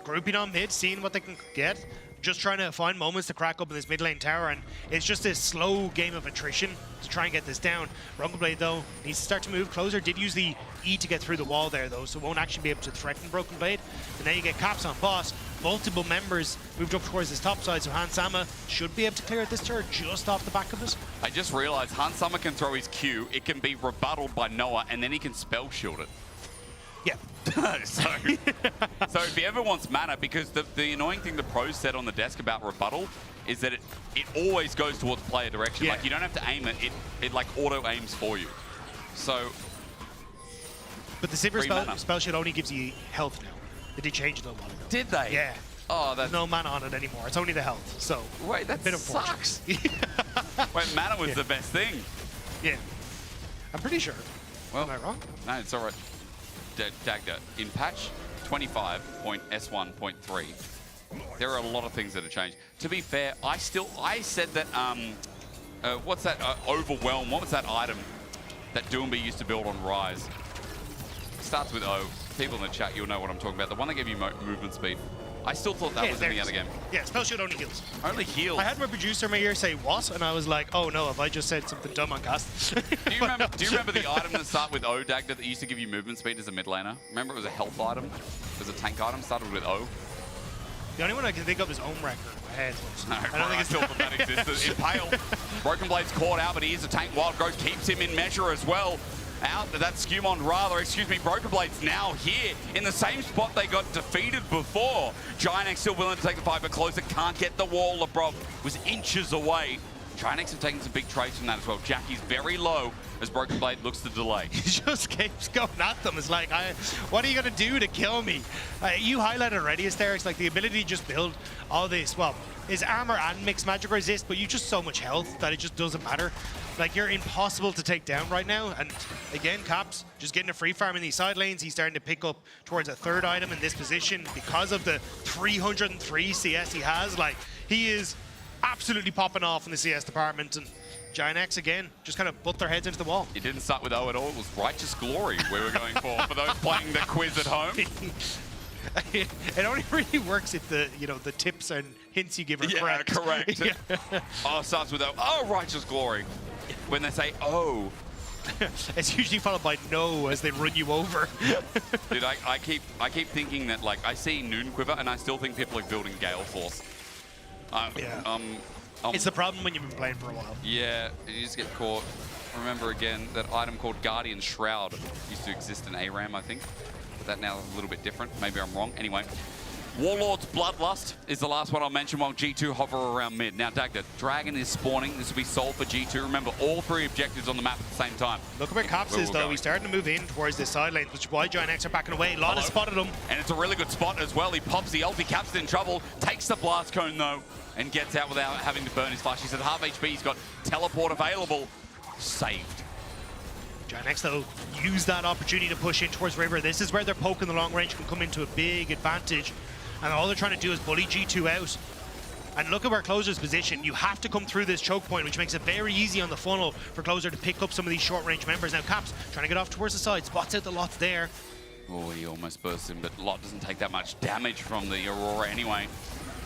grouping on mid, seeing what they can get, just trying to find moments to crack up in this mid lane tower, and it's just a slow game of attrition to try and get this down. Broken Blade though needs to start to move closer. Did use the E to get through the wall there though, so won't actually be able to threaten Broken Blade. And now you get Caps on boss. Multiple members moved up towards this top side, so Hans Sama should be able to clear this turret just off the back of it. I just realized Hans Sama can throw his Q, it can be rebutted by Noah, and then he can spell shield it. Yeah. so if he ever wants mana, because the annoying thing the pros said on the desk about rebuttal is that it always goes towards player direction. Like you don't have to aim it, it like auto aims for you. So. But the Sivir spell shield only gives you health now. They did change it a while ago. Did they? Yeah. Oh, there's no mana on it anymore. It's only the health. So wait, that sucks. Wait, mana was the best thing. Yeah. I'm pretty sure. Well, am I wrong? No, it's all right. Dagda, in patch 25.S1.3, there are a lot of things that have changed. To be fair, I said that, what's that, Overwhelm, what was that item that Doomby used to build on Rise? It starts with O. People in the chat, you'll know what I'm talking about. The one that gave you movement speed. I still thought that was in the other game. Yeah, spell shield only heals. Only heals. I had my producer in my ear say what, and I was like, oh no, have I just said something dumb on cast? Do you remember the item that started with O, Dagda, that used to give you movement speed as a mid laner? Remember it was a health item? It was a tank item, started with O? The only one I can think of is Omewrecker in my head. No, I don't think it's still that exists. Impale. Broken Blade's caught out, but he is a tank. Wild Growth keeps him in measure as well. Out, that's Skewmon rather, excuse me, Broken Blade's now here in the same spot they got defeated before. Giant X still willing to take the fight, but closer, can't get the wall. Lebrov was inches away. Giant X have taken some big trades from that as well. Jackie's very low as Broken Blade looks to delay. He just keeps going at them. It's like, what are you going to do to kill me? You highlighted already, Asterix, like the ability to just build all this. Well, his armor and mixed magic resist, but you just so much health that it just doesn't matter. Like, you're impossible to take down right now. And again, Caps just getting a free farm in these side lanes. He's starting to pick up towards a third item in this position because of the 303 CS he has. Like, he is absolutely popping off in the CS department. And Giant X, again, just kind of butt their heads into the wall. It didn't start with O at all. It was Righteous Glory we were going for those playing the quiz at home. It only really works if the tips and hints you give are correct. Correct. Oh, it starts with O. Oh, Righteous Glory. When they say oh, it's usually followed by no as they run you over. Dude, I keep thinking that, like, I see Noon Quiver and I still think people are building Gale Force. It's the problem when you've been playing for a while. Yeah, you just get caught. Remember again that item called Guardian Shroud used to exist in ARAM, I think. But that now is a little bit different. Maybe I'm wrong. Anyway. Warlord's Bloodlust is the last one I'll mention while G2 hover around mid. Now, Dagda, Dragon is spawning. This will be sold for G2. Remember, all three objectives on the map at the same time. Look at where Caps is, though. He's starting to move in towards this side lane, which is why Giant X are backing away. Lana spotted him. And it's a really good spot as well. He pops the ulti. Caps in trouble. Takes the blast cone, though, and gets out without having to burn his flash. He's at half HP. He's got teleport available. Saved. Giant X, though, use that opportunity to push in towards River. This is where their poke in the long range can come into a big advantage. And all they're trying to do is bully G2 out. And look at where Closer's positioned. You have to come through this choke point, which makes it very easy on the funnel for Closer to pick up some of these short-range members. Now, Caps trying to get off towards the side, spots out the Lots there. Oh, he almost burst him, but Lot doesn't take that much damage from the Aurora anyway.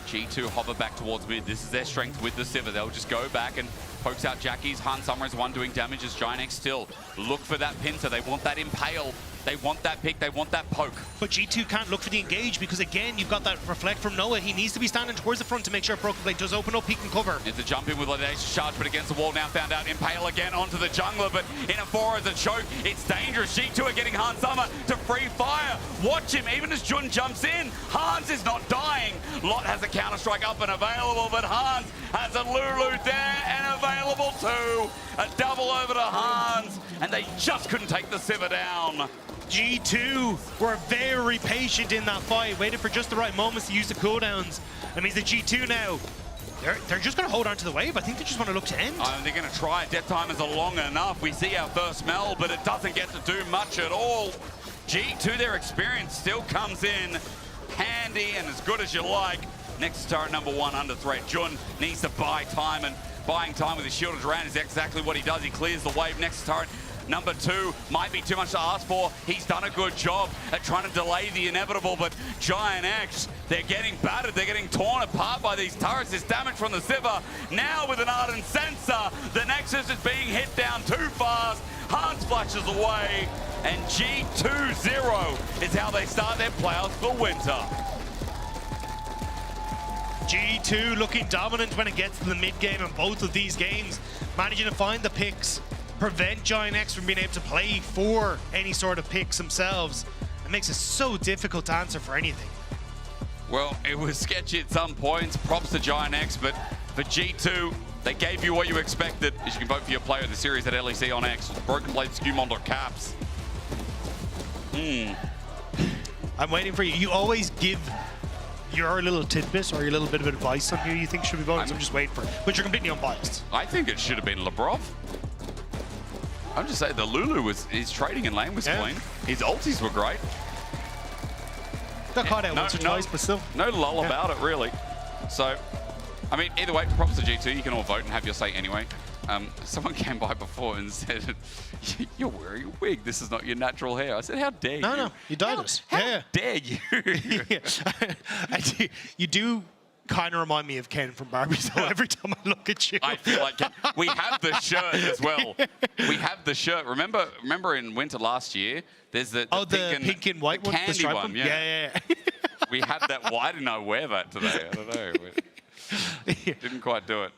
G2 hover back towards mid. This is their strength with the Sivir. They'll just go back and pokes out Jackie's. Hans Summer is one doing damage as Giant X still look for that pincer. They want that impale. They want that pick, they want that poke. But G2 can't look for the engage because, again, you've got that reflect from Noah. He needs to be standing towards the front to make sure Broken Blade does open up, he can cover. It's a jump in with Audacious charge, but against the wall now found out. Impale again onto the jungler, but in a 4 as a choke. It's dangerous. G2 are getting Hans Summer to free fire. Watch him, even as Jun jumps in. Hans is not dying. Lot has a counter-strike up and available, but Hans has a Lulu there and available too. A double over to Hans, and they just couldn't take the Sivir down. G2 were very patient in that fight, waited for just the right moments to use the cooldowns. That means the G2 now, they're just going to hold on to the wave. I think they just want to look to end. They're going to try. Death time is long enough. We see our first Mel, but it doesn't get to do much at all. G2, their experience still comes in handy and as good as you like. Next turret number 1 under threat. Jun needs to buy time, and buying time with his shield around is exactly what he does. He clears the wave. Next turret number 2 might be too much to ask for. He's done a good job at trying to delay the inevitable, but Giant X, they're getting battered. They're getting torn apart by these turrets. There's damage from the Sivir. Now with an Ardent Sensor, the Nexus is being hit down too fast. Hans flashes away, and G2-0 is how they start their playoffs for winter. G2 looking dominant when it gets to the mid-game in both of these games, managing to find the picks, prevent Giant X from being able to play for any sort of picks themselves. It makes it so difficult to answer for anything. Well, it was sketchy at some points. Props to Giant X, but for G2, they gave you what you expected. As you can vote for your player of the series at LEC on X. Broken Blade, Skewmon.caps. I'm waiting for you. You always give your little tidbit or your little bit of advice on who you think should be voting, so I'm just waiting for it. But you're completely unbiased. I think it should have been Labrov. I'm just saying the Lulu his trading in lane was clean. His ultis were great. Got caught out once or twice, but still. No lull about it, really. So, I mean, either way, props to G2. You can all vote and have your say anyway. Someone came by before and said, "You're wearing a wig. This is not your natural hair." I said, "How dare you?" No, you dyed it. How dare you? You do kind of remind me of Ken from Barbie, though, every time I look at you. I feel like Ken. We have the shirt as well. We have the shirt. Remember in winter last year, there's the pink and white one, candy the one. Yeah. We have that. Well, I didn't know wear that today. I don't know. Didn't quite do it.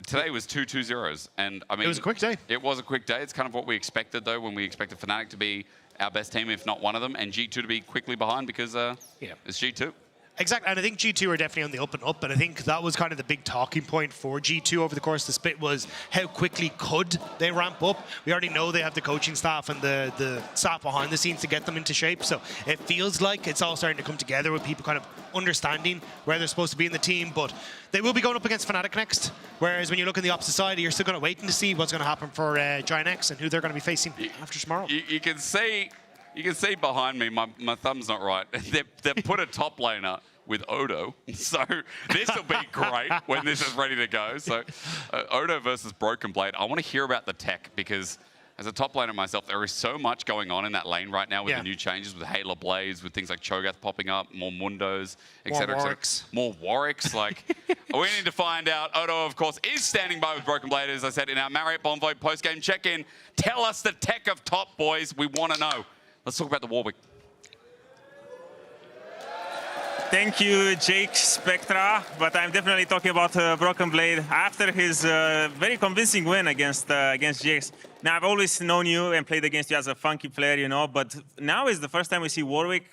Today was 2-2-0s, and I mean, it was a quick day. It was a quick day. It's kind of what we expected, though, when we expected Fnatic to be our best team, if not one of them, and G2 to be quickly behind because it's G2. Exactly, and I think G2 are definitely on the up and up, and I think that was kind of the big talking point for G2 over the course of the split was how quickly could they ramp up. We already know they have the coaching staff and the staff behind the scenes to get them into shape, so it feels like it's all starting to come together with people kind of understanding where they're supposed to be in the team, but they will be going up against Fnatic next, whereas when you look on the opposite side, you're still going to wait to see what's going to happen for Giant X and who they're going to be facing after tomorrow. You can see behind me, my thumb's not right. They put a top laner with Odo, so this will be great when this is ready to go. So Odo versus Broken Blade. I want to hear about the tech because as a top laner myself, there is so much going on in that lane right now with the new changes, with Halo Blades, with things like Cho'Gath popping up, more Mundos, etc. More Warwicks. Like, we need to find out. Odo, of course, is standing by with Broken Blade, as I said in our Marriott Bonvoy post-game check-in. Tell us the tech of top, boys. We want to know. Let's talk about the Warwick. Thank you, Jake Spectra, but I'm definitely talking about Broken Blade after his very convincing win against GX. Now, I've always known you and played against you as a funky player, you know, but now is the first time we see Warwick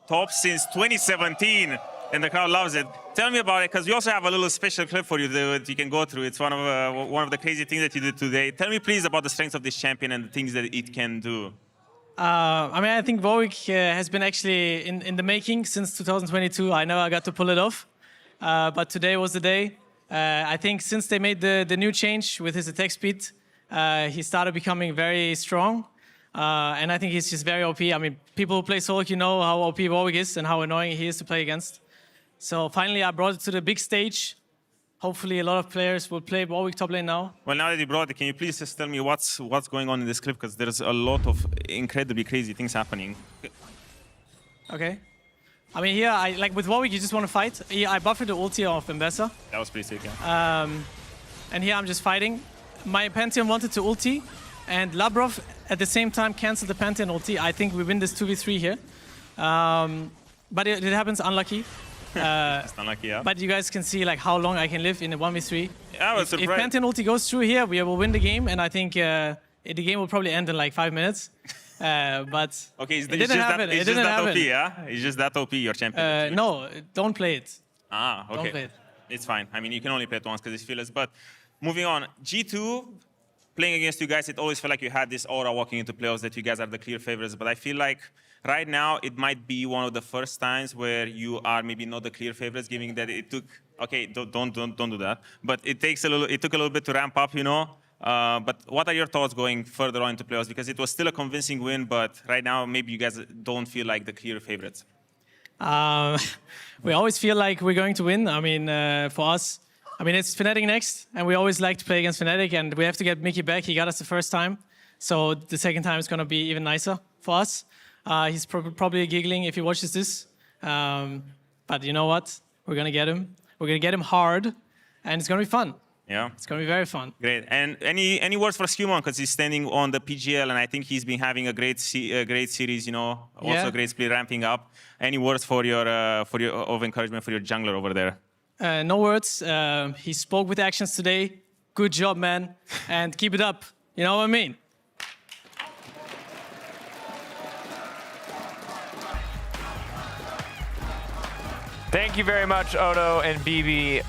top since 2017, and the crowd loves it. Tell me about it, because we also have a little special clip for you that you can go through. It's one of the crazy things that you did today. Tell me, please, about the strengths of this champion and the things that it can do. I mean, I think Warwick has been actually in the making since 2022. I never got to pull it off, but today was the day. I think since they made the new change with his attack speed, he started becoming very strong, and I think he's just very OP. I mean, people who play solo, you know how OP Warwick is and how annoying he is to play against. So finally, I brought it to the big stage. Hopefully, a lot of players will play Warwick top lane now. Well, now that you brought it, can you please just tell me what's going on in this clip? Because there's a lot of incredibly crazy things happening. Okay. I mean, here, like with Warwick, you just want to fight. I buffered the ulti of Mbessa. That was pretty sick, yeah. And here I'm just fighting. My Pantheon wanted to ulti, and Labrov at the same time cancel the Pantheon ulti, I think we win this 2v3 here. But it happens unlucky. Just unlucky, yeah. But you guys can see like how long I can live in a 1v3. Yeah, I was If surprised. Pantheon ulti goes through here, we will win the game, and I think the game will probably end in like 5 minutes. But okay, it didn't happen. It's It just didn't that happen. OP, yeah? It's just that OP, your champion. No, don't play it. Ah, okay. Don't play it. It's fine. I mean, you can only play it once because it's fearless. But moving on, G2, playing against you guys, it always felt like you had this aura walking into playoffs that you guys are the clear favorites. But I feel like right now it might be one of the first times where you are maybe not the clear favorites, given that it took. Okay, don't do that. But it took a little bit to ramp up, you know. But what are your thoughts going further on into playoffs? Because it was still a convincing win, but right now maybe you guys don't feel like the clear favorites. We always feel like we're going to win. I mean, for us, I mean, it's Fnatic next, and we always like to play against Fnatic, and we have to get Mickey back. He got us the first time, so the second time is going to be even nicer for us. He's probably giggling if he watches this, but you know what? We're going to get him. We're going to get him hard, and it's going to be fun. Yeah, it's going to be very fun. Great. And any words for Skewmon, because he's standing on the PGL, and I think he's been having a great series. You know, also a great split, ramping up. Any words for your of encouragement for your jungler over there? No words. He spoke with actions today. Good job, man, and keep it up. You know what I mean? Thank you very much, Odo and BB.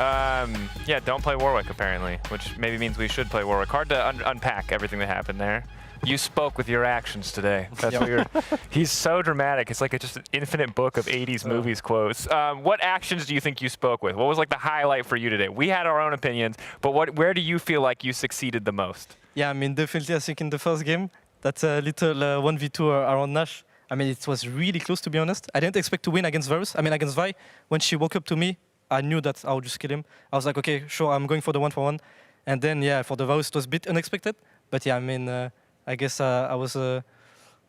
Yeah, don't play Warwick, apparently, which maybe means we should play Warwick. Hard to unpack everything that happened there. You spoke with your actions today. That's weird. He's so dramatic. It's like just an infinite book of 80s movies quotes. What actions do you think you spoke with? What was like the highlight for you today? We had our own opinions, but where do you feel like you succeeded the most? Yeah, I mean, definitely I think in the first game, that little 1v2 around Nash, I mean, it was really close, to be honest. I didn't expect to win against Varus. I mean, against Vi, when she woke up to me, I knew that I would just kill him. I was like, okay, sure, I'm going for the 1-for-1. And then, yeah, for the Varus, it was a bit unexpected. But yeah, I mean, I guess I was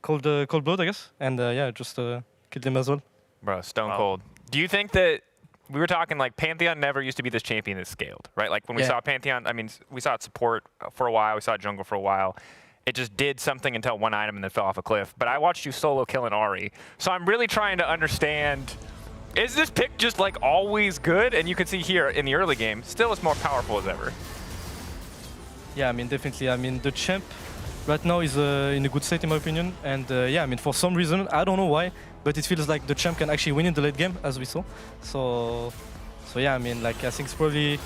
cold-blooded, I guess. And yeah, just killed him as well. Bro, stone cold. Do you think that we were talking like Pantheon never used to be this champion that scaled, right? Like when we saw Pantheon, I mean, we saw it support for a while, we saw it jungle for a while. It just did something until one item and then fell off a cliff. But I watched you solo kill an Ahri. So I'm really trying to understand, is this pick just like always good? And you can see here in the early game, still as more powerful as ever. Yeah, I mean, definitely. I mean, the champ right now is in a good state, in my opinion. And yeah, I mean, for some reason, I don't know why, but it feels like the champ can actually win in the late game, as we saw. So yeah, I mean, like, I think it's probably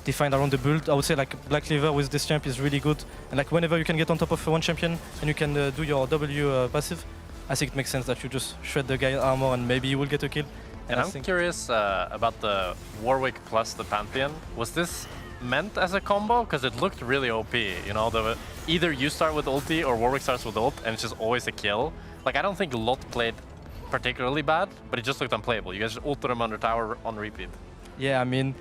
defined around the build. I would say like Black Cleaver with this champ is really good. And like whenever you can get on top of one champion and you can do your W passive, I think it makes sense that you just shred the guy armor and maybe you will get a kill. And I'm curious about the Warwick plus the Pantheon. Was this meant as a combo? Because it looked really OP, you know, either you start with ulti or Warwick starts with ult and it's just always a kill. Like, I don't think Lot played particularly bad, but it just looked unplayable. You guys just ulted him under tower on repeat. Yeah, I mean,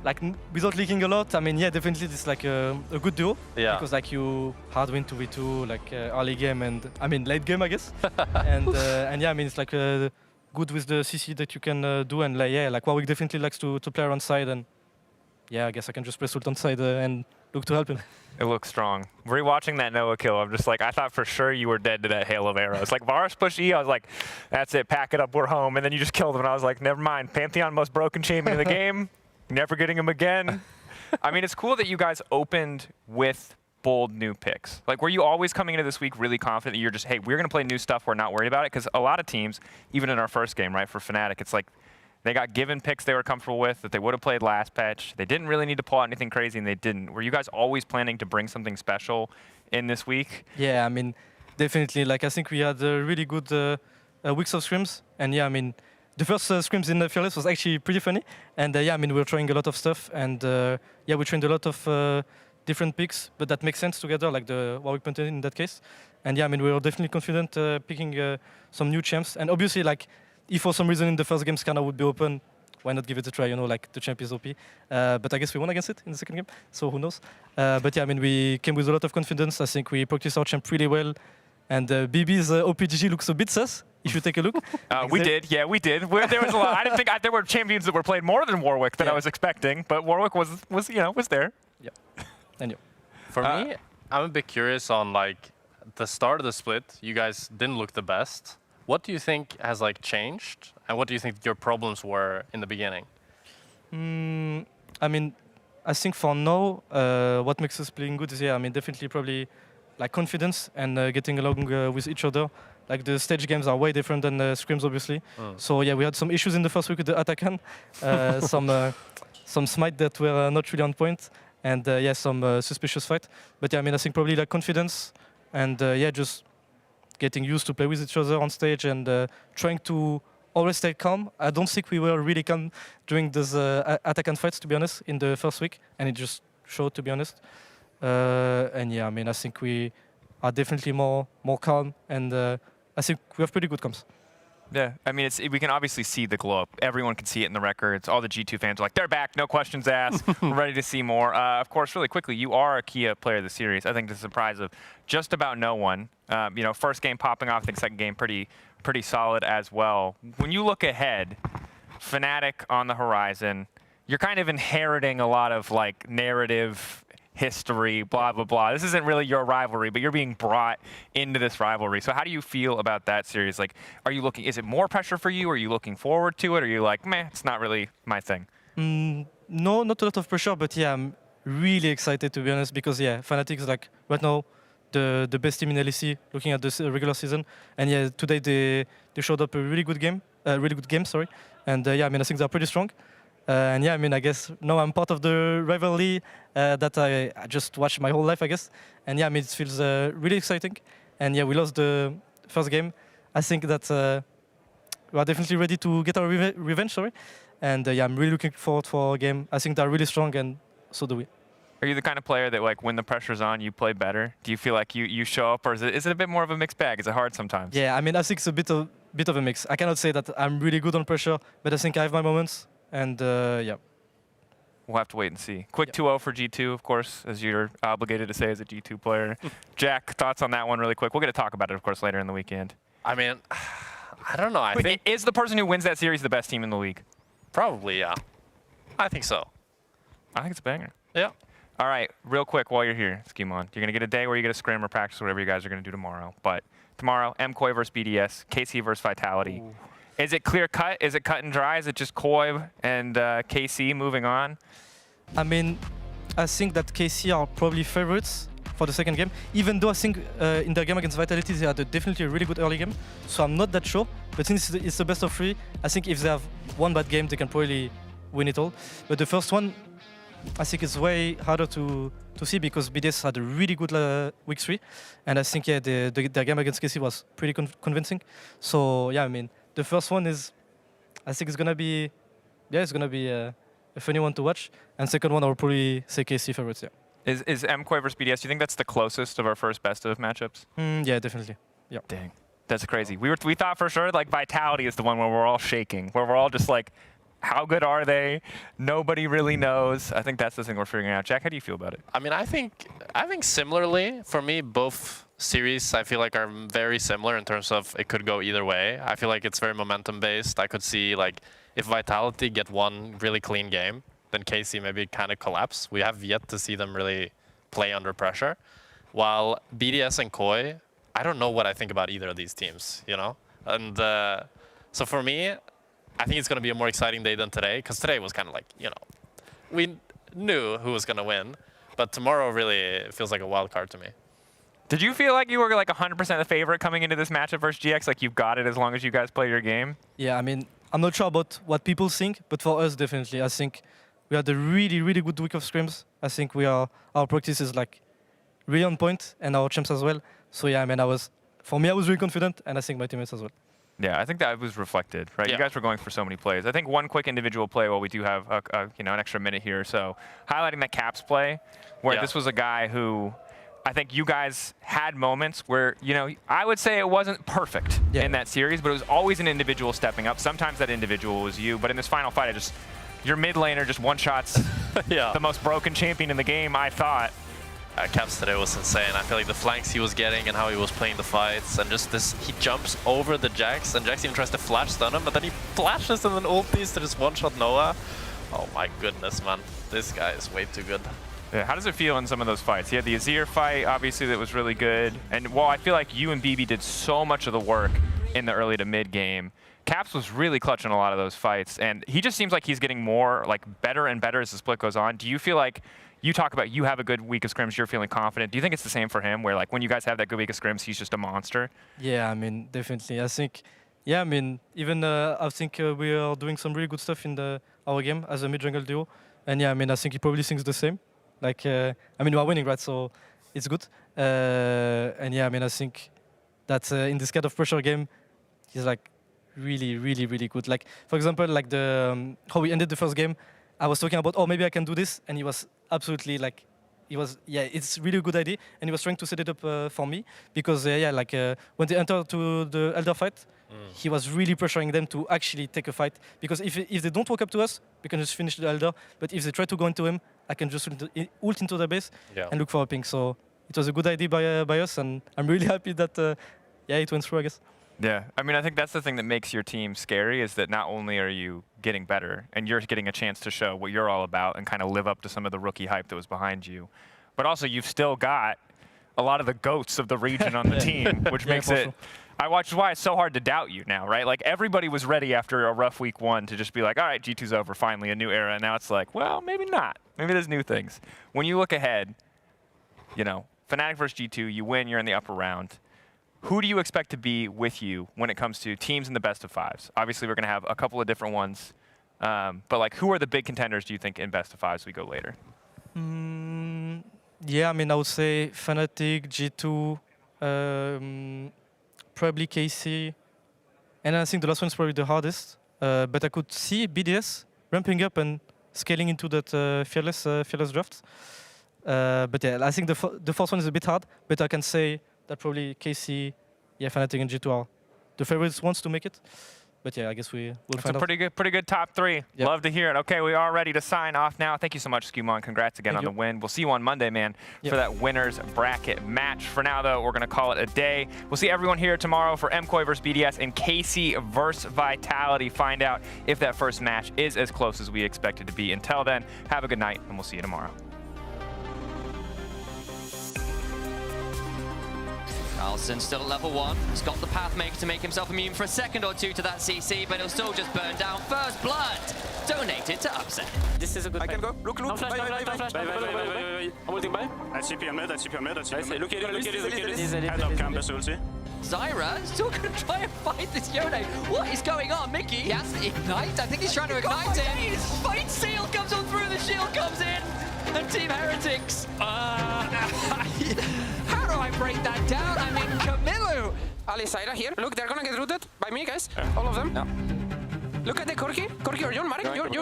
like, without leaking a lot, I mean, yeah, definitely it's like a good duo. Yeah. Because like you hard win 2v2, like early game and, I mean, late game, I guess. and yeah, I mean, it's like good with the CC that you can do. And like, yeah, like Warwick definitely likes to play around side. And yeah, I guess I can just press ult on side and look to help him. It looks strong. Rewatching that Noah kill, I'm just like, I thought for sure you were dead to that hail of arrows. Like, Varus push E, I was like, that's it, pack it up, we're home. And then you just killed him, and I was like, never mind. Pantheon, most broken champion in the game. Never getting him again. I mean, it's cool that you guys opened with bold new picks. Like, were you always coming into this week really confident that you're just, hey, we're going to play new stuff, we're not worried about it? Because a lot of teams, even in our first game, right, for Fnatic, it's like they got given picks they were comfortable with that they would have played last patch. They didn't really need to pull out anything crazy, and they didn't. Were you guys always planning to bring something special in this week? Yeah, I mean, definitely. Like, I think we had really good weeks of scrims. And yeah, I mean, the first scrims in Fearless was actually pretty funny. And yeah, I mean, we were trying a lot of stuff. And yeah, we trained a lot of different picks, but that makes sense together, like the Warwick Pantheon in that case. And yeah, I mean, we were definitely confident picking some new champs. And obviously, like, if for some reason in the first game Scanner would be open, why not give it a try? You know, like the champ is OP. But I guess we won against it in the second game, so who knows? But yeah, I mean, we came with a lot of confidence. I think we practiced our champ really well. And BB's OPGG looks a bit sus, if you take a look. We did, yeah, we did. There was a lot. I didn't think there were champions that were played more than Warwick that I was expecting, but Warwick was there. Yeah, and you. For me, I'm a bit curious on like the start of the split. You guys didn't look the best. What do you think has like changed, and what do you think your problems were in the beginning? I mean, I think for now, what makes us playing good is definitely probably like confidence and getting along with each other. Like the stage games are way different than the scrims, obviously. So yeah, we had some issues in the first week with the Atakan, some smite that were not really on point, and some suspicious fight. But yeah, I think probably like confidence and just getting used to play with each other on stage and trying to always stay calm. I don't think we were really calm during those Atakan fights, to be honest, in the first week, and it just showed, to be honest. And yeah, I think we are definitely more calm, and I think we have pretty good comps. Yeah, I mean, we can obviously see the glow up. Everyone can see it in the records. All the G2 fans are like, they're back, no questions asked. We're ready to see more. Of course, really quickly, you are a key player of the series. I think to the surprise of just about no one. First game popping off, I think second game pretty solid as well. When you look ahead, Fnatic on the horizon, you're kind of inheriting a lot of like narrative history, blah, blah, blah. This isn't really your rivalry, but you're being brought into this rivalry. So how do you feel about that series? Like, is it more pressure for you? Are you looking forward to it? Or are you like, meh, it's not really my thing? No, not a lot of pressure, but yeah, I'm really excited, to be honest, because yeah, Fnatic is like, right now, the best team in LEC, looking at this regular season. And yeah, today they showed up a really good game, sorry. And I think they're pretty strong. And yeah, I guess now I'm part of the rivalry that I just watched my whole life, I guess. And yeah, it feels really exciting. And yeah, we lost the first game. I think that we are definitely ready to get our revenge, sorry. And yeah, I'm really looking forward for our game. I think they're really strong, and so do we. Are you the kind of player that, like, when the pressure's on, you play better? Do you feel like you show up, or is it a bit more of a mixed bag? Is it hard sometimes? Yeah, I think it's a bit of a mix. I cannot say that I'm really good on pressure, but I think I have my moments. And yeah. We'll have to wait and see. Quick 2-0 for G2, of course, as you're obligated to say as a G2 player. Jack, thoughts on that one really quick? We'll get to talk about it, of course, later in the weekend. I mean, I don't know. I think is the person who wins that series the best team in the league? Probably, yeah. I think so. I think it's a banger. Yeah. All right, real quick while you're here, Skimon. You're going to get a day where you get a scrim or practice, whatever you guys are going to do tomorrow. But tomorrow, MKoi versus BDS, KC versus Vitality. Ooh. Is it clear cut? Is it cut and dry? Is it just Koi and KC moving on? I think that KC are probably favorites for the second game, even though I think in their game against Vitality they had definitely a really good early game. So I'm not that sure. But since it's the best of three, I think if they have one bad game, they can probably win it all. But the first one, I think it's way harder to see because BDS had a really good week 3. And I think, yeah, their game against KC was pretty convincing. So, yeah, the first one is, I think it's gonna be a funny one to watch. And second one, I would probably say KC favorites. Yeah. Is MKoi versus BDS? Do you think that's the closest of our first best of matchups? Yeah, definitely. Yeah. Dang, that's crazy. We thought for sure like Vitality is the one where we're all shaking, where we're all just like, how good are they? Nobody really knows. I think that's the thing we're figuring out. Jack, how do you feel about it? I think similarly. For me, both series I feel like are very similar in terms of it could go either way. I feel like it's very momentum based. I could see like if Vitality get one really clean game, then KC maybe kind of collapse. We have yet to see them really play under pressure. While BDS and Koi, I don't know what I think about either of these teams, you know? And so for me, I think it's going to be a more exciting day than today, because today was kind of like, you know, we knew who was going to win, but tomorrow really feels like a wild card to me. Did you feel like you were like 100% the favorite coming into this matchup versus GX? Like you've got it as long as you guys play your game? Yeah, I'm not sure about what people think, but for us, definitely. I think we had a really, really good week of scrims. I think our practice is like really on point, and our champs as well. So yeah, I was really confident, and I think my teammates as well. Yeah, I think that was reflected, right? Yeah. You guys were going for so many plays. I think one quick individual play while we do have an extra minute here or so, highlighting that Caps play, where this was a guy who I think you guys had moments where, I would say it wasn't perfect in that series, but it was always an individual stepping up. Sometimes that individual was you, but in this final fight, your mid laner just one-shots the most broken champion in the game, I thought. Caps today was insane. I feel like the flanks he was getting and how he was playing the fights, and just this, he jumps over the Jax, and Jax even tries to flash stun him, but then he flashes and then ultis to just one-shot Noah. Oh my goodness, man. This guy is way too good. Yeah, how does it feel in some of those fights? You had the Azir fight, obviously, that was really good. And while I feel like you and BB did so much of the work in the early to mid game, Caps was really clutch in a lot of those fights. And he just seems like he's getting more, like, better and better as the split goes on. Do you feel like, you talk about you have a good week of scrims, you're feeling confident. Do you think it's the same for him, where, like, when you guys have that good week of scrims, he's just a monster? Yeah, I mean, definitely. I think, yeah, I mean, even I think we are doing some really good stuff in our game as a mid-jungle duo. And yeah, I mean, I think he probably thinks the same. Like, I mean, we are winning, right? So it's good. And yeah, I mean, I think that in this kind of pressure game, he's like really, really, really good. Like, for example, like how we ended the first game, I was talking about, oh, maybe I can do this. And he was absolutely like, yeah, it's really a good idea. And he was trying to set it up for me because, yeah, like when they entered to the Elder fight, he was really pressuring them to actually take a fight. Because if they don't walk up to us, we can just finish the Elder. But if they try to go into him, I can just ult into the base and look for a ping. So it was a good idea by us. And I'm really happy that, yeah, it went through, I guess. Yeah, I mean, I think that's the thing that makes your team scary, is that not only are you getting better and you're getting a chance to show what you're all about and kind of live up to some of the rookie hype that was behind you, but also you've still got a lot of the goats of the region on the team, which makes it, which is why it's so hard to doubt you now, right? Like, everybody was ready after a rough week 1 to just be like, all right, G2's over, finally, a new era. And now it's like, well, maybe not. Maybe there's new things. When you look ahead, you know, Fnatic versus G2, you win, you're in the upper round. Who do you expect to be with you when it comes to teams in the best of 5s? Obviously, we're going to have a couple of different ones. But, like, who are the big contenders, do you think, in best of 5s we go later? Yeah, I mean, I would say Fnatic, G2, probably KC. And I think the last one is probably the hardest. But I could see BDS ramping up and scaling into that fearless draft. But yeah, I think the first one is a bit hard. But I can say that probably KC, yeah, Fnatic and G2 are the favorites ones to make it. But yeah, I guess we'll find out. It's a pretty good top 3. Yep. Love to hear it. Okay, we are ready to sign off now. Thank you so much, Skewmon. Congrats again on the win. We'll see you on Monday, man, for that winner's bracket match. For now, though, we're going to call it a day. We'll see everyone here tomorrow for MKOI versus BDS and KC versus Vitality. Find out if that first match is as close as we expect it to be. Until then, have a good night, and we'll see you tomorrow. Carlson still at level 1. He's got the Pathmaker to make himself immune for a second or two to that CC, but he'll still just burn down. First blood donated to Upset. This is a good. I can go. Look. No flash, Bye. I'm ulting bye. I CP on mid. Look at it. Head up campus ulti. Zyra still going to try and fight this Yone. What is going on, Mickey? He has to ignite. I think he's trying to ignite him. His fight seal comes on through, the shield comes in. And Team Heretics. How do I break that down? I mean, Camilo. Ali, Zyra here. Look, they're gonna get rooted by me, guys. All of them. Yeah. Look at the Corki. Corki or Yon, Marek. Yon.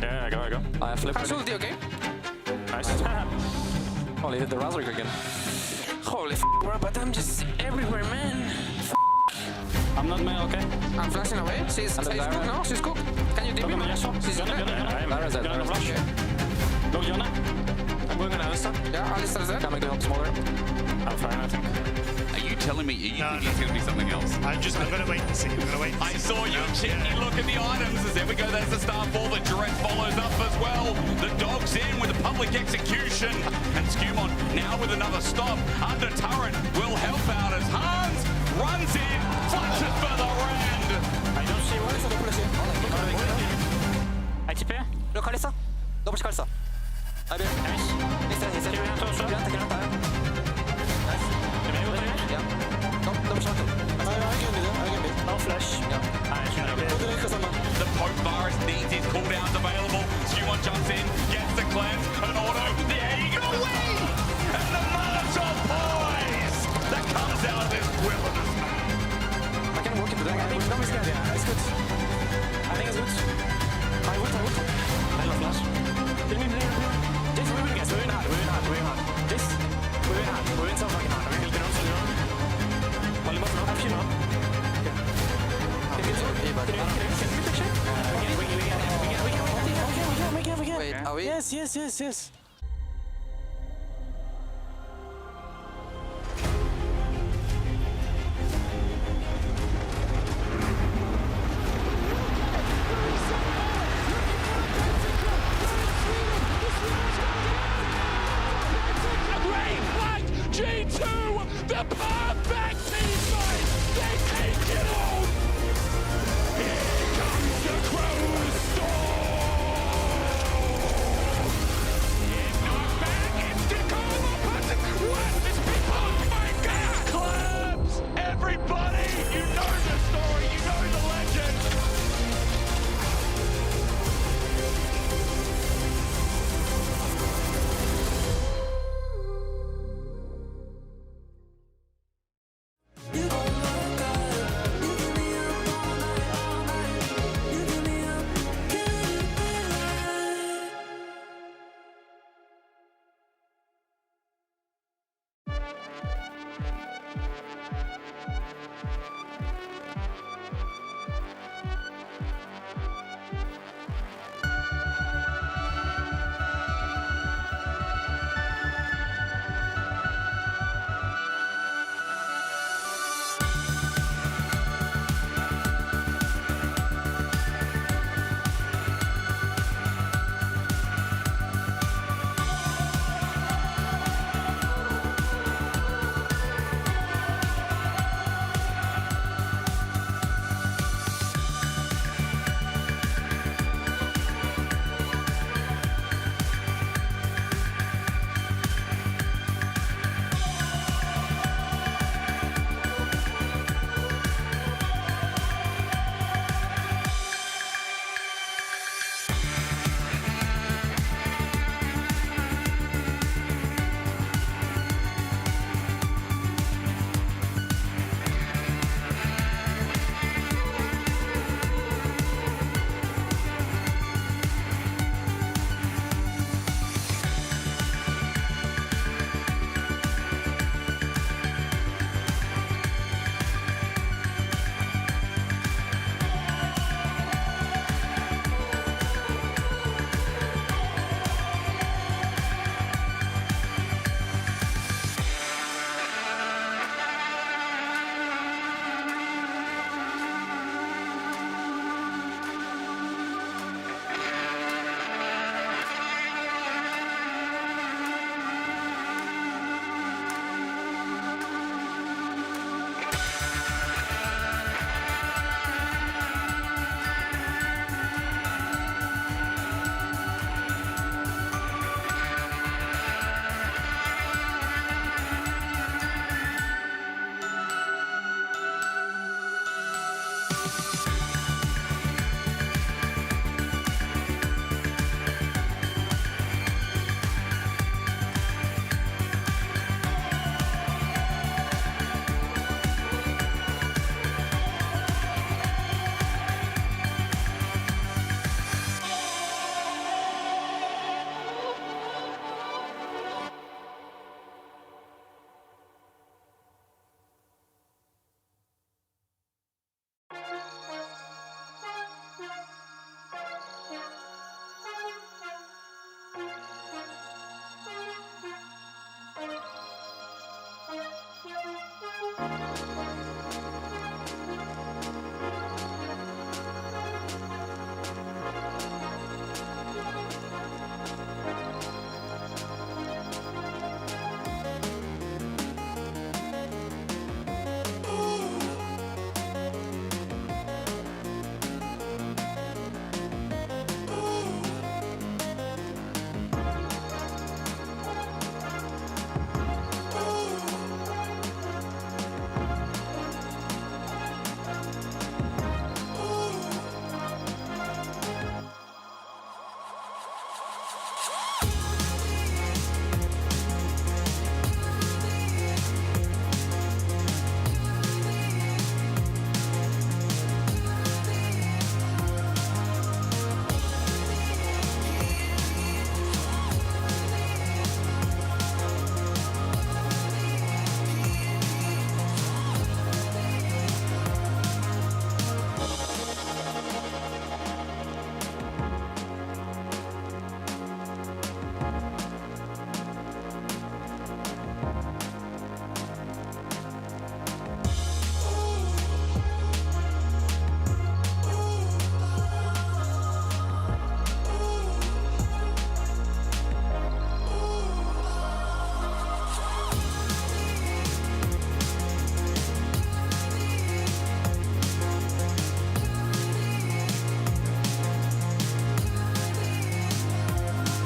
Yeah, I go. I have flipped. Has ulti, okay? Nice. Oh, he did the Razor again. Holy bro, but I'm just everywhere, man. I'm not main, okay? I'm flashing away. She's cooked now. She's cooked. Can you dip me? She's in there. Go, Jonna. I'm going on Alistair. Yeah, Alistair's there. Coming to help smaller. I'm fine, I think. Are you telling me you think it's going to be something else? I'm going to wait and see. I saw you cheeky look at the items. As there we go, there's the Starfall. The Dread follows up as well. The Dog's in with a public execution. And Skewmon now with another stop. Under turret will help out as Hans runs in, flashes for the round. I don't see what is the place. ITP. Look, Kalista. Double Kalista. I do. Nice. He's there. Nice. Yeah. Double shot. I can do. No flash. Yeah. The Pope virus needs his cooldowns available. Skewmon jumps in, gets the cleanse, an auto. The Eagle away! And the march of poise that comes out of this wilderness map. I can walk into that. I think it's good. Yeah, it's good. I think it's good. I would. I love flash. Just we win, guys. We win hard. Just we win hard. We win so fucking hard. We will get on so long. Only must not have you now. Can we take shit? We can. Wait, are we? Yes.